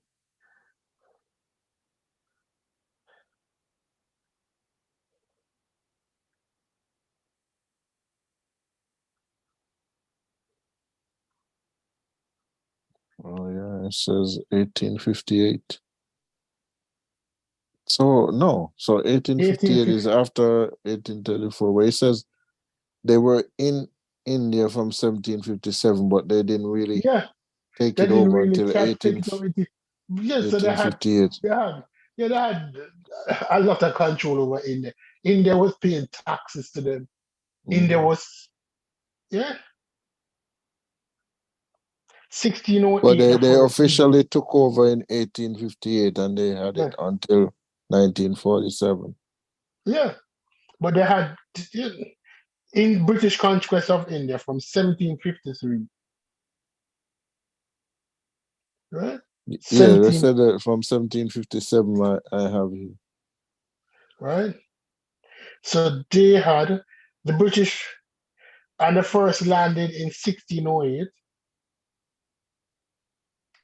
Oh yeah, it says 1858. So no, so 1858 1850. is after 1834, where it says they were in India from 1757, but they didn't really Yeah, take they it didn't over really until take it over. Yes, so 1858. they had a lot of control over India. India was paying taxes to them. India Mhm. was, yeah, But 1608, they, the they first India. officially took over in 1858 and they had Yeah, it until 1947. yeah. But they had in British conquest of India from 1753, right? Yeah, they 17, said that from 1757. I have here. right? So they had the British and the first landed in 1608.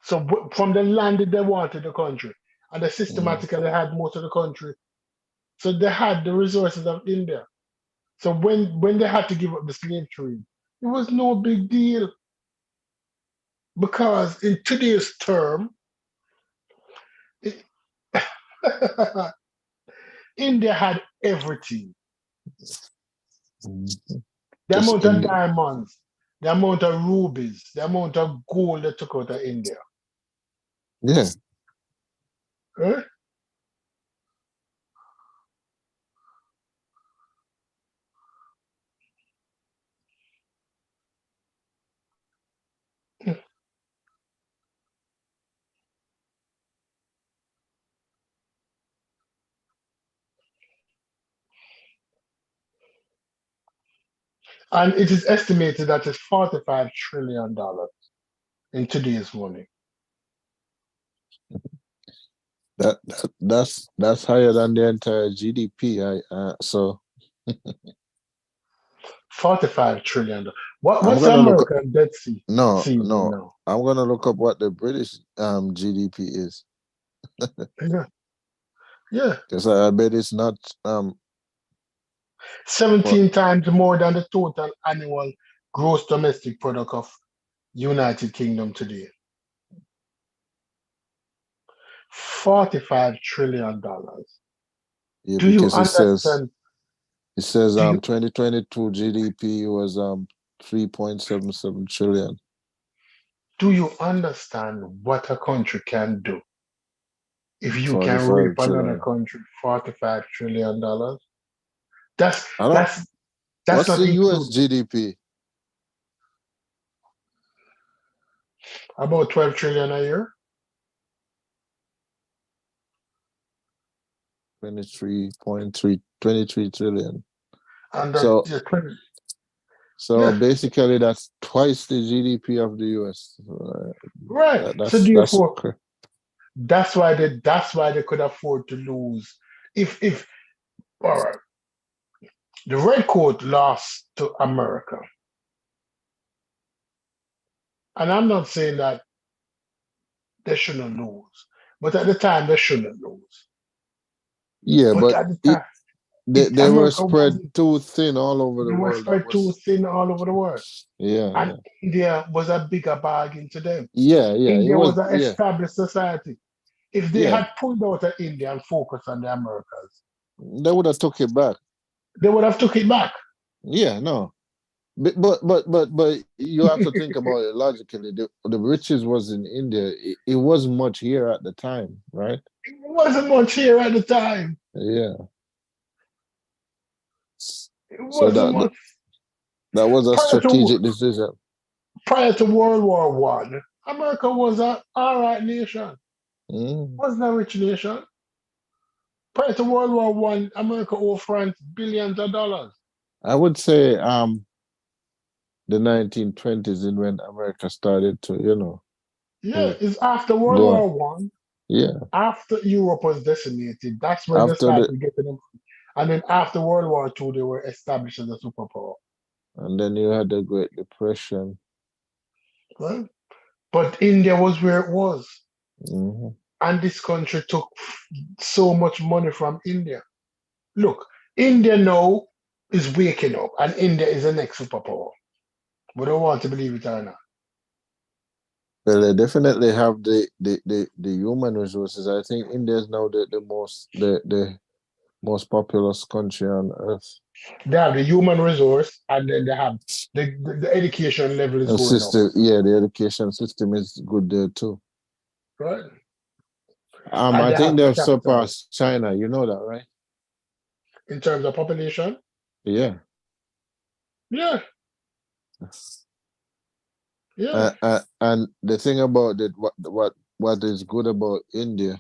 So from the land that they wanted the country, and they Mm. systematically had most of the country. So they had the resources of India. So when they had to give up the slave trade, it was no big deal because in today's term, it- India had everything. Mm. The Just amount of in diamonds, the amount of rubies, the amount of gold they took out of India. yeah. Right? And it is estimated that it's $45 trillion in today's money. That's higher than the entire GDP. So $45 trillion. I'm What's the gonna look up, American Dead Sea no, sea right no. now? I'm gonna look up what the British GDP is. Yeah, yeah. Because I bet it's not 17 times more than the total annual gross domestic product of United Kingdom today. $45 trillion. yeah, Do you because understand? it says Do you 2022 GDP was 3.77 trillion. do you understand what a country can do if you can 45 rape another trillion. country $45 trillion? That's I don't that's that's What's not the US include GDP? about 12 trillion a year. 23 trillion. And So yeah, 20, so yeah, basically that's twice the GDP of the US. right. So That's therefore, that's why they could afford to lose. If all right, the red coat lost to America, and I'm not saying that they shouldn't lose, but at the time they shouldn't lose. yeah, But but at the time, they were America spread wasn't. too thin all over They the were world. That spread too was thin all over the world, yeah, and India was a bigger bargain to them. yeah. It India was was an established society. If they yeah. had pulled out of India and focused on the Americas, They would have took it back. they would have took it back. Yeah, no. But you have to think about it logically. The riches was in India. It wasn't much here at the time, right? It wasn't much here at the time. Yeah. It So wasn't much that was a prior to strategic decision. prior to World War One. America was a all right nation. Mm. Wasn't a rich nation. Prior to World War One, America owed France billions of dollars. I would say the 1920s is when America started to, Yeah, to it's after World go on. War One, Yeah. after Europe was decimated. That's when they After started getting them. And then after World War Two, they were established as a superpower. and then you had the Great Depression. Right? But India was where it was. Hmm. And this country took so much money from India. Look, India now is waking up, and India is the next superpower. We don't want to believe it or not. Well, they definitely have the human resources. I think India is now the most populous country on earth. They have the human resource, and then they have the education level is And going up. system, yeah, the education system is good there too. Right? And I they think have the they've capital. surpassed China. You know that, right? In terms of population, Yeah. yeah, yeah. And the thing about it, what is good about India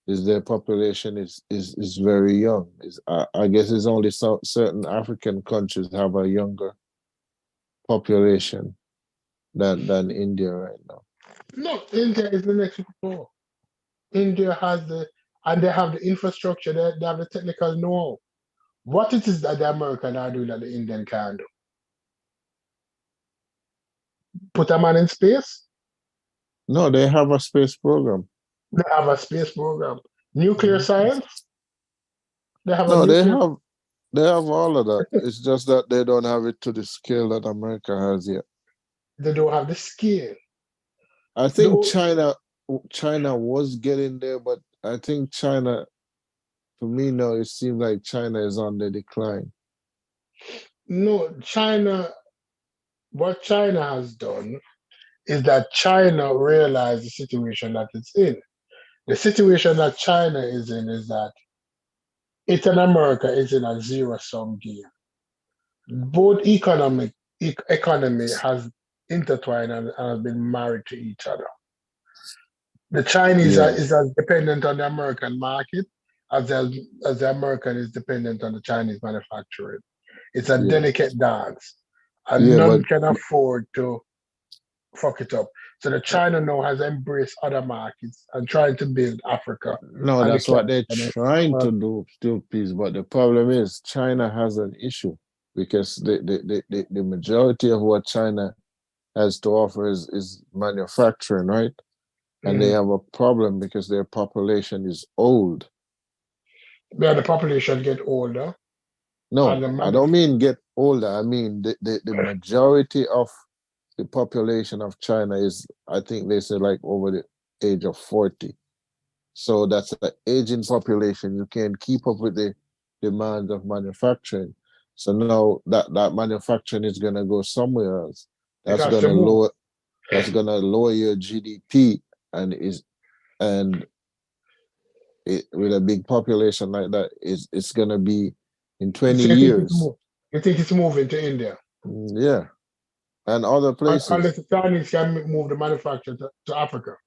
is their population is very young. I guess it's only certain African countries have a younger population than India right now. No, India is the next before. India has and they have the infrastructure, they have the technical know-how. What it is that the American are doing that the Indian can't do? Put a man in space? No, they have a space program. They have a space program. Nuclear science? They have a No, nuclear. they have all of that. It's just that they don't have it to the scale that America has yet. They don't have the skill. I think The- China was getting there, but I think China, to me now, it seems like China is on the decline. No, China, what China has done is that China realized the situation that it's in. The situation that China is in is that it and America is in a zero-sum game. Both economy has intertwined and has been married to each other. The Chinese Yeah, is as dependent on the American market as the American is dependent on the Chinese manufacturing. It's a yeah, delicate dance, and yeah, but none can afford to fuck it up. So the China now has embraced other markets and trying to build Africa no, and the that's what they're Caribbean. trying Well, to do, still, please. But the problem is China has an issue because the majority of what China has to offer is manufacturing, right? And they mhm. have a problem because their population is old. Where the population get older and No, the I don't mean get older. I mean the majority of the population of China is, I think they say like over the age of 40. So that's an aging population. You can't keep up with the demands of manufacturing. So now that manufacturing is gonna go somewhere else. it That's has to gonna move. lower your GDP and with a big population like that, it's gonna be in 20 So you think it's years. move? You think it's moving to India? Yeah, and other Unless places. the Chinese can move the manufacture to Africa.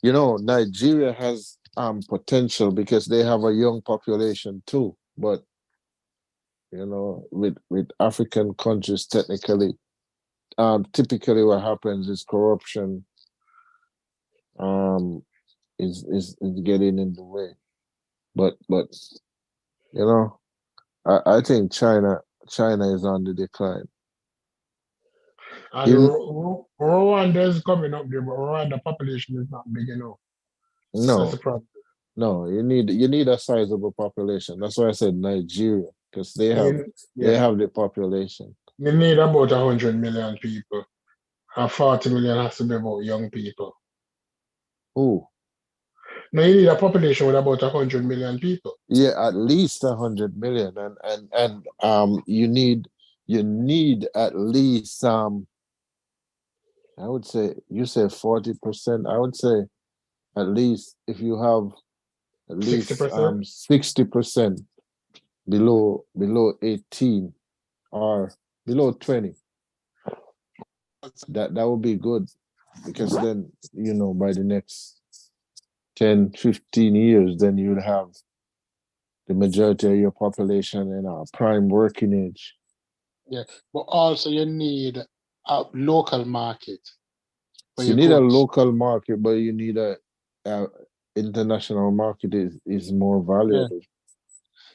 You know, Nigeria has potential because they have a young population too. But you know, with African countries, typically what happens is corruption um is getting in the way. But you know, I think China is on the decline. And Even Rwanda is coming up there, but Rwanda population is not big enough. That's the no, problem. no, you need a sizable population. That's why I said Nigeria, because they Yeah, have the population. you need about 100 million people, and 40 million has to be about young people. Oh, Now you need a population with about 100 million people. yeah, at least 100 million, and you need at least I would say you say 40%. I would say at least if you have at least 60%. 60% below 18 or below 20, that would be good because then by the next 10, 15 years, then you'd have the majority of your population in our prime working age. Yeah, but also you need a local market for So you your need a goods. local market, but you need a international market is more Yeah, valuable.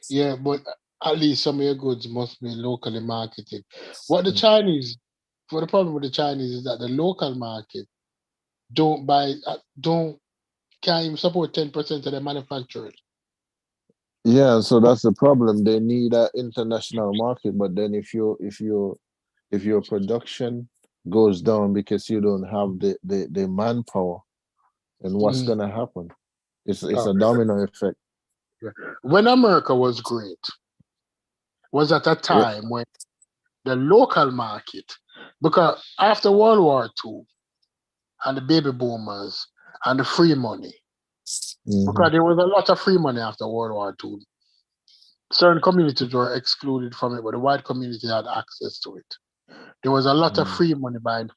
yeah, but at least some of your goods must be locally marketed. What the Mm. Chinese, what the problem with the Chinese is that the local market don't can't even support 10% of the manufacturers. Yeah, so that's the problem. They need an international market, but then if your production goes down because you don't have the manpower, then what's Mm. gonna happen? It's Oh, a domino effect. yeah. When America was great, was at a Yeah. time when the local market, because after World War II and the baby boomers and the free money, Mhm. because there was a lot of free money after World War II. Certain communities were excluded from it, but the white community had access to it. There was a lot of Mhm. free money buying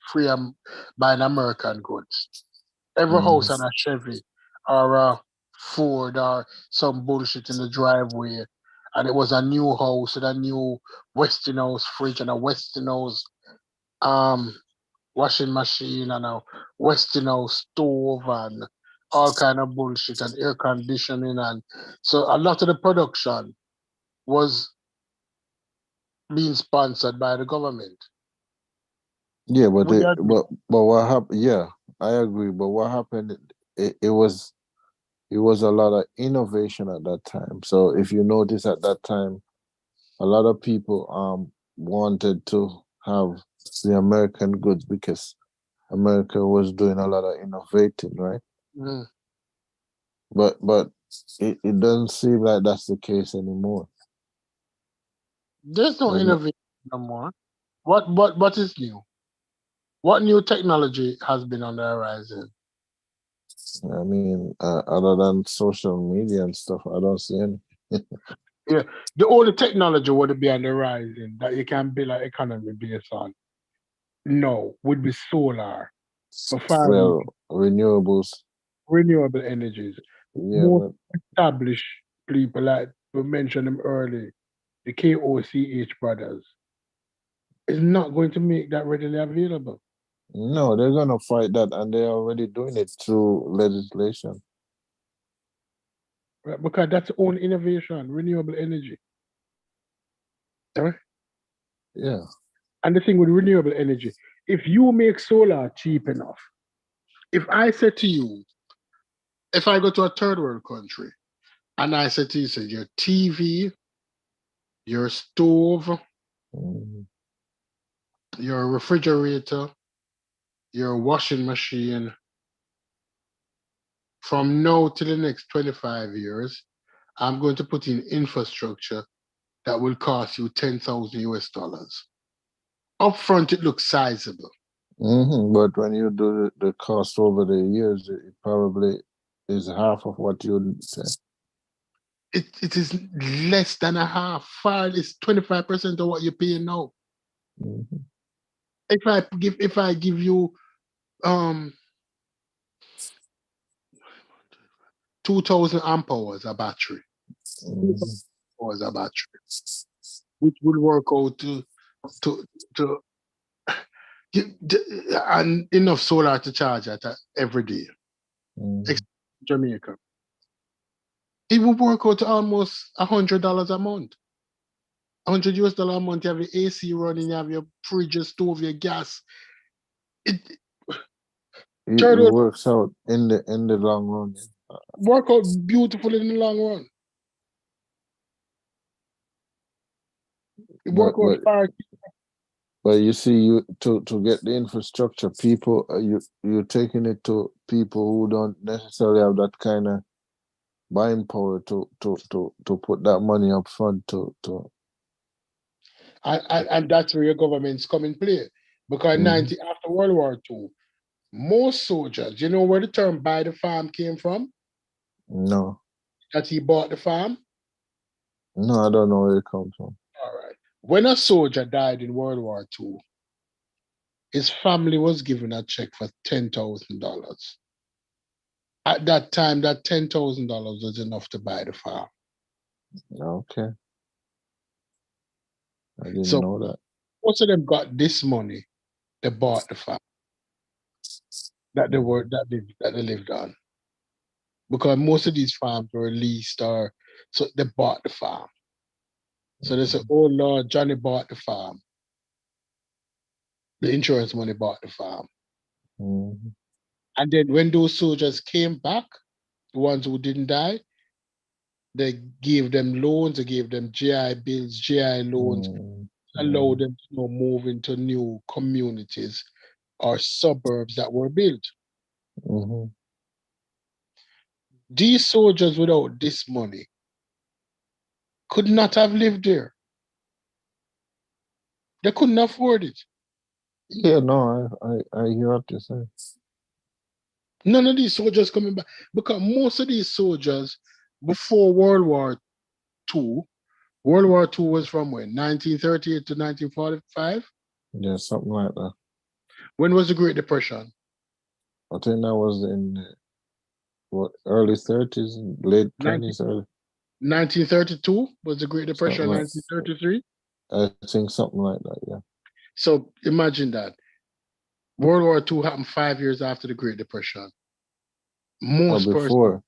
American goods. Every house Mhm. had a Chevy or a Ford or some bullshit in the driveway. And it was a new house with a new Westinghouse fridge and a Westinghouse um washing machine and a Westinghouse stove and all kind of bullshit and air conditioning, and so a lot of the production was being sponsored by the government. Yeah, but We are, but what happened? Yeah, I agree. But what happened? It was a lot of innovation at that time. So if you notice at that time, a lot of people wanted to have the American goods because America was doing a lot of innovating, right? mm, But it doesn't seem like that's the case anymore. there's no There's no, innovation no more. What is new? What new technology has been on the horizon? I mean, other than social media and stuff, I don't see any. Yeah, the only technology would be on the horizon that you can build an economy based on. No, would be solar for farming, Well, renewables, renewable energies. yeah, More but established people like we mentioned them early, the KOCH brothers, is not going to make that readily available. no, they're gonna fight that, and they're already doing it through legislation. Right? Because that's the only innovation, renewable energy. Right? Yeah. And the thing with renewable energy, if you make solar cheap enough, if I said to you, if I go to a third world country and I said to you, say, your TV, your stove, Mhm. your refrigerator, your washing machine, from now to the next 25 years, I'm going to put in infrastructure that will cost you 10,000 US dollars. Upfront, it looks sizable. But when you do the cost over the years, it probably is half of what you'd say. It is less than a half. Far is 25% of what you're paying now. Mhm. If I give you 2,000 amp hours a battery, Mhm. hours a battery, which will work out to and enough solar to charge at every day. Mhm. Jamaica, it will work out to almost $100 a month. 100 US dollar a month. You have your AC running, you have your fridge, your stove, your gas. It It third world works out in the long run. work out beautiful in the long run. It But work out but far. but you see, you to get the infrastructure, people you're taking it to people who don't necessarily have that kind of buying power to put that money up front to. And that's where your governments come in play. Because Mhm. after World War II, most soldiers, you know where the term buy the farm came from? No, That he bought the farm? no, I don't know where it comes from. All right. When a soldier died in World War II, his family was given a check for $10,000. At that time, that $10,000 was enough to buy the farm. Okay, I didn't So know that. most of them got this money, they bought the farm that they lived on. Because most of these farms were leased or so they bought the farm. So they said, oh Lord, Johnny bought the farm. The insurance money bought the farm. Mhm. And then when those soldiers came back, the ones who didn't die, they gave them loans, they gave them GI bills, GI loans, Mhm. allowed them to move into new communities or suburbs that were built. Mhm. These soldiers without this money could not have lived there. They couldn't afford it. Yeah, no, I hear what you say. None of these soldiers coming back because most of these soldiers before World War II, World War II was from when? 1938 to 1945? Yeah, something like that. When was the Great Depression? I think that was in what early 30s, late 20s, early 1932 was the Great something Depression, like. 1933. I think something like that. Yeah. So imagine that. World War II happened 5 years after the Great Depression. Or Most persons, before.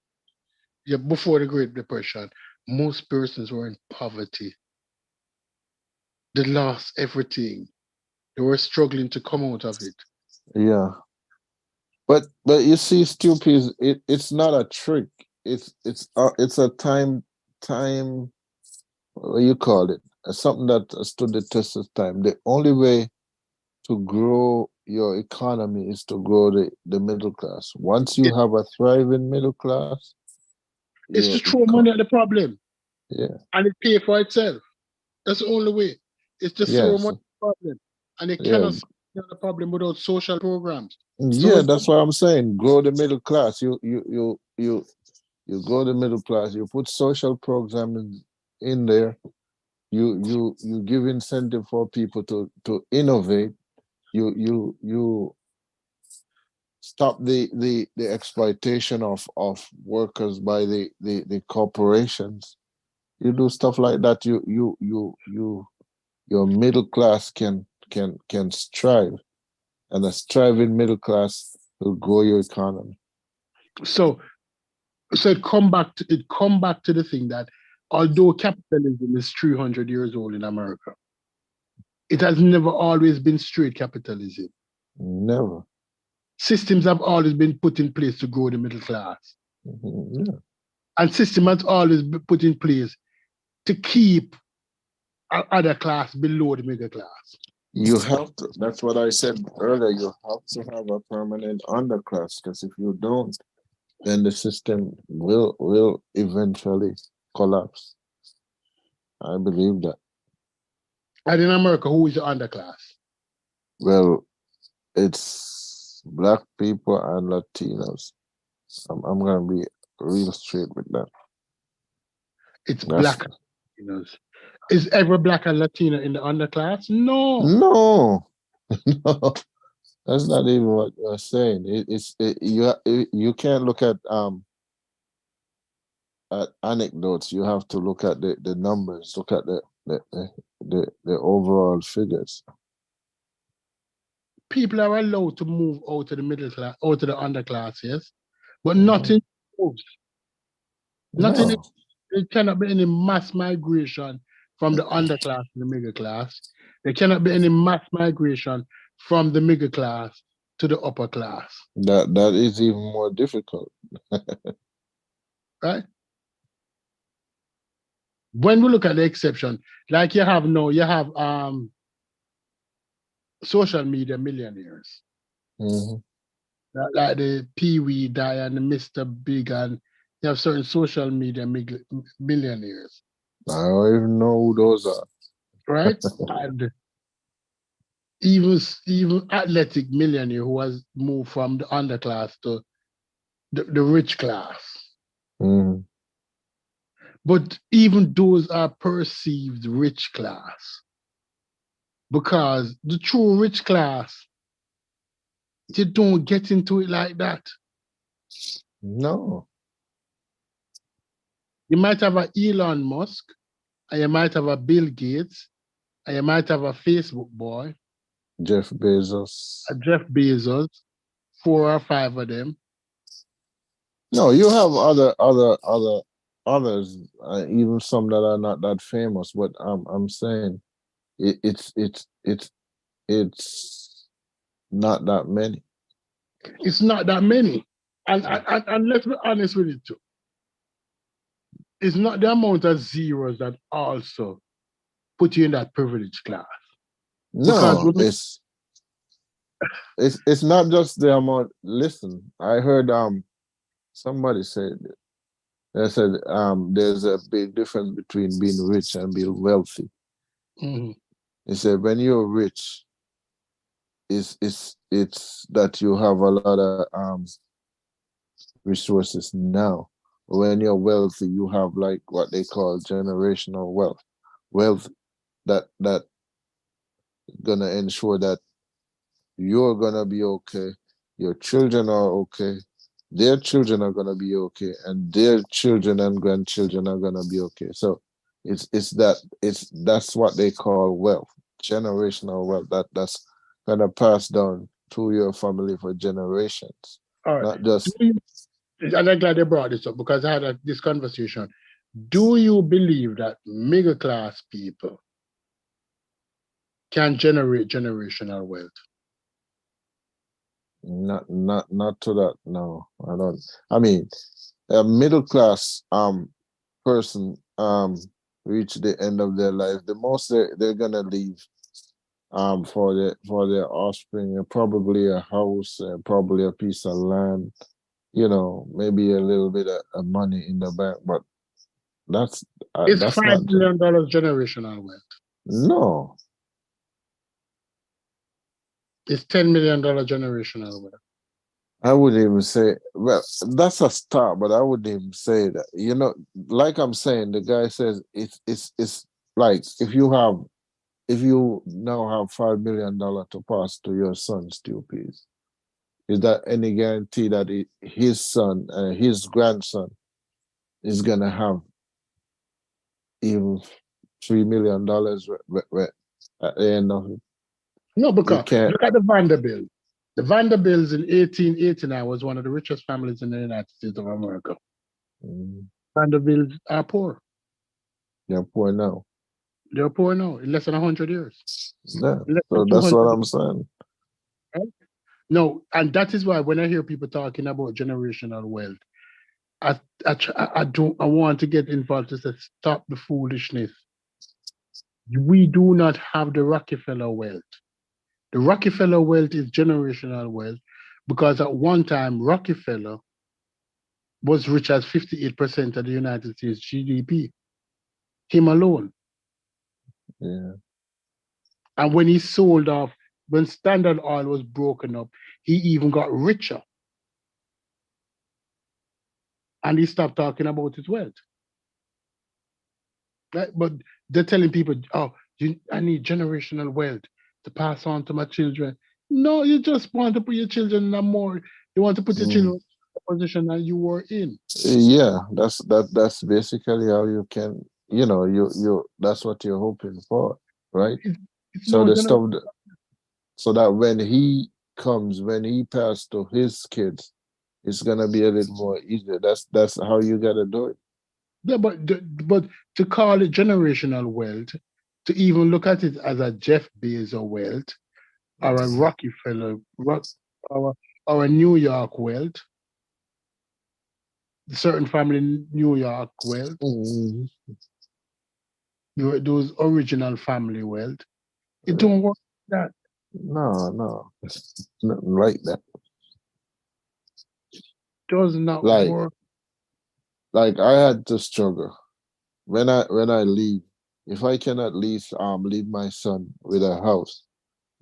yeah, before the Great Depression, most persons were in poverty. They lost everything. They were struggling to come out of it. Yeah. But you see, stupid, it's not a trick. It's a time what you call it? Something that stood the test of time. The only way to grow your economy is to grow the middle class. Once you have a thriving middle class, It's your to throw money at the problem yeah, and it pay for itself. That's the only way. It's to throw yes, money at the problem. And they yeah, cannot solve the problem without social programs. So yeah. That's what I'm saying. Grow the middle class. You grow the middle class. You put social programs in there. You give incentive for people to innovate. You stop the exploitation of workers by the corporations. You do stuff like that, your middle class can strive, and a striving middle class will grow your economy. so it come back to the thing that although capitalism is 300 years old in America, it has never always been straight capitalism. Never. Systems have always been put in place to grow the middle class. Yeah. And system has always been put in place to keep other class below the middle class. You have to. That's what I said earlier. You have to have a permanent underclass, because if you don't, then the system will eventually collapse. I believe that. And in America, who is the underclass? Well, it's black people and Latinos. I'm gonna be real straight with that. It's That's black Latinos. Is every black and Latino in the underclass? No. no, no. That's not even what you're saying. You can't look at anecdotes. You have to look at the numbers. Look at the overall figures. People are allowed to move out to the middle class, out to the underclass, yes, but nothing moves. Nothing. No. There cannot be any mass migration from the underclass to the middle class. There cannot be any mass migration from the middle class to the upper class. That is even more difficult. Right? When we look at the exception, like you have social media millionaires. Mhm. Like the Pee Wee Die and the Mr. Big, and you have certain social media millionaires. I don't even know who those are. Right? And even athletic millionaire who has moved from the underclass to the rich class. Mhm. But even those are perceived rich class, because the true rich class, you don't get into it like that. No. You might have a Elon Musk, and you might have a Bill Gates, and you might have a Facebook boy, Jeff Bezos. a Jeff Bezos, 4 or 5 of them. No, you have others, even some that are not that famous. But I'm saying it's not that many. It's not that many. And let's be honest with it too. It's not the amount of zeros that also put you in that privileged class. No, it's not just the amount. Listen, I heard somebody said, they said there's a big difference between being rich and being wealthy. Mm-hmm. They said when you're rich, it's that you have a lot of resources now. When you're wealthy, you have like what they call generational wealth that gonna ensure that you're gonna be okay, your children are okay, their children are gonna be okay, and their children and grandchildren are gonna be okay. So that's what they call wealth, generational wealth, that's gonna pass down to your family for generations, All right. not just. And I'm glad they brought this up because I had this conversation. Do you believe that middle class people can generate generational wealth? Not to that. No, I don't. I mean, a middle class person reach the end of their life. The most they're gonna leave for their offspring, probably a house, probably a piece of land, maybe a little bit of money in the bank, but that's It's that's $5 not million generational wealth. no. It's $10 million generational wealth. I wouldn't even say, well, that's a start, but I wouldn't even say that. Like I'm saying, the guy says it's like if you now have $5 million to pass to your son, stupid. Is that any guarantee that his son, his grandson, is gonna have even $3 million at the end of it? No, because look at the Vanderbilt. The Vanderbilts in 1889 was one of the richest families in the United States of America. Vanderbilts are poor. They're poor now. They're poor now in less than 100 years. Yeah, so that's what I'm saying. Right? No, and that is why when I hear people talking about generational wealth, I want to get involved to say, stop the foolishness. We do not have the Rockefeller wealth. The Rockefeller wealth is generational wealth because at one time Rockefeller was rich as 58% of the United States GDP. Him alone. Yeah. And when he sold off, when Standard Oil was broken up, he even got richer. And he stopped talking about his wealth. Right? But they're telling people, oh, I need generational wealth to pass on to my children. No, you just want to put your children in a more, you want to put your children in the position that you were in. Yeah, that's basically how you can, you that's what you're hoping for, right? So the stuff so that when he passed to his kids, it's gonna be a little more easier. That's how you gotta do it. Yeah, but to call it generational wealth, to even look at it as a Jeff Bezos wealth, or a Rockefeller, or a New York wealth, certain family in New York wealth, those original family wealth, it don't work like that. No, it's nothing like that. Does not work. Like I had to struggle when I leave. If I can at least leave my son with a house,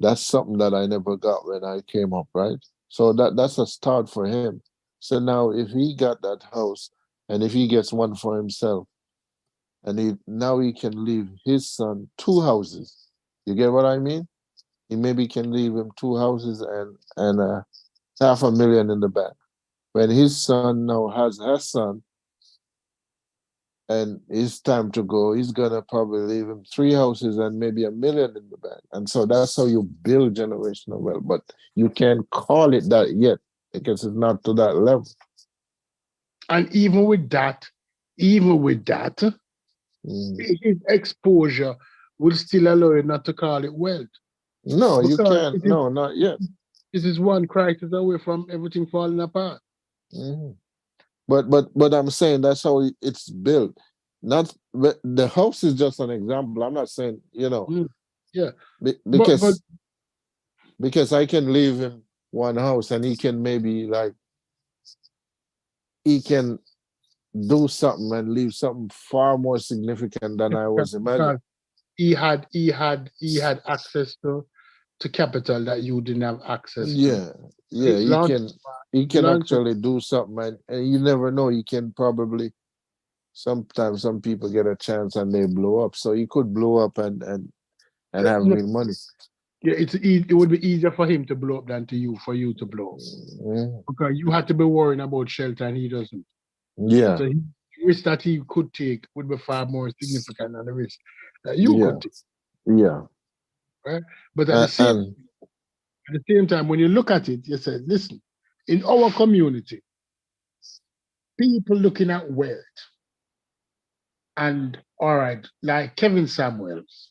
that's something that I never got when I came up, right? So that's a start for him. So now if he got that house and if he gets one for himself, and now he can leave his son 2 houses. You get what I mean? He maybe can leave him 2 houses and $500,000 in the bank. When his son now has her son, and it's time to go, he's gonna probably leave him 3 houses and maybe $1 million in the bank. And so that's how you build generational wealth. But you can't call it that yet because it's not to that level. And even with that, his exposure will still allow you not to call it wealth. No, you can't. No, not yet. This is one crisis away from everything falling apart. But I'm saying that's how it's built. Not the house is just an example. I'm not saying Yeah, because I can live in one house and he can maybe he can do something and leave something far more significant than I was imagining. He had access to capital that you didn't have access to. Yeah, he can actually do something, and you never know. He can probably sometimes some people get a chance and they blow up. So he could blow up and have real money. Yeah, it would be easier for him to blow up than for you to blow up. Because you had to be worrying about shelter and he doesn't. Yeah. So the risk that he could take would be far more significant than the risk that you could take. Yeah. Right? But at the same At the same time, when you look at it, you say, listen, in our community, people looking at wealth, and all right, like Kevin Samuels,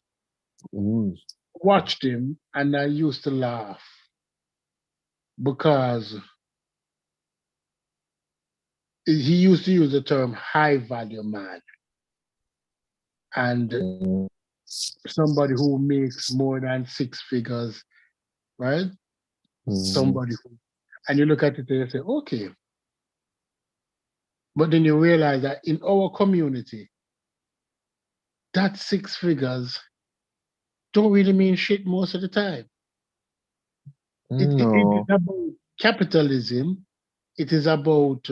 watched him and I used to laugh because he used to use the term high value man. And somebody who makes more than six figures, right? Somebody who, and you look at it and you say, okay. But then you realize that in our community, that six figures don't really mean shit most of the time. It is about capitalism. It is about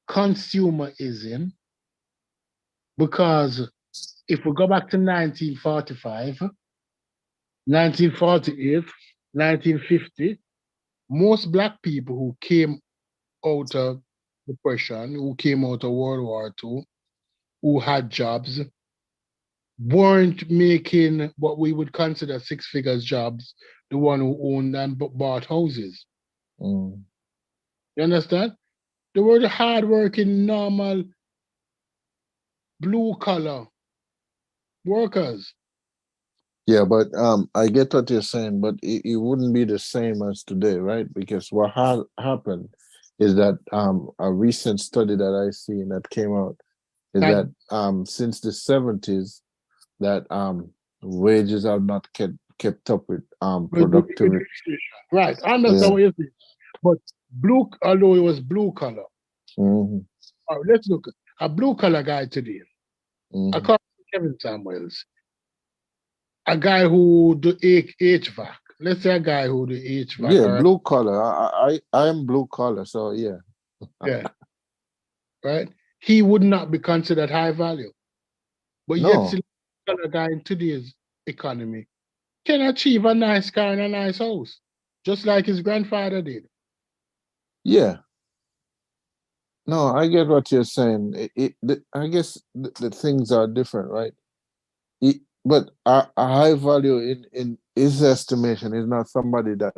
consumerism. Because if we go back to 1945, 1948, 1950, most Black people who came out of Depression, who came out of World War II, who had jobs, weren't making what we would consider six figures jobs, the one who owned and bought houses. You understand? They were the hardworking, normal, blue collar workers. Yeah, but I get what you're saying, but it wouldn't be the same as today, right? Because what happened is that a recent study that I seen that came out is that since the 70s that wages are not kept up with productivity. Right, I understand what you're saying. But although it was blue collar, let's look at a blue collar guy today. According to Kevin Samuels, a guy who do HVAC. Let's say a guy who do HVAC. Yeah, blue collar. I am blue collar, so yeah. Yeah. Right? He would not be considered high value. But yet, still, a guy in today's economy can achieve a nice car and a nice house, just like his grandfather did. Yeah. No, I get what you're saying. I guess the things are different, right? But a high value in his estimation is not somebody that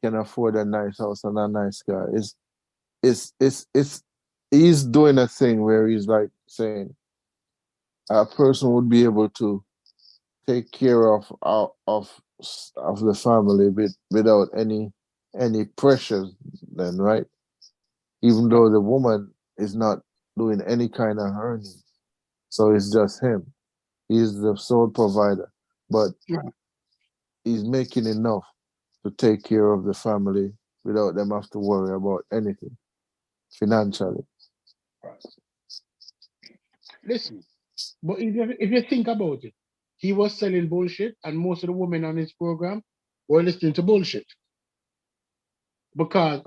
can afford a nice house and a nice car. He's doing a thing where he's like saying a person would be able to take care of the family without any pressures then, right? Even though the woman is not doing any kind of earning. So it's just him. He's the sole provider. But he's making enough to take care of the family without them have to worry about anything financially. Listen, but if you think about it, he was selling bullshit, and most of the women on his program were listening to bullshit. Because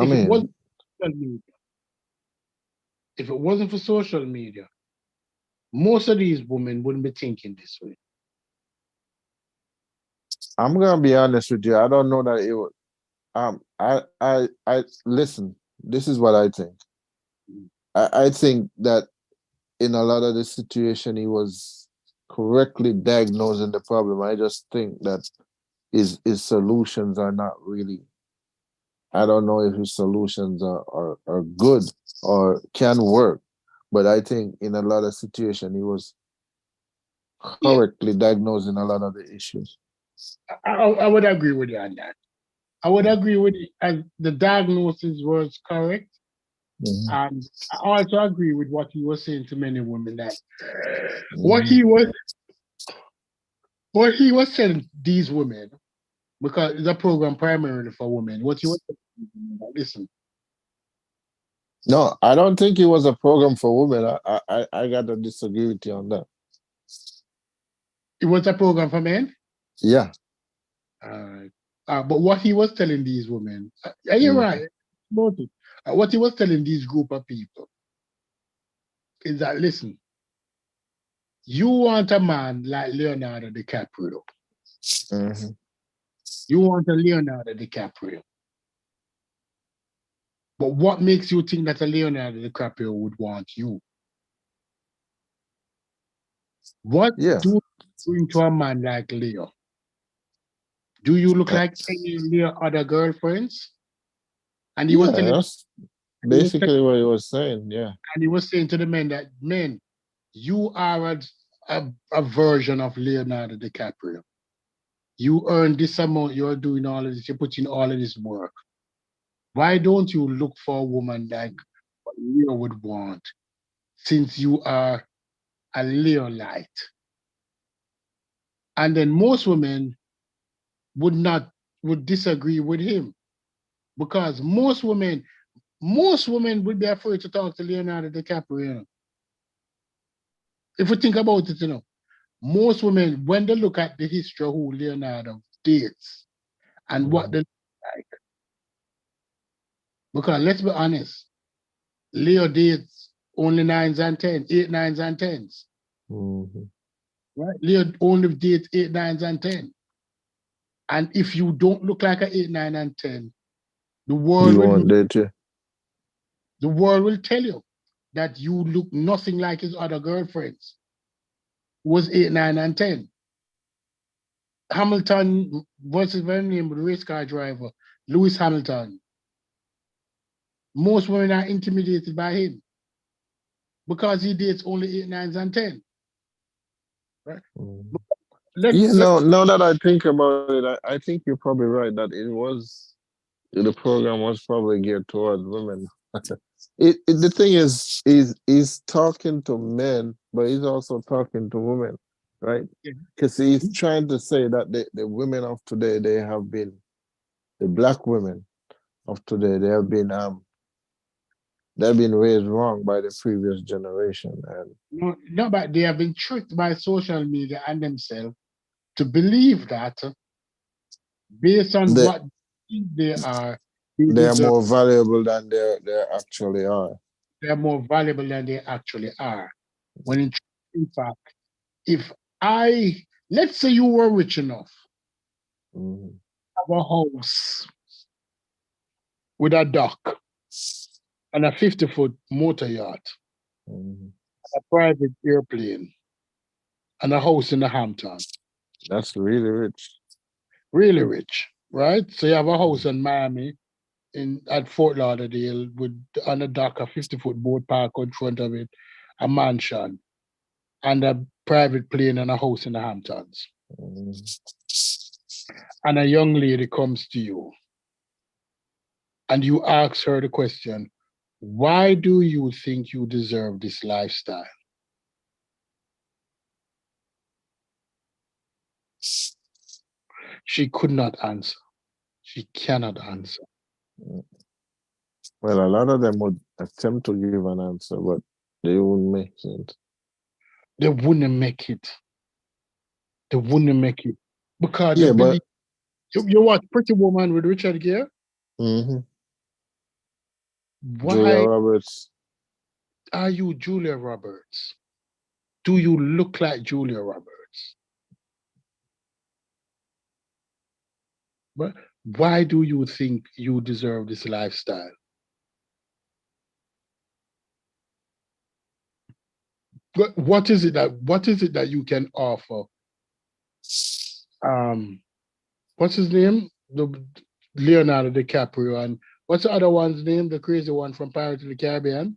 if it wasn't for social media, most of these women wouldn't be thinking this way. I'm gonna be honest with you. I don't know that it would. I listen. This is what I think. I think that in a lot of the situation, he was correctly diagnosing the problem. I just think that his solutions are not really. I don't know if his solutions are good or can work, but I think in a lot of situations he was correctly diagnosing a lot of the issues. I would agree with you on that. I would agree with you, and the diagnosis was correct. And I also agree with what he was saying to many women that what he was telling these women, because it's a program primarily for women, what he was telling them, listen. No, I don't think it was a program for women. I got to disagree with you on that. It was a program for men? Yeah. But what he was telling these women, you're right. What he was telling these group of people is that, listen, you want a man like Leonardo DiCaprio. You want a Leonardo DiCaprio. But what makes you think that a Leonardo DiCaprio would want you? What do you bring to a man like Leo? Do you look like any of your other girlfriends? And he Yeah, was telling, that's he was telling, basically what he was saying. Yeah. and he was saying to the men that, men, you are a version of Leonardo DiCaprio. You earn this amount, you're doing all of this, you're putting all of this work. Why don't you look for a woman like what Leo would want, since you are a Leolite? And then most women would disagree with him, because most women would be afraid to talk to Leonardo DiCaprio. You know? If we think about it, most women, when they look at the history of who Leonardo dates and what they look like, because let's be honest, Leo dates only nines and tens, 8 nines and tens. Right? Leo only dates 8 nines and 10. And if you don't look like an 8, 9, and 10, the world will tell you that you look nothing like his other girlfriends, who was 8, 9, and 10. Hamilton, what's his name, the race car driver, Lewis Hamilton. Most women are intimidated by him because he dates only 8, 9s, and 10. Right? Now that I think about it, I think you're probably right that the program was probably geared towards women. The thing is, he's talking to men, but he's also talking to women, right? Because he's trying to say that the women of today, the black women of today, they've been raised wrong by the previous generation. And no, but they have been tricked by social media and themselves to believe that based on what they are, they are more valuable than they actually are. They're more valuable than they actually are. When in fact, if let's say you were rich enough, have a house with a dock and a 50-foot motor yacht, a private airplane, and a house in the Hamptons. That's really rich. Really rich, right? So you have a house in Miami, at Fort Lauderdale, with on a dock, a 50-foot boat park in front of it, a mansion, and a private plane and a house in the Hamptons. And a young lady comes to you and you ask her the question, why do you think you deserve this lifestyle? She could not answer. She cannot answer. Well, a lot of them would attempt to give an answer, but they wouldn't make it. They wouldn't make it. They wouldn't make it. Because yeah, they believe. You watch Pretty Woman with Richard Gere? Why Julia Roberts. Are you Julia Roberts? Do you look like Julia Roberts? But why do you think you deserve this lifestyle? What is it that you can offer? What's his name? Leonardo DiCaprio, and what's the other one's name? The crazy one from Pirates of the Caribbean?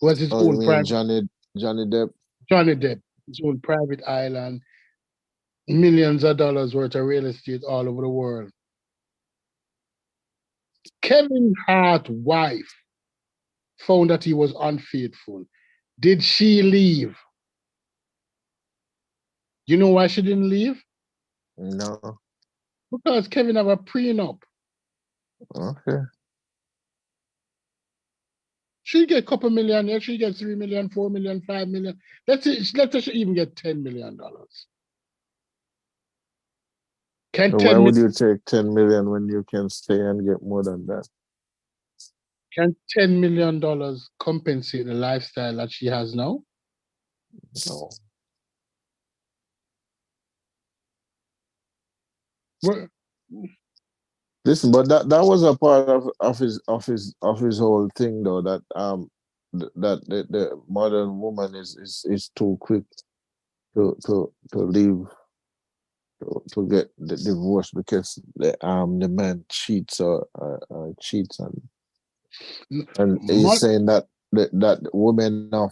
Was his own private Johnny Depp. Johnny Depp, his own private island, millions of dollars worth of real estate all over the world. Kevin Hart's wife found that he was unfaithful. Did she leave? You know why she didn't leave? No. Because Kevin have a prenup. Okay. She get a couple million, yeah, she get 3 million, 4 million, 5 million. Let's say she even get $10 million. So why would you take 10 million when you can stay and get more than that? Can $10 million compensate the lifestyle that she has now? No. Well, listen, but that was a part of his whole thing, though. That that the modern woman is too quick to leave to get the divorce because the man cheats or cheats and he's saying that that women of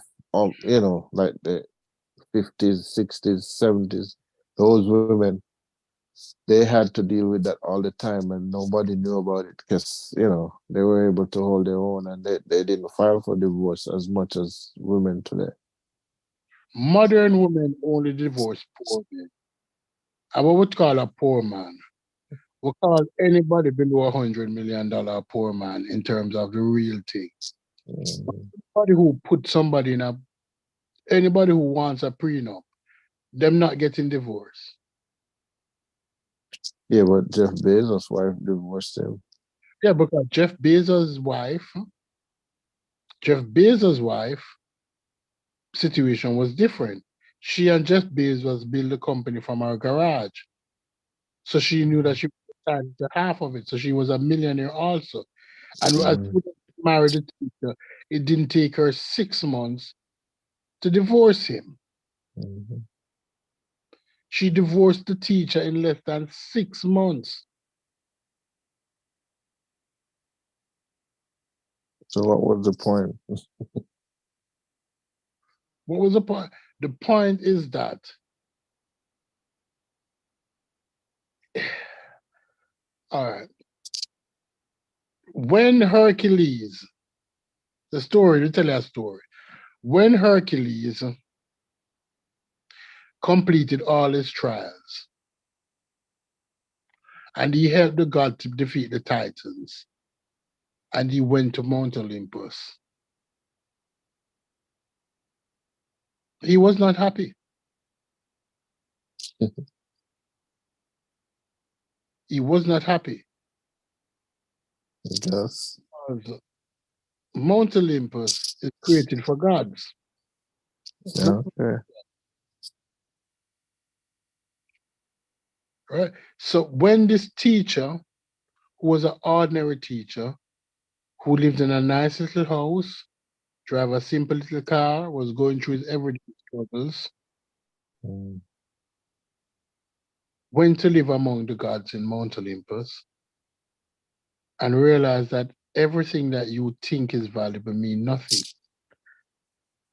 like the 50s, 60s, 70s, those women, they had to deal with that all the time and nobody knew about it because they were able to hold their own and they didn't file for divorce as much as women today. Modern women only divorce poor men. And what we call a poor man, we call anybody below $100 million a poor man in terms of the real thing. Anybody who put somebody in anybody who wants a prenup, them not getting divorced. Yeah, but Jeff Bezos' wife divorced him. Yeah, because Jeff Bezos' wife situation was different. She and Jeff Bezos built a company from her garage. So she knew that she was to half of it. So she was a millionaire also. And as soon as she married the teacher, it didn't take her 6 months to divorce him. She divorced the teacher in less than 6 months. So what was the point? What was the point? The point is that all right. When Hercules, to tell you a story. When Hercules completed all his trials and he helped the god to defeat the Titans and he went to Mount Olympus, he was not happy. He was not happy. Yes. Mount Olympus is created for gods. Yeah, okay. Right? So when this teacher, who was an ordinary teacher, who lived in a nice little house, drive a simple little car, was going through his everyday struggles, went to live among the gods in Mount Olympus, and realized that everything that you think is valuable mean nothing.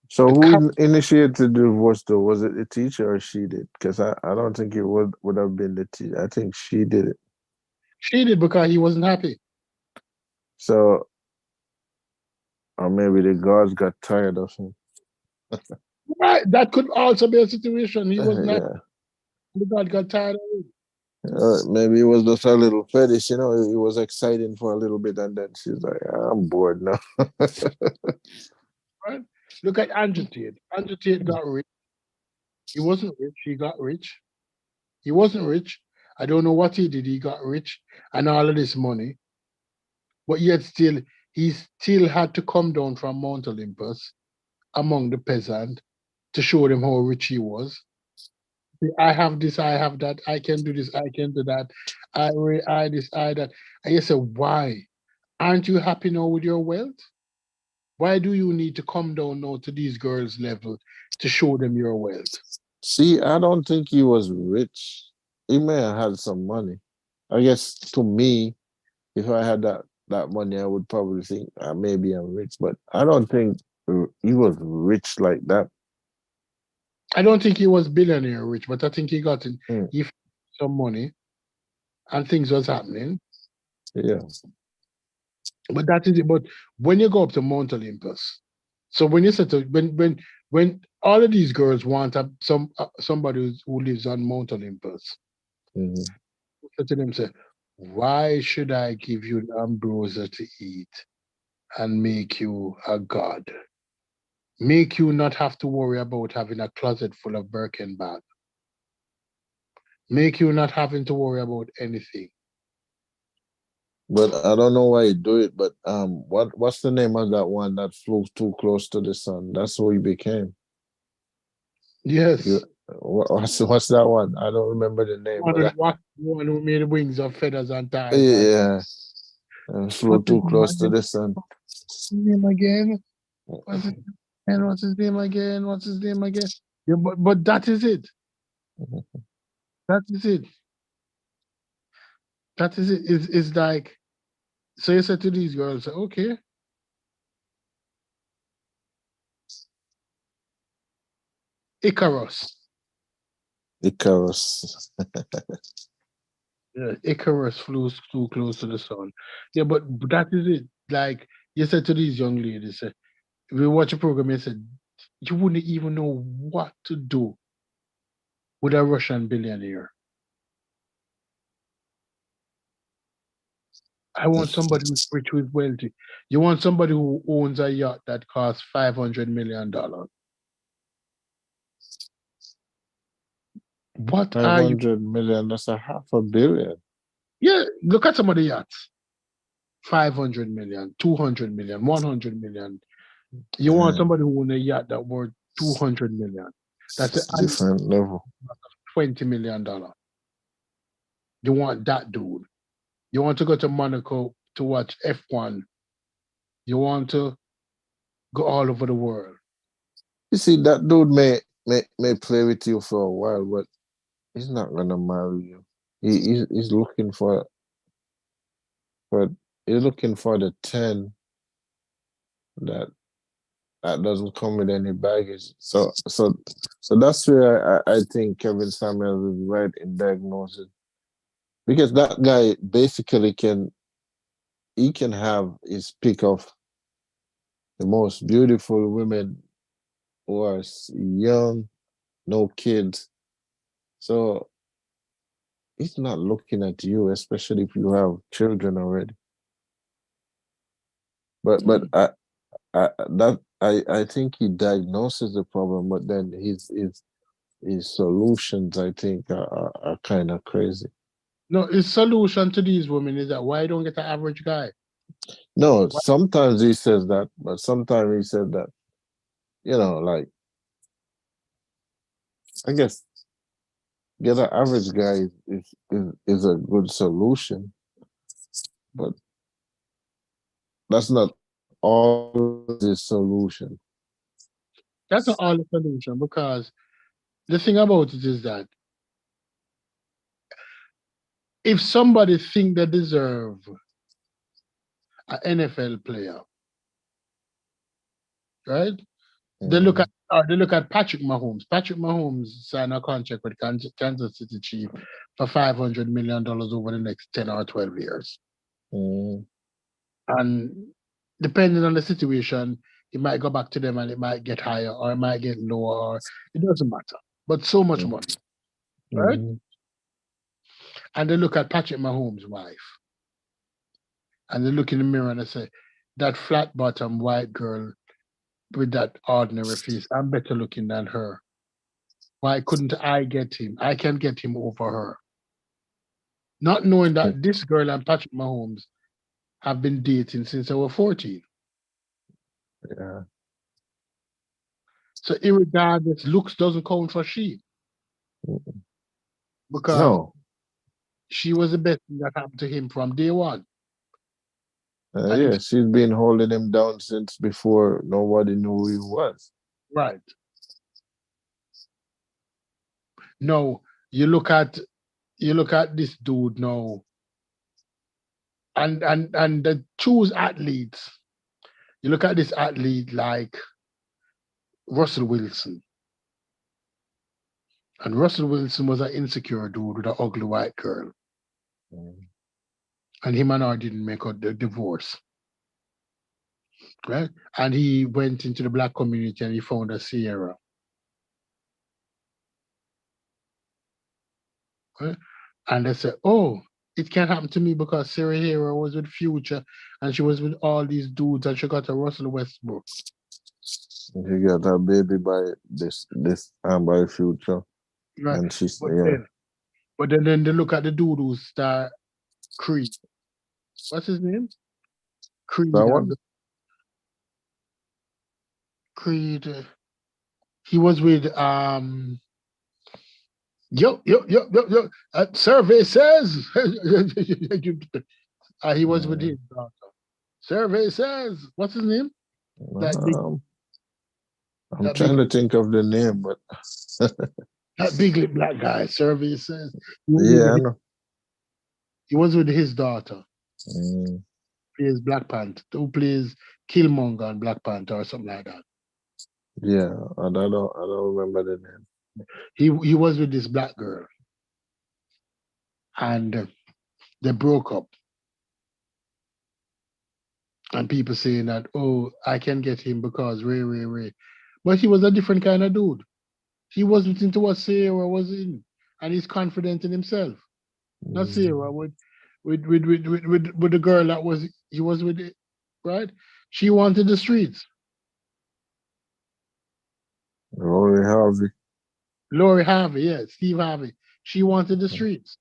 So who initiated the divorce though? Was it the teacher or she did? Because I don't think it would have been the teacher. I think she did it. She did because he wasn't happy. So, or maybe the gods got tired of him. Right, that could also be a situation. He was not. Yeah. The God got tired of him. Maybe it was just a little fetish, it was exciting for a little bit, and then she's like, I'm bored now. Right? Look at Andrew Tate. Andrew Tate got rich. He wasn't rich. He got rich. He wasn't rich. I don't know what he did. He got rich and all of this money. But yet still, he still had to come down from Mount Olympus among the peasant to show them how rich he was. I have this, I have that, I can do this, I can do that, I this, I that. And you say, why? Aren't you happy now with your wealth? Why do you need to come down now to these girls' level to show them your wealth? See, I don't think he was rich. He may have had some money. I guess to me, if I had that money, I would probably think maybe I'm rich, but I don't think he was rich like that. I don't think he was billionaire rich, but I think he got in. He some money, and things was happening. Yeah. But that is it. But when you go up to Mount Olympus, so when you said to, when all of these girls want somebody who lives on Mount Olympus, say to them, say, why should I give you ambrosia to eat and make you a god? Make you not have to worry about having a closet full of Birkin bag. Make you not having to worry about anything. But I don't know why he do it. But what's the name of that one that flew too close to the sun? That's who he became. Yes. What's that one? I don't remember the name. One who made wings of feathers and ties. Yeah. And flew too close to the sun. What's his name again? What's his name again? Yeah, but that is it. That is it. That is it. It's like, so you said to these girls, okay, Icarus. Icarus. Yeah, Icarus flew too close to the sun. Yeah, but that is it. Like you said to these young ladies, if you watch a program, you said you wouldn't even know what to do with a Russian billionaire. I want somebody who's rich, who's wealthy. You want somebody who owns a yacht that costs $500 million. What Five are you? hundred million, that's a half a billion. Yeah, look at some of the yachts. 500 million, 200 million, 100 million. You want somebody who owns a yacht that worth 200 million. That's It's a an different level. $20 million. You want that dude. You want to go to Monaco to watch F1. You want to go all over the world. You see, that dude may play with you for a while, but he's not gonna marry you. He's looking for he's looking for the 10 that doesn't come with any baggage. So that's where I think Kevin Samuels is right in diagnosing. Because that guy basically can have his pick of the most beautiful women who are young, no kids. So he's not looking at you, especially if you have children already. But I think he diagnoses the problem, but then his solutions, I think, are kind of crazy. No, his solution to these women is that why don't get an average guy? No, sometimes he says that, but sometimes he said that, like, I guess get an average guy is a good solution, but that's not all the solution. That's not all the solution, because the thing about it is that if somebody think they deserve an NFL player, right? They look at Patrick Mahomes. Patrick Mahomes signed a contract with Kansas City Chiefs for $500 million over the next 10 or 12 years. Mm. And depending on the situation, it might go back to them and it might get higher or it might get lower, or it doesn't matter. But so much money, right? Mm. And they look at Patrick Mahomes' wife and they look in the mirror and they say, that flat bottom white girl with that ordinary face, I'm better looking than her. Why couldn't I get him? I can get him over her. Not knowing that this girl and Patrick Mahomes have been dating since they were 14. Yeah. So irregardless, looks doesn't count for she. Because No. she was the best thing that happened to him from day one. Yeah, she's been holding him down since before nobody knew who he was. Right. No, you look at this dude now, and the choose athletes. You look at this athlete like Russell Wilson. And Russell Wilson was an insecure dude with an ugly white girl. And him and her didn't make a divorce. Right? And he went into the black community and he found a Sierra. Right? And they said, oh, it can't happen to me because Sarah Hero was with Future and she was with all these dudes and she got a Russell Westbrook. She got her baby by this by Future. Right. And she's But then they look at the dude who star Creed. What's his name? Creed. That one? Creed. He was with survey says he was with his daughter. Survey says, what's his name? I'm trying to think of the name, but That big lip black guy, Survey says. He was, Yeah, I with, know. he was with his daughter, Mm, plays Black Panther, who plays Killmonger and Black Panther or something like that. yeah, I don't remember the name. He was with this black girl, and they broke up. And people saying that, oh, I can get him because Ray. But he was a different kind of dude. He wasn't into what Sarah was in, and he's confident in himself. Not Sarah with the girl that he was with, right? She wanted the streets. Rory Harvey. Lori Harvey, yeah, Steve Harvey. She wanted the streets,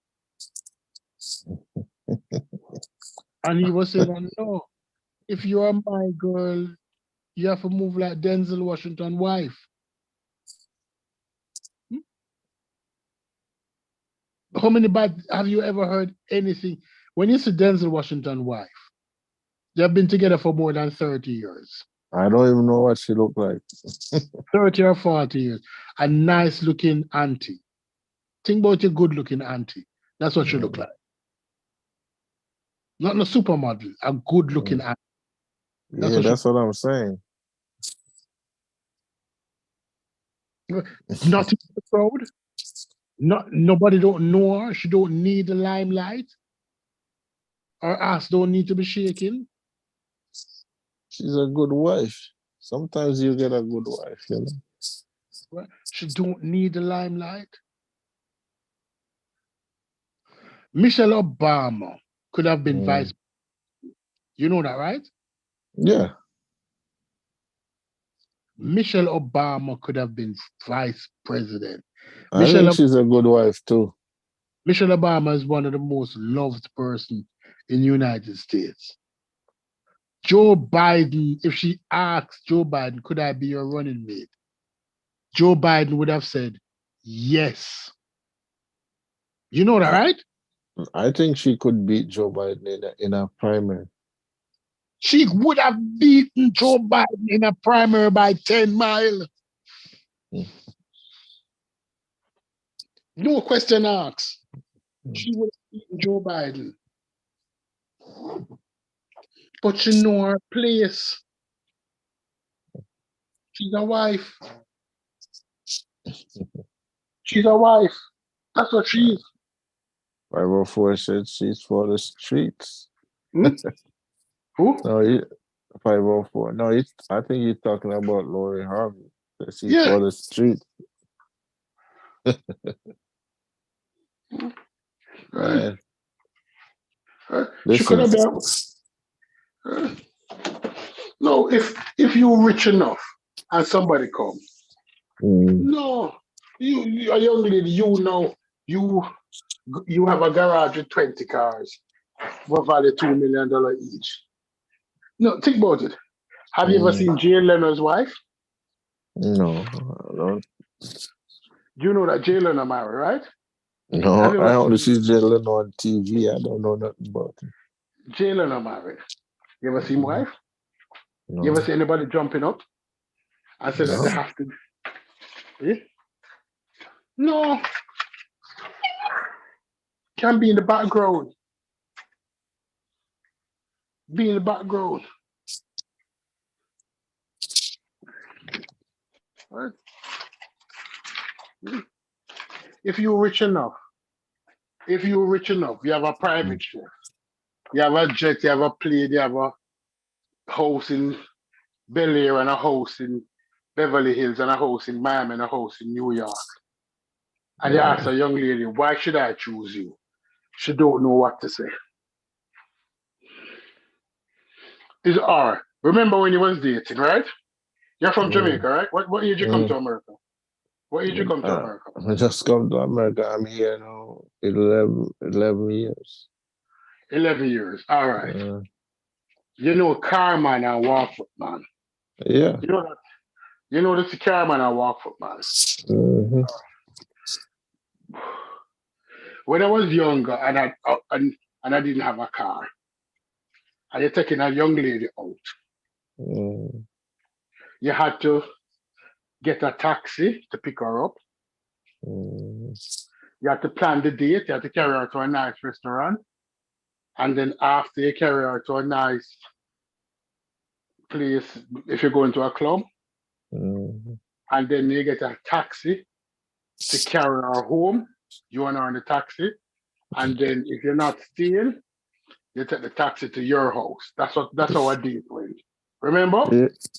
and he was saying, oh, no, if you are my girl, you have to move like Denzel Washington wife. How many bad have you ever heard anything? When you see Denzel Washington wife, they've been together for more than 30 years. I don't even know what she looked like. 30 or 40 years. A nice looking auntie. Think about your good looking auntie. That's what she look like. Not a supermodel, a good looking auntie. Yeah, that's what I'm saying. Not in the crowd. Nobody don't know her. She don't need the limelight. Her ass don't need to be shaking. She's a good wife. Sometimes you get a good wife, you know. Right? She don't need the limelight. Michelle Obama could have been vice. You know that, right? Yeah. Michelle Obama could have been vice president. I think she's a good wife too. Michelle Obama is one of the most loved person in the United States. Joe Biden, if she asked Joe Biden, could I be your running mate? Joe Biden would have said, yes. You know that, right? I think she could beat Joe Biden in a primary. She would have beaten Joe Biden in a primary by 10 miles. No question asked. She would have beaten Joe Biden. But she know her place. She's a wife. She's a wife. That's what she is. 504 said she's for the streets. Hmm? Who? No, 504. No, I think you're talking about Lori Harvey. She's for the streets. Right. She could have been. No, if you're rich enough and somebody comes, no, you a young lady, you know, you have a garage with 20 cars, what value $2 million each. No, think about it. Have you ever seen Jay Leno's wife? No, I don't. You know that Jay Leno married, right? No, I only see Jay Leno on TV. I don't know nothing about him. Jay Leno married. You ever see his wife? No. You ever see anybody jumping up? I said that they have to. Yeah? No. Can be in the background. Be in the background. Right? If you're rich enough, you have a private jet, you have a jet, you have a plane, you have a house in Bel Air and a house in Beverly Hills and a house in Miami and a house in New York. And you ask a young lady, why should I choose you? She don't know what to say. It's R. Remember when you was dating, right? You're from Jamaica, right? What age you come to America? What age you come to America? I just come to America. I'm here now 11 years. 11 years. All right. You know Carman and Walkfoot, man. Yeah. You know that. You know this Carman and Walkfoot, man. When I was younger and I didn't have a car, and you're taking a young lady out, you had to get a taxi to pick her up. You have to plan the date. You have to carry her to a nice restaurant, and then after you carry her to a nice place, if you're going to a club, and then you get a taxi to carry her home. You and her in the taxi, and then if you're not staying, you take the taxi to your house. That's how a date went. Remember?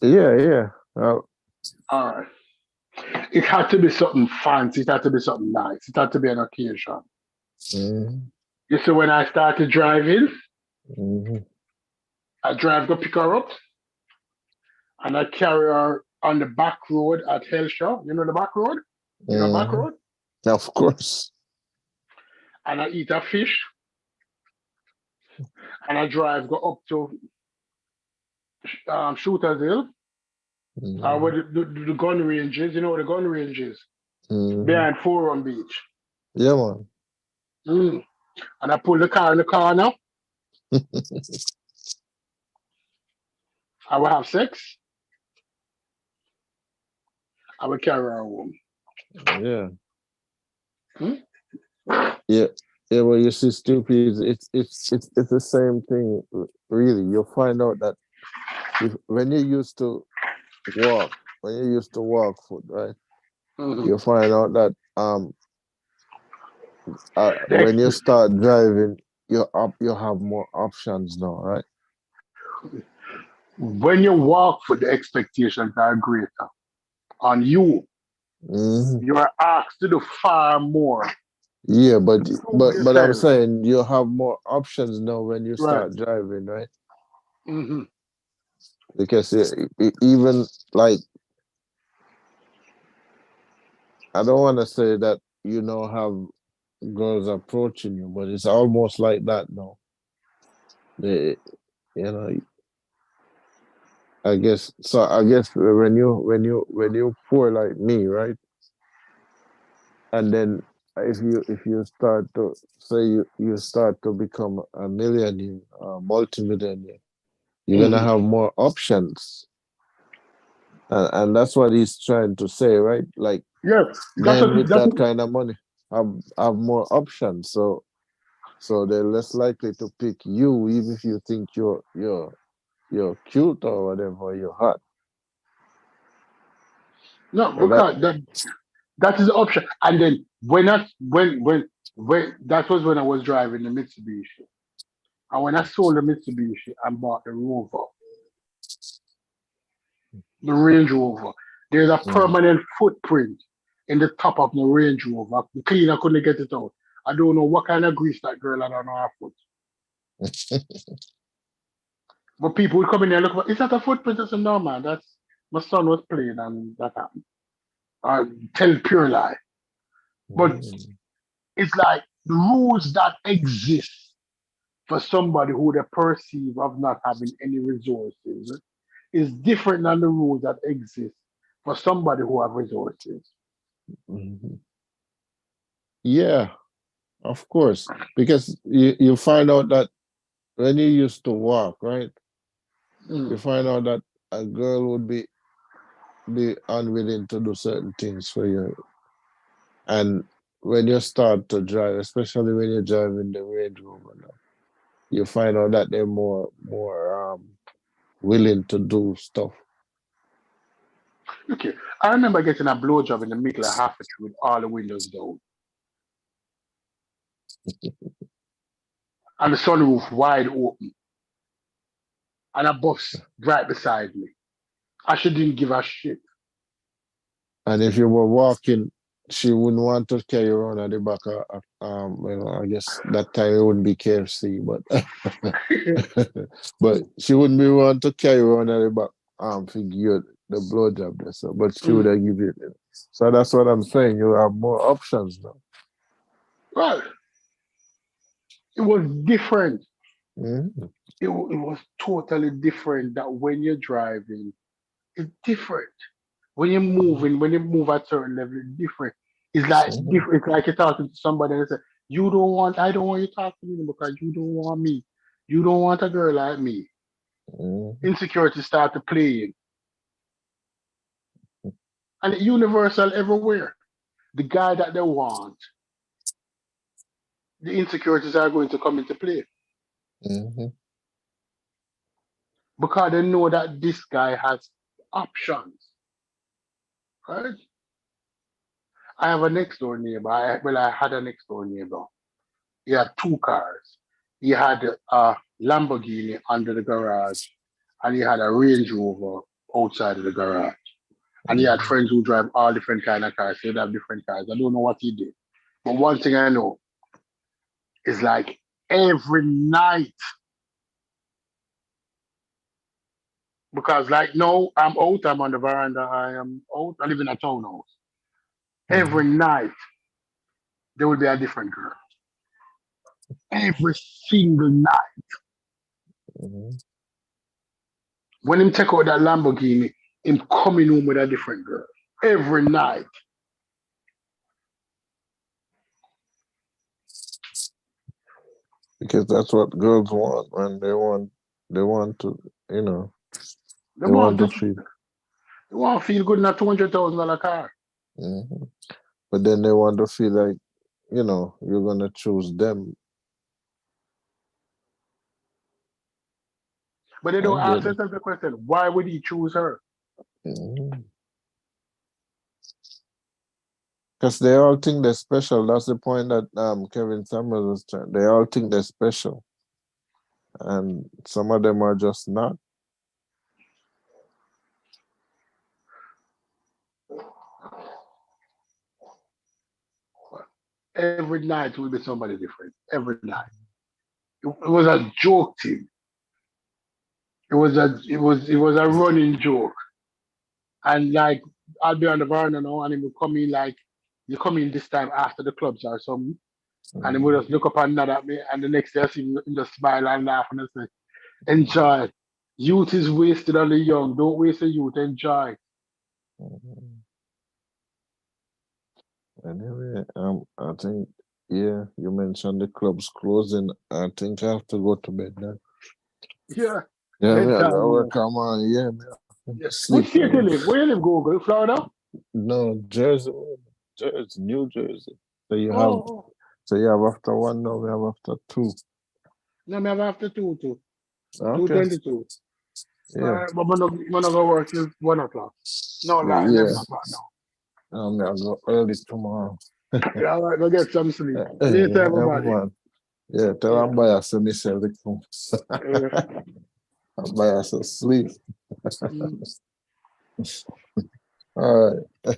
Yeah. All right. It had to be something fancy. It had to be something nice. It had to be an occasion. You see, when I started driving, I drive to pick her up, and I carry her on the back road at Hellshaw. You know the back road? You know back road? Of course. And I eat a fish, and I drive go up to Shooter's Hill, where the gun ranges. You know what the gun range is? Behind Forum Beach. Yeah, man. And I pull the car in the corner. I will have sex. I will carry her home. Yeah. Yeah. Yeah, well, you see, stupid. It's the same thing, really. You'll find out that when you used to walk foot, right? You'll find out that when you start driving, you have more options now, right? When you walk foot, the expectations are greater on you. You are asked to do far more. Yeah, but I'm saying you have more options now when you start driving, right? Because even like, I don't want to say that you know have girls approaching you, but it's almost like that now. They, you know, I guess when you poor like me, right? And then if you start to say you start to become a millionaire, multimillionaire, you're gonna have more options, and that's what he's trying to say, right? Like, men with that kind of money have more options, so they're less likely to pick you, even if you think you're cute or whatever, you're hot. No, because that is the option. And then when that was when I was driving the Mitsubishi. And when I sold the Mitsubishi and bought the Rover, the Range Rover, there's a permanent footprint in the top of the Range Rover. The cleaner couldn't get it out. I don't know what kind of grease that girl had on her foot. But people would come in there and look, is that a footprint? I said, no, man, that's my son was playing and that happened. I tell pure lie. But it's like the rules that exist for somebody who they perceive of not having any resources is different than the rules that exist for somebody who have resources. Yeah, of course. Because you find out that when you used to walk, right? You find out that a girl would be unwilling to do certain things for you. And when you start to drive, especially when you're driving the Range Rover now, you find out that they're more willing to do stuff. Okay, I remember getting a blowjob in the middle of Hertfordshire with all the windows down. And the sunroof wide open. And a bus right beside me. And she didn't give a shit. And if you were walking, she wouldn't want to carry you around at the back of, well, I guess that time it wouldn't be KFC, but but she wouldn't be want to carry you around at the back to give you the blowjob there, so, but she would have give you it. So that's what I'm saying. You have more options now. Well, it was different. It was totally different that when you're driving, it's different. When you're moving, when you move at a certain level, it's different. It's like different. It's like you're talking to somebody and say, I don't want you to talk to me because you don't want me. You don't want a girl like me. Insecurity start to play in. And it's universal everywhere. the guy that they want, the insecurities are going to come into play Mm-hmm. because they know that this guy has options, right? I have a next door neighbor. I had a next door neighbor. He had two cars. He had a Lamborghini under the garage, and he had a Range Rover outside of the garage. And he had friends who drive all different kind of cars. So he'd have different cars. I don't know what he did. But one thing I know is like every night, because like no, I'm out, I'm on the veranda, I am out, I live in a townhouse. Every night there will be a different girl. Every single night. Mm-hmm. When him take out that Lamborghini, him coming home with a different girl. Every night. Because that's what girls want, man. They want to, you know, They they want want to to feel. they want to feel good in a $200,000 car. Mm-hmm. But then they want to feel like, you know, you're gonna choose them. But they I don't ask get it. themselves the question, why would he choose her? Because they all think they're special. That's the point that Kevin Samuels was trying. They all think they're special, and some of them are just not. Every night will be somebody different. Every night. It was a joke team. It was a running joke. And like I'll be on the veranda now and he will come in like you come in this time after the clubs or something. And he will just look up and nod at me and the next day I see him just smile and laugh and I say, enjoy. Youth is wasted on the young. Don't waste the youth, enjoy. Anyway, I think yeah, you mentioned the club's closing. I think I have to go to bed now. Yeah. Yeah, me, I gotta Bedtime, work on my yeah, me. yeah. Sleep. Which state you live? Where you live, Google? Florida? No, Jersey, New Jersey. So you have, Oh. so you have after one now. We have after two. No, me have after two. Okay. 2:22. Yeah. But we're not gonna work till 1 o'clock. No lie, Yeah. 11 o'clock now. I'll go early tomorrow. Yeah, all right, go get some sleep. Yeah, Later, everybody. man. Yeah, tell Yeah. I'm by us me sell the phone. I'm by us asleep. Mm. All right.